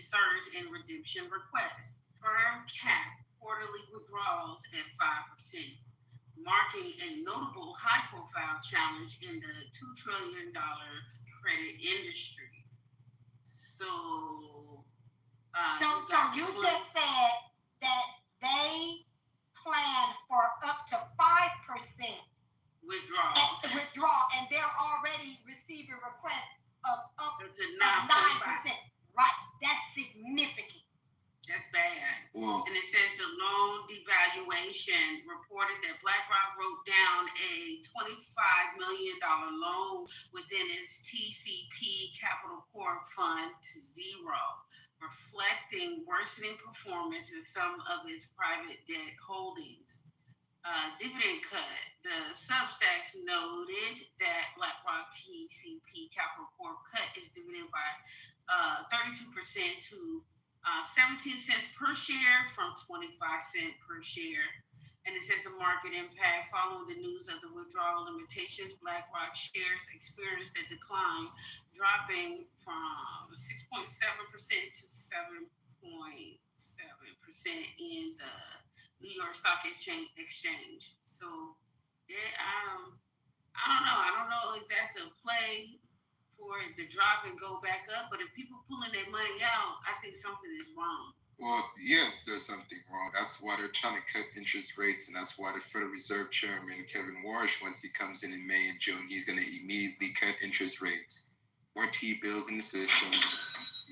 surge in redemption requests. Firm capped quarterly withdrawals at 5%, marking a notable high-profile challenge in the $2 trillion credit industry. So you just said that they plan for up to 5% withdrawal, and they're already receiving requests of up to 9%. Right, that's significant. That's bad. Whoa. And it says the loan devaluation reported that BlackRock wrote down a $25 million loan within its TCP Capital Corp fund to zero, reflecting worsening performance in some of its private debt holdings. Dividend cut. The Substacks noted that BlackRock TCP Capital Corp cut its dividend by 32% to 17 cents per share from 25 cents per share. And it says the market impact following the news of the withdrawal limitations, BlackRock shares experienced a decline, dropping from 6.7% to 7.7% in the New York Stock Exchange. So, yeah, I don't know if that's a play for it to drop and go back up, but if people pulling their money out, I think something is wrong. Well, yes, there's something wrong. That's why they're trying to cut interest rates, and that's why the Federal Reserve Chairman, Kevin Warsh, once he comes in May and June, he's going to immediately cut interest rates. More T-bills in the system,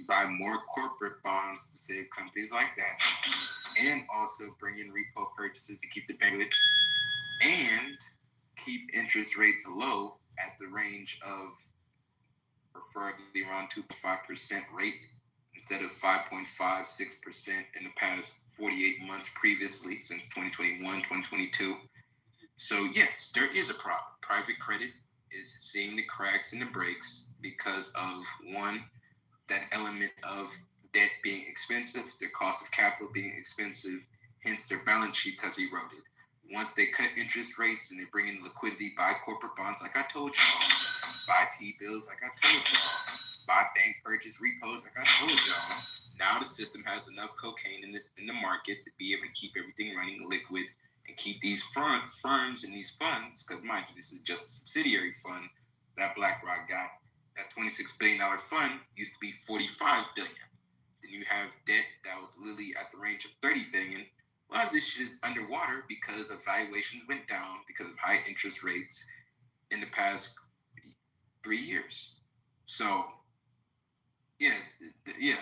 buy more corporate bonds to save companies like that, and also bring in repo purchases to keep the bank lit, and keep interest rates low at the range of preferably around 2.5% rate instead of 5.5, 6% in the past 48 months previously since 2021, 2022. So yes, there is a problem. Private credit is seeing the cracks in the breaks because of, one, that element of debt being expensive, their cost of capital being expensive, hence their balance sheets has eroded. Once they cut interest rates and they bring in liquidity, buy corporate bonds like I told y'all, buy T-bills like I told y'all, buy bank purchase repos like I told y'all. Now the system has enough cocaine in the market to be able to keep everything running liquid and keep these firms and these funds, because mind you, this is just a subsidiary fund that BlackRock got. That $26 billion fund used to be $45 billion. Then you have debt that was literally at the range of $30 billion. A lot of this shit is underwater because of valuations went down because of high interest rates in the past 3 years. So, yeah,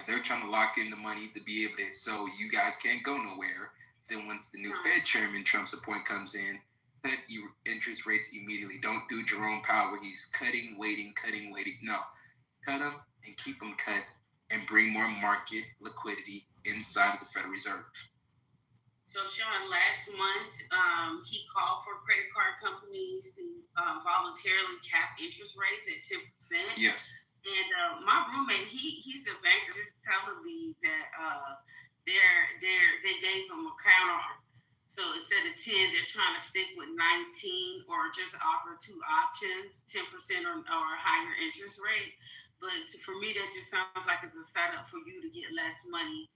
they're trying to lock in the money to be able to, so you guys can't go nowhere. Then once the new Fed chairman, Trump's appointment, comes in, cut interest rates immediately. Don't do Jerome Powell where he's cutting, waiting. No, cut them and keep them cut and bring more market liquidity inside of the Federal Reserve. So, Sean, last month, he called for credit card companies to voluntarily cap interest rates at 10%. Yes. And my roommate, he's a banker, just telling me that they gave him a counter. So instead of 10, they're trying to stick with 19 or just offer two options, 10% or higher interest rate. But for me, that just sounds like it's a setup for you to get less money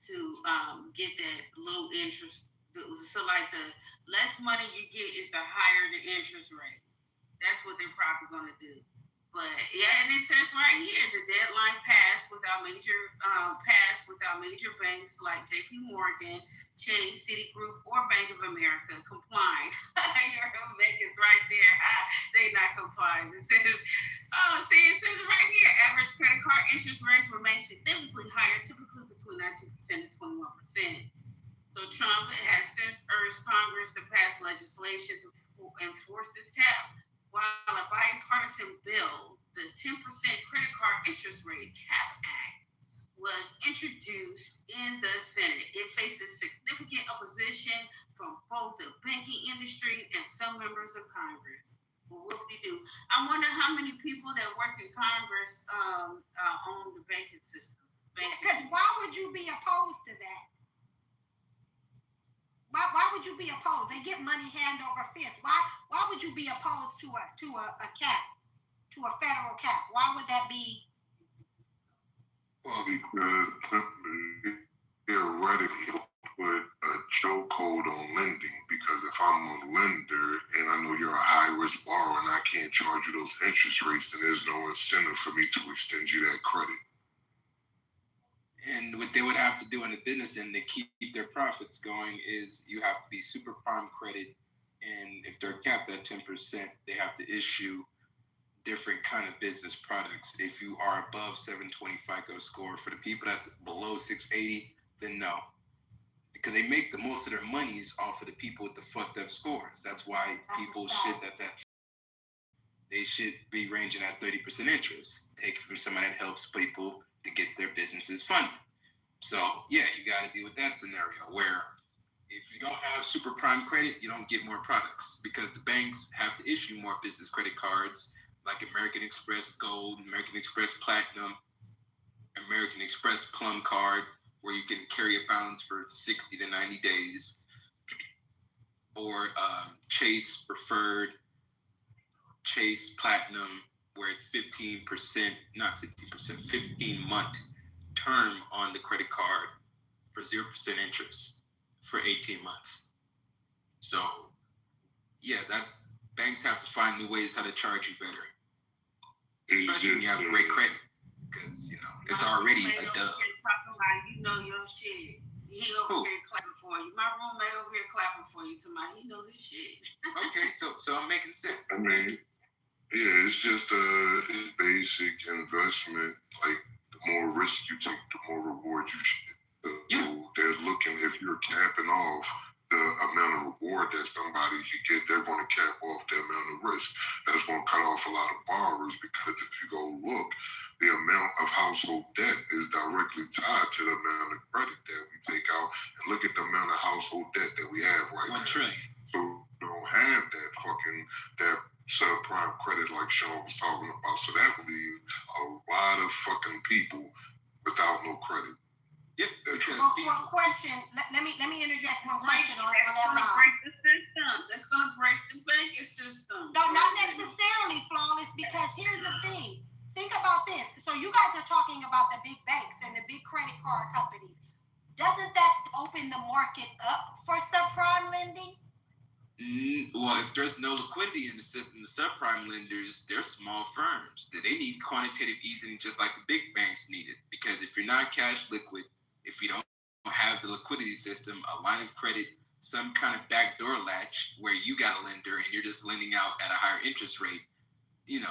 to get that low interest. So like the less money you get is the higher the interest rate. That's what they're probably going to do. But yeah, and it says right here the deadline passed without major banks like J.P. Morgan, Chase, Citigroup, or Bank of America complying. Your bank is right there. They not complying. It says, it says right here, average credit card interest rates remain significantly higher, typically between 19% and 21%. So Trump has since urged Congress to pass legislation to enforce this cap. While a bipartisan bill, the 10% credit card interest rate cap act, was introduced in the Senate, it faces significant opposition from both the banking industry and some members of Congress. Well, whoop-de-doo. I wonder how many people that work in Congress own the banking system. Because why would you be opposed to that? Why would you be opposed? They get money hand over fist. Why would you be opposed to a cap, to a federal cap? Why would that be? Well, because theoretically put a chokehold on lending. Because if I'm a lender and I know you're a high risk borrower and I can't charge you those interest rates, then there's no incentive for me to extend you that credit. And what they would have to do in the business end to keep their profits going is you have to be super prime credit. And if they're capped at 10%, they have to issue different kind of business products. If you are above 720 FICO score, for the people that's below 680, then no. Because they make the most of their monies off of the people with the fucked up scores. That's why people they should be ranging at 30% interest. Take it from somebody that helps people to get their businesses funded. So yeah, you got to deal with that scenario where if you don't have super prime credit, you don't get more products because the banks have to issue more business credit cards like American Express Gold, American Express Platinum, American Express Plum Card, where you can carry a balance for 60 to 90 days, or Chase Preferred, Chase Platinum, where it's 15%, 15-month term on the credit card for 0% interest for 18 months. So, yeah, banks have to find new ways how to charge you better, especially when you have great credit, because it's already a dub. You know your shit. He over here clapping for you. My roommate over here clapping for you. Somebody, he knows his shit. Okay, so I'm making sense. I mean, yeah, it's just a basic investment. Like, the more risk you take, the more reward you should. So they're looking, if you're capping off the amount of reward that somebody could get, they're going to cap off the amount of risk. That's going to cut off a lot of borrowers because if you go look, the amount of household debt is directly tied to the amount of credit that we take out. And look at the amount of household debt that we have right now. 1 trillion. So we don't have that subprime credit like Sean was talking about. So that would leave a lot of fucking people without no credit. Yeah. Well, question. Let me interject one question on that line. Break the system. That's gonna break the banking system. No, not necessarily, Flawless, because here's the thing. Think about this. So you guys are talking about the big banks and the big credit card companies. Doesn't that open the market up for subprime lending? Well, if there's no liquidity in the system, the subprime lenders, they're small firms. They need quantitative easing just like the big banks need it. Because if you're not cash liquid, if you don't have the liquidity system, a line of credit, some kind of backdoor latch where you got a lender and you're just lending out at a higher interest rate, you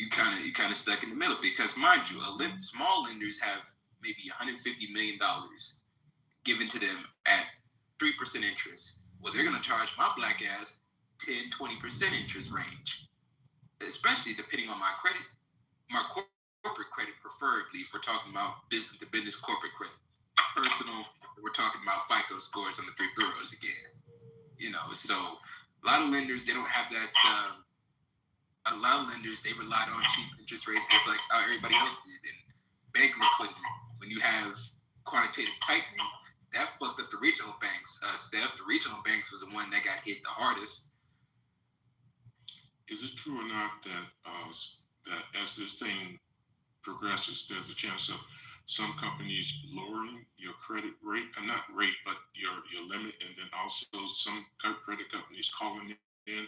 kind of stuck in the middle. Because mind you, small lenders have maybe $150 million given to them at 3% interest. Well, they're going to charge my black ass 10-20% interest range, especially depending on my credit, my corporate credit preferably, if we're talking about business to business corporate credit. Personal, we're talking about FICO scores on the 3 bureaus again. You know, so a lot of lenders, they don't have that. A lot of lenders, they relied on cheap interest rates just like everybody else did. And bank liquidity, when you have quantitative tightening, that fucked up the regional banks. Steph, the regional banks was the one that got hit the hardest. Is it true or not that as this thing progresses, there's a chance of some companies lowering your credit rate, not rate, but your limit, and then also some credit companies calling in,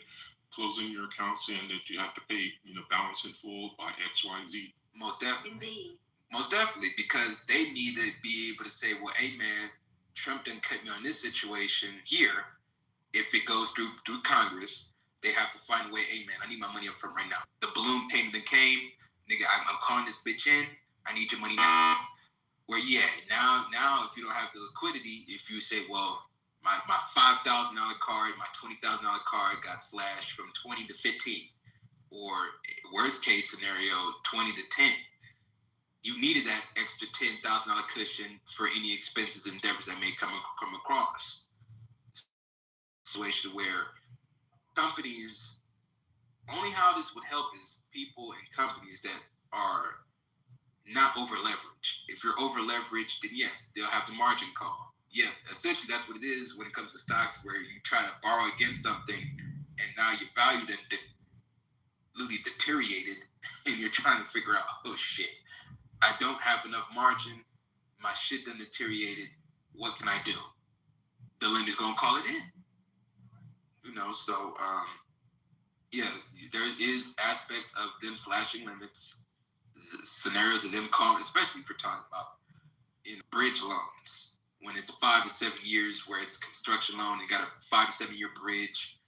closing your account, saying that you have to pay, balance in full by XYZ? Most definitely. Indeed. Most definitely, because they need to be able to say, well, hey man, Trump didn't cut me on this situation here. If it goes through Congress, they have to find a way, hey man, I need my money up front right now. The balloon payment came, nigga, I'm calling this bitch in, I need your money now. Where now if you don't have the liquidity, if you say, well, my $5,000 card, my $20,000 card got slashed from 20 to 15, or worst case scenario, 20 to 10. You needed that extra $10,000 cushion for any expenses and endeavors that may come across. Situation where companies, only how this would help is people and companies that are not over leveraged. If you're over leveraged, then yes, they'll have the margin call. Yeah, essentially that's what it is when it comes to stocks, where you try to borrow against something and now your value that literally deteriorated and you're trying to figure out, oh shit, I don't have enough margin, my shit done deteriorated, what can I do? The lender's gonna call it in. So yeah, there is aspects of them slashing limits, scenarios of them calling, especially if you're talking about in bridge loans, when it's 5 to 7 years where it's a construction loan, they got a 5 to 7 year bridge,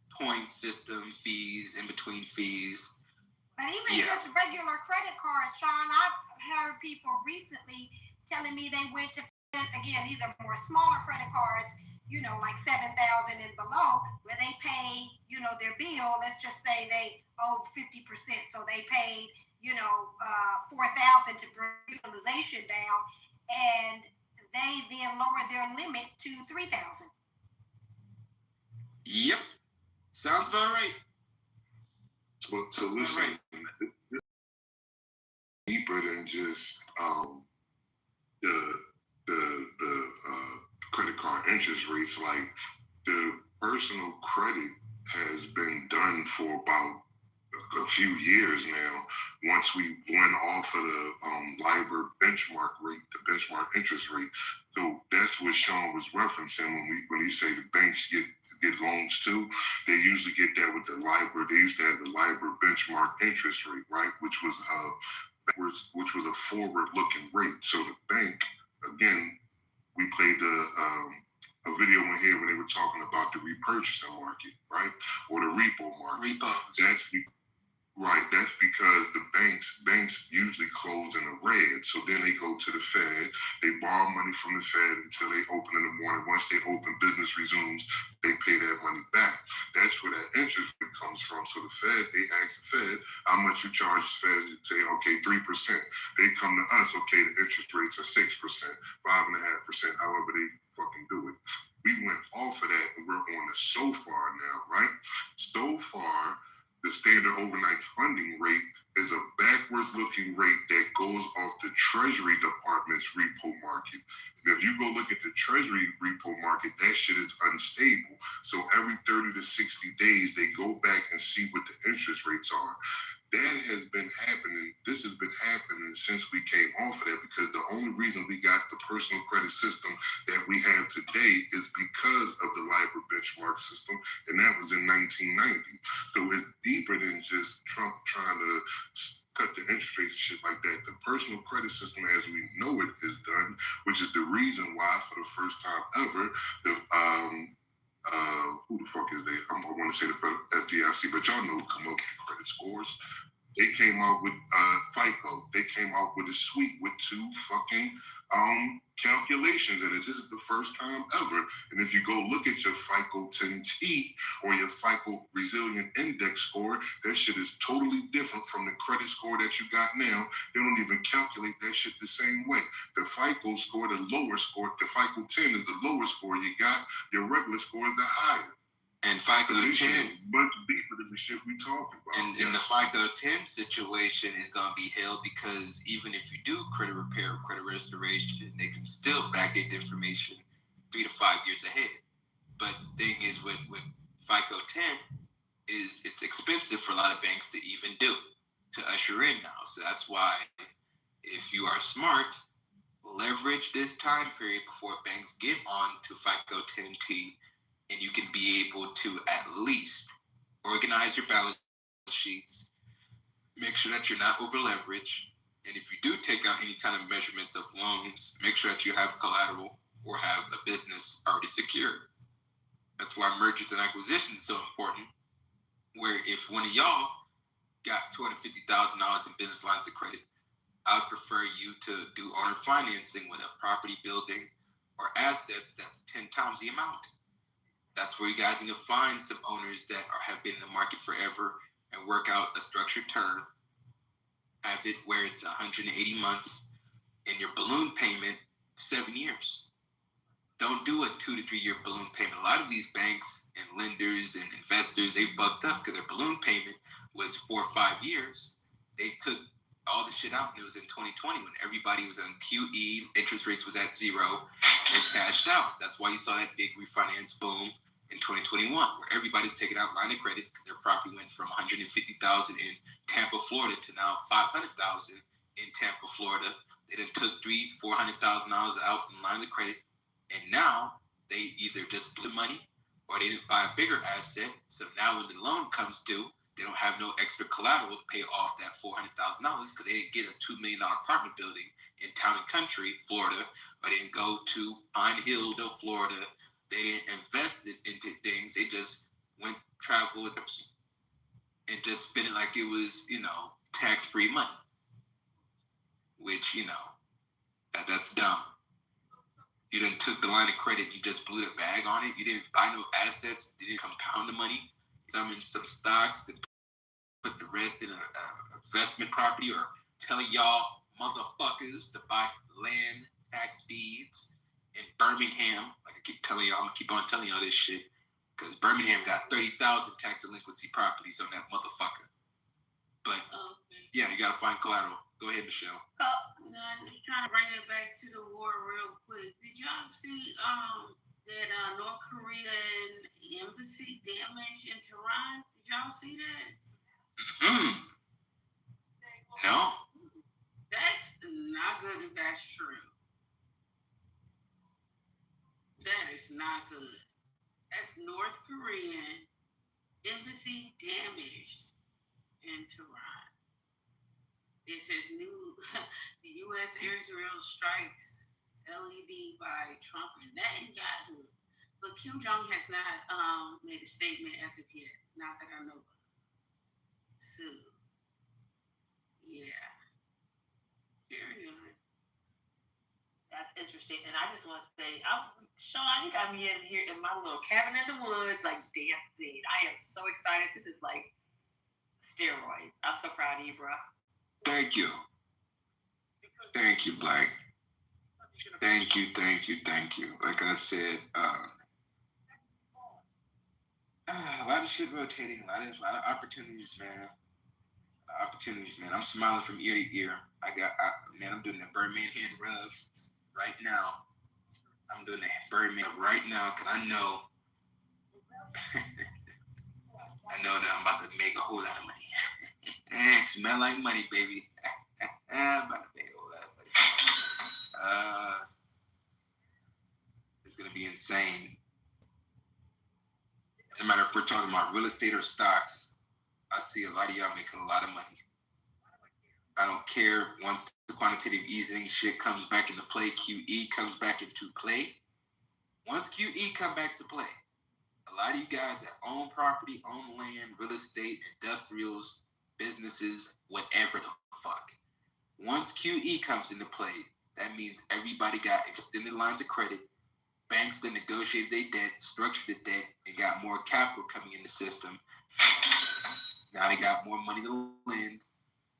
point system, fees, in between fees. But even just regular credit cards, Sean, I've heard people recently telling me they went to, again, these are more smaller credit cards, like 7,000 and below, where they pay, their bill, let's just say they owe 50%. So they paid, 4,000 to bring utilization down, and they then lower their limit to 3,000. Yep. Sounds about right. Well, so listen, deeper than just the credit card interest rates. Like, the personal credit has been done for about a few years now. Once we went off of the LIBOR benchmark rate, the benchmark interest rate. So that's what Sean was referencing when he say the banks get loans too. They usually get that with the LIBOR. They used to have the LIBOR benchmark interest rate, right, which was a forward-looking rate. So the bank, again, we played a video in here when they were talking about the repurchasing market, right, or the repo market. That's because the banks usually close in the red. So then they go to the Fed, they borrow money from the Fed until they open in the morning. Once they open, business resumes, they pay that money back. That's where that interest rate comes from. So the Fed, they ask the Fed how much you charge the Fed. You say, okay, 3%. They come to us, okay, the interest rates are 6%, 5.5%, however they fucking do it. We went off of that and we're on the SOFR now, right? So far, the standard overnight funding rate is a backwards-looking rate that goes off the Treasury Department's repo market. And if you go look at the Treasury repo market, that shit is unstable. So every 30 to 60 days, they go back and see what the interest rates are. That has been happening. This has been happening since we came off of that, because the only reason we got the personal credit system that we have today is because of the LIBOR benchmark system, and that was in 1990. So it's deeper than just Trump trying to cut the interest rates and shit like that. The personal credit system as we know it is done, which is the reason why for the first time ever, the who the fuck is they? I want to say the FDIC, but y'all know who come up with the credit scores. They came out with FICO. They came out with a suite with 2 fucking calculations in it. This is the first time ever. And if you go look at your FICO 10T or your FICO Resilient Index score, that shit is totally different from the credit score that you got now. They don't even calculate that shit the same way. The FICO score, the lower score, the FICO 10 is the lower score you got. Your regular score is the higher. And FICO 10 much deeper than the shit we talking about. And in the FICO 10 situation is going to be held because even if you do credit repair or credit restoration, they can still backdate the information 3 to 5 years ahead. But the thing is with FICO 10 is it's expensive for a lot of banks to even do, to usher in now. So that's why if you are smart, leverage this time period before banks get on to FICO 10T, and you can be able to at least organize your balance sheets, make sure that you're not over leveraged, and if you do take out any kind of measurements of loans, make sure that you have collateral or have a business already secured. That's why mergers and acquisitions is so important, where if one of y'all got $250,000 in business lines of credit, I would prefer you to do owner financing with a property, building, or assets that's 10 times the amount. That's where you guys need to find some owners that have been in the market forever and work out a structured term. Have it where it's 180 months and your balloon payment 7 years. Don't do a 2 to 3 year balloon payment. A lot of these banks and lenders and investors, they fucked up because their balloon payment was 4 or 5 years. They took all the shit out, and it was in 2020 when everybody was on QE, interest rates was at 0, and cashed out. That's why you saw that big refinance boom in 2021, where everybody's taking out line of credit. Their property went from $150,000 in Tampa, Florida, to now $500,000 in Tampa, Florida. They then took $300,000-$400,000 out in line of credit, and now they either just blew money or they didn't buy a bigger asset. So now when the loan comes due, they don't have no extra collateral to pay off that $400,000 because they didn't get a $2 million apartment building in Town and Country, Florida, or they didn't go to Pine Hill, Florida. They didn't invest it into things. They just went travel and just spent it like it was, tax-free money, which, that's dumb. You done took the line of credit, you just blew the bag on it. You didn't buy no assets, you didn't compound the money. Some in some stocks, to put the rest in an investment property, or telling y'all motherfuckers to buy land tax deeds in Birmingham. Like I keep telling y'all, I'm gonna keep on telling y'all this shit, because Birmingham got 30,000 tax delinquency properties on that motherfucker. But yeah, you gotta find collateral. Go ahead, Michelle. No, I'm trying to bring it back to the war real quick. Did y'all see that North Korean embassy damage in Tehran? Did y'all see that? No. That's not good if that's true. That is not good. That's North Korean embassy damaged in Tehran. It says the U.S. Israel strikes LED by Trump and Netanyahu. But Kim Jong has not made a statement as of yet. Not that I know of. So, yeah. Very good. That's interesting. And I just want to say, Sean, you got me in here in my little cabin in the woods, like dancing. I am so excited. This is like steroids. I'm so proud of you, bro. Thank you. Thank you, Black. Thank you. Like I said, a lot of shit rotating, a lot of opportunities, man. I'm smiling from ear to ear. I'm doing the Birdman hand rub right now. I'm doing the Birdman right now because I know that I'm about to make a whole lot of money. Smell like money, baby. I'm about to make a whole lot of money. It's gonna be insane. No matter if we're talking about real estate or stocks, I see a lot of y'all making a lot of money. I don't care once the quantitative easing shit comes back into play, QE comes back into play. Once QE come back to play, a lot of you guys that own property, own land, real estate, industrials, businesses, whatever the fuck. Once QE comes into play, that means everybody got extended lines of credit. Banks that negotiated their debt, structured the debt, and got more capital coming in the system. Now they got more money to lend.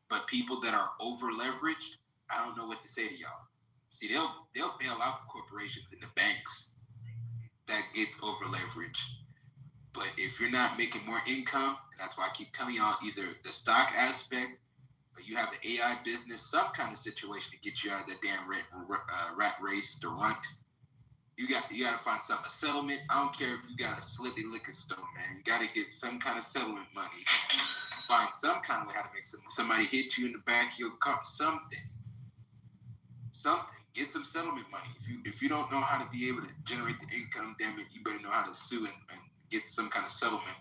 But people that are over leveraged, I don't know what to say to y'all. See, they'll bail out the corporations and the banks that gets over leveraged. But if you're not making more income, and that's why I keep telling y'all, either the stock aspect or you have the AI business, some kind of situation to get you out of that damn rat race, the runt. You got to find something, a settlement. I don't care if you got a slitty liquor store, man. You got to get some kind of settlement money. Find some kind of way how to make some. Somebody hit you in the back of your car, something. Get some settlement money. If you don't know how to be able to generate the income, damn it, you better know how to sue and get some kind of settlement.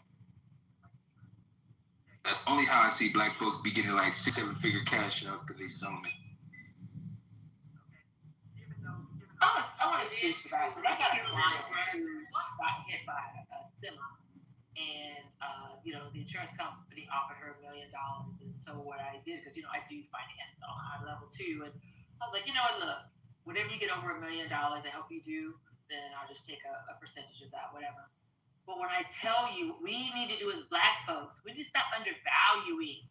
That's only how I see black folks be getting like 6-7-figure cash outs because they settlement. I want to speak to that because I got a client who got hit by a semi, and the insurance company offered her $1 million. And so what I did, because I do finance on a high level too, and I was like, you know what, look, whatever you get over $1 million, I help you do, then I'll just take a percentage of that, whatever. But when I tell you, we need to do as black folks, we need to stop undervaluing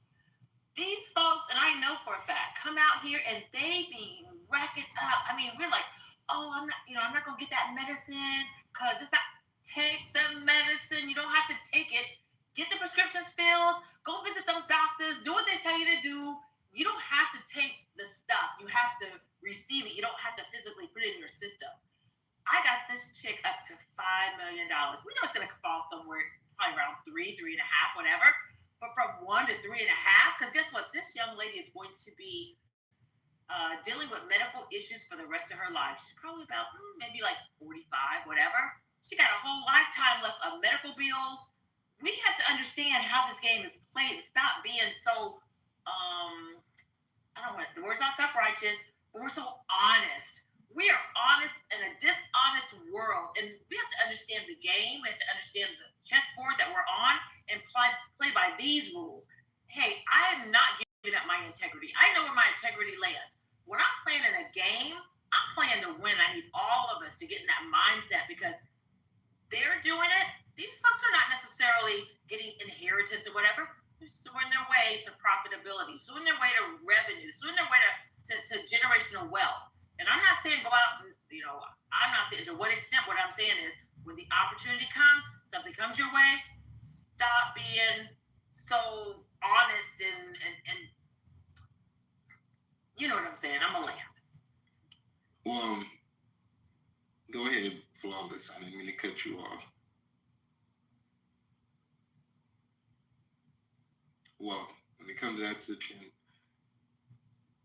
these folks, and I know for a fact, come out here and they be wrecking up. I mean, we're like, oh, I'm not gonna get that medicine because it's not. Take the medicine. You don't have to take it. Get the prescriptions filled. Go visit those doctors. Do what they tell you to do. You don't have to take the stuff. You have to receive it. You don't have to physically put it in your system. I got this chick up to $5 million. We know it's gonna fall somewhere probably around 3, 3.5, whatever. But from 1 to 3.5, because guess what? This young lady is going to be dealing with medical issues for the rest of her life. She's probably about maybe like 45, whatever. She got a whole lifetime left of medical bills. We have to understand how this game is played and stop being so, I don't know, the word's not self-righteous, but we're so honest. We are honest in a dishonest world, and we have to understand the game. We have to understand the chessboard that we're on and play by these rules. Hey, I am not giving up my integrity. I know where my integrity lands. When I'm playing in a game, I'm playing to win. I need all of us to get in that mindset because they're doing it. These folks are not necessarily getting inheritance or whatever. They're suing their way to profitability, suing their way to revenue, suing their way to generational wealth. And I'm not saying go out and, I'm not saying to what extent. What I'm saying is when the opportunity comes, something comes your way, stop being so honest and you know what I'm saying. I'm a land. Well, go ahead, Flawless. I didn't mean to cut you off. Well, when it comes to that situation,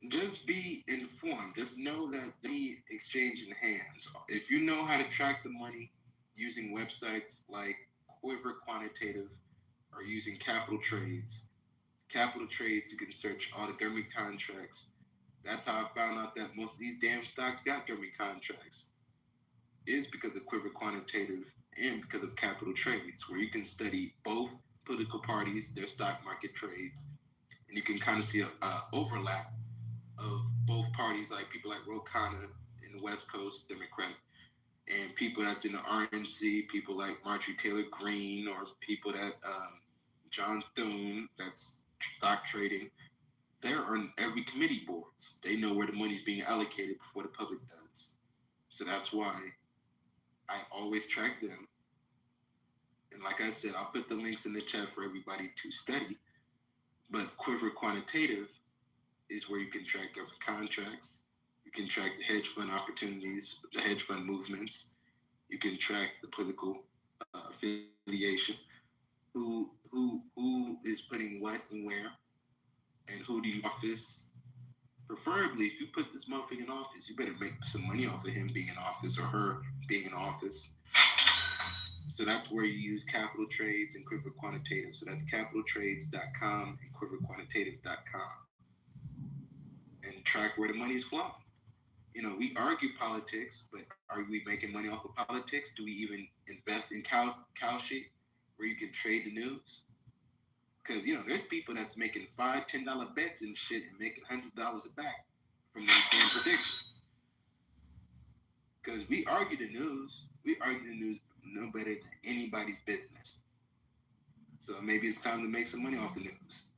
just be informed. Just know that the exchange in hands. If you know how to track the money using websites like Quiver Quantitative or using Capital Trades, you can search all the government contracts. That's how I found out that most of these damn stocks got government contracts. Is because of Quiver Quantitative and because of Capital Trades, where you can study both political parties, their stock market trades, and you can kind of see a overlap of both parties, like people like Ro Khanna in the West Coast Democrat, and people that's in the RNC, people like Marjorie Taylor Greene, or people that John Thune, that's stock trading. They're on every committee boards. They know where the money's being allocated before the public does. So that's why I always track them. And like I said, I'll put the links in the chat for everybody to study. But Quiver Quantitative is where you can track government contracts. You can track the hedge fund opportunities, the hedge fund movements. You can track the political affiliation. Who is putting what and where, and who do you office. Preferably, if you put this motherfucker in office, you better make some money off of him being in office or her being in office. So that's where you use Capital Trades and Quiver Quantitative. So that's capitaltrades.com and quiverquantitative.com. And track where the money's flowing. We argue politics, but are we making money off of politics? Do we even invest in cow shit where you can trade the news? Because, you know, there's people that's making $5, $10 bets and shit and making $100 back from their damn prediction. Because we argue the news. We argue the news no better than anybody's business. So maybe it's time to make some money off the news.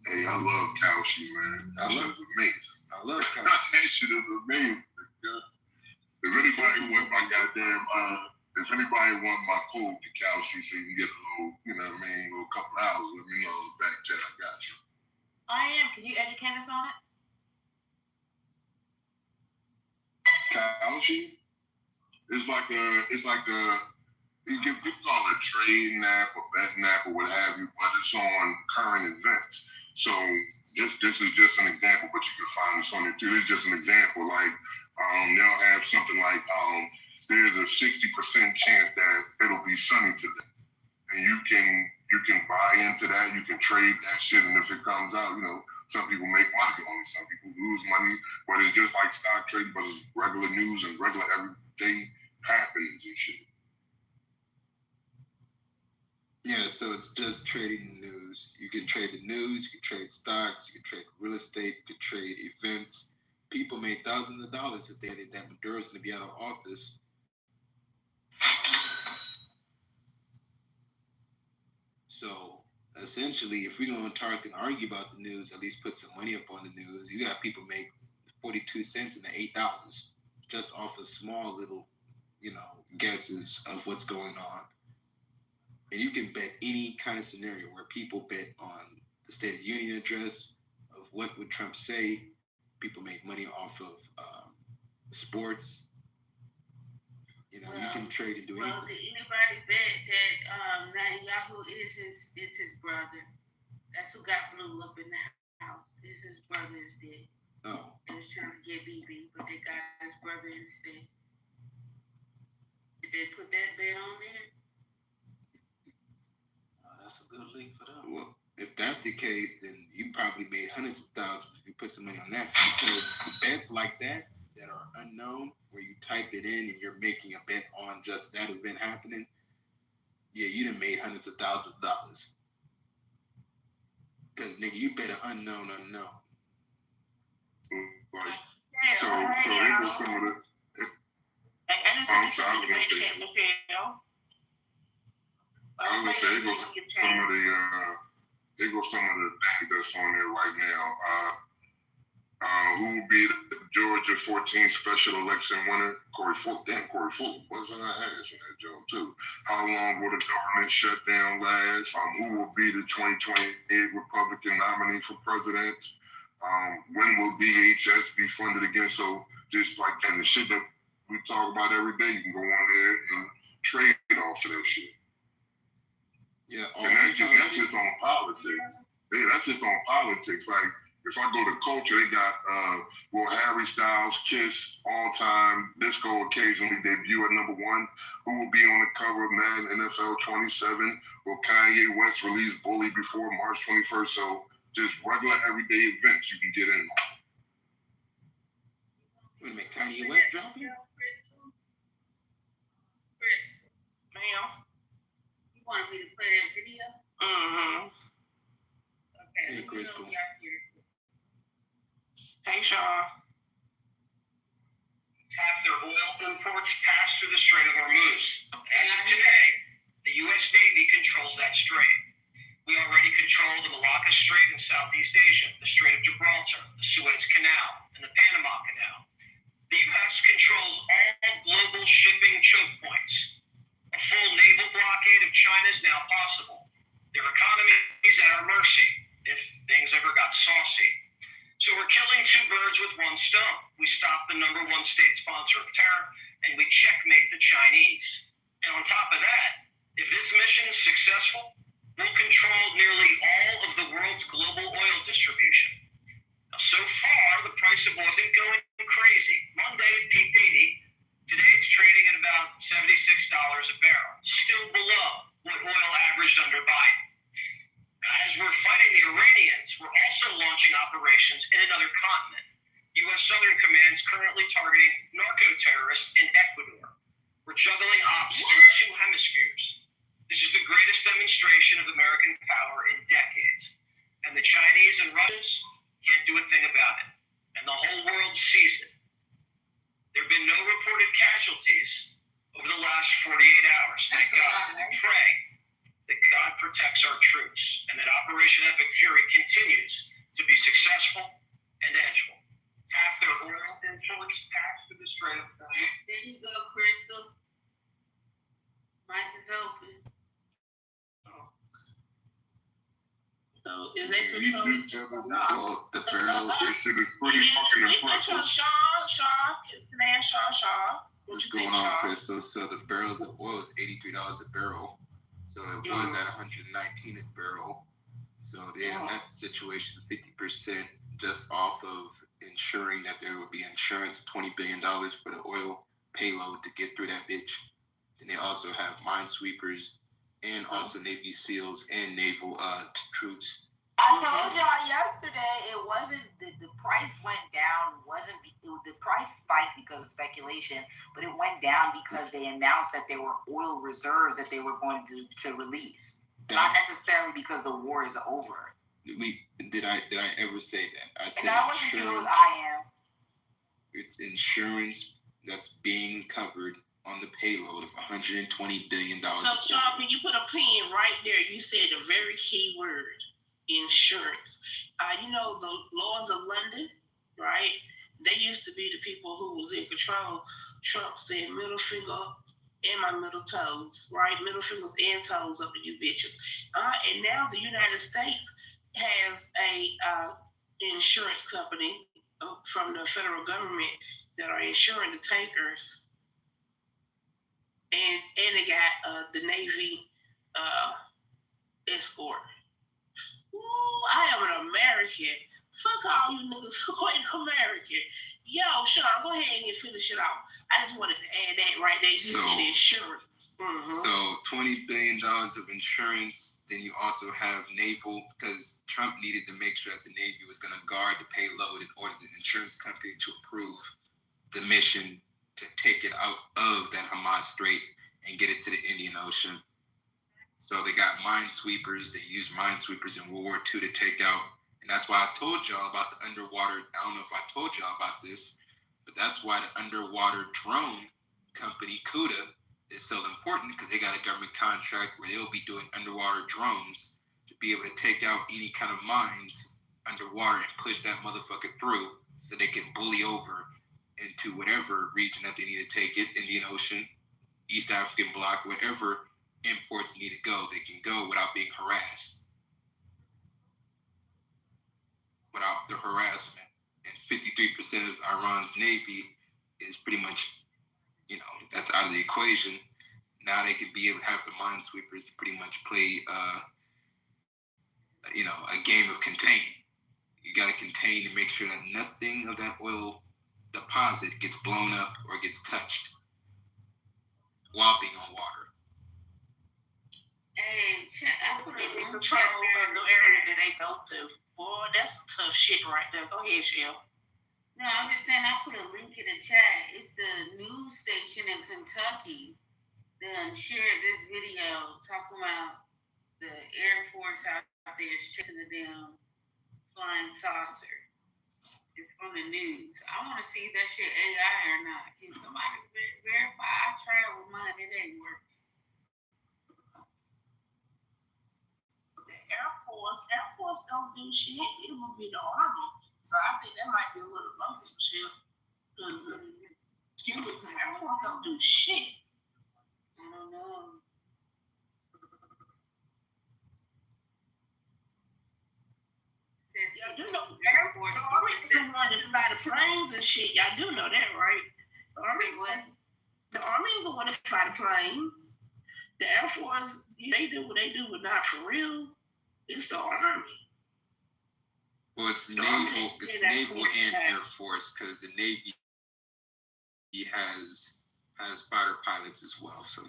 Hey, I love Cauchy, man. That shit is amazing. I love Cauchy. That shit is amazing. If anybody want my goddamn, if anybody want my code to Cauchy so you can get a little, you know what I mean, a little couple hours, let me know in the back chat. I got you. I am. Can you educate us on it? Cauchy is like you can call it a trading app or betting app or what have you, but it's on current events. So this is just an example, but you can find this on it too. It's just an example. Like they'll have something like there's a 60% chance that it'll be sunny today, and you can buy into that. You can trade that shit, and if it comes out, you know, some people make money on it, some people lose money, but it's just like stock trading, but it's regular news and regular everyday happenings and shit. Yeah, so it's just trading the news. You can trade the news, you can trade stocks, you can trade real estate, you can trade events. People made thousands of dollars if they had that Maduro's going to be out of office. So essentially, if we're going to talk and argue about the news, at least put some money up on the news. You got people make 42 cents in the $8 just off of small little, you know, guesses of what's going on. And you can bet any kind of scenario where people bet on the State of the Union address, of what would Trump say. People make money off of sports. You know, you can trade and do anything. Well, did anybody bet that Netanyahu is his brother? That's who got blew up in the house. It's his brother instead. Oh. They was trying to get BB, but they got his brother instead. Did they put that bet on there? That's a good league for them. Well, if that's the case, then you probably made hundreds of thousands if you put some money on that. Because bets like that are unknown, where you type it in and you're making a bet on just that event happening, yeah, you done made hundreds of thousands of dollars. Because, nigga, you bet an unknown. Right. So it was some of the... I'm sorry, I was going to say... I was gonna say it goes some of the things that's on there right now. Who will be the Georgia 14th special election winner? Corey Fulton. Damn, Corey Fulton. What's on that ass in that job too? How long will the government shutdown last? Who will be the 2028 Republican nominee for president? When will DHS be funded again? So just like the shit that we talk about every day, you can go on there and trade off of that shit. Yeah, and that's just on politics. Yeah, that's just on politics. Like, if I go to culture, they got will Harry Styles kiss all time disco occasionally debut at number 1? Who will be on the cover of Madden NFL 27? Will Kanye West release Bully before March 21st? So just regular everyday events you can get in on. Wait a minute, Kanye West dropping? Chris, ma'am. You wanted me to play that video? Mm-hmm. Okay. Hey, Crystal. Hey, Shaw. Half their oil imports pass through the Strait of Hormuz. As of today, the U.S. Navy controls that strait. We already control the Malacca Strait in Southeast Asia, the Strait of Gibraltar, the Suez Canal, and the Panama Canal. The U.S. controls all global shipping choke points. A full naval blockade of China is now possible. Their economy is at our mercy if things ever got saucy. So we're killing two birds with one stone. We stop the #1 state sponsor of terror, and we checkmate the Chinese. And on top of that, if this mission is successful, we'll control nearly all of the world's global oil distribution. Now, so far, the price of oil isn't going crazy. Monday it peaked 80. Today it's trading at about $76 a barrel, still below what oil averaged under Biden. As we're fighting the Iranians, we're also launching operations in another continent. U.S. Southern Command is currently targeting narco-terrorists in Ecuador. We're juggling ops in 2 hemispheres. This is the greatest demonstration of American power in decades. And the Chinese and Russians can't do a thing about it. And the whole world sees it. There have been no reported casualties over the last 48 hours. Thank God. Pray that God protects our troops and that Operation Epic Fury continues to be successful and edgeable. Half their oil imports passed to the Strait of Hormuz. There you go, Crystal. Mic is open. So is that control? Well, the barrel. This shit is pretty fucking impressive. What's going on, Crystal? So the barrels of oil is $83 a barrel. So it was at $119 a barrel. So they're in that situation, 50% just off of ensuring that there would be insurance of $20 billion for the oil payload to get through that bitch. And they also have minesweepers and also Navy SEALs and naval troops. I told y'all yesterday it wasn't the price went down. The price spiked because of speculation, but it went down because they announced that there were oil reserves that they were going to release. Not necessarily because the war is over. Did I ever say that? I said that wasn't true. It was I am. It's insurance that's being covered on the payload of $120 billion. So, Sean, can you put a pin right there? You said the very key word, insurance. You know, the laws of London, right? They used to be the people who was in control. Trump said middle finger up and my middle toes, right? Middle fingers and toes up to you bitches. And now the United States has a insurance company from the federal government that are insuring the tankers. And they got the Navy escort. Ooh, I am an American. Fuck all you niggas who ain't American. Yo, Sean, go ahead and finish it off. I just wanted to add that right there. You said insurance. Mm-hmm. So $20 billion of insurance. Then you also have naval, because Trump needed to make sure that the Navy was going to guard the payload in order for the insurance company to approve the mission to take it out of that Hamas Strait and get it to the Indian Ocean. So they got minesweepers. They used minesweepers in World War II to take out. And that's why I told y'all about the underwater. I don't know if I told y'all about this, but that's why the underwater drone company, CUDA, is so important, because they got a government contract where they'll be doing underwater drones to be able to take out any kind of mines underwater and push that motherfucker through so they can bully over into whatever region that they need to take it, Indian Ocean, East African bloc, wherever imports need to go, they can go without being harassed. Without the harassment. And 53% of Iran's Navy is pretty much, that's out of the equation. Now they could be able to have the minesweepers pretty much play, a game of contain. You got to contain to make sure that nothing of that oil deposit gets blown up or gets touched while being on water. Hey, I put a link control of the area that they go to. Boy, that's tough shit right there. Go ahead, Shell. No, I'm just saying I put a link in the chat. It's the news station in Kentucky that shared this video talking about the Air Force out there chasing the damn flying saucer. It's on the news. I want to see if that shit AI or not. Can somebody verify? I tried with mine. It ain't working. Air Force don't do shit. It will be the Army. So I think that might be a little bogus for shit. Because Air Force don't do shit. I don't know. Y'all do know Air Force the Army is the one that fly the planes and shit. Y'all do know that, right? The Army is the one that fly the planes. The Air Force, they do what they do, but not for real. It's the Army. Well, it's naval. It's naval and Air Force, because the Navy has fighter pilots as well. So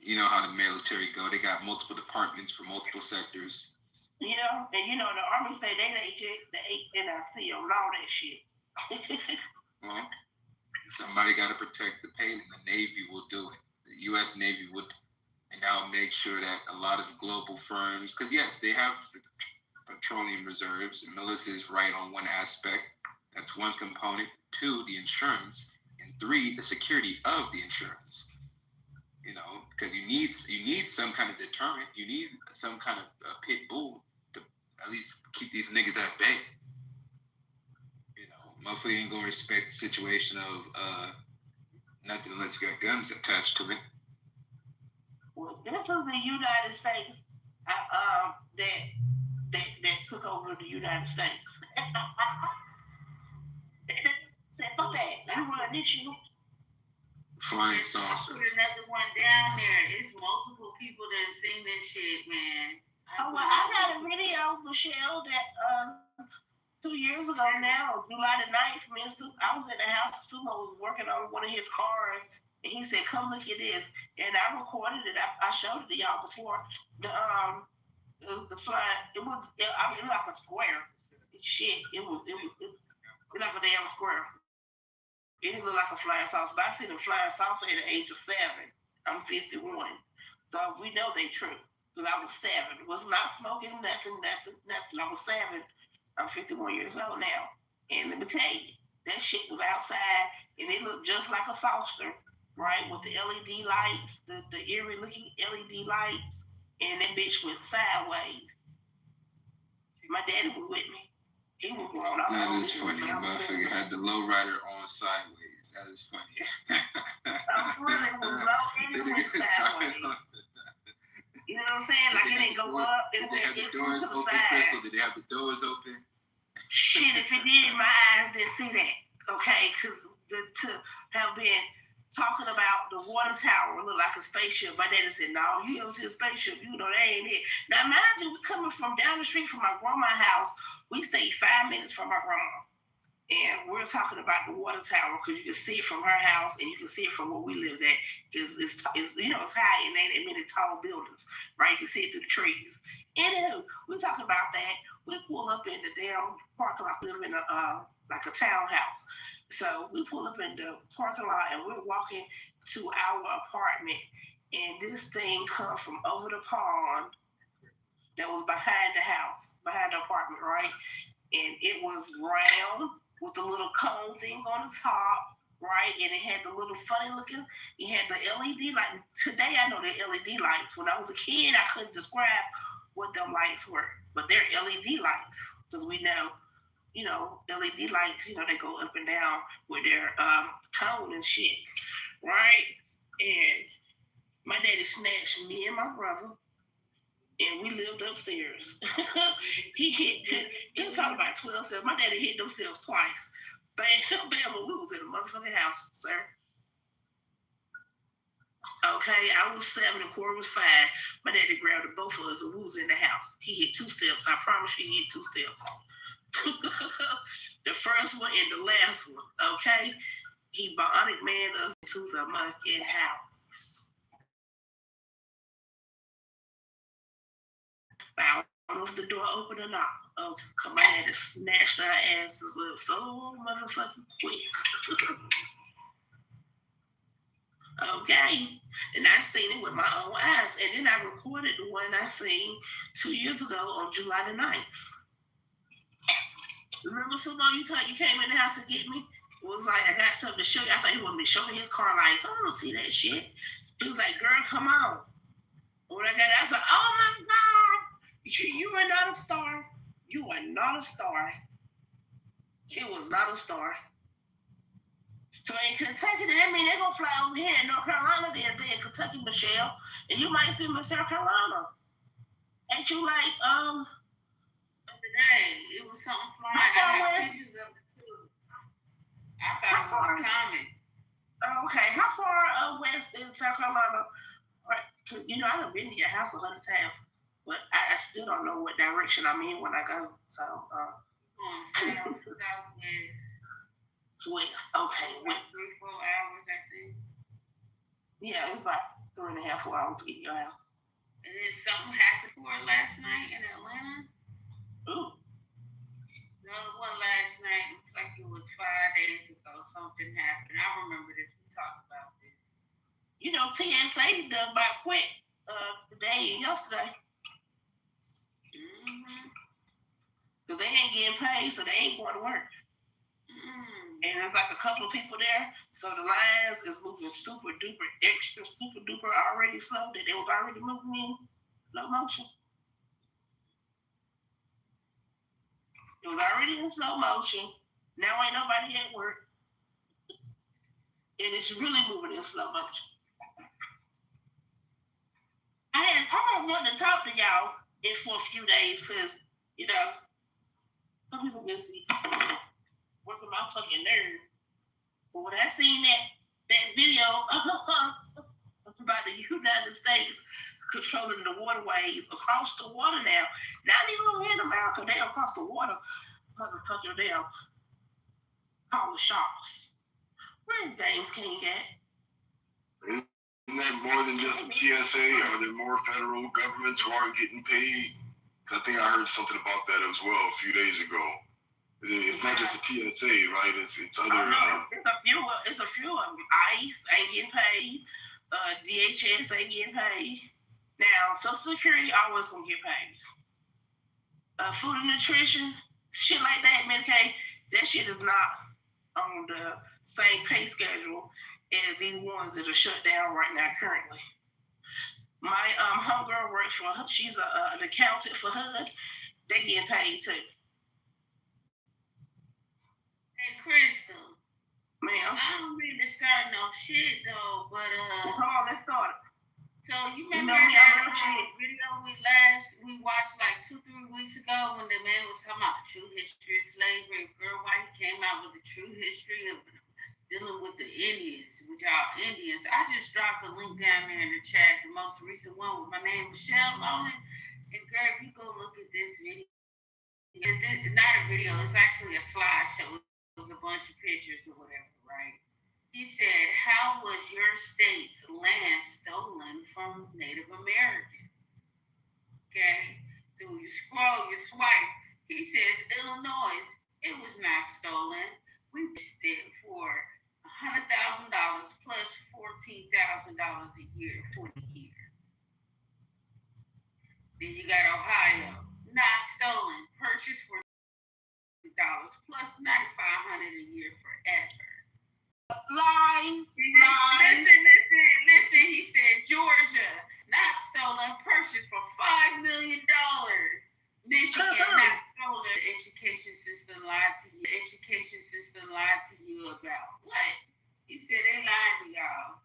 you know how the military go. They got multiple departments for multiple sectors. Yeah, and the Army say they legit the NIC on all that shit. Well, somebody got to protect the payload. The Navy will do it. the U.S. Navy would now make sure that a lot of global firms, because yes, they have petroleum reserves, and Melissa is right on one aspect. That's one component. 2, the insurance, and 3, the security of the insurance. Because you need some kind of deterrent. You need some kind of pit bull to at least keep these niggas at bay. Motherfucker ain't gonna respect the situation of nothing unless you got guns attached to it. Well, this was the United States that took over the United States. Said, fuck that. I run this shit. Flying saucer. Put another one down there. It's multiple people that seen this shit, man. I got a video, Michelle, that 2 years ago now, July the 9th, I was in the house. Sumo was working on one of his cars, and he said, "Come look at this." And I recorded it. I showed it to y'all before. The flying. It looked like a square. Shit, it was like a damn square. It didn't look like a flying saucer, but I seen a flying saucer at the age of 7. I'm 51, so we know they true. Because I was 7. Was not smoking nothing. I was 7. I'm 51 years old now. And let me tell you, that shit was outside, and it looked just like a saucer, right? With the LED lights, the eerie looking LED lights, and that bitch went sideways. My daddy was with me. He was going out. That is funny. Motherfucker had the lowrider on sideways. That is funny. I'm really was low and it went sideways. You know what I'm saying? Like it didn't go up. It went to the side. Crystal, did they have the doors open? Shit, if it did, my eyes didn't see that. Okay, because to have been talking about the water tower look like a spaceship, my daddy said, "No, you don't see a spaceship. You know that ain't it." Now, mind you, we coming from down the street from my grandma's house. We stayed 5 minutes from my grandma. And we're talking about the water tower because you can see it from her house and you can see it from where we lived at. It's high and ain't that many tall buildings, right? You can see it through the trees. Anywho, we're talking about that. We pull up in the damn parking lot. We live in a townhouse. So we pull up in the parking lot and we're walking to our apartment. And this thing come from over the pond that was behind the house, behind the apartment, right? And it was round with the little cone thing on the top, right? And it had the little funny looking, it had the LED light. Today I know they're LED lights. When I was a kid, I couldn't describe what them lights were, but they're LED lights because we know, LED lights, they go up and down with their tone and shit, right? And my daddy snatched me and my brother, and we lived upstairs. It was probably about 12 cells. My daddy hit themselves twice. Bam, we was in the motherfucking house, sir. Okay, I was 7 and Corey was 5. My daddy grabbed both of us and we was in the house. He hit 2 steps. I promise you he hit 2 steps. The first one and the last one, okay? He bionic man us to the motherfucking house. I don't know if the door opened or not. Oh, come on, and snatched our asses up so motherfucking quick. Okay. And I seen it with my own eyes. And then I recorded the one I seen 2 years ago on July the 9th. Remember, Sumo, you came in the house to get me? It was like, I got something to show you. I thought he wanted me to show me his car lights. I don't see that shit. He was like, girl, come on. When I got it, I was like, oh my God. You are not a star. You are not a star. It was not a star. So in Kentucky, that mean they're going to fly over here in North Carolina. They're in Kentucky, Michelle. And you might see them in South Carolina. Ain't you like, today, it was something flying. I got pictures of it too. I thought it was common. Okay, how far west in South Carolina? I done been to your house 100 times. But I still don't know what direction I'm in when I go. So, southwest. West. Okay. Like 3-4 hours, I think. Yeah, it's about 3.5, 4 hours to get your house. And then something happened for her last night in Atlanta. Ooh. Another one last night. Looks like it was 5 days ago. Something happened. I remember this. We talked about this. TSA done about quick today and yesterday. Because they ain't getting paid, so they ain't going to work. And there's like a couple of people there, so the lines is moving super duper, extra super duper already slow that they was already moving in slow motion. It was already in slow motion. Now ain't nobody at work. And it's really moving in slow motion. I don't want to talk to y'all for a few days because, you know, some people get working my fucking nerve. But when I seen that video about the United States controlling the waterways across the water now, not even in America, they across the water, motherfucker, they call the shots. Where's James King at? Isn't that more than just the TSA? Are there more federal governments who aren't getting paid? I think I heard something about that as well a few days ago. It's not just the TSA, right? It's other. It's a few of them. ICE ain't getting paid. DHS ain't getting paid. Now, Social Security always gonna get paid. Food and nutrition, shit like that, Medicaid, that shit is not on the same pay schedule as these ones that are shut down right now currently. My homegirl works for her. She's an accountant for HUD. They get paid too. Hey, Crystal. Ma'am. I don't mean to start no shit though, but come on, let's start. So you remember that video we watched like 2-3 weeks ago when the man was talking about the true history of slavery? Girl White came out with the true history of dealing with the Indians, with y'all Indians. I just dropped a link down there in the chat, the most recent one with my name Michelle on it. And girl, if you go look at this video, it's not a video, it's actually a slideshow. It was a bunch of pictures or whatever, right? He said, how was your state's land stolen from Native Americans? Okay, so you scroll, you swipe. He says, Illinois, it was not stolen. We missed it for $100,000 plus $14,000 a year, 40 years. Then you got Ohio, not stolen, purchased for $50 plus $9,500 a year forever. Lies. Listen. He said Georgia, not stolen, purchased for $5 million. Michigan, not stolen. The education system lied to you. About what? He said they lied to y'all.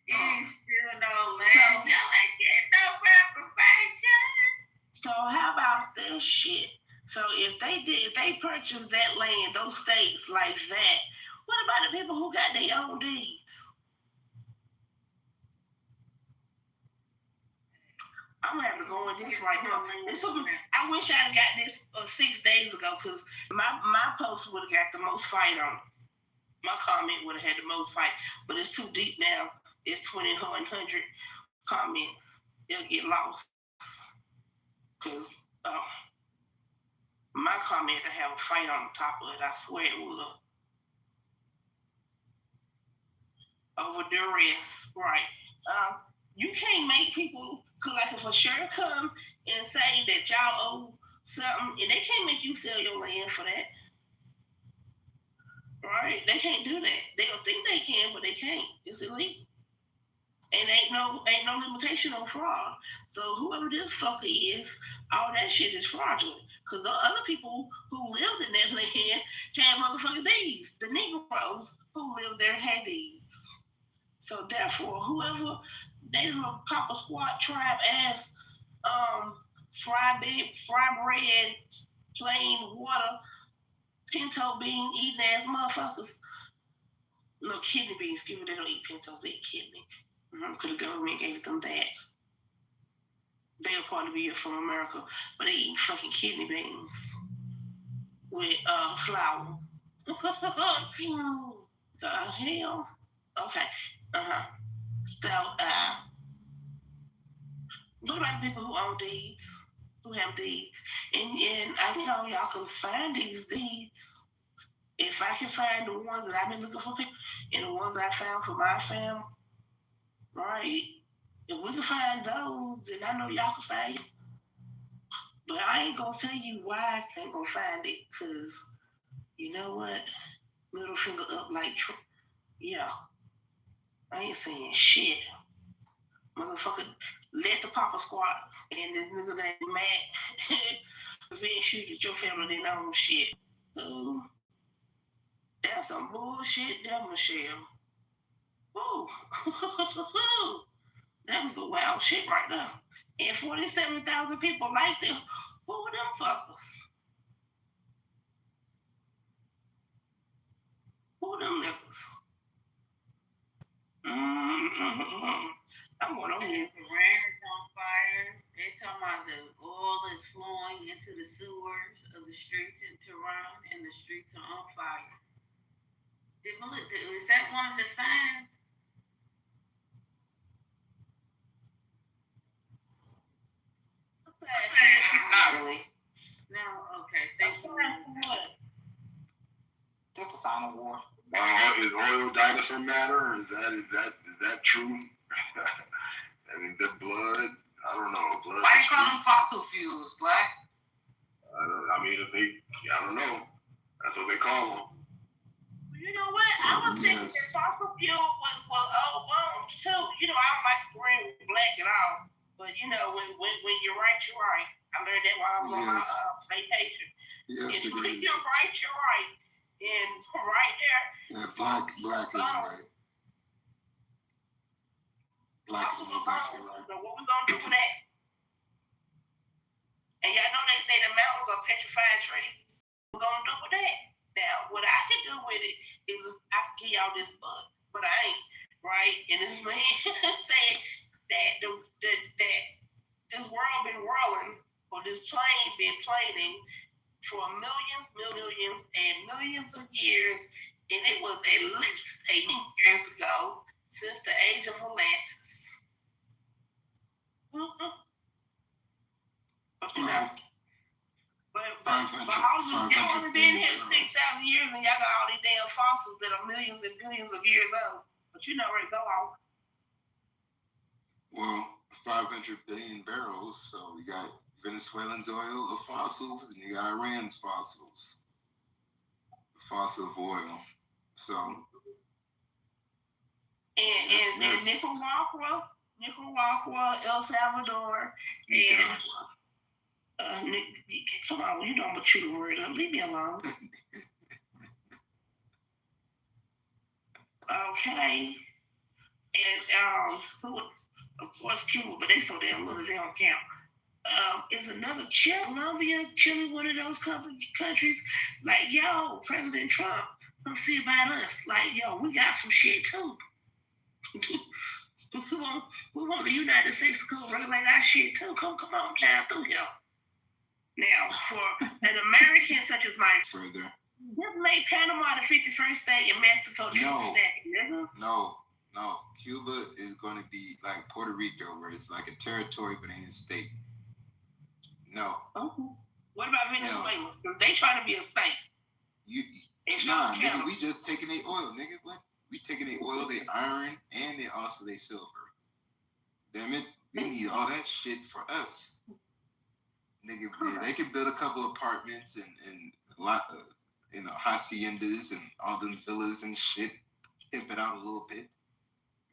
Ain't still no land. Y'all ain't getting no reparation. So how about this shit? So if they purchased that land, those states like that, what about the people who got their own deeds? I'm gonna have to go in this right now. I wish I'd got this 6 days ago because my post would have got the most fight on it. My comment would have had the most fight, but it's too deep now. It's 2,100 comments. It'll get lost because my comment will have a fight on the top of it. I swear it will. Over duress, right? You can't make people like if a sure come and say that y'all owe something, and they can't make you sell your land for that, right? They can't do that. They'll think they can, but they can't. It's illegal, and ain't no limitation on fraud. So whoever this fucker is, all that shit is fraudulent. Because the other people who lived in that land had motherfucking deeds. The Negroes who lived there had deeds. So therefore, whoever they little Papa Squat tribe ass fry bread, plain water, pinto bean eating ass motherfuckers. No kidney beans, give me they don't eat pintos, they eat kidney. Because the government gave them that. They are part of be from America, but they eat fucking kidney beans with flour. The hell? Okay. So, what about the people who own deeds, who have deeds? And I know y'all can find these deeds. If I can find the ones that I've been looking for, and the ones I found for my family, right? If we can find those, then I know y'all can find it. But I ain't gonna tell you why I ain't gonna find it, cause you know what? Middle finger up like Trump. Yeah, I ain't saying shit. Motherfucker, let the Papa Squad and this nigga named Matt revenge shoot at your family then own shit. That's some bullshit there, Michelle. Ooh. That was a wild shit right there. And 47,000 people like them. Who are them fuckers? Who them niggas? I'm going on here. The rain is on fire. They talking about the oil is flowing into the sewers of the streets in Tehran, and the streets are on fire. Is that one of the signs? Not really. No, okay. Thank you. Just a sign of war. Is oil dinosaur matter? Is that true? I mean, the blood. I don't know. Blood. Why do you call them fossil fuels, Black? I don't know. That's what they call them. You know what? I was thinking that fossil fuel was old bones too. You know, I don't like green with black at all. But you know, when you're right, you're right. I learned that while I was on my vacation. Yes, and when you're right, you're right. And right there. Yeah, black is right. Black is definitely right. So what we gonna do with that? And y'all know they say the mountains are petrified trees. What we gonna do with that? Now, what I can do with it is I can give y'all this book, but I ain't, right? And this man said that that this world been whirling, or this plane been planing for millions and millions of years, and it was at least 8 years ago since the age of Atlantis. But you know, but y'all only been here 6,000 years, and y'all got all these damn fossils that are millions and billions of years old. But you know where to go off. Well, 500 billion barrels, so we got Venezuelan's oil of fossils, and you got Iran's fossils, fossil of oil. So, and Nicaragua, El Salvador, and come on, you know I'm gonna chew the word up. Leave me alone. Okay, and who was, of course, Cuba, but they so damn little they don't count. Is another Colombia, Chile, one of those countries. Like, yo, President Trump, come see about us. Like, yo, we got some shit too. we want the United States to come regulate our shit too. Come on down through here. Now, for an American such as myself, just make Panama the 51st state and Mexico the 52nd, nigga. No. Cuba is going to be like Puerto Rico, where it's like a territory but ain't a state. No. Oh. What about Venezuela? Because they try to be a state. Nigga, we just taking their oil, nigga. What? We taking their oil, their iron, and their silver. Damn it, we need all that shit for us. Nigga, they can build a couple apartments and a lot of, haciendas and all them villas and shit. Pimp it out a little bit.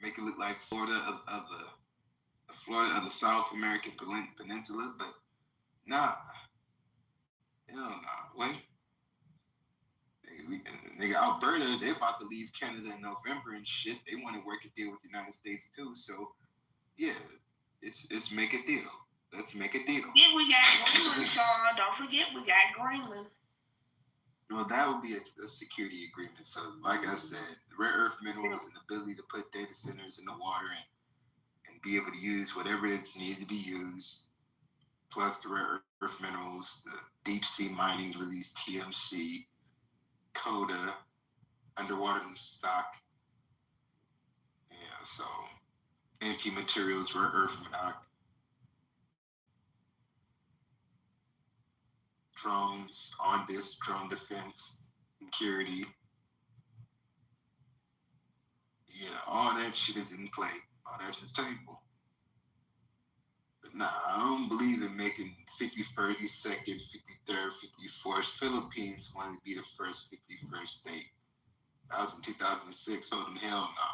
Make it look like Florida of the South American Peninsula, but nah. Hell nah. Wait. Nigga, Alberta, they about to leave Canada in November and shit. They want to work a deal with the United States too. So, yeah, it's make a deal. Let's make a deal. Yeah, we got Greenland, Sean. Don't forget, we got Greenland. Well, that would be a security agreement. So, like I said, rare earth minerals and the ability to put data centers in the water and be able to use whatever it's needed to be used, plus the rare earth minerals, the deep sea mining release TMC, Coda, underwater stock. Yeah, so MP materials, rare earth rock, drones, on this drone defense, security. Yeah, all that shit is in play. Oh, that's the table. But nah, I don't believe in making 51st, 52nd, 53rd, 54th. Philippines wanted to be the first 51st state. That was in 2006. Holding hell no.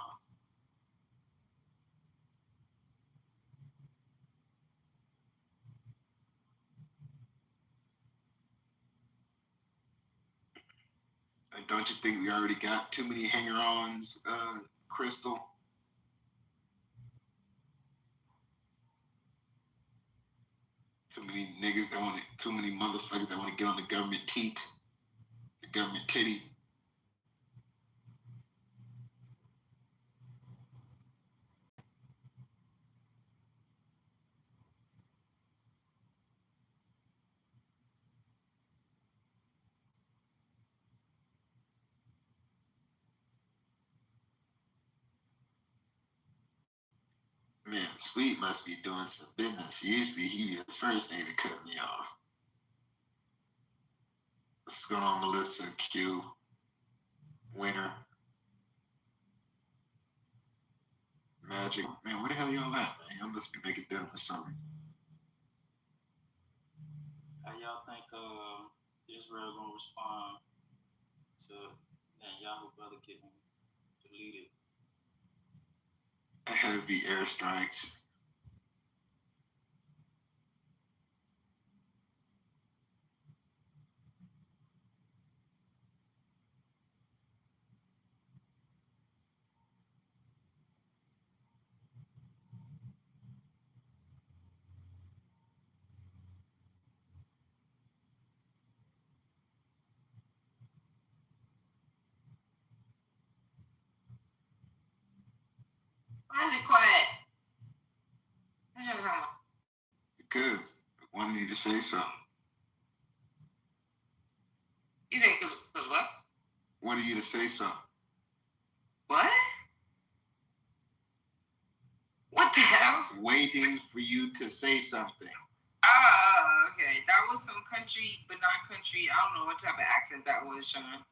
And don't you think we already got too many hanger-ons, Crystal? Too many niggas that want to, too many motherfuckers that want to get on the government teat, the government titty. Man, Sweet must be doing some business. Usually he be the first thing to cut me off. What's going on, Melissa, Q, Winner, Magic? Man, where the hell y'all at, man? Y'all must be making dinner or something. How y'all think Israel gonna respond to Netanyahu brother getting deleted? Heavy airstrikes. Why is it quiet? What you talking about? Because I wanted you to say something. You say because what? Wanted you to say something. What? What the hell? Waiting for you to say something. Okay. That was some country, but not country. I don't know what type of accent that was, Sean.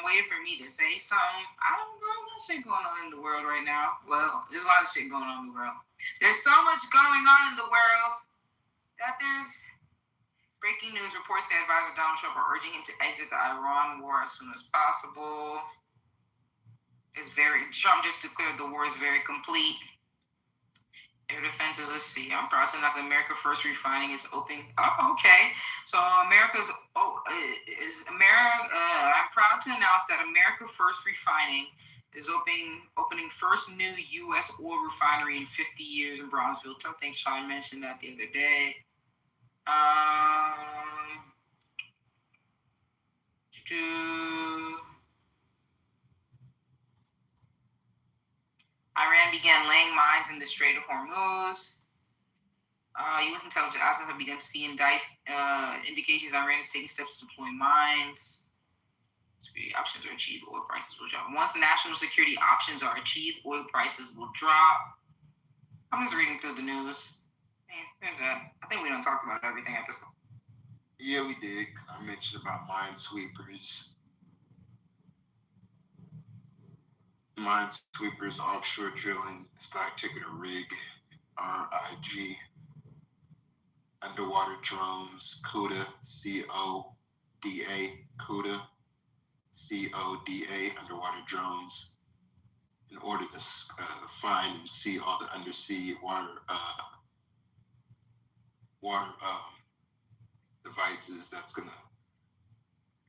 Waiting for me to say something. I don't know what shit going on in the world right now. Well, there's a lot of shit going on in the world. There's so much going on in the world that there's breaking news reports say advisor Donald Trump are urging him to exit the Iran war as soon as possible. Trump just declared the war is very complete. Air defense is a sea. I'm proud to announce America First Refining is opening. Oh, okay. So I'm proud to announce that America First Refining is opening first new U.S. oil refinery in 50 years in Brownsville. I think Sean mentioned that the other day. Iran began laying mines in the Strait of Hormuz. U.S. intelligence assets have begun to see indications Iran is taking steps to deploy mines. Security options are achieved, oil prices will drop. Once national security options are achieved, oil prices will drop. I'm just reading through the news. There's that. I think we don't talk about everything at this point. Yeah, we did. I mentioned about minesweepers. Minesweepers, offshore drilling, stock ticker to rig, RIG, underwater drones, CUDA, CODA, CUDA, CODA, underwater drones, in order to find and see all the undersea water devices that's gonna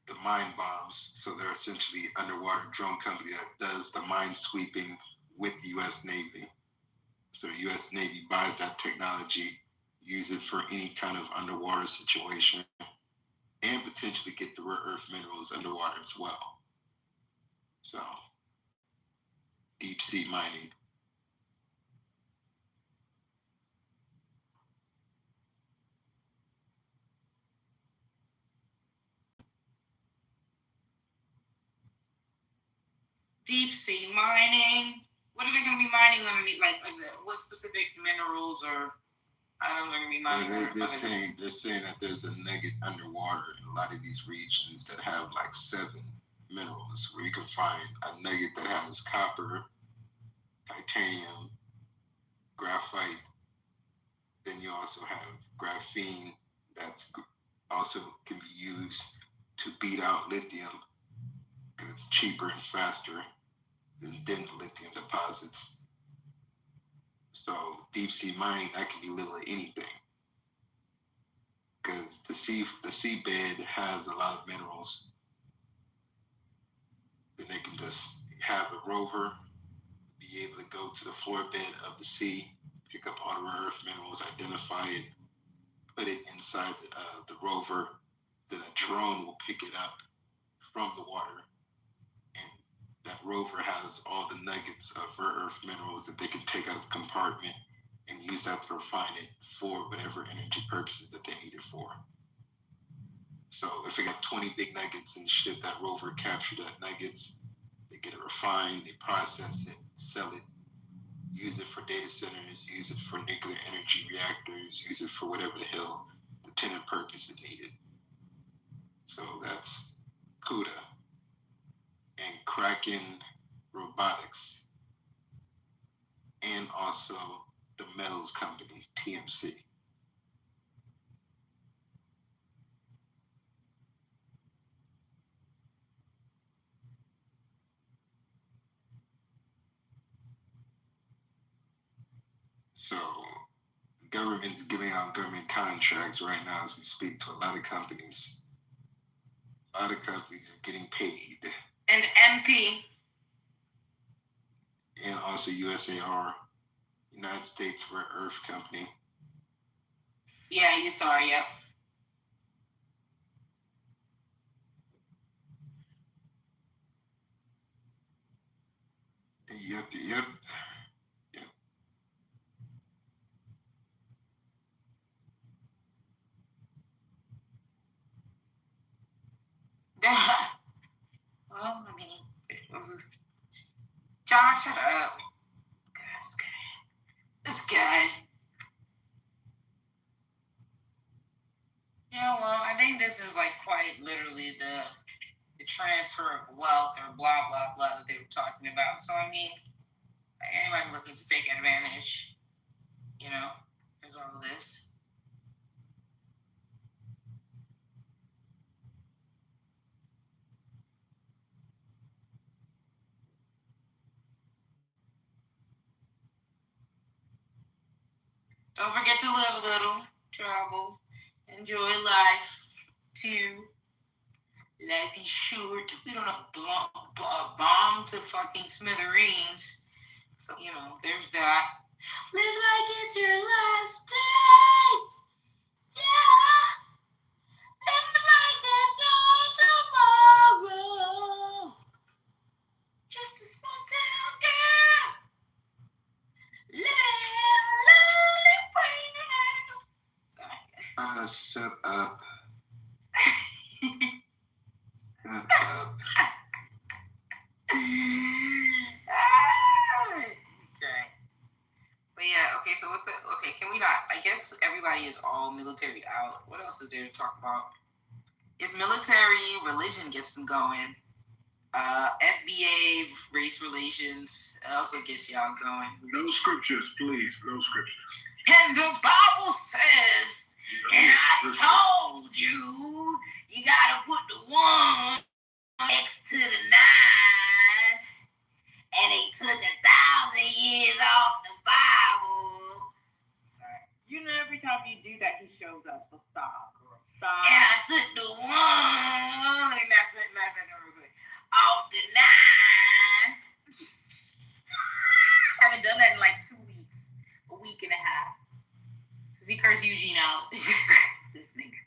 the mine bombs. So they're essentially underwater drone company that does the mine sweeping with the U.S. Navy. So the U.S. Navy buys that technology, use it for any kind of underwater situation, and potentially get the rare earth minerals underwater as well. So deep sea mining. Deep sea mining. What are they going to be mining underneath? Like, what specific minerals or items are going to be mining? They're saying that there's a nugget underwater in a lot of these regions that have like 7 minerals, where you can find a nugget that has copper, titanium, graphite. Then you also have graphene that's also can be used to beat out lithium because it's cheaper and faster than lithium deposits. So deep sea mining, that can be literally anything. Because the seabed has a lot of minerals. Then they can just have a rover be able to go to the floor bed of the sea, pick up all the rare earth minerals, identify it, put it inside the rover. Then a drone will pick it up from the water, and that rover has all the nuggets of rare earth minerals that they can take out of the compartment and use that to refine it for whatever energy purposes that they need it for. So if they got 20 big nuggets and shit, that rover capture that nuggets, they get it refined, they process it, sell it, use it for data centers, use it for nuclear energy reactors, use it for whatever the hell the intended purpose is needed. So that's CUDA and Kraken Robotics, and also the metals company, TMC. So the government's giving out government contracts right now as we speak to a lot of companies. A lot of companies are getting paid. And MP. And also USAR, United States Rare Earth Company. Yeah, you saw it, yep. Yep. Well, I mean, it was John, shut up. This guy. Yeah, well, I think this is like quite literally the transfer of wealth or blah, blah, blah that they were talking about. So, I mean, anybody looking to take advantage, there's all of this. Don't forget to live a little, travel, enjoy life, too. Life is short. We don't bomb to fucking smithereens. So, there's that. Live like it's your last day. Yeah. Live like there's no tomorrow. Just a small town girl. Sorry. Shut up. Shut up. Okay. But yeah, okay, so can we not, I guess everybody is all military out. What else is there to talk about? It's military, religion gets them going. FBA, race relations, also gets y'all going. No scriptures, please. No scriptures. And the Bible says, and I told you, you gotta put the 1 next to the 9. And they took 1,000 years off the Bible. Sorry. You know, every time you do that, he shows up. So stop. Stop. And I took the 1. Let me manifest real quick. Off the 9. I haven't done that in like 2 weeks. A week and a half. Since he cursed Eugene out. This nigga.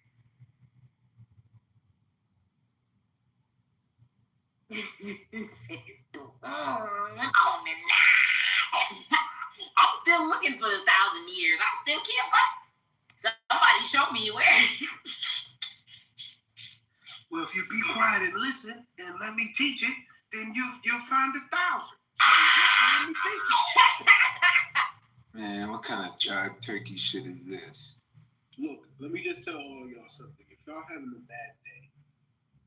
On the 9. I'm still looking for the 1,000 years. I still can't find. Somebody show me where. Well, if you be quiet and listen and let me teach it, then you'll find 1,000. Let me teach it. Man, what kind of jive turkey shit is this? Look, let me just tell all y'all something. If y'all having a bad day,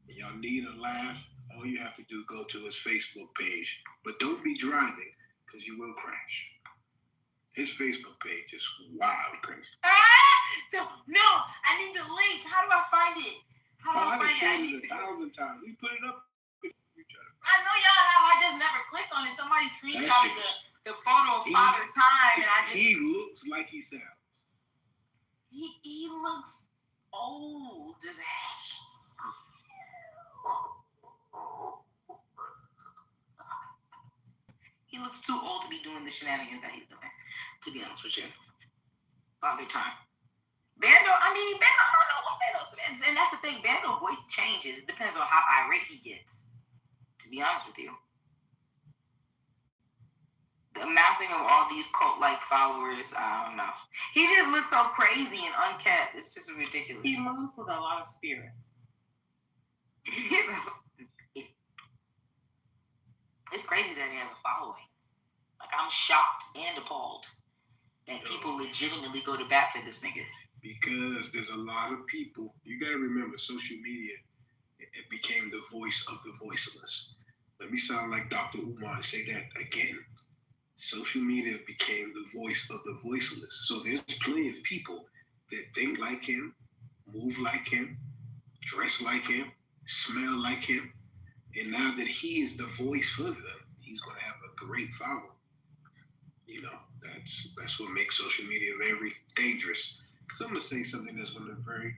and y'all need a laugh, all you have to do go to his Facebook page. But don't be driving, because you will crash. His Facebook page is wild crazy. So, no, I need the link. How do I find it? How do I find it? I need it 1,000 times. We put it up. I know y'all have. I just never clicked on it. Somebody screenshotted the photo of Father Time, and I just... He looks like he sounds. He looks old as He looks too old to be doing the shenanigans that he's doing, to be honest with you. Father Time. Bando, I don't know what Bando's, and that's the thing, Bando's voice changes. It depends on how irate he gets, to be honest with you. The amassing of all these cult-like followers, I don't know. He just looks so crazy and unkept. It's just ridiculous. He moves with a lot of spirit. It's crazy that he has a following. Like, I'm shocked and appalled that people legitimately go to bat for this nigga. Because there's a lot of people. You got to remember, social media, it became the voice of the voiceless. Let me sound like Dr. Umar and say that again. Social media became the voice of the voiceless. So there's plenty of people that think like him, move like him, dress like him, smell like him. And now that he is the voice for them, he's going to have a great following. You know, that's what makes social media very dangerous. Because I'm going to say something that's going to very,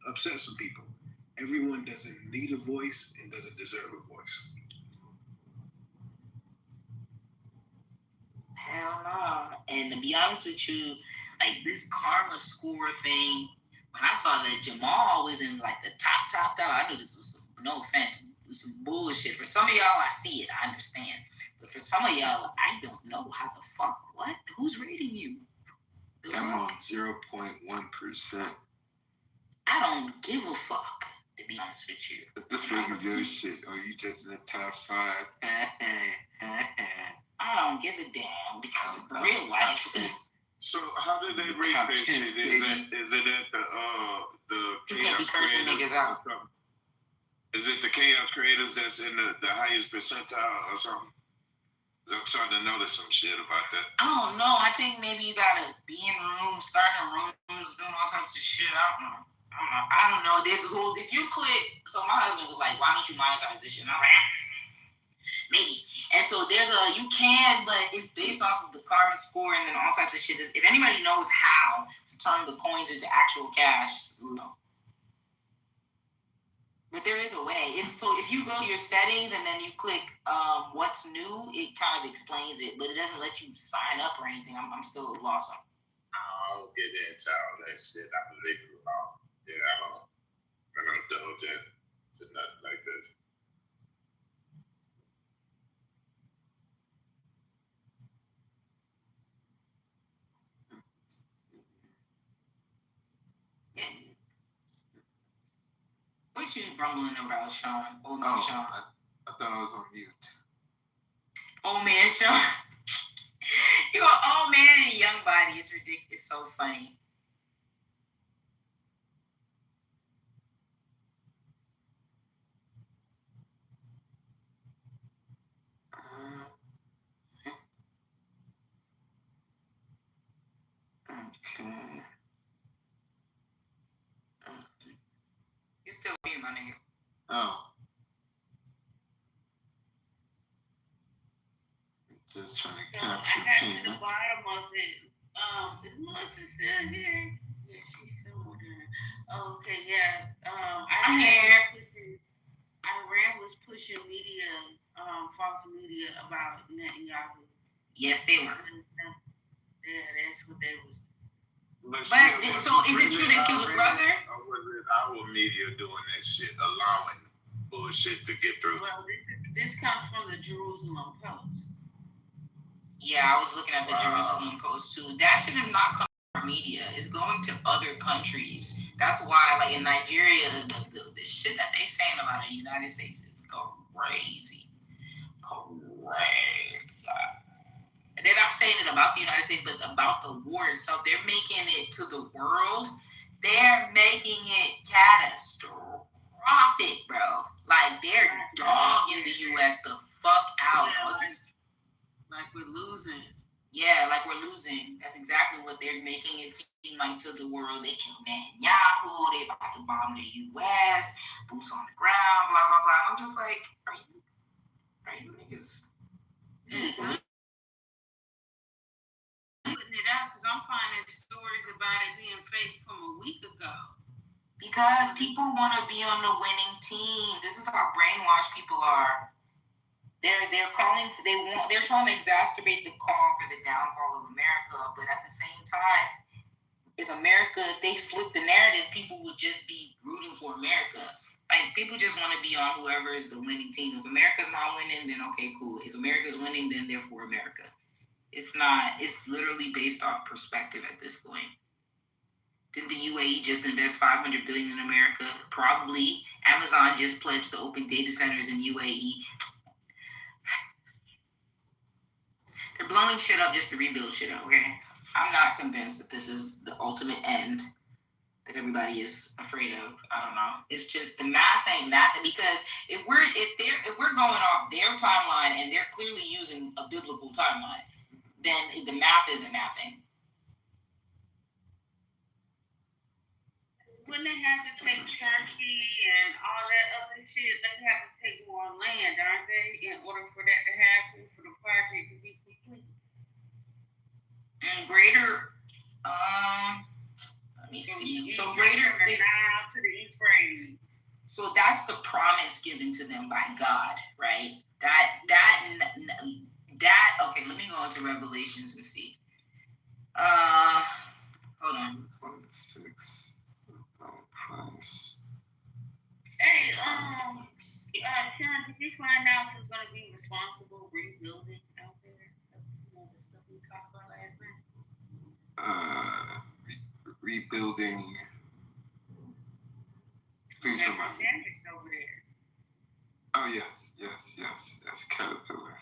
upset some people. Everyone doesn't need a voice and doesn't deserve a voice. Hell no. And to be honest with you, like this karma score thing, when I saw that Jamal was in like the top, I knew this was, no offense, some bullshit. For some of y'all, I see it, I understand. But for some of y'all, I don't know how the fuck, what? Who's rating you? I'm on 0.1%. I don't give a fuck, to be honest with you. What the fuck is your shit? Or you just in the top 5? I don't give a damn because it's real life. So how did they rate that shit? Is it at the chaos creators or something? Is it the chaos creators that's in the highest percentile or something? I'm starting to notice some shit about that. I don't know. I think maybe you gotta be in rooms, starting rooms, doing all types of shit. I don't know. There's this whole, if you click, so my husband was like, why don't you monetize this shit? And I was like, maybe. And so you can, but it's based off of the karma score and then all types of shit. If anybody knows how to turn the coins into actual cash, But there is a way. So if you go to your settings and then you click what's new, it kind of explains it, but it doesn't let you sign up or anything. I'm still lost on. I don't get into all that shit. I believe it all. Yeah, I don't indulge to nothing like this. What you grumbling about, Sean? Sean. I thought I was on mute. Old man, Sean. You're an old man in a young body. It's ridiculous. It's so funny. Okay. You're still me, my nigga. Oh. Just trying to capture I got payment. to the bottom of it. Is Melissa still here? Yeah, she's still there. Okay, yeah. Iran was pushing media, false media about Netanyahu. Yes, they were. Yeah, that's what they was. So is it true they killed a brother? Or was it our media doing that shit, allowing bullshit to get through? Well, this comes from the Jerusalem Post. Yeah, I was looking at the Jerusalem Post too. That shit is not coming from media. It's going to other countries. That's why, like in Nigeria, the shit that they saying about the United States is crazy. They're not saying it about the United States, but about the war itself. They're making it to the world. They're making it catastrophic. profit, bro. Like they're dogging the U.S. the fuck out. Like we're losing. Yeah, like we're losing. That's exactly what they're making it seem like to the world. They killed Netanyahu. They about to bomb the U.S. Boots on the ground. Blah blah blah. I'm just like, are you niggas? Putting it out because I'm finding stories about it being fake from a week ago. Because people want to be on the winning team. This is how brainwashed people are. They're trying to exacerbate the call for the downfall of America, but at the same time, if they flip the narrative, people would just be rooting for America. Like people just want to be on whoever is the winning team. If America's not winning, then okay, cool. If America's winning, then they're for America. It's not. It's literally based off perspective at this point. Did the UAE just invest $500 billion in America? Probably. Amazon just pledged to open data centers in UAE. They're blowing shit up just to rebuild shit up, okay? I'm not convinced that this is the ultimate end that everybody is afraid of. I don't know. It's just the math ain't mathing because if we're going off their timeline and they're clearly using a biblical timeline, then the math isn't mathing. When they have to take Turkey and all that other shit, they have to take more land, aren't they, in order for that to happen, for the project to be complete? And greater, let me see. So greater, Nile to the Euphrates. So that's the promise given to them by God, right? Okay, let me go into Revelations and see. Hold on. 26. Price. Hey, Karen, did you find out who's going to be responsible rebuilding out there? You know, the stuff we talked about last night? Rebuilding. Please remind me. Over there. Oh, yes. Caterpillar.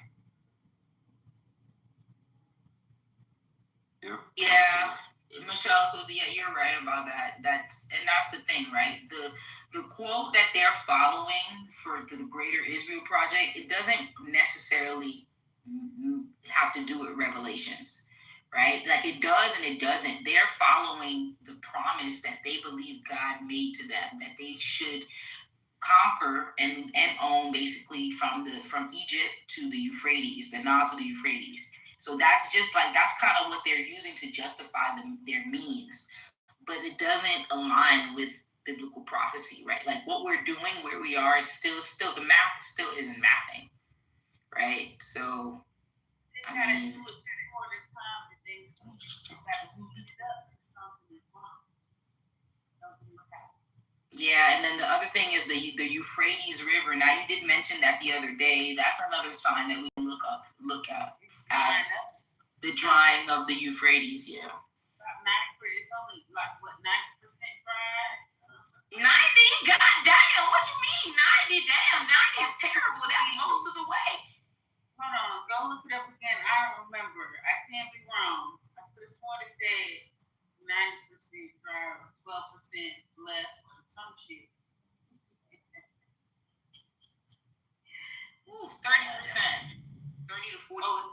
Yep. Yeah. Michelle, so you're right about that. That's the thing, right? The quote that they're following for the Greater Israel Project, it doesn't necessarily have to do with Revelations, right? Like it does and it doesn't. They're following the promise that they believe God made to them, that they should conquer and own basically from Egypt to the Euphrates, the Nile to the Euphrates. So that's kind of what they're using to justify their means. But it doesn't align with biblical prophecy, right? Like what we're doing, where we are, is still the math still isn't mathing, right? So, I mean, yeah, and then the other thing is the Euphrates River. Now you did mention that the other day. That's another sign that we can look at as the drying of the Euphrates. Yeah. It's only like what 90% dry. 90? God damn! What you mean 90? Damn, 90 is terrible. That's most of the way. Hold on, go look it up again. I don't remember. I can't be wrong. I could have sworn it said 90% dry, 12% left. Some shit. Ooh, 30%. 30 to 40. Oh, it's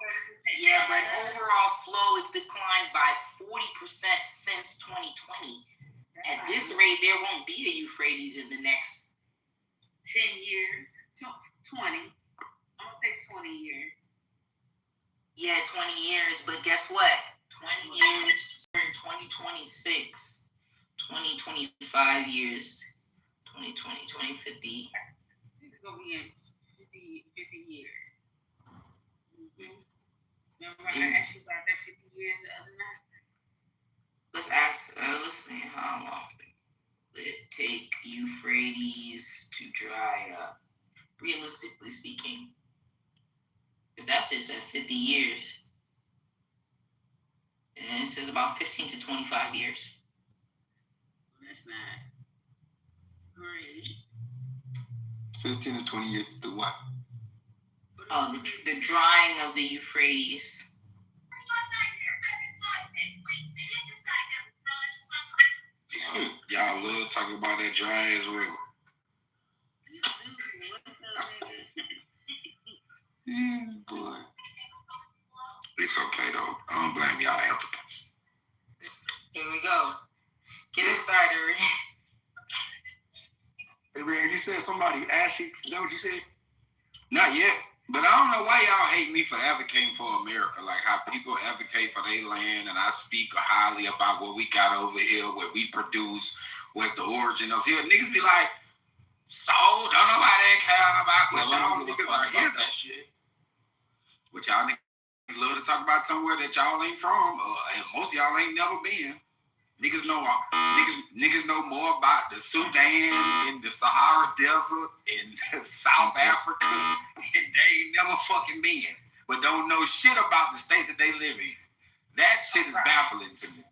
30%. Yeah, but overall flow, it's declined by 40% since 2020. At this rate, there won't be a Euphrates in the next 10 years. 20. I'm gonna say 20 years. Yeah, 20 years. But guess what? 20 years in 2026. 2025 years, 2020, 2050. It's going to be in 50 years. Mm-hmm. Remember I asked you about that 50 years the other night? Let's see, how long will it take Euphrates to dry up? Realistically speaking, if that's just at 50 years, and it says about 15 to 25 years. That's not great. 15 to 20 years to do what? Oh, the drying of the Euphrates. Y'all love talking about that dry as well. Boy. It's okay though. I don't blame y'all Africans. Here we go. Get it started, Rick. Hey, Rick, you said somebody asked you. Is that what you said? Not yet. But I don't know why y'all hate me for advocating for America. Like how people advocate for their land, and I speak highly about what we got over here, what we produce, what's the origin of here. Niggas be like, so don't nobody care about what y'all niggas are here that shit. What y'all niggas love to talk about somewhere that y'all ain't from, and most of y'all ain't never been. Niggas know more about the Sudan and the Sahara Desert and South Africa, and they ain't never fucking been, but don't know shit about the state that they live in. That shit is baffling to me.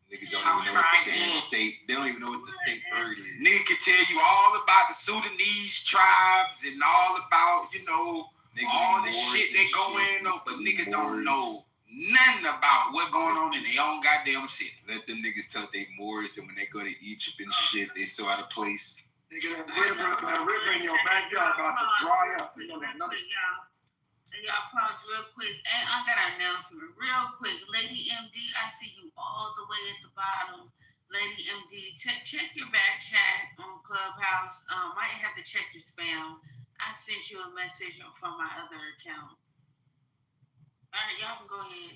Niggas don't even know what the damn state. They don't even know what the state bird is. Nigga can tell you all about the Sudanese tribes and all about, all the shit they go in, but niggas don't know nothing about what's going on in their own goddamn city. Let them niggas tell they Moors, and when they go to Egypt and shit, they so out of place. Nigga, that river in your backyard about to dry up. Y'all pause real quick. And I got an announcement real quick. Lady MD, I see you all the way at the bottom. Lady MD, check your back chat on Clubhouse. Might have to check your spam. I sent you a message from my other account. All right, y'all can go ahead.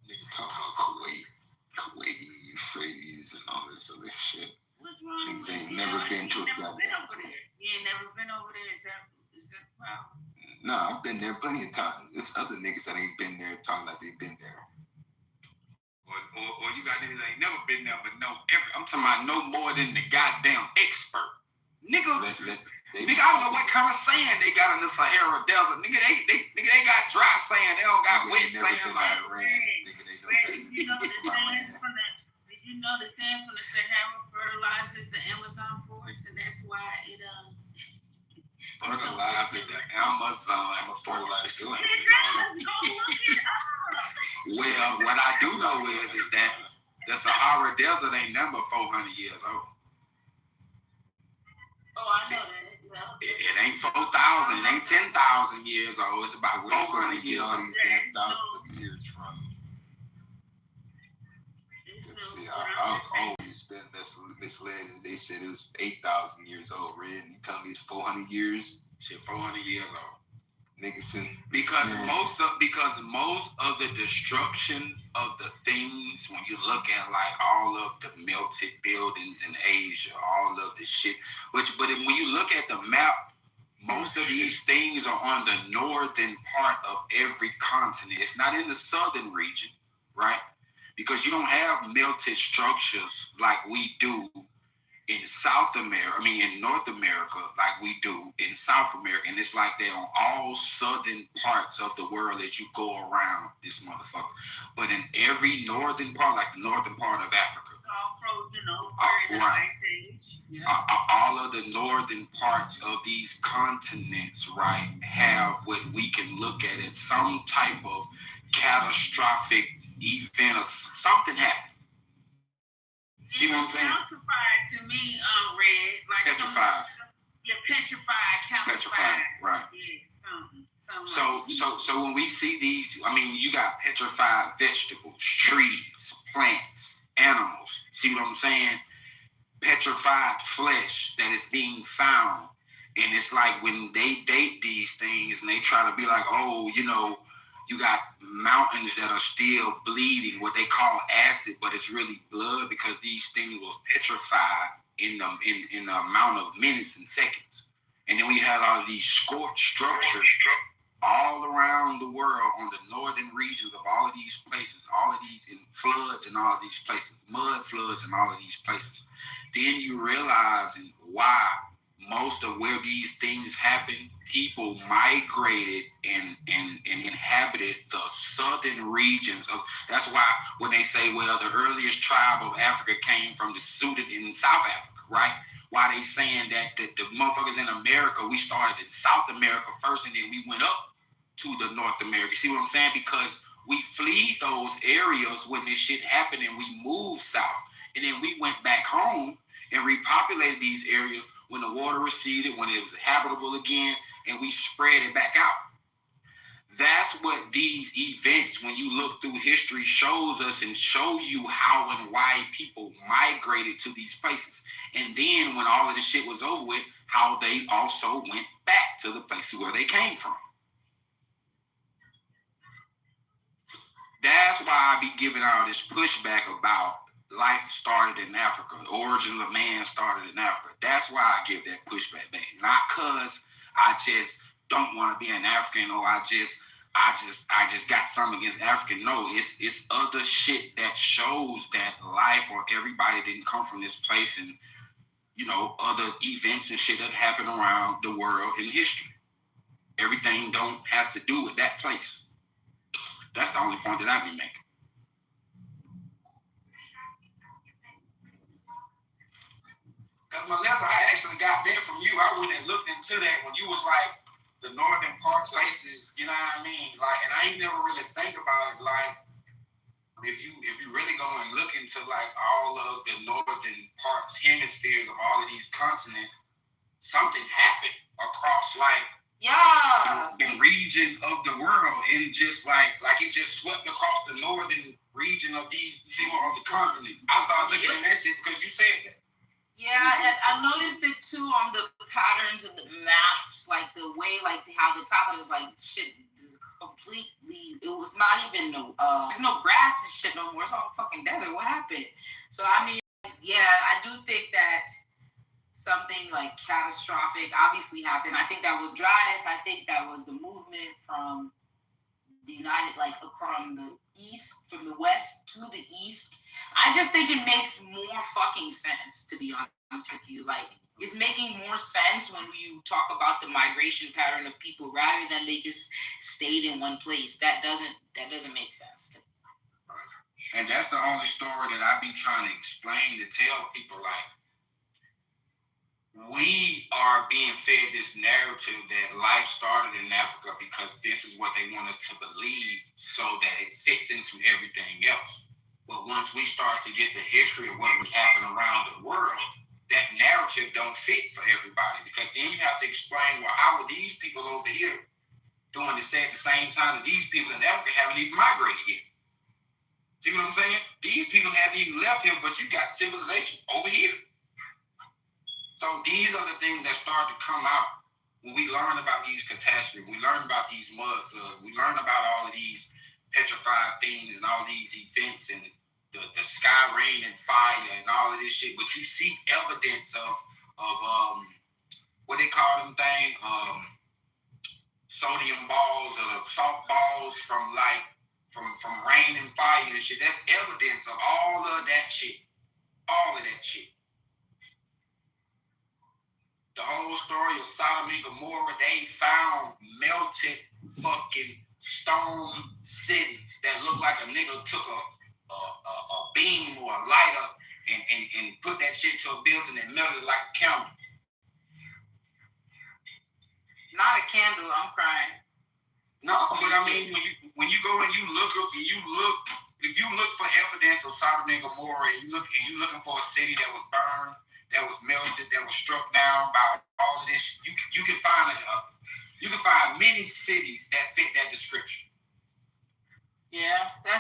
Nigga talk about Kuwait, Euphrates, and all this other shit. What's wrong Niggas with ain't you? never been to a goddamn. You ain't never been over there. Is that the problem? No, I've been there plenty of times. There's other niggas that ain't been there talking like they've been there. Or you got niggas that ain't never been there, but know I'm talking about no more than the goddamn expert. Nigga, I don't know what kind of sand they got in the Sahara Desert. Nigga, they got dry sand. They don't got wet sand like Did you know the sand from the Sahara fertilizes the Amazon forest, and that's why it fertilizes the Amazon forest. Well, what I do know is that the Sahara Desert ain't number 400 years old. Oh, I know that. It ain't 4,000, it ain't 10,000 years old. It's about 400 years old. 10,000 years from. See, I've always been misled. They said it was 8,000 years old, Red, and you tell me it's 400 years? Shit, 400 years old. Nigga, since because most of the destruction of the things, when you look at like all of the melted buildings in Asia, all of the shit, but when you look at the map, most of these things are on the northern part of every continent. It's not in the southern region, right? Because you don't have melted structures like we do in in North America, like we do in South America, and it's like they're on all southern parts of the world as you go around this motherfucker. But in every northern part, like the northern part of Africa, all of the northern parts of these continents, right, have what we can look at as some type of catastrophic event or something happened. See what I'm saying? Petrified to me, Red. Like petrified. Petrified, petrified, right. Yeah, So when we see these, you got petrified vegetables, trees, plants, animals. See what I'm saying? Petrified flesh that is being found. And it's like when they date these things and they try to be like, oh, you got mountains that are still bleeding, what they call acid, but it's really blood because these things was petrified in the amount of minutes and seconds. And then we had all of these scorched structures all around the world on the northern regions of all of these places, all of these in floods in all of these places, mud floods in all of these places. Then you realize why most of where these things happen, people migrated and inhabited the southern regions of. That's why when they say, well, the earliest tribe of Africa came from the Sudan in South Africa, right? Why they saying that the motherfuckers in America, we started in South America first and then we went up to the North America. See what I'm saying? Because we fled those areas when this shit happened and we moved south. And then we went back home and repopulated these areas when the water receded, when it was habitable again, and we spread it back out. That's what these events, when you look through history, shows us and show you how and why people migrated to these places. And then when all of this shit was over with, how they also went back to the places where they came from. That's why I be giving all this pushback about life started in Africa. The origin of man started in Africa. That's why I give that pushback back. Not because I just don't want to be an African or I just got something against African. No, it's other shit that shows that life or everybody didn't come from this place, and you know, other events and shit that happen around the world in history. Everything don't have to do with that place. That's the only point that I be making. Because Melissa, I actually got that from you. I went and looked into that when you was like the northern part places, you know what I mean? Like, and I ain't never really think about it. Like, if you really go and look into like all of the northern parts, hemispheres of all of these continents, something happened across like the region of the world, and just like it just swept across the northern region of these of the continents. I started looking at that shit because you said that. Yeah, and I noticed it too on the patterns of the maps, like the way, like how the top is like shit is completely. It was not even no grass and shit no more. It's all fucking desert. What happened? So I mean, yeah, I do think that something like catastrophic obviously happened. I think that was dryas. I think that was the movement from the United, like from the east, from the west to the east. I just think it makes more fucking sense, to be honest with you. Like, it's making more sense when you talk about the migration pattern of people rather than they just stayed in one place. That doesn't make sense to me. And that's the only story that I be trying to explain to tell people, like, we are being fed this narrative that life started in Africa because this is what they want us to believe so that it fits into everything else. But once we start to get the history of what would happen around the world, that narrative don't fit for everybody, because then you have to explain, well, how were these people over here doing this at the same time that these people in Africa haven't even migrated yet? See what I'm saying? These people haven't even left here, but you got civilization over here. So these are the things that start to come out when we learn about these catastrophes, we learn about these mud floods, we learn about all of these petrified things and all these events and the sky, rain, and fire and all of this shit. But you see evidence of what they call them thing, sodium balls or salt balls from rain and fire and shit. That's evidence of all of that shit. All of that shit. The whole story of Sodom and Gomorrah, they found melted fucking stone cities that look like a nigga took a beam or a lighter and put that shit to a building and melted it like a candle. Not a candle, I'm crying. No, but I mean, when you go and you look, if you look for evidence of Sodom and Gomorrah, and you're looking for a city that was burned, that was melted, that was struck down by all of this, you can find many cities that fit that description. Yeah, that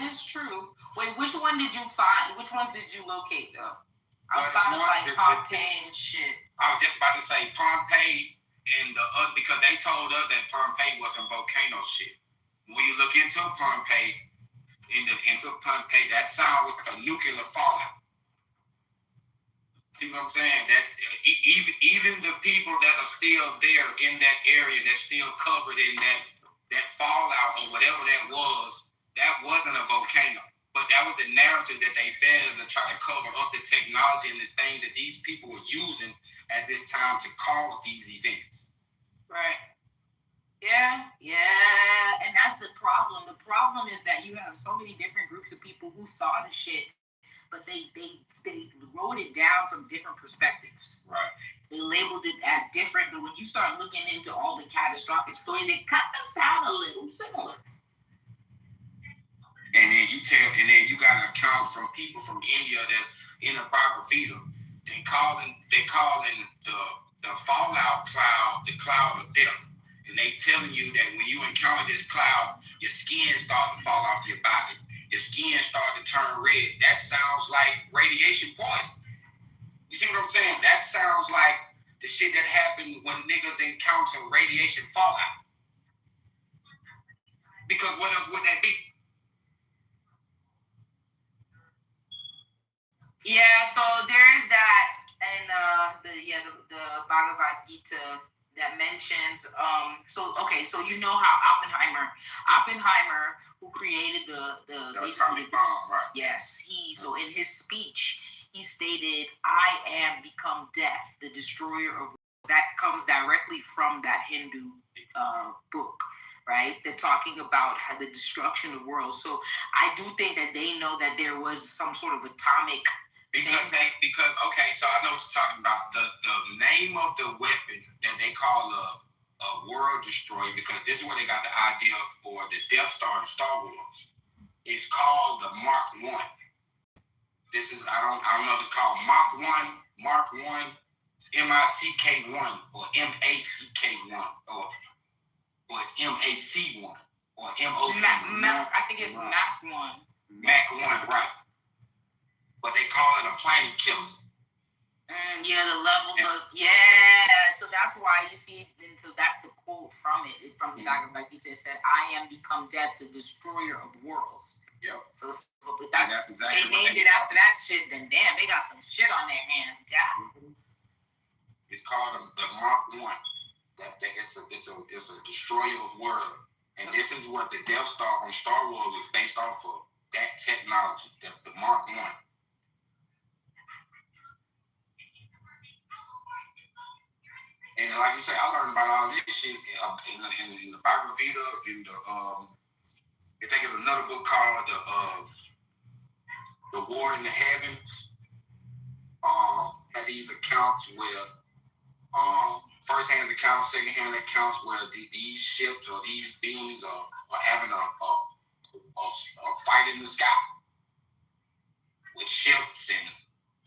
is true. Wait, which one did you find? Which ones did you locate though? Outside of like Pompeii and shit. I was just about to say Pompeii and the other, because they told us that Pompeii was some volcano shit. When you look into Pompeii, that sounds like a nuclear fallout. See what I'm saying? That even the people that are still there in that area, that's still covered in that fallout or whatever that wasn't a volcano. But that was the narrative that they fed us to try to cover up the technology and the things that these people were using at this time to cause these events. Right. Yeah. And that's the problem. The problem is that you have so many different groups of people who saw the shit, but they wrote it down from different perspectives. Right. They labeled it as different, but when you start looking into all the catastrophic stories, they kind of sound a little similar. And then you got to account from people from India that's in a Bhagavad Gita They calling the fallout cloud the cloud of death. And they telling you that when you encounter this cloud, your skin start to fall off your body. Your skin start to turn red. That sounds like radiation poison. You see what I'm saying? That sounds like the shit that happened when niggas encounter radiation fallout. Because what else would that be? Yeah, so there is that, and the Bhagavad Gita that mentions so you know how Oppenheimer, who created the atomic bomb, right? Yes, so in his speech he stated, "I am become death, the destroyer of." That comes directly from that Hindu book, right? They're talking about how the destruction of worlds. So I do think that they know that there was some sort of atomic. So I know what you're talking about. The name of the weapon that they call a world destroyer, because this is where they got the idea for the Death Star in Star Wars. It's called the Mark 1. This is I don't know if it's called Mark 1, MICK 1 or MACK 1 or it's MAC 1 or MOC 1. I think it's Mac 1. Mac 1, right. But they call it a planet killer. The level of so that's why you see, and so that's the quote from the Bhagavad Gita. It said, "I am become death, the destroyer of worlds." Yep. So with that, that's exactly they named it after that shit. Then damn, they got some shit on their hands. God. It's called the Mark 1. It's a destroyer of worlds, and this is what the Death Star on Star Wars is based off of. That technology, the Mark 1. And like you say, I learned about all this shit in the Bhagavad Gita, in the I think it's another book called the War in the Heavens. Had these accounts where first-hand accounts, second-hand accounts where these ships or these beings are having a fight in the sky with ships and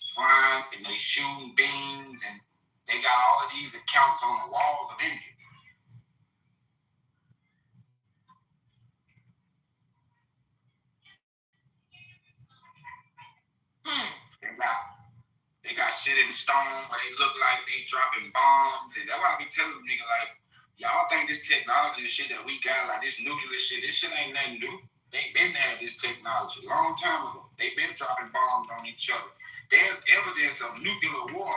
flying, and they shooting beams, and they got all of these accounts on the walls of India. They got shit in stone where they look like they dropping bombs, and that's why I be telling them niggas like, y'all think this technology, the shit that we got, like this nuclear shit, this shit ain't nothing new. They been had this technology a long time ago. They been dropping bombs on each other. There's evidence of nuclear war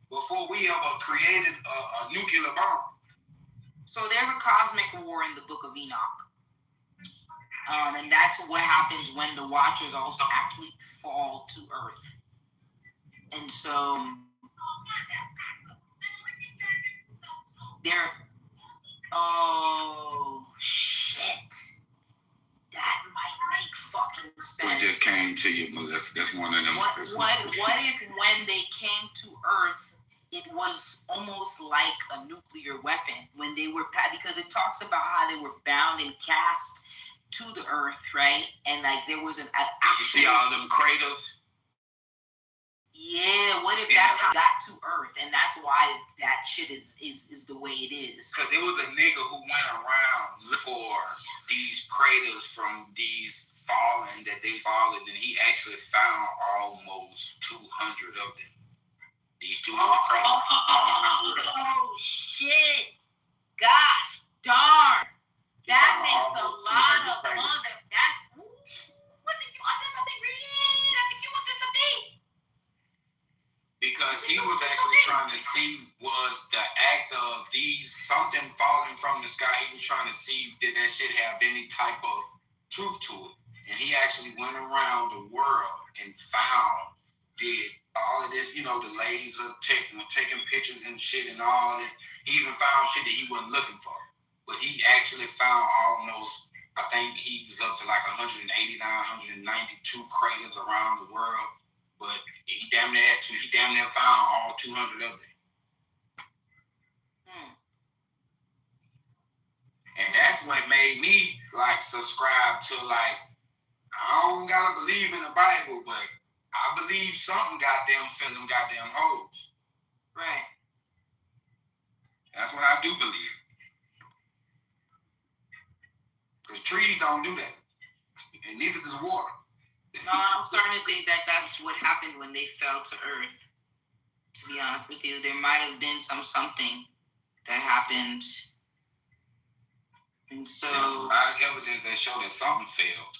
before we ever created a nuclear bomb. So there's a cosmic war in the Book of Enoch. And that's what happens when the Watchers also actually fall to Earth. And so oh shit. That might make fucking sense. What just came to you, that's one of them. What if when they came to Earth, it was almost like a nuclear weapon when they were, because it talks about how they were bound and cast to the Earth, right? And like there was an actual, you see all them craters? Yeah, what if that's how it got to Earth, and that's why that shit is the way it is? Because it was a nigga who went around for these craters from these fallen that they fallen, and he actually found almost 200 of them. These 200 craters. Oh shit! Gosh darn! That makes a lot of mother. What did you want this something? I think you want this something. Because he was actually trying to see was the act of these something falling from the sky. He was trying to see did that shit have any type of truth to it. And he actually went around the world and found did all of this, the laser taking pictures and shit and all that. He even found shit that he wasn't looking for. But he actually found almost, I think he was up to like 189, 192 craters around the world. But he damn near found all 200 of them. And that's what made me like subscribe to like, I don't gotta believe in the Bible, but I believe something goddamn filled them goddamn holes. Right. That's what I do believe. Because trees don't do that. And neither does water. No, I'm starting to think that that's what happened when they fell to Earth. To be honest with you, there might have been something that happened. And so... There's a lot of evidence that show that something failed.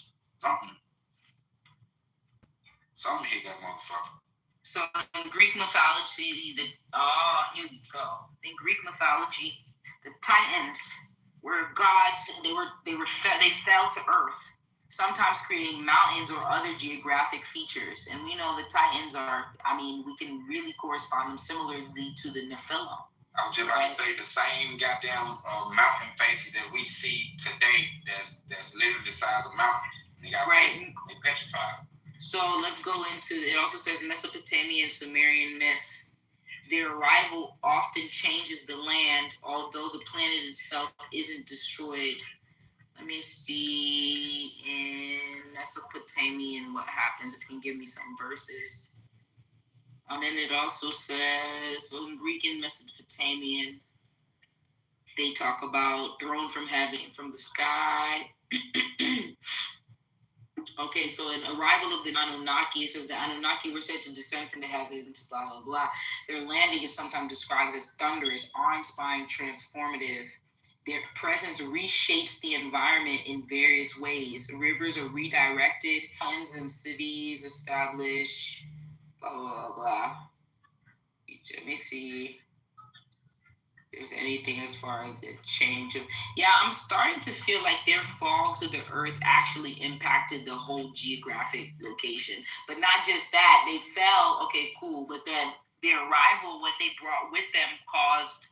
Something hit that motherfucker. So in Greek mythology, here we go. In Greek mythology, the Titans were gods. They fell to Earth, sometimes creating mountains or other geographic features. And we know the Titans are, we can really correspond them similarly to the Nephilim. I was just about to say the same goddamn mountain faces that we see today that's literally the size of mountains. They got faces, they petrified. So let's go into, it also says Mesopotamian and Sumerian myth. Their arrival often changes the land, although the planet itself isn't destroyed. Let me see in Mesopotamian what happens, if you can give me some verses. And then it also says, so in Greek and Mesopotamian, they talk about thrown from heaven, from the sky. Okay, so in arrival of the Anunnaki, it says the Anunnaki were said to descend from the heavens, blah, blah, blah. Their landing is sometimes described as thunderous, awe-inspiring, transformative. Their presence reshapes the environment in various ways. Rivers are redirected, towns and cities established, blah, blah, blah. Let me see if there's anything as far as the change of... Yeah, I'm starting to feel like their fall to the Earth actually impacted the whole geographic location. But not just that, they fell, okay, cool, but then their arrival, what they brought with them caused...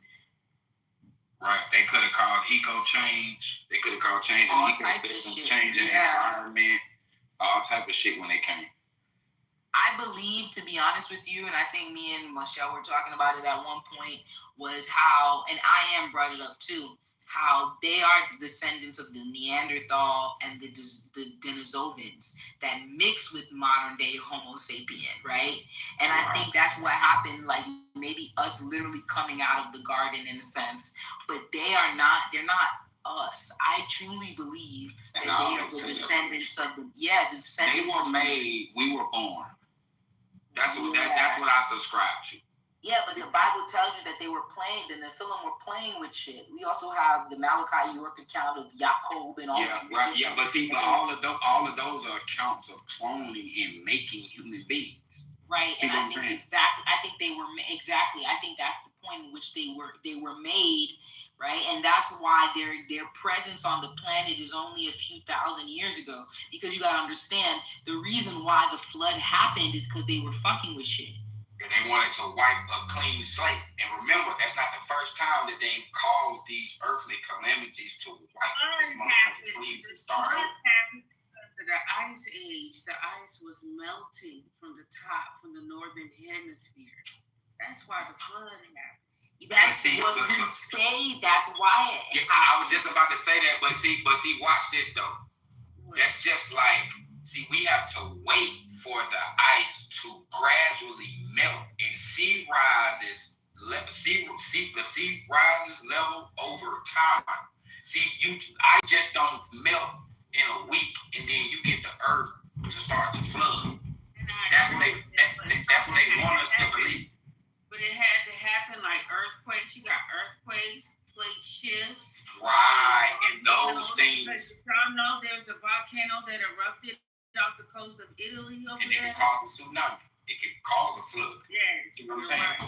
Right, they could have caused eco change. They could have caused change in the ecosystem, change in the environment, all type of shit when they came. I believe, to be honest with you, and I think me and Michelle were talking about it at one point, was how, and I am brought it up too, how they are the descendants of the Neanderthal and the Denisovans that mix with modern day Homo sapien, right? And I think that's what happened, like maybe us literally coming out of the garden in a sense, but they're not us. I truly believe that they are the descendants of them. Yeah, the descendants. They were made, we were born. That's what I subscribe to. Yeah, but the Bible tells you that they were playing, the Nephilim were playing with shit. We also have the Malachi York account of Jacob and all that. Yeah, right. Yeah, but see, all of those are accounts of cloning and making human beings. Right, see, and I think I think they were exactly. I think that's the point in which they were made, right? And that's why their presence on the planet is only a few thousand years ago. Because you gotta understand, the reason why the flood happened is because they were fucking with shit. And they wanted to wipe a clean slate. And remember, that's not the first time that they caused these earthly calamities to wipe this motherfucker clean to start over. To the ice age, the ice was melting from the top, from the northern hemisphere. That's why the flood happened. That's what we say. That's why. I was just about to say that, but see, watch this though. That's just like, see, we have to wait for the ice to gradually melt, and sea rises level over time. See, ice just don't melt in a week, and then you get the earth to start to flood. That's what they want us to believe. But it had to happen like earthquakes. You got earthquakes, plate shifts. Right, and those things. Y'all know there's a volcano that erupted off the coast of Italy over there. And it can cause a tsunami. It can cause a flood. Yeah. See what I'm saying?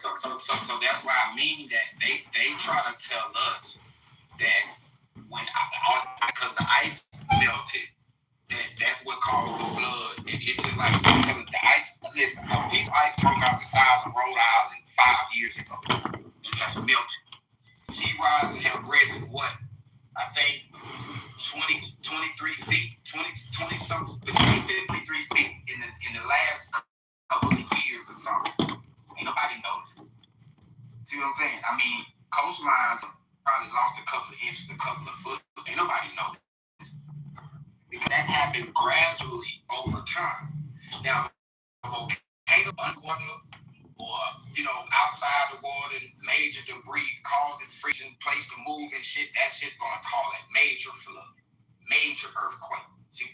So that's why I mean that they try to tell us that because the ice melted, that's what caused the flood. And it's just like the ice. Listen, a piece of ice broke out the size of Rhode Island 5 years ago. It just melted. Sea rises have risen what? I think 23 feet, 23 feet in the last couple of years or something. Ain't nobody noticed. See what I'm saying? I mean, coastlines probably lost a couple of inches, a couple of foot. Ain't nobody noticed. Because that happened gradually over time. Now, a volcano underwater or, outside the water, major debris causing friction, place to move and shit, that shit's gonna call it major flood, major earthquake. See,